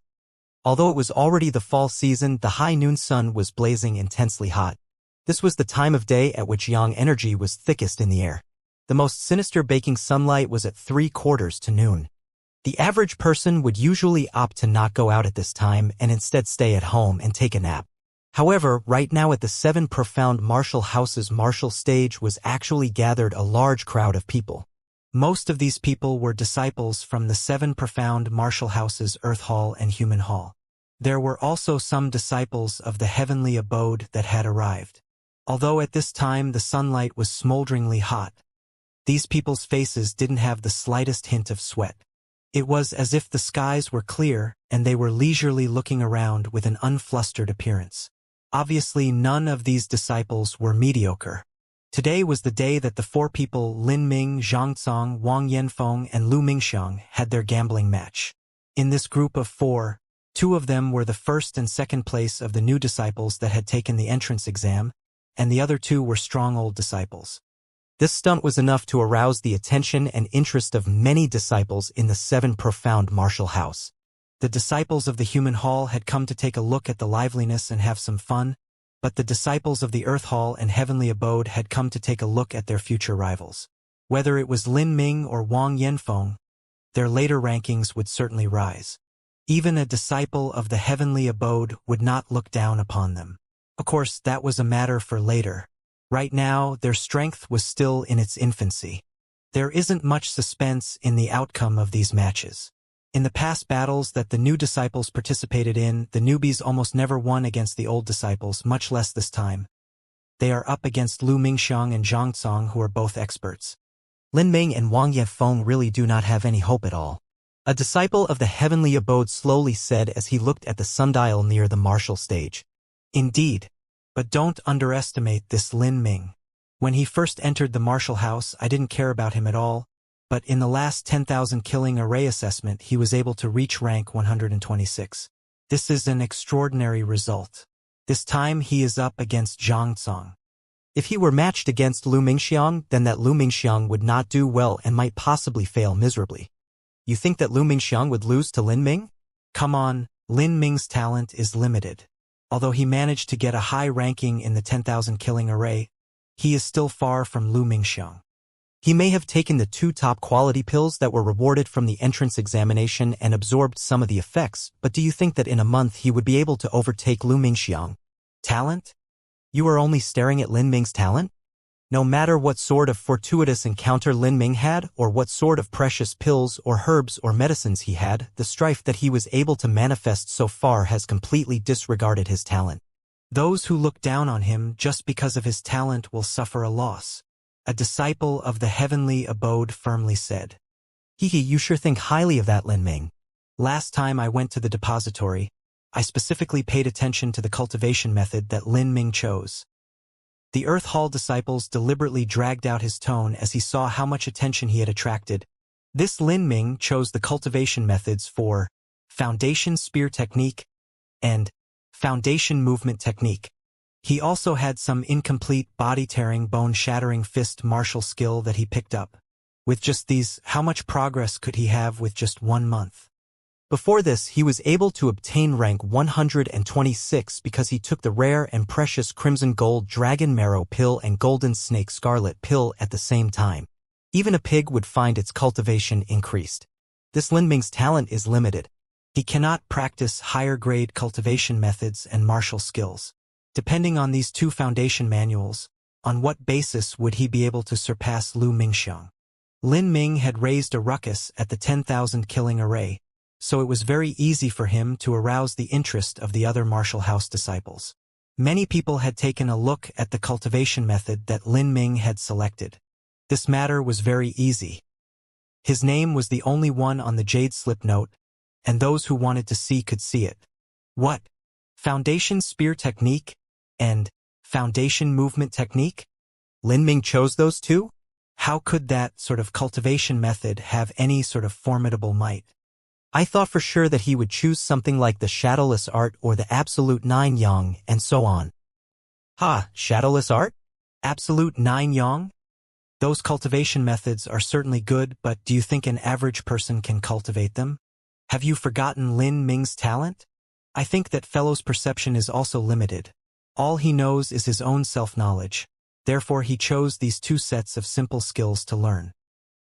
Although it was already the fall season, the high noon sun was blazing intensely hot. This was the time of day at which yang energy was thickest in the air. The most sinister baking sunlight was at 3/4 to noon. The average person would usually opt to not go out at this time and instead stay at home and take a nap. However, right now at the 7 Profound Martial House's martial stage was actually gathered a large crowd of people. Most of these people were disciples from the 7 Profound Martial Houses Earth Hall and Human Hall. There were also some disciples of the heavenly abode that had arrived. Although at this time the sunlight was smolderingly hot, these people's faces didn't have the slightest hint of sweat. It was as if the skies were clear and they were leisurely looking around with an unflustered appearance. Obviously none of these disciples were mediocre. Today was the day that the 4 people Lin Ming, Zhang Cong, Wang Yanfeng, and Lu Mingxiang had their gambling match. In this group of 4, 2 of them were the first and second place of the new disciples that had taken the entrance exam, and the other 2 were strong old disciples. This stunt was enough to arouse the attention and interest of many disciples in the 7 Profound Martial House. The disciples of the Human Hall had come to take a look at the liveliness and have some fun, but the disciples of the Earth Hall and Heavenly Abode had come to take a look at their future rivals. Whether it was Lin Ming or Wang Yanfeng, their later rankings would certainly rise. Even a disciple of the Heavenly Abode would not look down upon them. Of course, that was a matter for later. Right now, their strength was still in its infancy. There isn't much suspense in the outcome of these matches. In the past battles that the new disciples participated in, the newbies almost never won against the old disciples, much less this time. They are up against Lu Mingxiang and Zhang Cong, who are both experts. Lin Ming and Wang Yanfeng really do not have any hope at all. A disciple of the heavenly abode slowly said as he looked at the sundial near the martial stage. Indeed. But don't underestimate this Lin Ming. When he first entered the martial house, I didn't care about him at all, but in the last 10,000 killing array assessment he was able to reach rank 126. This is an extraordinary result. This time he is up against Zhang Cong. If he were matched against Lu Mingxiang, then that Lu Mingxiang would not do well and might possibly fail miserably. You think that Lu Mingxiang would lose to Lin Ming? Come on, Lin Ming's talent is limited. Although he managed to get a high ranking in the 10,000 killing array, he is still far from Lu Mingxiang. He may have taken the 2 top quality pills that were rewarded from the entrance examination and absorbed some of the effects, but do you think that in a month he would be able to overtake Lu Mingxiang? Talent? You are only staring at Lin Ming's talent? No matter what sort of fortuitous encounter Lin Ming had, or what sort of precious pills or herbs or medicines he had, the strife that he was able to manifest so far has completely disregarded his talent. Those who look down on him just because of his talent will suffer a loss. A disciple of the heavenly abode firmly said. Hehe, you sure think highly of that, Lin Ming. Last time I went to the depository, I specifically paid attention to the cultivation method that Lin Ming chose. The Earth Hall disciples deliberately dragged out his tone as he saw how much attention he had attracted. This Lin Ming chose the cultivation methods for Foundation Spear Technique and Foundation Movement Technique. He also had some incomplete body-tearing, bone-shattering fist martial skill that he picked up. With just these, how much progress could he have with just 1 month? Before this, he was able to obtain rank 126 because he took the rare and precious Crimson Gold Dragon Marrow Pill and Golden Snake Scarlet Pill at the same time. Even a pig would find its cultivation increased. This Lin Ming's talent is limited. He cannot practice higher-grade cultivation methods and martial skills. Depending on these 2 foundation manuals, on what basis would he be able to surpass Lu Mingxiang? Lin Ming had raised a ruckus at the 10,000 killing array, so it was very easy for him to arouse the interest of the other martial house disciples. Many people had taken a look at the cultivation method that Lin Ming had selected. This matter was very easy. His name was the only one on the jade slip note, and those who wanted to see could see it. What? Foundation Spear Technique and Foundation Movement Technique? Lin Ming chose those 2? How could that sort of cultivation method have any sort of formidable might? I thought for sure that he would choose something like the Shadowless Art or the Absolute 9 Yang, and so on. Shadowless Art? Absolute 9 Yang? Those cultivation methods are certainly good, but do you think an average person can cultivate them? Have you forgotten Lin Ming's talent? I think that fellow's perception is also limited. All he knows is his own self-knowledge. Therefore he chose these 2 sets of simple skills to learn.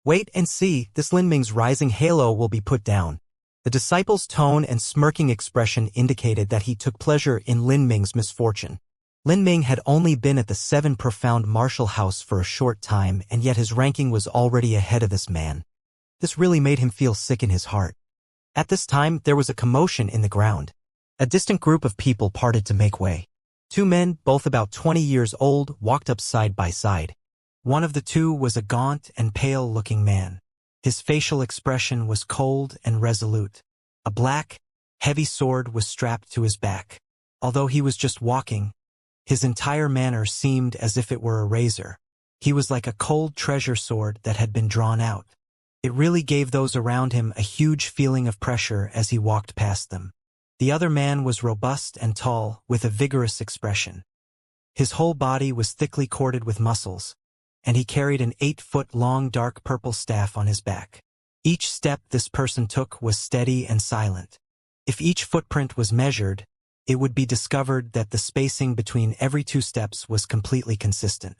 Wait and see, this Lin Ming's rising halo will be put down. The disciple's tone and smirking expression indicated that he took pleasure in Lin Ming's misfortune. Lin Ming had only been at the 7 profound martial house for a short time, and yet his ranking was already ahead of this man. This really made him feel sick in his heart. At this time, there was a commotion in the ground. A distant group of people parted to make way. 2 men, both about 20 years old, walked up side by side. One of the 2 was a gaunt and pale-looking man. His facial expression was cold and resolute. A black, heavy sword was strapped to his back. Although he was just walking, his entire manner seemed as if it were a razor. He was like a cold treasure sword that had been drawn out. It really gave those around him a huge feeling of pressure as he walked past them. The other man was robust and tall, with a vigorous expression. His whole body was thickly corded with muscles, and he carried an 8-foot-long dark purple staff on his back. Each step this person took was steady and silent. If each footprint was measured, it would be discovered that the spacing between every 2 steps was completely consistent.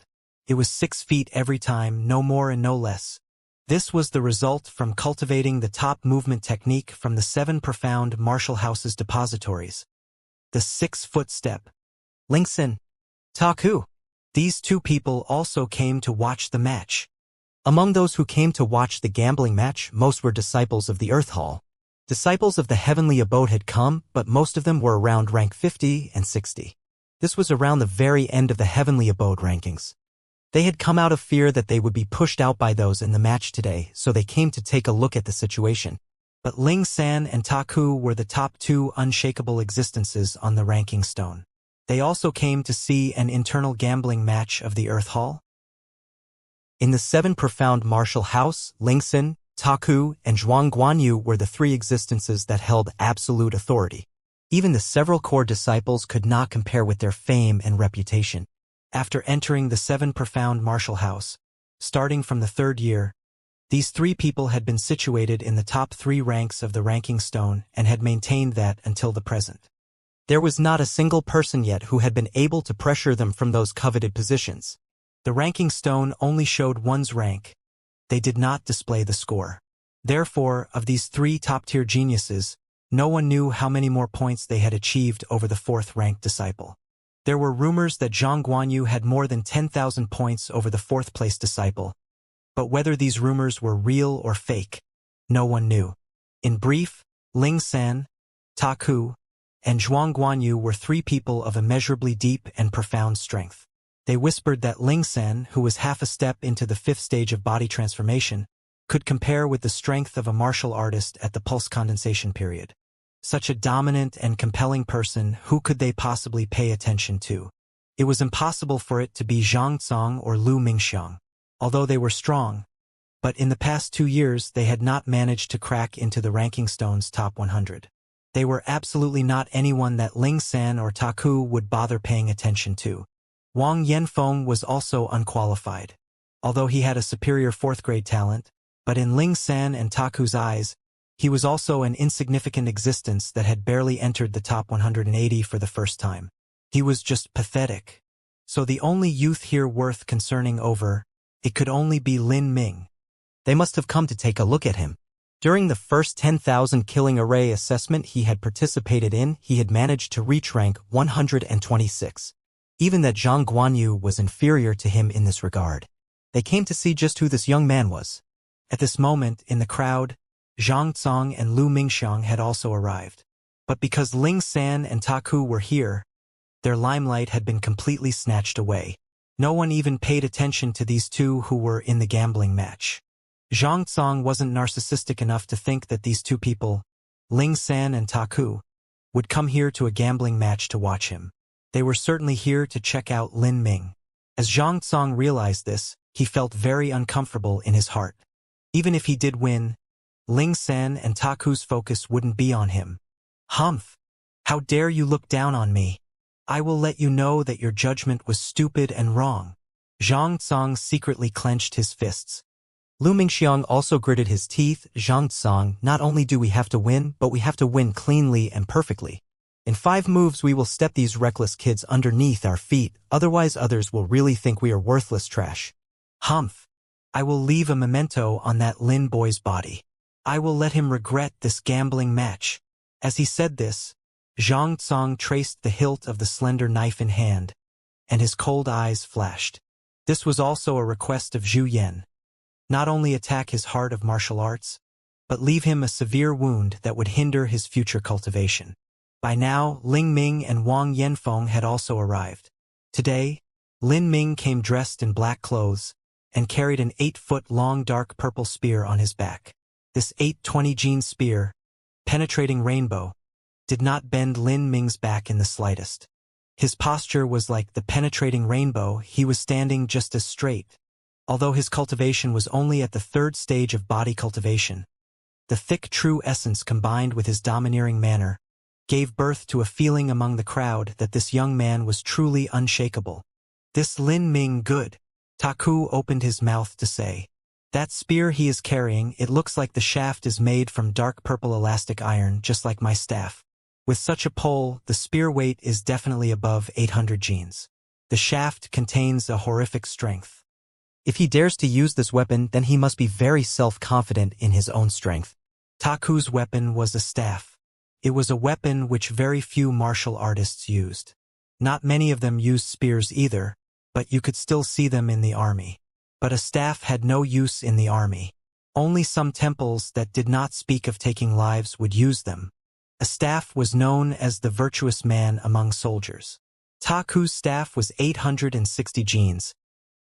It was 6 feet every time, no more and no less. This was the result from cultivating the top movement technique from the 7 profound martial house's depositories. The 6-foot step. Lingxin. Taku. These 2 people also came to watch the match. Among those who came to watch the gambling match, most were disciples of the Earth Hall. Disciples of the heavenly abode had come, but most of them were around rank 50 and 60. This was around the very end of the heavenly abode rankings. They had come out of fear that they would be pushed out by those in the match today, so they came to take a look at the situation. But Ling San and Taku were the top two unshakable existences on the ranking stone. They also came to see an internal gambling match of the Earth Hall. In the seven profound martial house, Lingxin, Taku, and Zhuang Guanyu were the three existences that held absolute authority. Even the several core disciples could not compare with their fame and reputation. After entering the seven profound martial house, starting from the third year, these three people had been situated in the top three ranks of the ranking stone and had maintained that until the present. There was not a single person yet who had been able to pressure them from those coveted positions. The ranking stone only showed one's rank. They did not display the score. Therefore, of these three top-tier geniuses, no one knew how many more points they had achieved over the fourth-ranked disciple. There were rumors that Zhang Guanyu had more than 10,000 points over the fourth-place disciple, but whether these rumors were real or fake, no one knew. In brief, Ling San, Taku, and Zhuang Guanyu were three people of immeasurably deep and profound strength. They whispered that Ling San, who was half a step into the fifth stage of body transformation, could compare with the strength of a martial artist at the pulse condensation period. Such a dominant and compelling person, who could they possibly pay attention to? It was impossible for it to be Zhang Cong or Lu Mingxiang, although they were strong. But in the past 2 years they had not managed to crack into the ranking stone's top 100. They were absolutely not anyone that Ling San or Taku would bother paying attention to. Wang Yanfeng was also unqualified, although he had a superior fourth-grade talent, but in Ling San and Taku's eyes, he was also an insignificant existence that had barely entered the top 180 for the first time. He was just pathetic. So the only youth here worth concerning over, it could only be Lin Ming. They must have come to take a look at him. During the first 10,000 killing array assessment he had participated in, he had managed to reach rank 126. Even that Zhang Guanyu was inferior to him in this regard. They came to see just who this young man was. At this moment, in the crowd, Zhang Cong and Lu Mingxiang had also arrived. But because Ling San and Taku were here, their limelight had been completely snatched away. No one even paid attention to these two who were in the gambling match. Zhang Cong wasn't narcissistic enough to think that these two people, Ling San and Taku, would come here to a gambling match to watch him. They were certainly here to check out Lin Ming. As Zhang Cong realized this, he felt very uncomfortable in his heart. Even if he did win, Ling San and Taku's focus wouldn't be on him. Humph! How dare you look down on me? I will let you know that your judgment was stupid and wrong. Zhang Cong secretly clenched his fists. Lu Mingxiang also gritted his teeth. Zhang Cong, not only do we have to win, but we have to win cleanly and perfectly. In 5 moves we will step these reckless kids underneath our feet, otherwise others will really think we are worthless trash. Humph! I will leave a memento on that Lin boy's body. I will let him regret this gambling match. As he said this, Zhang Cong traced the hilt of the slender knife in hand, and his cold eyes flashed. This was also a request of Zhu Yan. Not only attack his heart of martial arts, but leave him a severe wound that would hinder his future cultivation. By now, Ling Ming and Wang Yanfeng had also arrived. Today, Lin Ming came dressed in black clothes and carried an 8-foot-long dark purple spear on his back. This 820 gene spear, penetrating rainbow, did not bend Lin Ming's back in the slightest. His posture was like the penetrating rainbow. He was standing just as straight. Although his cultivation was only at the 3rd stage of body cultivation, the thick true essence combined with his domineering manner gave birth to a feeling among the crowd that this young man was truly unshakable. This Lin Ming good. Taku opened his mouth to say, that spear he is carrying, it looks like the shaft is made from dark purple elastic iron, just like my staff. With such a pole, the spear weight is definitely above 800 genes. The shaft contains a horrific strength. If he dares to use this weapon, then he must be very self-confident in his own strength. Taku's weapon was a staff. It was a weapon which very few martial artists used. Not many of them used spears either, but you could still see them in the army. But a staff had no use in the army. Only some temples that did not speak of taking lives would use them. A staff was known as the virtuous man among soldiers. Taku's staff was 860 genes,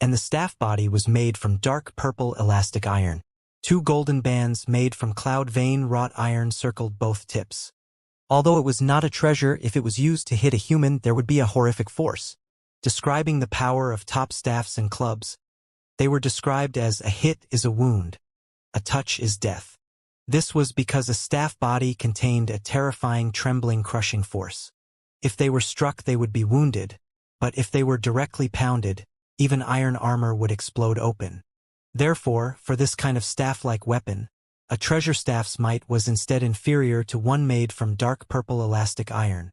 and the staff body was made from dark purple elastic iron. Two golden bands made from cloud vein wrought iron circled both tips. Although it was not a treasure, if it was used to hit a human, there would be a horrific force. Describing the power of top staffs and clubs, they were described as a hit is a wound, a touch is death. This was because a staff body contained a terrifying, trembling, crushing force. If they were struck, they would be wounded, but if they were directly pounded, even iron armor would explode open. Therefore, for this kind of staff-like weapon, a treasure staff's might was instead inferior to one made from dark purple elastic iron.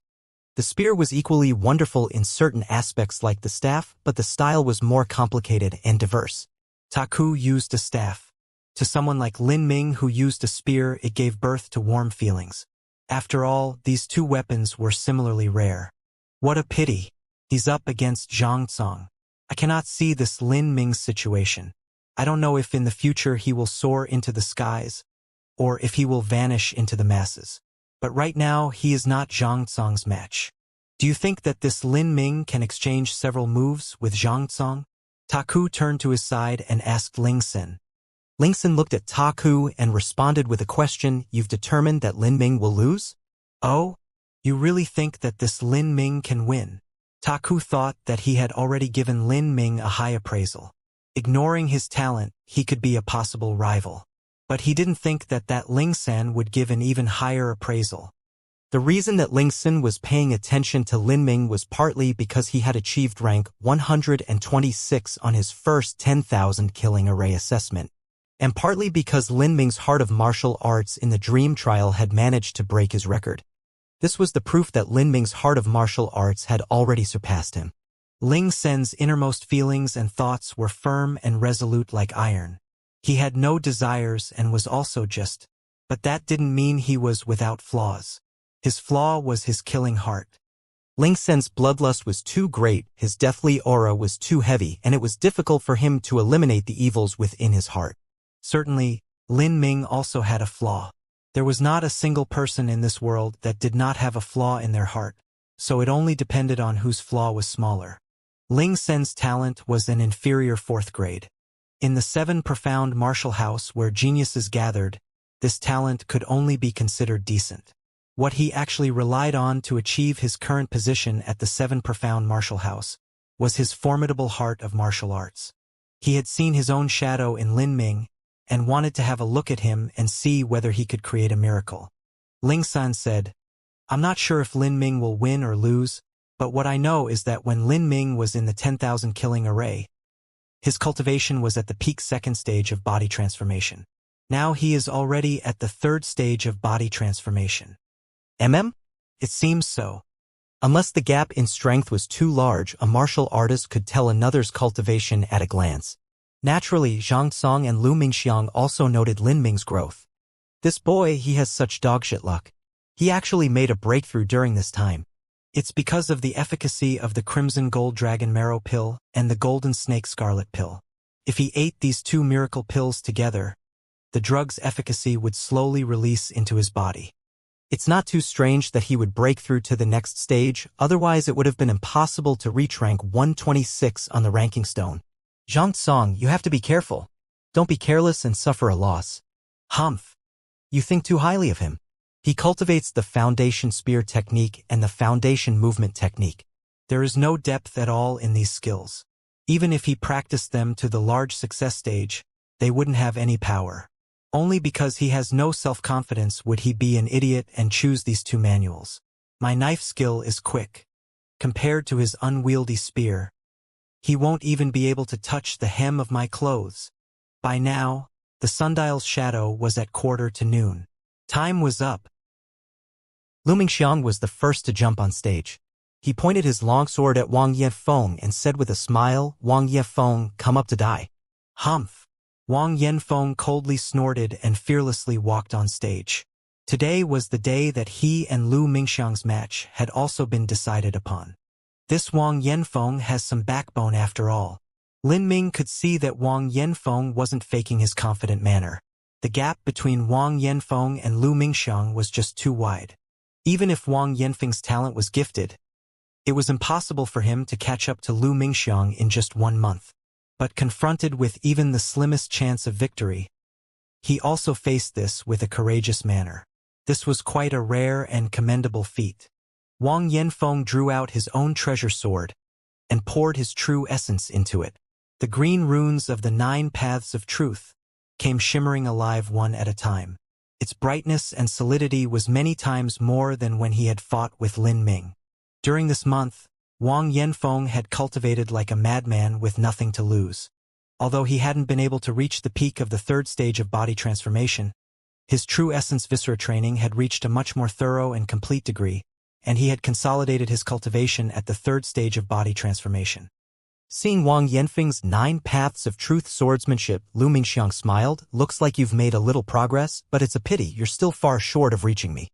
The spear was equally wonderful in certain aspects like the staff, but the style was more complicated and diverse. Taku used a staff. To someone like Lin Ming who used a spear, it gave birth to warm feelings. After all, these two weapons were similarly rare. What a pity. He's up against Xianxia. I cannot see this Lin Ming's situation. I don't know if in the future he will soar into the skies, or if he will vanish into the masses. But right now, he is not Xianxia's match. Do you think that this Lin Ming can exchange several moves with Xianxia? Taku turned to his side and asked Lingxin. Lingxin looked at Taku and responded with a question. You've determined that Lin Ming will lose? Oh? You really think that this Lin Ming can win? Taku thought that he had already given Lin Ming a high appraisal. Ignoring his talent, he could be a possible rival. But he didn't think that Lingxin would give an even higher appraisal. The reason that Lingxin was paying attention to Lin Ming was partly because he had achieved rank 126 on his first 10,000 killing array assessment, and partly because Lin Ming's heart of martial arts in the dream trial had managed to break his record. This was the proof that Lin Ming's heart of martial arts had already surpassed him. Lingxin's innermost feelings and thoughts were firm and resolute like iron. He had no desires and was also just, but that didn't mean he was without flaws. His flaw was his killing heart. Lingxin's bloodlust was too great, his deathly aura was too heavy, and it was difficult for him to eliminate the evils within his heart. Certainly, Lin Ming also had a flaw. There was not a single person in this world that did not have a flaw in their heart, so it only depended on whose flaw was smaller. Lingxin's talent was an inferior 4th grade. In the 7 profound martial house where geniuses gathered, this talent could only be considered decent. What he actually relied on to achieve his current position at the 7 profound martial house was his formidable heart of martial arts. He had seen his own shadow in Lin Ming and wanted to have a look at him and see whether he could create a miracle. Lingxin said, I'm not sure if Lin Ming will win or lose, but what I know is that when Lin Ming was in the 10,000 killing array, his cultivation was at the peak 2nd stage of body transformation. Now he is already at the 3rd stage of body transformation. It seems so. Unless the gap in strength was too large, a martial artist could tell another's cultivation at a glance. Naturally, Xianxia and Lu Mingxiang also noted Lin Ming's growth. This boy, he has such dogshit luck. He actually made a breakthrough during this time. It's because of the efficacy of the Crimson Gold Dragon Marrow Pill and the Golden Snake Scarlet Pill. If he ate these 2 miracle pills together, the drug's efficacy would slowly release into his body. It's not too strange that he would break through to the next stage, otherwise it would have been impossible to reach rank 126 on the ranking stone. Xianxia, you have to be careful. Don't be careless and suffer a loss. Humph. You think too highly of him. He cultivates the foundation spear technique and the foundation movement technique. There is no depth at all in these skills. Even if he practiced them to the large success stage, they wouldn't have any power. Only because he has no self-confidence would he be an idiot and choose these 2 manuals. My knife skill is quick. Compared to his unwieldy spear, he won't even be able to touch the hem of my clothes. By now, the sundial's shadow was at 12:45. Time was up. Lu Mingxiang was the first to jump on stage. He pointed his longsword at Wang Yanfeng and said with a smile, Wang Yanfeng, come up to die. Humph. Wang Yanfeng coldly snorted and fearlessly walked on stage. Today was the day that he and Lu Mingxiang's match had also been decided upon. This Wang Yanfeng has some backbone after all. Lin Ming could see that Wang Yanfeng wasn't faking his confident manner. The gap between Wang Yanfeng and Lu Mingxiang was just too wide. Even if Wang Yanfeng's talent was gifted, it was impossible for him to catch up to Lu Mingxiang in just 1 month. But confronted with even the slimmest chance of victory, he also faced this with a courageous manner. This was quite a rare and commendable feat. Wang Yanfeng drew out his own treasure sword and poured his true essence into it. The green runes of the 9 paths of truth came shimmering alive one at a time. Its brightness and solidity was many times more than when he had fought with Lin Ming. During this month, Wang Yanfeng had cultivated like a madman with nothing to lose. Although he hadn't been able to reach the peak of the 3rd stage of body transformation, his true essence viscera training had reached a much more thorough and complete degree, and he had consolidated his cultivation at the 3rd stage of body transformation. Seeing Wang Yanfeng's 9 paths of truth swordsmanship, Lu Mingxiang smiled. Looks like you've made a little progress, but it's a pity you're still far short of reaching me.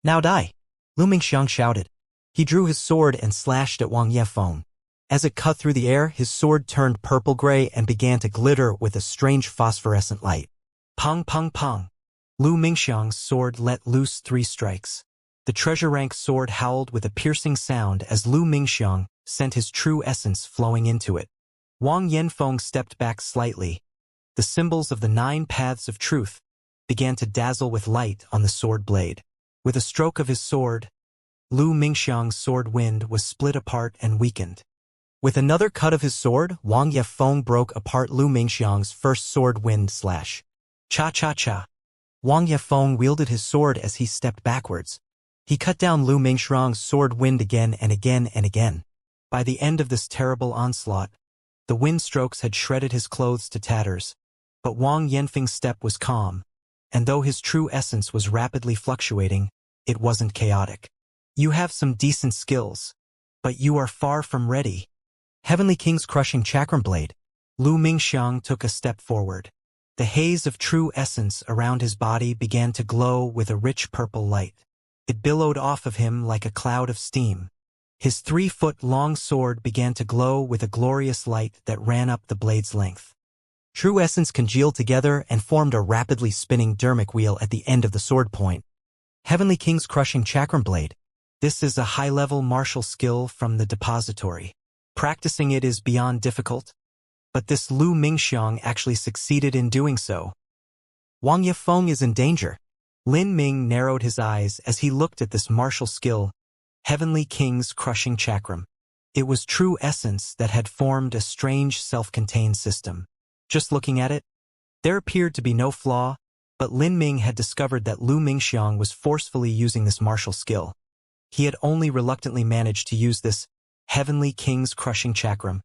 Now die! Lu Mingxiang shouted. He drew his sword and slashed at Wang Yanfeng. As it cut through the air, his sword turned purple-gray and began to glitter with a strange phosphorescent light. Pong, pong, pong. Lu Mingxiang's sword let loose 3 strikes. The treasure-rank sword howled with a piercing sound as Lu Mingxiang sent his true essence flowing into it. Wang Yanfeng stepped back slightly. The symbols of the 9 paths of truth began to dazzle with light on the sword blade. With a stroke of his sword, Lu Mingxiang's sword wind was split apart and weakened. With another cut of his sword, Wang Yanfeng broke apart Lu Mingxiang's first sword wind slash. Cha-cha-cha. Wang Yanfeng wielded his sword as he stepped backwards. He cut down Lu Mingxiang's sword wind again and again and again. By the end of this terrible onslaught, the wind strokes had shredded his clothes to tatters. But Wang Yanfeng's step was calm, and though his true essence was rapidly fluctuating, it wasn't chaotic. You have some decent skills, but you are far from ready. Heavenly King's crushing chakram blade. Lu Mingxiang took a step forward. The haze of true essence around his body began to glow with a rich purple light. It billowed off of him like a cloud of steam. His 3-foot-long sword began to glow with a glorious light that ran up the blade's length. True essence congealed together and formed a rapidly spinning dermic wheel at the end of the sword point. Heavenly King's crushing chakram blade. This is a high-level martial skill from the depository. Practicing it is beyond difficult, but this Lu Mingxiang actually succeeded in doing so. Wang Yanfeng is in danger. Lin Ming narrowed his eyes as he looked at this martial skill, Heavenly King's crushing chakram. It was true essence that had formed a strange self-contained system. Just looking at it, there appeared to be no flaw, but Lin Ming had discovered that Lu Mingxiang was forcefully using this martial skill. He had only reluctantly managed to use this Heavenly King's crushing chakram.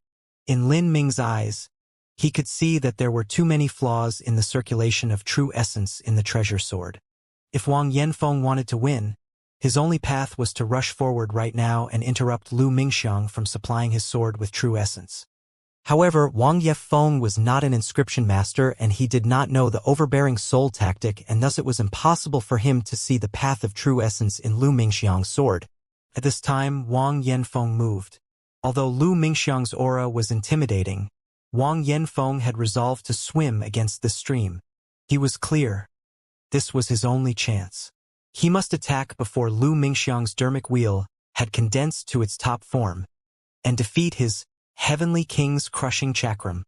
In Lin Ming's eyes, he could see that there were too many flaws in the circulation of true essence in the treasure sword. If Wang Yanfeng wanted to win, his only path was to rush forward right now and interrupt Lu Mingxiang from supplying his sword with true essence. However, Wang Yanfeng was not an inscription master and he did not know the overbearing soul tactic, and thus it was impossible for him to see the path of true essence in Lu Mingxiang's sword. At this time, Wang Yanfeng moved. Although Lu Mingxiang's aura was intimidating, Wang Yanfeng had resolved to swim against the stream. He was clear. This was his only chance. He must attack before Lu Mingxiang's dermic wheel had condensed to its top form, and defeat his Heavenly King's crushing chakram.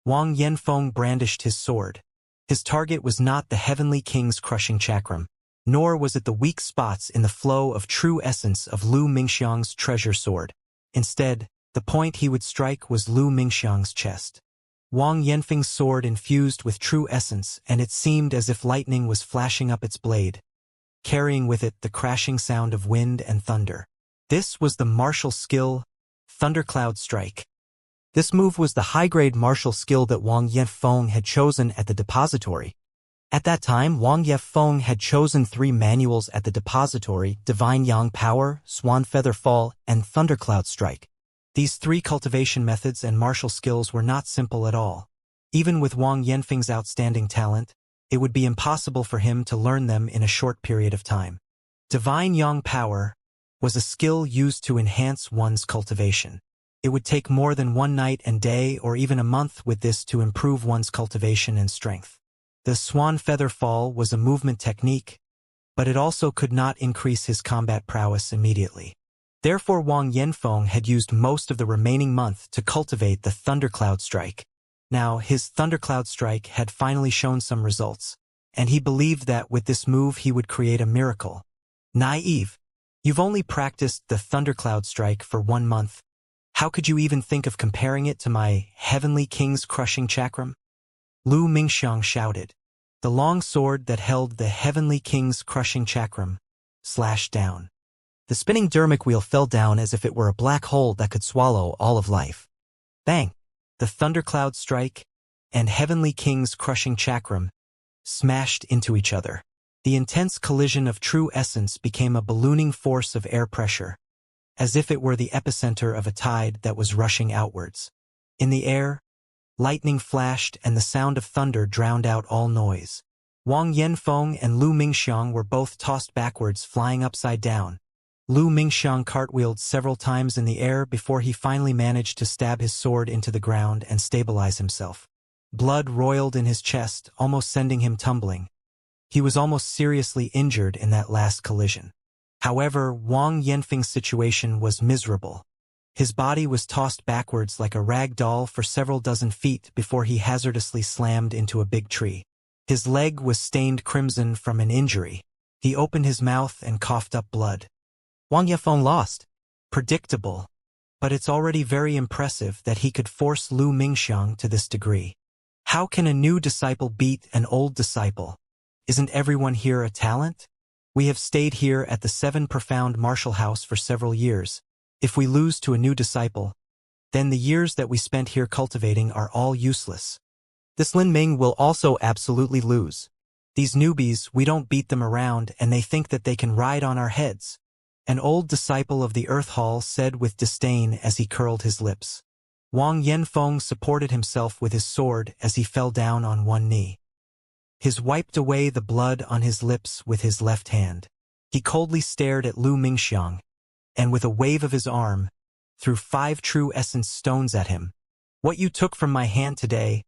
Wang Yanfeng brandished his sword. His target was not the Heavenly King's crushing chakram, nor was it the weak spots in the flow of true essence of Lu Mingxiang's treasure sword. Instead, the point he would strike was Lu Mingxiang's chest. Wang Yanfeng's sword infused with true essence, and it seemed as if lightning was flashing up its blade, carrying with it the crashing sound of wind and thunder. This was the martial skill, Thundercloud Strike. This move was the high-grade martial skill that Wang Yanfeng had chosen at the depository. At that time, Wang Yanfeng had chosen 3 manuals at the depository: Divine Yang Power, Swan Feather Fall, and Thundercloud Strike. These 3 cultivation methods and martial skills were not simple at all. Even with Wang Yanfeng's outstanding talent, it would be impossible for him to learn them in a short period of time. Divine Yang Power was a skill used to enhance one's cultivation. It would take more than 1 night and day or even a month with this to improve one's cultivation and strength. The Swan Feather Fall was a movement technique, but it also could not increase his combat prowess immediately. Therefore, Wang Yanfeng had used most of the remaining month to cultivate the Thundercloud Strike. Now, his Thundercloud Strike had finally shown some results. and he believed that with this move he would create a miracle. Naive. You've only practiced the thundercloud strike for 1 month. How could you even think of comparing it to my heavenly king's crushing chakram? Lu Mingxiang shouted. The long sword that held the heavenly king's crushing chakram slashed down. The spinning dermic wheel fell down as if it were a black hole that could swallow all of life. Bang! The thundercloud strike and heavenly king's crushing chakram smashed into each other. The intense collision of true essence became a ballooning force of air pressure, as if it were the epicenter of a tide that was rushing outwards. In the air, lightning flashed and the sound of thunder drowned out all noise. Wang Yanfeng and Lu Mingxiang were both tossed backwards, flying upside down. Lu Mingxiang cartwheeled several times in the air before he finally managed to stab his sword into the ground and stabilize himself. Blood roiled in his chest, almost sending him tumbling. He was almost seriously injured in that last collision. However, Wang Yanfeng's situation was miserable. His body was tossed backwards like a rag doll for several dozen feet before he hazardously slammed into a big tree. His leg was stained crimson from an injury. He opened his mouth and coughed up blood. Wang Yanfeng lost. Predictable. But it's already very impressive that he could force Lu Mingxiang to this degree. How can a new disciple beat an old disciple? Isn't everyone here a talent? We have stayed here at the 7 Profound Martial House for several years. If we lose to a new disciple, then the years that we spent here cultivating are all useless. This Lin Ming will also absolutely lose. These newbies, we don't beat them around and they think that they can ride on our heads. An old disciple of the Earth Hall said with disdain as he curled his lips. Wang Yanfeng supported himself with his sword as he fell down on one knee. He wiped away the blood on his lips with his left hand. He coldly stared at Lu Mingxiang, and with a wave of his arm, threw 5 true essence stones at him. What you took from my hand today,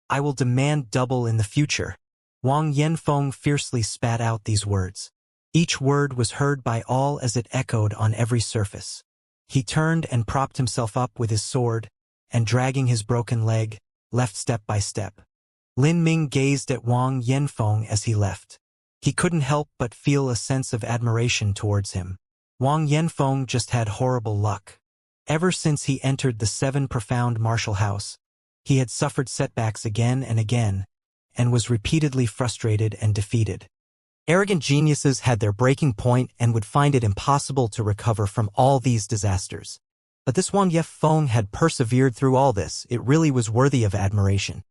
I will demand double in the future. Wang Yanfeng fiercely spat out these words. Each word was heard by all as it echoed on every surface. He turned and propped himself up with his sword, and dragging his broken leg, left step by step. Lin Ming gazed at Wang Yanfeng as he left. He couldn't help but feel a sense of admiration towards him. Wang Yanfeng just had horrible luck. Ever since he entered the 7 Profound Martial House, he had suffered setbacks again and again, and was repeatedly frustrated and defeated. Arrogant geniuses had their breaking point and would find it impossible to recover from all these disasters. But this Wang Yanfeng had persevered through all this. It really was worthy of admiration.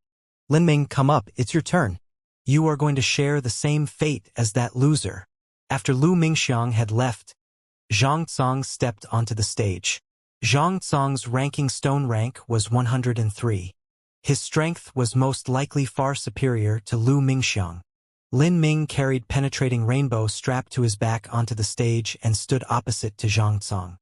Lin Ming, come up, it's your turn. You are going to share the same fate as that loser. After Lu Mingxiang had left, Xianxia stepped onto the stage. Xianxia's ranking stone rank was 103. His strength was most likely far superior to Lu Mingxiang. Lin Ming carried penetrating rainbow strapped to his back onto the stage and stood opposite to Xianxia.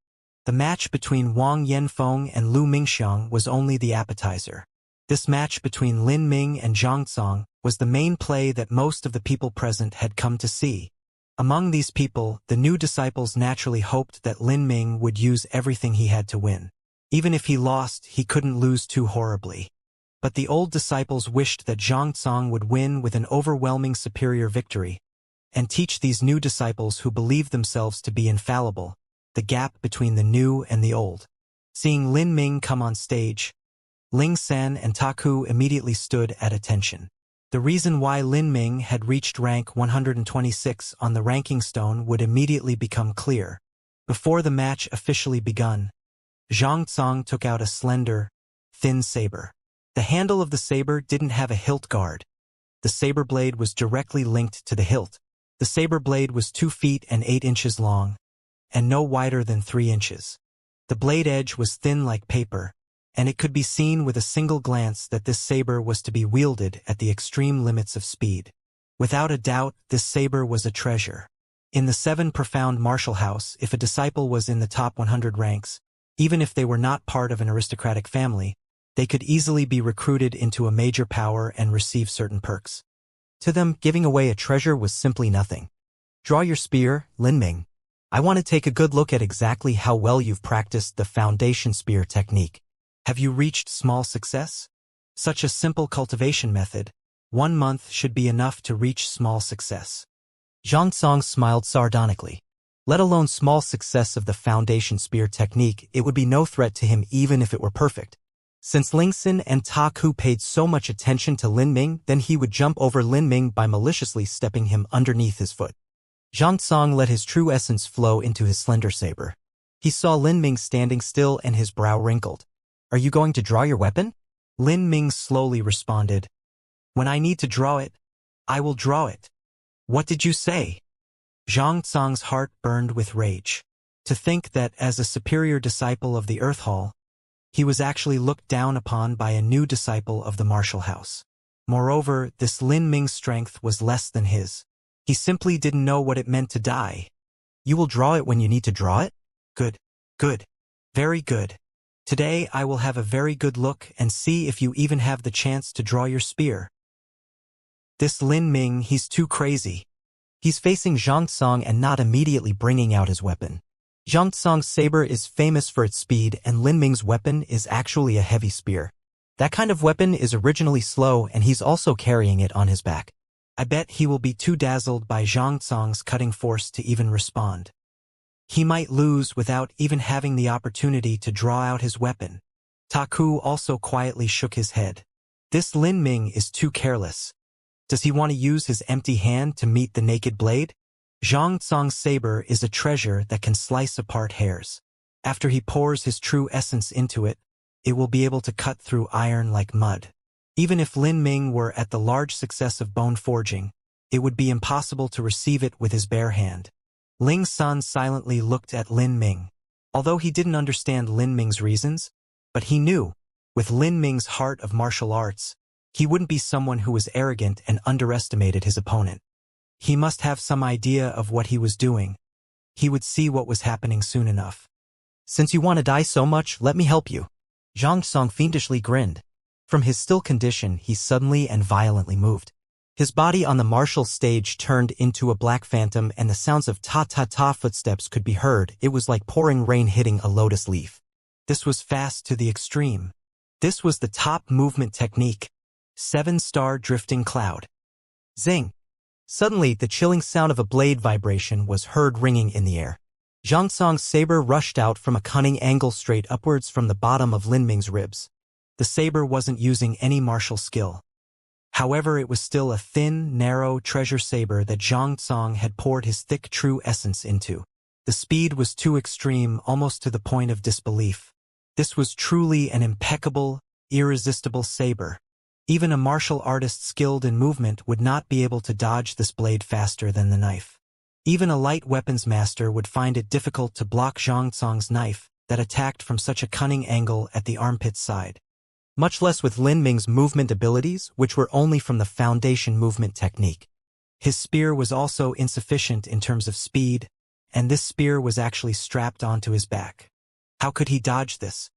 The match between Wang Yanfeng and Lu Mingxiang was only the appetizer. This match between Lin Ming and Xianxia was the main play that most of the people present had come to see. Among these people, the new disciples naturally hoped that Lin Ming would use everything he had to win. Even if he lost, he couldn't lose too horribly. But the old disciples wished that Xianxia would win with an overwhelming superior victory, and teach these new disciples who believed themselves to be infallible, the gap between the new and the old. Seeing Lin Ming come on stage, Ling San and Taku immediately stood at attention. The reason why Lin Ming had reached rank 126 on the ranking stone would immediately become clear. Before the match officially begun, Xianxia took out a slender, thin saber. The handle of the saber didn't have a hilt guard. The saber blade was directly linked to the hilt. The saber blade was 2 feet and 8 inches long, and no wider than 3 inches. The blade edge was thin like paper, and it could be seen with a single glance that this saber was to be wielded at the extreme limits of speed. Without a doubt, this saber was a treasure. In the 7 Profound Martial House, if a disciple was in the top 100 ranks, even if they were not part of an aristocratic family, they could easily be recruited into a major power and receive certain perks. To them, giving away a treasure was simply nothing. Draw your spear, Lin Ming. I want to take a good look at exactly how well you've practiced the foundation spear technique. Have you reached small success? Such a simple cultivation method, 1 month should be enough to reach small success. Xianxia smiled sardonically. Let alone small success of the foundation spear technique, it would be no threat to him even if it were perfect. Since Lingxin and Ta Ku paid so much attention to Lin Ming, then he would jump over Lin Ming by maliciously stepping him underneath his foot. Xianxia let his true essence flow into his slender saber. He saw Lin Ming standing still and his brow wrinkled. Are you going to draw your weapon? Lin Ming slowly responded. When I need to draw it, I will draw it. What did you say? Xianxia's heart burned with rage. To think that as a superior disciple of the Earth Hall, he was actually looked down upon by a new disciple of the martial house. Moreover, this Lin Ming's strength was less than his. He simply didn't know what it meant to die. You will draw it when you need to draw it? Good. Good. Very good. Today I will have a very good look and see if you even have the chance to draw your spear. This Lin Ming, he's too crazy. He's facing Xianxia and not immediately bringing out his weapon. Xianxia's saber is famous for its speed, and Lin Ming's weapon is actually a heavy spear. That kind of weapon is originally slow, and he's also carrying it on his back. I bet he will be too dazzled by Xianxia's cutting force to even respond. He might lose without even having the opportunity to draw out his weapon. Ta Ku also quietly shook his head. This Lin Ming is too careless. Does he want to use his empty hand to meet the naked blade? Xianxia's saber is a treasure that can slice apart hairs. After he pours his true essence into it, it will be able to cut through iron like mud. Even if Lin Ming were at the large success of bone forging, it would be impossible to receive it with his bare hand. Ling San silently looked at Lin Ming. Although he didn't understand Lin Ming's reasons, but he knew, with Lin Ming's heart of martial arts, he wouldn't be someone who was arrogant and underestimated his opponent. He must have some idea of what he was doing. He would see what was happening soon enough. Since you want to die so much, let me help you. Xianxia fiendishly grinned. From his still condition, he suddenly and violently moved. His body on the martial stage turned into a black phantom, and the sounds of ta-ta-ta footsteps could be heard. It was like pouring rain hitting a lotus leaf. This was fast to the extreme. This was the top movement technique. 7-star drifting cloud. Zing! Suddenly, the chilling sound of a blade vibration was heard ringing in the air. Xianxia's saber rushed out from a cunning angle straight upwards from the bottom of Lin Ming's ribs. The saber wasn't using any martial skill. However, it was still a thin, narrow treasure saber that Xianxia had poured his thick true essence into. The speed was too extreme, almost to the point of disbelief. This was truly an impeccable, irresistible saber. Even a martial artist skilled in movement would not be able to dodge this blade faster than the knife. Even a light weapons master would find it difficult to block Xianxia's knife that attacked from such a cunning angle at the armpit side. Much less with Lin Ming's movement abilities, which were only from the foundation movement technique. His spear was also insufficient in terms of speed, and this spear was actually strapped onto his back. How could he dodge this?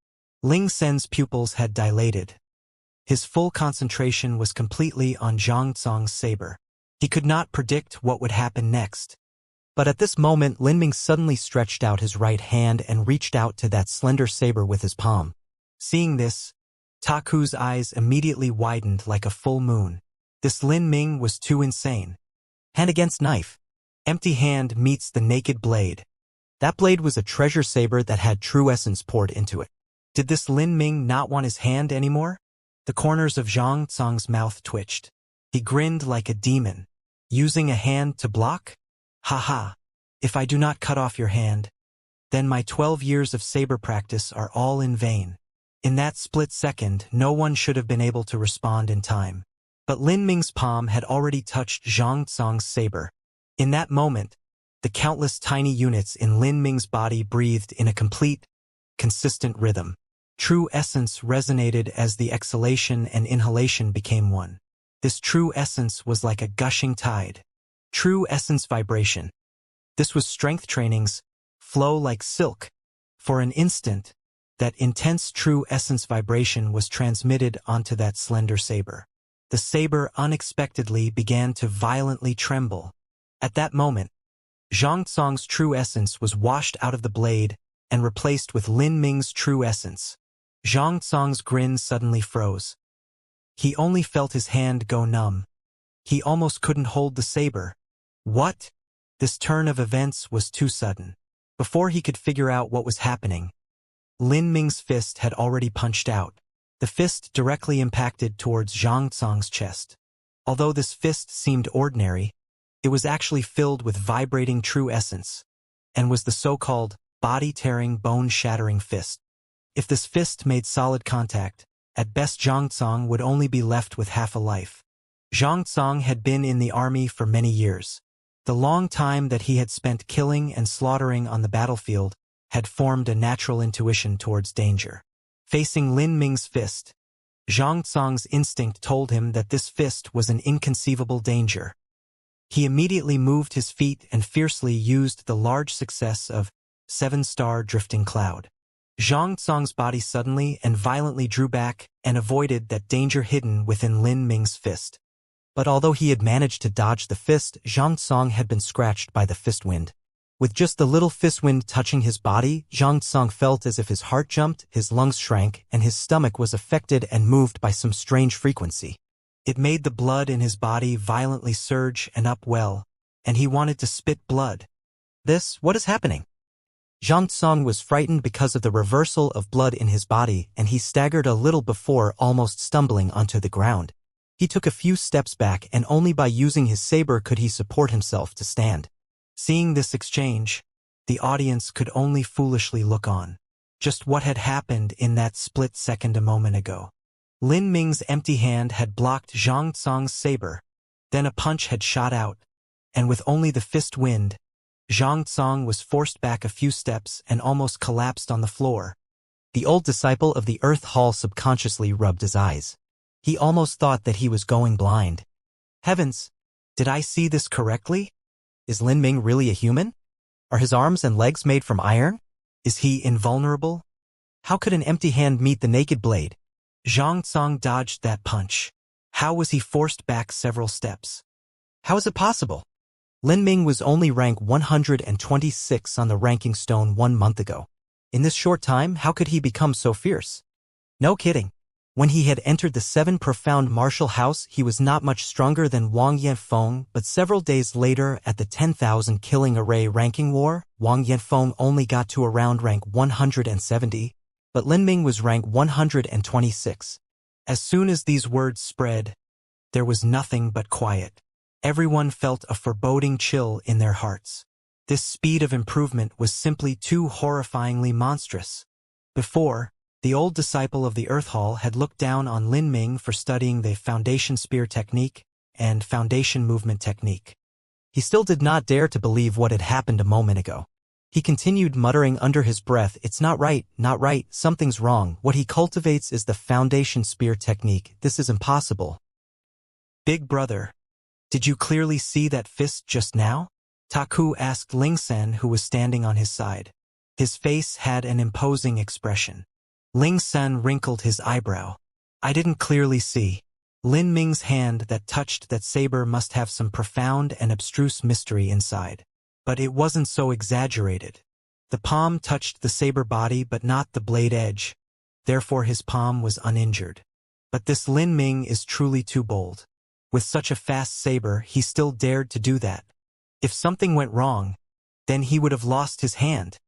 Ling Sen's pupils had dilated. His full concentration was completely on Xianxia's saber. He could not predict what would happen next. But at this moment, Lin Ming suddenly stretched out his right hand and reached out to that slender saber with his palm. Seeing this, Ta Ku's eyes immediately widened like a full moon. This Lin Ming was too insane. Hand against knife. Empty hand meets the naked blade. That blade was a treasure saber that had true essence poured into it. Did this Lin Ming not want his hand anymore? The corners of Xianxia's mouth twitched. He grinned like a demon. Using a hand to block? Ha! If I do not cut off your hand, then my 12 years of saber practice are all in vain. In that split second, no one should have been able to respond in time. But Lin Ming's palm had already touched Xianxia's saber. In that moment, the countless tiny units in Lin Ming's body breathed in a complete, consistent rhythm. True essence resonated as the exhalation and inhalation became one. This true essence was like a gushing tide. True essence vibration. This was strength training's flow like silk. For an instant, that intense true essence vibration was transmitted onto that slender saber. The saber unexpectedly began to violently tremble. At that moment, Xianxia's true essence was washed out of the blade and replaced with Lin Ming's true essence. Xianxia's grin suddenly froze. He only felt his hand go numb. He almost couldn't hold the saber. What? This turn of events was too sudden. Before he could figure out what was happening, Lin Ming's fist had already punched out. The fist directly impacted towards Zhang Tsang's chest. Although this fist seemed ordinary, it was actually filled with vibrating true essence, and was the so-called body-tearing, bone-shattering fist. If this fist made solid contact, at best Zhang Tsang would only be left with half a life. Zhang Tsang had been in the army for many years. The long time that he had spent killing and slaughtering on the battlefield had formed a natural intuition towards danger. Facing Lin Ming's fist, Zhang Tsang's instinct told him that this fist was an inconceivable danger. He immediately moved his feet and fiercely used the large success of 7-star drifting cloud. Zhang Tsang's body suddenly and violently drew back and avoided that danger hidden within Lin Ming's fist. But although he had managed to dodge the fist, Zhang Tsang had been scratched by the fist wind. With just the little fist wind touching his body, Zhang Tsang felt as if his heart jumped, his lungs shrank, and his stomach was affected and moved by some strange frequency. It made the blood in his body violently surge and upwell, and he wanted to spit blood. What is happening? Zhang Tsang was frightened because of the reversal of blood in his body, and he staggered a little before almost stumbling onto the ground. He took a few steps back, and only by using his saber could he support himself to stand. Seeing this exchange, the audience could only foolishly look on. Just what had happened in that split second a moment ago. Lin Ming's empty hand had blocked Zhang Tsang's saber. Then a punch had shot out, and with only the fist wind, Zhang Tsang was forced back a few steps and almost collapsed on the floor. The old disciple of the Earth Hall subconsciously rubbed his eyes. He almost thought that he was going blind. Heavens, did I see this correctly? Is Lin Ming really a human? Are his arms and legs made from iron? Is he invulnerable? How could an empty hand meet the naked blade? Zhang Tsang dodged that punch. How was he forced back several steps? How is it possible? Lin Ming was only rank 126 on the ranking stone 1 month ago. In this short time, how could he become so fierce? No kidding. When he had entered the 7 profound martial house, he was not much stronger than Wang Yanfeng, but several days later at the 10,000 killing array ranking war, Wang Yanfeng only got to around rank 170, but Lin Ming was rank 126. As soon as these words spread, there was nothing but quiet. Everyone felt a foreboding chill in their hearts. This speed of improvement was simply too horrifyingly monstrous. Before, the old disciple of the Earth Hall had looked down on Lin Ming for studying the Foundation Spear Technique and Foundation Movement Technique. He still did not dare to believe what had happened a moment ago. He continued muttering under his breath, "It's not right, something's wrong. What he cultivates is the Foundation Spear Technique. This is impossible." "Big brother, did you clearly see that fist just now?" Taku asked Ling Sen, who was standing on his side. His face had an imposing expression. Ling Sen wrinkled his eyebrow. "I didn't clearly see." Lin Ming's hand that touched that saber must have some profound and abstruse mystery inside. But it wasn't so exaggerated. The palm touched the saber body but not the blade edge. Therefore his palm was uninjured. But this Lin Ming is truly too bold. With such a fast saber, he still dared to do that. If something went wrong, then he would have lost his hand.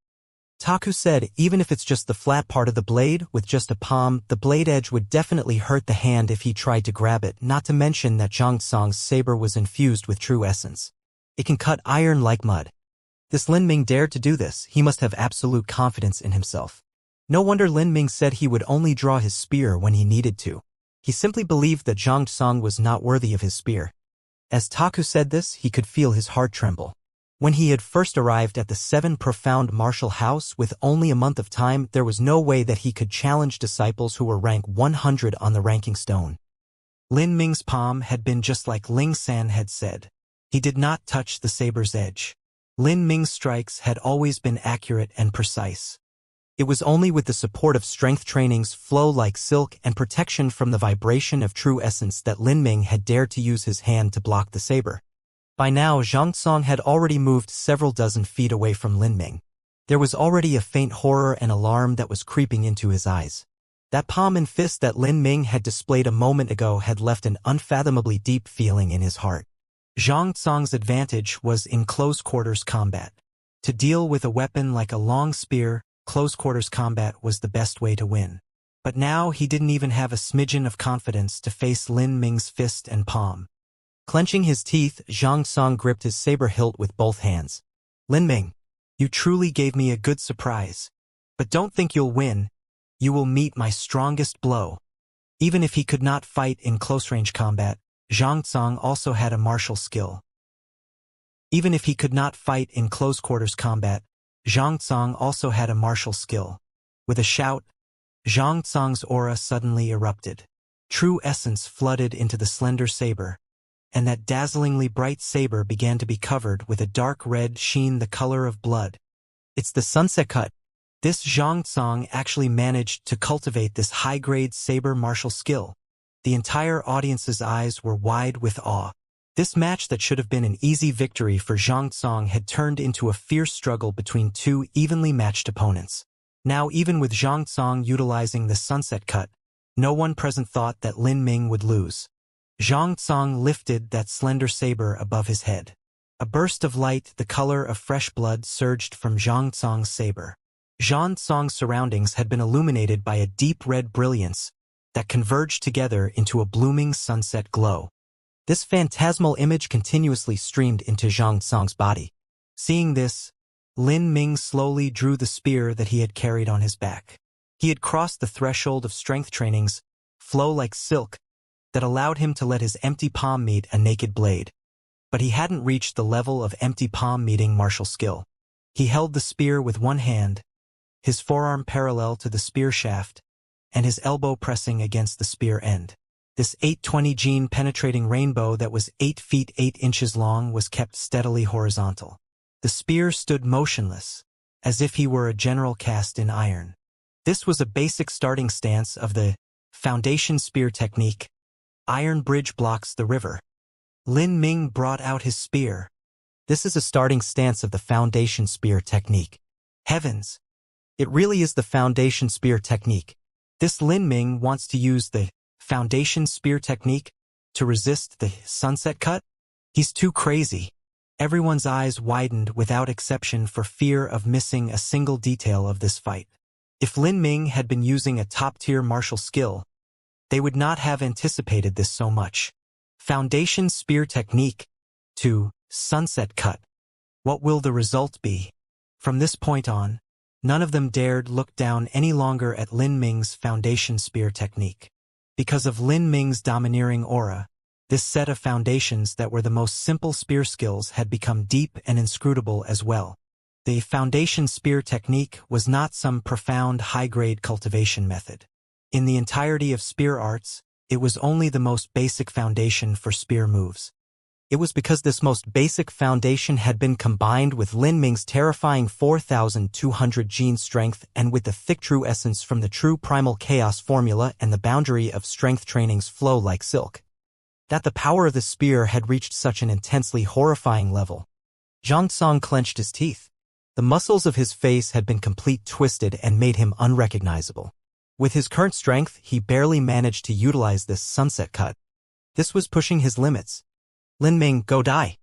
Taku said, "Even if it's just the flat part of the blade, with just a palm, the blade edge would definitely hurt the hand if he tried to grab it, not to mention that Zhang Tsang's saber was infused with true essence. It can cut iron like mud." This Lin Ming dared to do this. He must have absolute confidence in himself. No wonder Lin Ming said he would only draw his spear when he needed to. He simply believed that Zhang Tsang was not worthy of his spear. As Taku said this, he could feel his heart tremble. When he had first arrived at the 7 profound martial house with only a month of time, there was no way that he could challenge disciples who were rank 100 on the ranking stone. Lin Ming's palm had been just like Ling San had said. He did not touch the saber's edge. Lin Ming's strikes had always been accurate and precise. It was only with the support of strength trainings, flow like silk, and protection from the vibration of true essence that Lin Ming had dared to use his hand to block the saber. By now, Zhang Tsang had already moved several dozen feet away from Lin Ming. There was already a faint horror and alarm that was creeping into his eyes. That palm and fist that Lin Ming had displayed a moment ago had left an unfathomably deep feeling in his heart. Zhang Tsong's advantage was in close-quarters combat. To deal with a weapon like a long spear, close-quarters combat was the best way to win. But now he didn't even have a smidgen of confidence to face Lin Ming's fist and palm. Clenching his teeth, Zhang Tsong gripped his saber hilt with both hands. Lin Ming, you truly gave me a good surprise. But don't think you'll win. You will meet my strongest blow. Even if he could not fight in close-range combat, Zhang Tsong also had a martial skill. Even if he could not fight in close-quarters combat, Zhang Tsong also had a martial skill. With a shout, Zhang Tsong's aura suddenly erupted. True essence flooded into the slender saber, and that dazzlingly bright saber began to be covered with a dark red sheen the color of blood. It's the sunset cut. This Zhang Tsong actually managed to cultivate this high-grade saber martial skill. The entire audience's eyes were wide with awe. This match that should have been an easy victory for Zhang Tsong had turned into a fierce struggle between two evenly matched opponents. Now, even with Zhang Tsong utilizing the sunset cut, no one present thought that Lin Ming would lose. Zhang Tsong lifted that slender saber above his head. A burst of light the color of fresh blood surged from Zhang Tsong's saber. Zhang Tsong's surroundings had been illuminated by a deep red brilliance that converged together into a blooming sunset glow. This phantasmal image continuously streamed into Zhang Tsong's body. Seeing this, Lin Ming slowly drew the spear that he had carried on his back. He had crossed the threshold of strength training's flow like silk that allowed him to let his empty palm meet a naked blade. But he hadn't reached the level of empty palm meeting martial skill. He held the spear with one hand, his forearm parallel to the spear shaft, and his elbow pressing against the spear end. This 820 gene penetrating rainbow that was 8 feet 8 inches long was kept steadily horizontal. The spear stood motionless, as if he were a general cast in iron. This was a basic starting stance of the foundation spear technique. Iron bridge blocks the river. Lin Ming brought out his spear. This is a starting stance of the foundation spear technique. Heavens! It really is the foundation spear technique. This Lin Ming wants to use the foundation spear technique to resist the sunset cut? He's too crazy. Everyone's eyes widened without exception for fear of missing a single detail of this fight. If Lin Ming had been using a top-tier martial skill, they would not have anticipated this so much. Foundation spear technique to sunset cut. What will the result be? From this point on, none of them dared look down any longer at Lin Ming's foundation spear technique. Because of Lin Ming's domineering aura, this set of foundations that were the most simple spear skills had become deep and inscrutable as well. The foundation spear technique was not some profound high-grade cultivation method. In the entirety of spear arts, it was only the most basic foundation for spear moves. It was because this most basic foundation had been combined with Lin Ming's terrifying 4,200 gene strength and with the thick true essence from the true primal chaos formula and the boundary of strength training's flow like silk, that the power of the spear had reached such an intensely horrifying level. Zhang Tsong clenched his teeth. The muscles of his face had been completely twisted and made him unrecognizable. With his current strength, he barely managed to utilize this sunset cut. This was pushing his limits. Lin Ming, go die.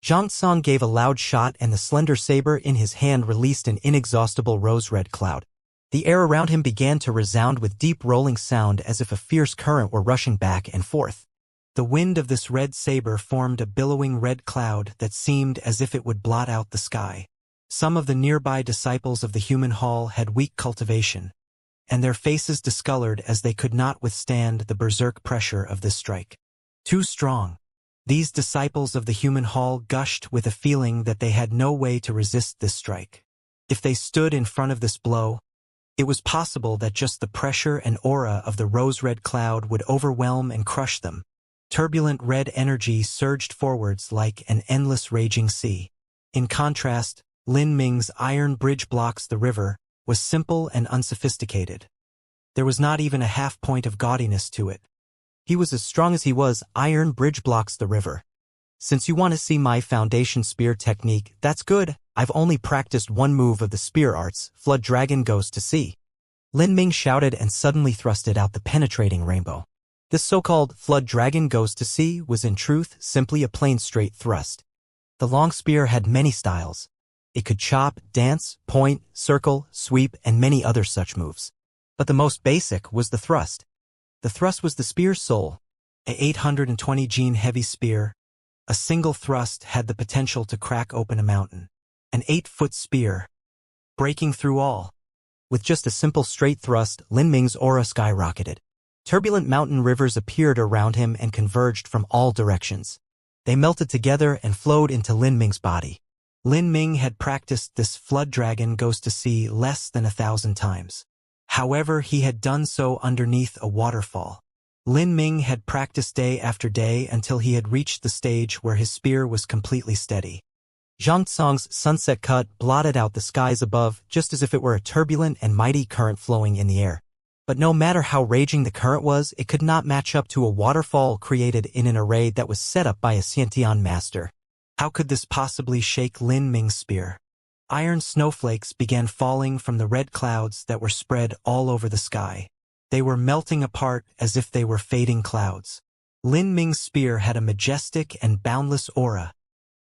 Zhang Tsong gave a loud shot and the slender saber in his hand released an inexhaustible rose-red cloud. The air around him began to resound with deep rolling sound as if a fierce current were rushing back and forth. The wind of this red saber formed a billowing red cloud that seemed as if it would blot out the sky. Some of the nearby disciples of the human hall had weak cultivation, and their faces discolored as they could not withstand the berserk pressure of this strike. Too strong. These disciples of the human hall gushed with a feeling that they had no way to resist this strike. If they stood in front of this blow, it was possible that just the pressure and aura of the rose-red cloud would overwhelm and crush them. Turbulent red energy surged forwards like an endless raging sea. In contrast, Lin Ming's iron bridge blocks the river was simple and unsophisticated. There was not even a half point of gaudiness to it. He was as strong as he was. Iron bridge blocks the river. Since you want to see my foundation spear technique, that's good. I've only practiced one move of the spear arts. Flood Dragon goes to sea. Lin Ming shouted and suddenly thrusted out the penetrating rainbow. This so-called flood dragon goes to sea was in truth simply a plain straight thrust. The long spear had many styles. It could chop, dance, point, circle, sweep, and many other such moves. But the most basic was the thrust. The thrust was the spear's soul. A 820 gene heavy spear. A single thrust had the potential to crack open a mountain. An 8-foot spear, breaking through all. With just a simple straight thrust, Lin Ming's aura skyrocketed. Turbulent mountain rivers appeared around him and converged from all directions. They melted together and flowed into Lin Ming's body. Lin Ming had practiced this flood dragon goes to sea less than 1,000 times. However, he had done so underneath a waterfall. Lin Ming had practiced day after day until he had reached the stage where his spear was completely steady. Xianxia's sunset cut blotted out the skies above just as if it were a turbulent and mighty current flowing in the air. But no matter how raging the current was, it could not match up to a waterfall created in an array that was set up by a Xiantian master. How could this possibly shake Lin Ming's spear? Iron snowflakes began falling from the red clouds that were spread all over the sky. They were melting apart as if they were fading clouds. Lin Ming's spear had a majestic and boundless aura,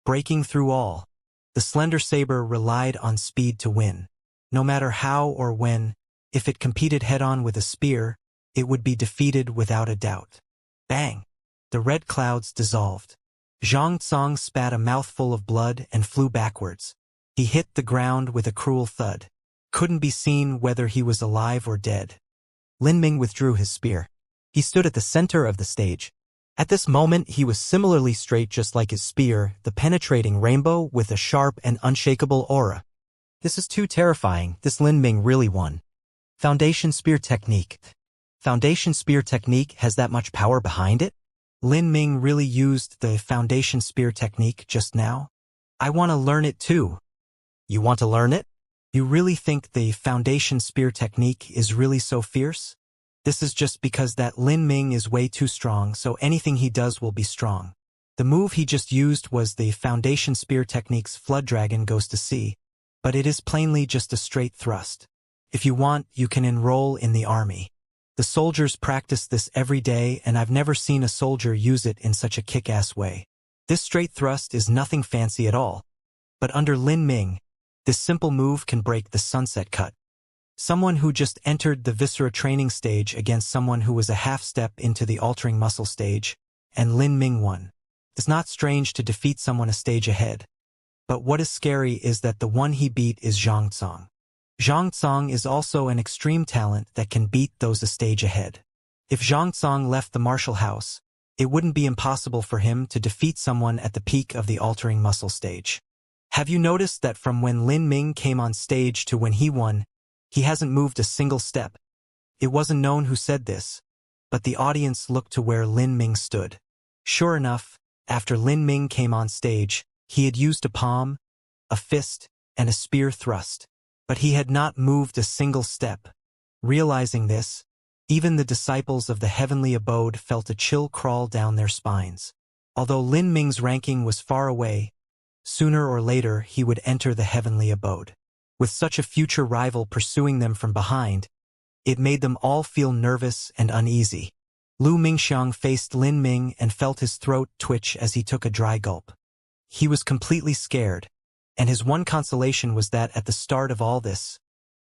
breaking through all. The slender saber relied on speed to win. No matter how or when, if it competed head-on with a spear, it would be defeated without a doubt. Bang! The red clouds dissolved. Xianxia spat a mouthful of blood and flew backwards. He hit the ground with a cruel thud. Couldn't be seen whether he was alive or dead. Lin Ming withdrew his spear. He stood at the center of the stage. At this moment he was similarly straight just like his spear, the penetrating rainbow with a sharp and unshakable aura. This is too terrifying. This Lin Ming really won. Foundation Spear Technique. Foundation Spear Technique has that much power behind it? Lin Ming really used the Foundation Spear Technique just now? I want to learn it too. You want to learn it? You really think the Foundation Spear Technique is really so fierce? This is just because that Lin Ming is way too strong, so anything he does will be strong. The move he just used was the Foundation Spear Technique's Flood Dragon Goes to Sea, but it is plainly just a straight thrust. If you want, you can enroll in the army. The soldiers practice this every day, and I've never seen a soldier use it in such a kick-ass way. This straight thrust is nothing fancy at all. But under Lin Ming, this simple move can break the sunset cut. Someone who just entered the viscera training stage against someone who was a half step into the altering muscle stage, and Lin Ming won. It's not strange to defeat someone a stage ahead. But what is scary is that the one he beat is Xianxia. Xianxia is also an extreme talent that can beat those a stage ahead. If Xianxia left the martial house, it wouldn't be impossible for him to defeat someone at the peak of the altering muscle stage. Have you noticed that from when Lin Ming came on stage to when he won, he hasn't moved a single step? It wasn't known who said this, but the audience looked to where Lin Ming stood. Sure enough, after Lin Ming came on stage, he had used a palm, a fist, and a spear thrust. But he had not moved a single step. Realizing this, even the disciples of the heavenly abode felt a chill crawl down their spines. Although Lin Ming's ranking was far away, sooner or later he would enter the heavenly abode. With such a future rival pursuing them from behind, it made them all feel nervous and uneasy. Lu Mingxiang faced Lin Ming and felt his throat twitch as he took a dry gulp. He was completely scared, and his one consolation was that at the start of all this,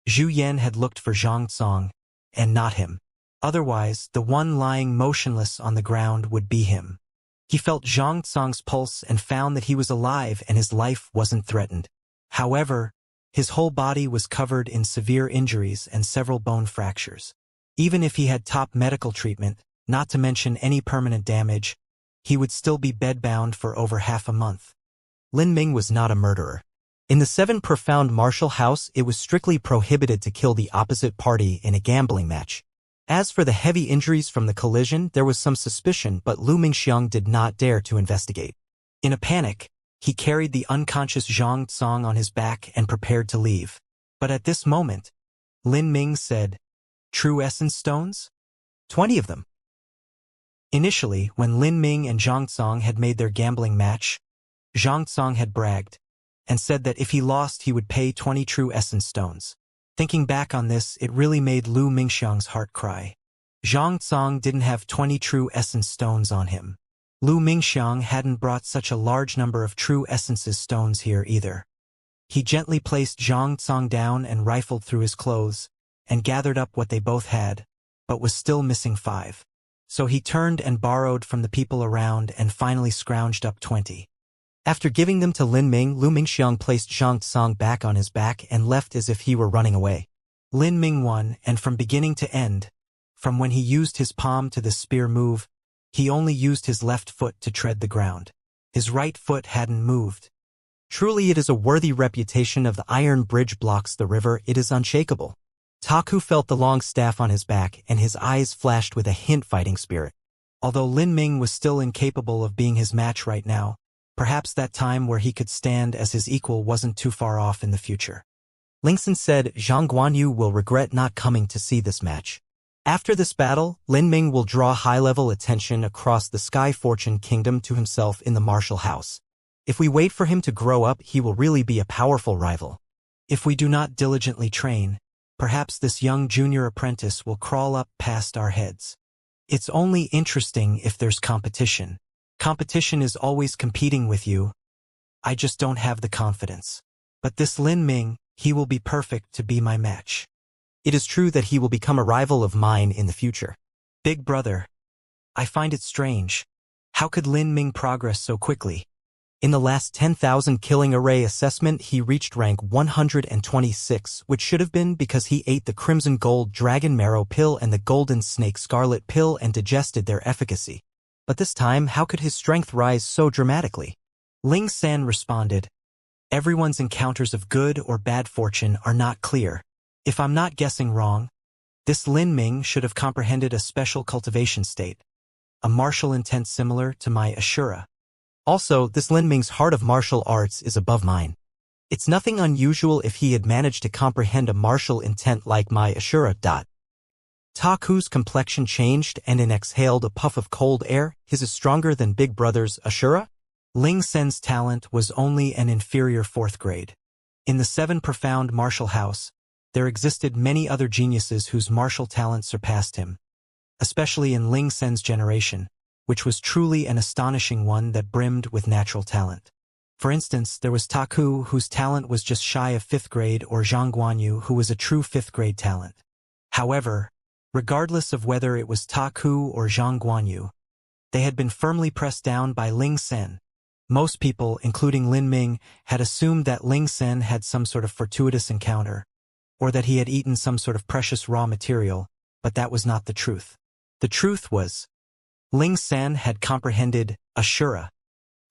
Zhu Yan had looked for Xianxia, and not him. Otherwise, the one lying motionless on the ground would be him. He felt Xianxia's pulse and found that he was alive and his life wasn't threatened. However, his whole body was covered in severe injuries and several bone fractures. Even if he had top medical treatment, not to mention any permanent damage, he would still be bedbound for over half a month. Lin Ming was not a murderer. In the 7 Profound Martial House, it was strictly prohibited to kill the opposite party in a gambling match. As for the heavy injuries from the collision, there was some suspicion, but Lu Mingxiang did not dare to investigate. In a panic, he carried the unconscious Xianxia on his back and prepared to leave. But at this moment, Lin Ming said, "True essence stones? 20 of them." Initially, when Lin Ming and Xianxia had made their gambling match, Xianxia had bragged, and said that if he lost he would pay 20 true essence stones. Thinking back on this, it really made Lu Mingxiang's heart cry. Xianxia didn't have 20 true essence stones on him. Lu Mingxiang hadn't brought such a large number of true essences stones here either. He gently placed Xianxia down and rifled through his clothes, and gathered up what they both had, but was still missing 5. So he turned and borrowed from the people around and finally scrounged up 20. After giving them to Lin Ming, Lu Mingxiang placed Xianxia back on his back and left as if he were running away. Lin Ming won, and from beginning to end, from when he used his palm to the spear move, he only used his left foot to tread the ground. His right foot hadn't moved. Truly it is a worthy reputation of the iron bridge blocks the river, it is unshakable. Taku felt the long staff on his back, and his eyes flashed with a hint fighting spirit. Although Lin Ming was still incapable of being his match right now, perhaps that time where he could stand as his equal wasn't too far off in the future. Lingxin said Zhang Guanyu will regret not coming to see this match. After this battle, Lin Ming will draw high-level attention across the Sky Fortune Kingdom to himself in the martial house. If we wait for him to grow up, he will really be a powerful rival. If we do not diligently train, perhaps this young junior apprentice will crawl up past our heads. It's only interesting if there's competition. Competition is always competing with you. I just don't have the confidence. But this Lin Ming, he will be perfect to be my match. It is true that he will become a rival of mine in the future. Big brother. I find it strange. How could Lin Ming progress so quickly? In the last 10,000 killing array assessment, he reached rank 126, which should have been because he ate the Crimson Gold Dragon Marrow pill and the Golden Snake Scarlet pill and digested their efficacy. But this time, how could his strength rise so dramatically? Ling San responded, everyone's encounters of good or bad fortune are not clear. If I'm not guessing wrong, this Lin Ming should have comprehended a special cultivation state, a martial intent similar to my Ashura. Also, this Lin Ming's heart of martial arts is above mine. It's nothing unusual if he had managed to comprehend a martial intent like my Ashura. Taku's complexion changed and exhaled a puff of cold air. His is stronger than Big Brother's Ashura? Ling Sen's talent was only an inferior 4th grade. In the 7 profound martial house, there existed many other geniuses whose martial talent surpassed him, especially in Ling Sen's generation, which was truly an astonishing one that brimmed with natural talent. For instance, there was Taku, whose talent was just shy of 5th grade, or Zhang Guanyu, who was a true 5th grade talent. However, regardless of whether it was Taku or Zhang Guanyu, they had been firmly pressed down by Ling Sen. Most people, including Lin Ming, had assumed that Ling Sen had some sort of fortuitous encounter, or that he had eaten some sort of precious raw material, but that was not the truth. The truth was, Ling San had comprehended Ashura.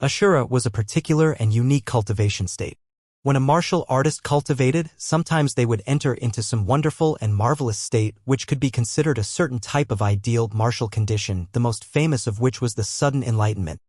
Ashura was a particular and unique cultivation state. When a martial artist cultivated, sometimes they would enter into some wonderful and marvelous state which could be considered a certain type of ideal martial condition, the most famous of which was the sudden enlightenment.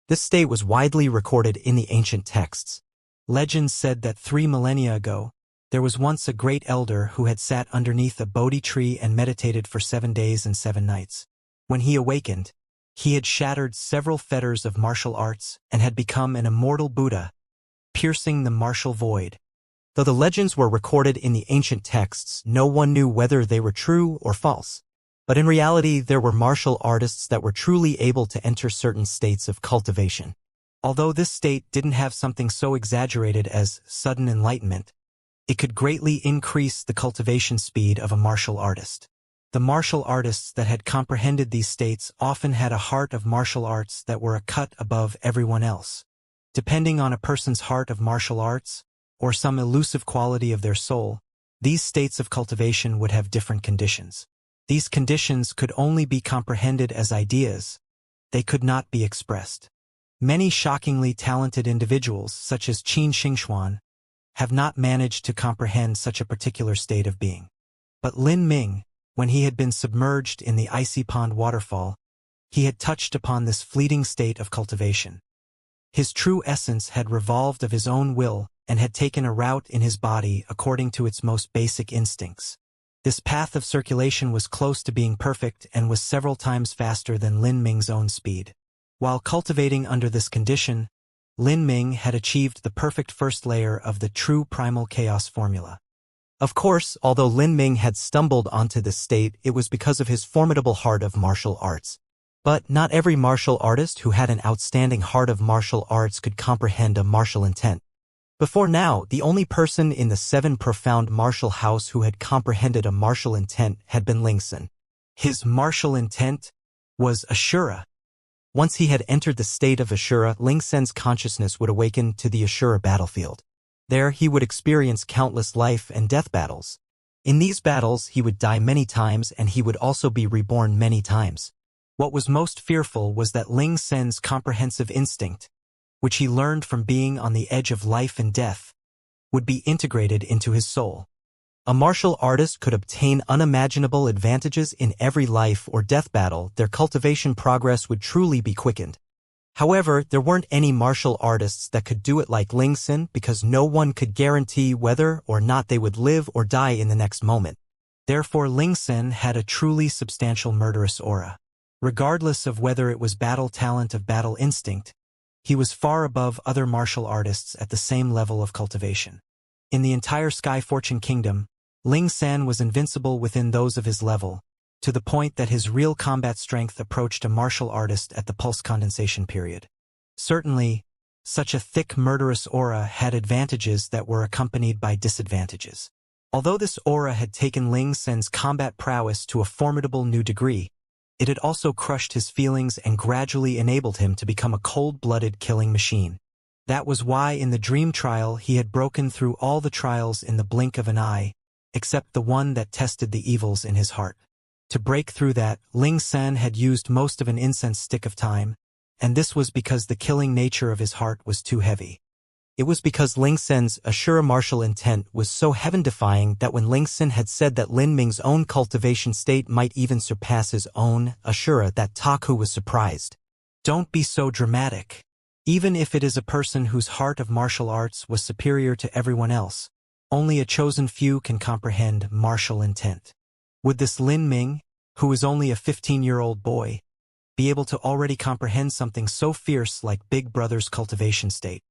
This state was widely recorded in the ancient texts. Legends said that 3 millennia ago, there was once a great elder who had sat underneath a Bodhi tree and meditated for 7 days and 7 nights. When he awakened, he had shattered several fetters of martial arts and had become an immortal Buddha, piercing the martial void. Though the legends were recorded in the ancient texts, no one knew whether they were true or false. But in reality, there were martial artists that were truly able to enter certain states of cultivation. Although this state didn't have something so exaggerated as sudden enlightenment, it could greatly increase the cultivation speed of a martial artist. The martial artists that had comprehended these states often had a heart of martial arts that were a cut above everyone else. Depending on a person's heart of martial arts, or some elusive quality of their soul, these states of cultivation would have different conditions. These conditions could only be comprehended as ideas. They could not be expressed. Many shockingly talented individuals, such as Qin Xingxuan, have not managed to comprehend such a particular state of being. But Lin Ming, when he had been submerged in the icy pond waterfall, he had touched upon this fleeting state of cultivation. His true essence had revolved of his own will and had taken a route in his body according to its most basic instincts. This path of circulation was close to being perfect and was several times faster than Lin Ming's own speed. While cultivating under this condition, Lin Ming had achieved the perfect first layer of the true primal chaos formula. Of course, although Lin Ming had stumbled onto this state, it was because of his formidable heart of martial arts. But not every martial artist who had an outstanding heart of martial arts could comprehend a martial intent. Before now, the only person in the 7 profound martial house who had comprehended a martial intent had been Lingxin. His martial intent was Ashura. Once he had entered the state of Ashura, Lingxin's consciousness would awaken to the Ashura battlefield. There he would experience countless life and death battles. In these battles he would die many times and he would also be reborn many times. What was most fearful was that Lingxin's comprehensive instinct, which he learned from being on the edge of life and death, would be integrated into his soul. A martial artist could obtain unimaginable advantages in every life or death battle. Their cultivation progress would truly be quickened. However, there weren't any martial artists that could do it like Lingxin because no one could guarantee whether or not they would live or die in the next moment. Therefore, Lingxin had a truly substantial murderous aura. Regardless of whether it was battle talent or battle instinct, he was far above other martial artists at the same level of cultivation. In the entire Sky Fortune Kingdom, Lingxin was invincible within those of his level, to the point that his real combat strength approached a martial artist at the pulse condensation period. Certainly, such a thick murderous aura had advantages that were accompanied by disadvantages. Although this aura had taken Lingxin's combat prowess to a formidable new degree, it had also crushed his feelings and gradually enabled him to become a cold-blooded killing machine. That was why in the dream trial he had broken through all the trials in the blink of an eye, except the one that tested the evils in his heart. To break through that, Lingxin had used most of an incense stick of time, and this was because the killing nature of his heart was too heavy. It was because Lingxin's Ashura martial intent was so heaven-defying that when Lingxin had said that Lin Ming's own cultivation state might even surpass his own Ashura, that Taku was surprised. Don't be so dramatic. Even if it is a person whose heart of martial arts was superior to everyone else, only a chosen few can comprehend martial intent. Would this Lin Ming, who is only a 15-year-old boy, be able to already comprehend something so fierce like Big Brother's cultivation state?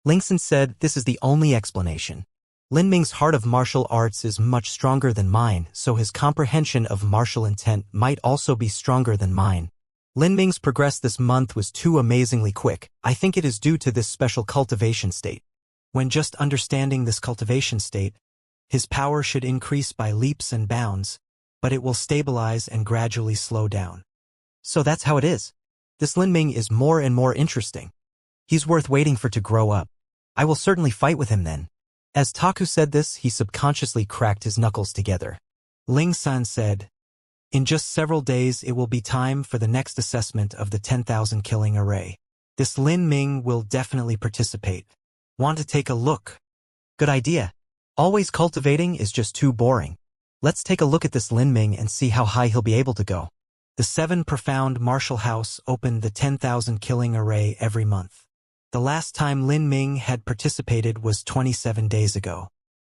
Lingxin said, "This is the only explanation. Lin Ming's heart of martial arts is much stronger than mine, so his comprehension of martial intent might also be stronger than mine. Lin Ming's progress this month was too amazingly quick. I think it is due to this special cultivation state. When just understanding this cultivation state, his power should increase by leaps and bounds, but it will stabilize and gradually slow down." So that's how it is. This Lin Ming is more and more interesting. He's worth waiting for to grow up. I will certainly fight with him then. As Taku said this, he subconsciously cracked his knuckles together. Lingxin said, "In just several days it will be time for the next assessment of the 10,000 killing array. This Lin Ming will definitely participate. Want to take a look?" "Good idea. Always cultivating is just too boring. Let's take a look at this Lin Ming and see how high he'll be able to go." The 7 profound martial house opened the 10,000 killing array every month. The last time Lin Ming had participated was 27 days ago.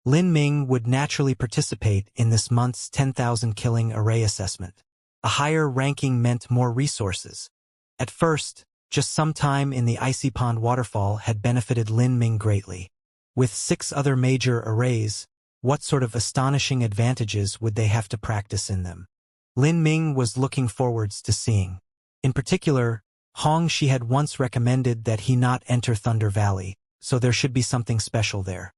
Lin Ming would naturally participate in this month's 10,000 killing array assessment. A higher ranking meant more resources. At first, just some time in the Icy Pond waterfall had benefited Lin Ming greatly. With 6 other major arrays, what sort of astonishing advantages would they have to practice in them? Lin Ming was looking forwards to seeing. In particular, Hongxi had once recommended that he not enter Thunder Valley, so there should be something special there.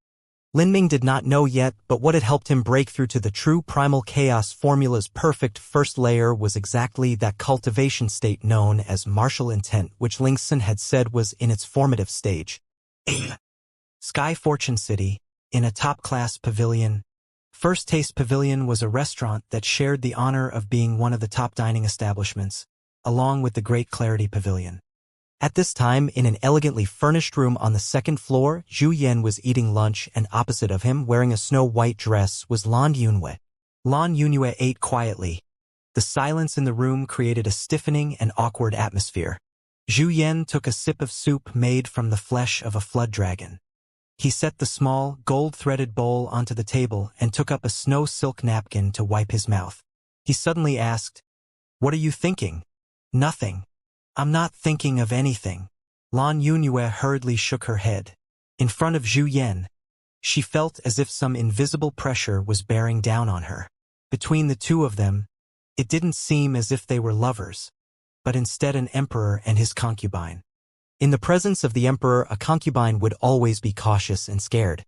Lin Ming did not know yet, but what had helped him break through to the true primal chaos formula's perfect first layer was exactly that cultivation state known as martial intent, which Lingxin had said was in its formative stage. Sky Fortune City, in a top-class pavilion. First Taste Pavilion was a restaurant that shared the honor of being one of the top dining establishments, along with the Great Clarity Pavilion. At this time, in an elegantly furnished room on the 2nd floor, Zhu Yan was eating lunch, and opposite of him, wearing a snow-white dress, was Lan Yunhue. Lan Yunhue ate quietly. The silence in the room created a stiffening and awkward atmosphere. Zhu Yan took a sip of soup made from the flesh of a flood dragon. He set the small, gold-threaded bowl onto the table and took up a snow silk napkin to wipe his mouth. He suddenly asked, "What are you thinking?" "Nothing. I'm not thinking of anything." Lan Yunhue hurriedly shook her head. In front of Zhu Yan, She felt as if some invisible pressure was bearing down on her. Between the two of them, it didn't seem as if they were lovers, but instead an emperor and his concubine. In the presence of the emperor, a concubine would always be cautious and scared.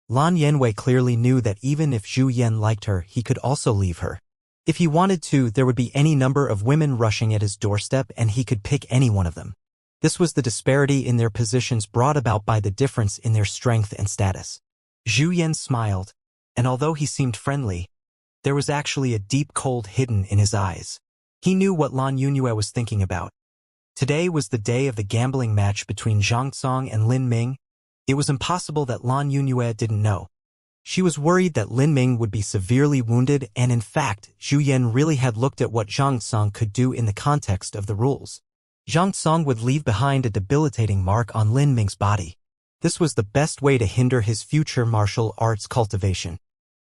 Lan Yanwei clearly knew that even if Zhu Yan liked her, he could also leave her. If he wanted to, there would be any number of women rushing at his doorstep and he could pick any one of them. This was the disparity in their positions brought about by the difference in their strength and status. Zhu Yan smiled, and although he seemed friendly, there was actually a deep cold hidden in his eyes. He knew what Lan Yunue was thinking about. Today was the day of the gambling match between Zhang Song and Lin Ming. It was impossible that Lan Yunue didn't know. She was worried that Lin Ming would be severely wounded, and in fact, Zhu Yan really had looked at what Zhang Song could do in the context of the rules. Zhang Song would leave behind a debilitating mark on Lin Ming's body. This was the best way to hinder his future martial arts cultivation.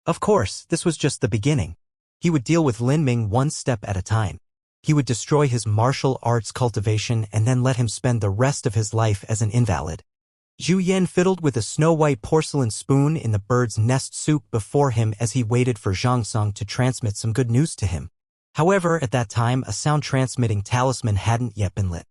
Of course, this was just the beginning. He would deal with Lin Ming one step at a time. He would destroy his martial arts cultivation and then let him spend the rest of his life as an invalid. Zhu Yan fiddled with a snow-white porcelain spoon in the bird's nest soup before him as he waited for Zhang Song to transmit some good news to him. However, at that time, a sound-transmitting talisman hadn't yet been lit.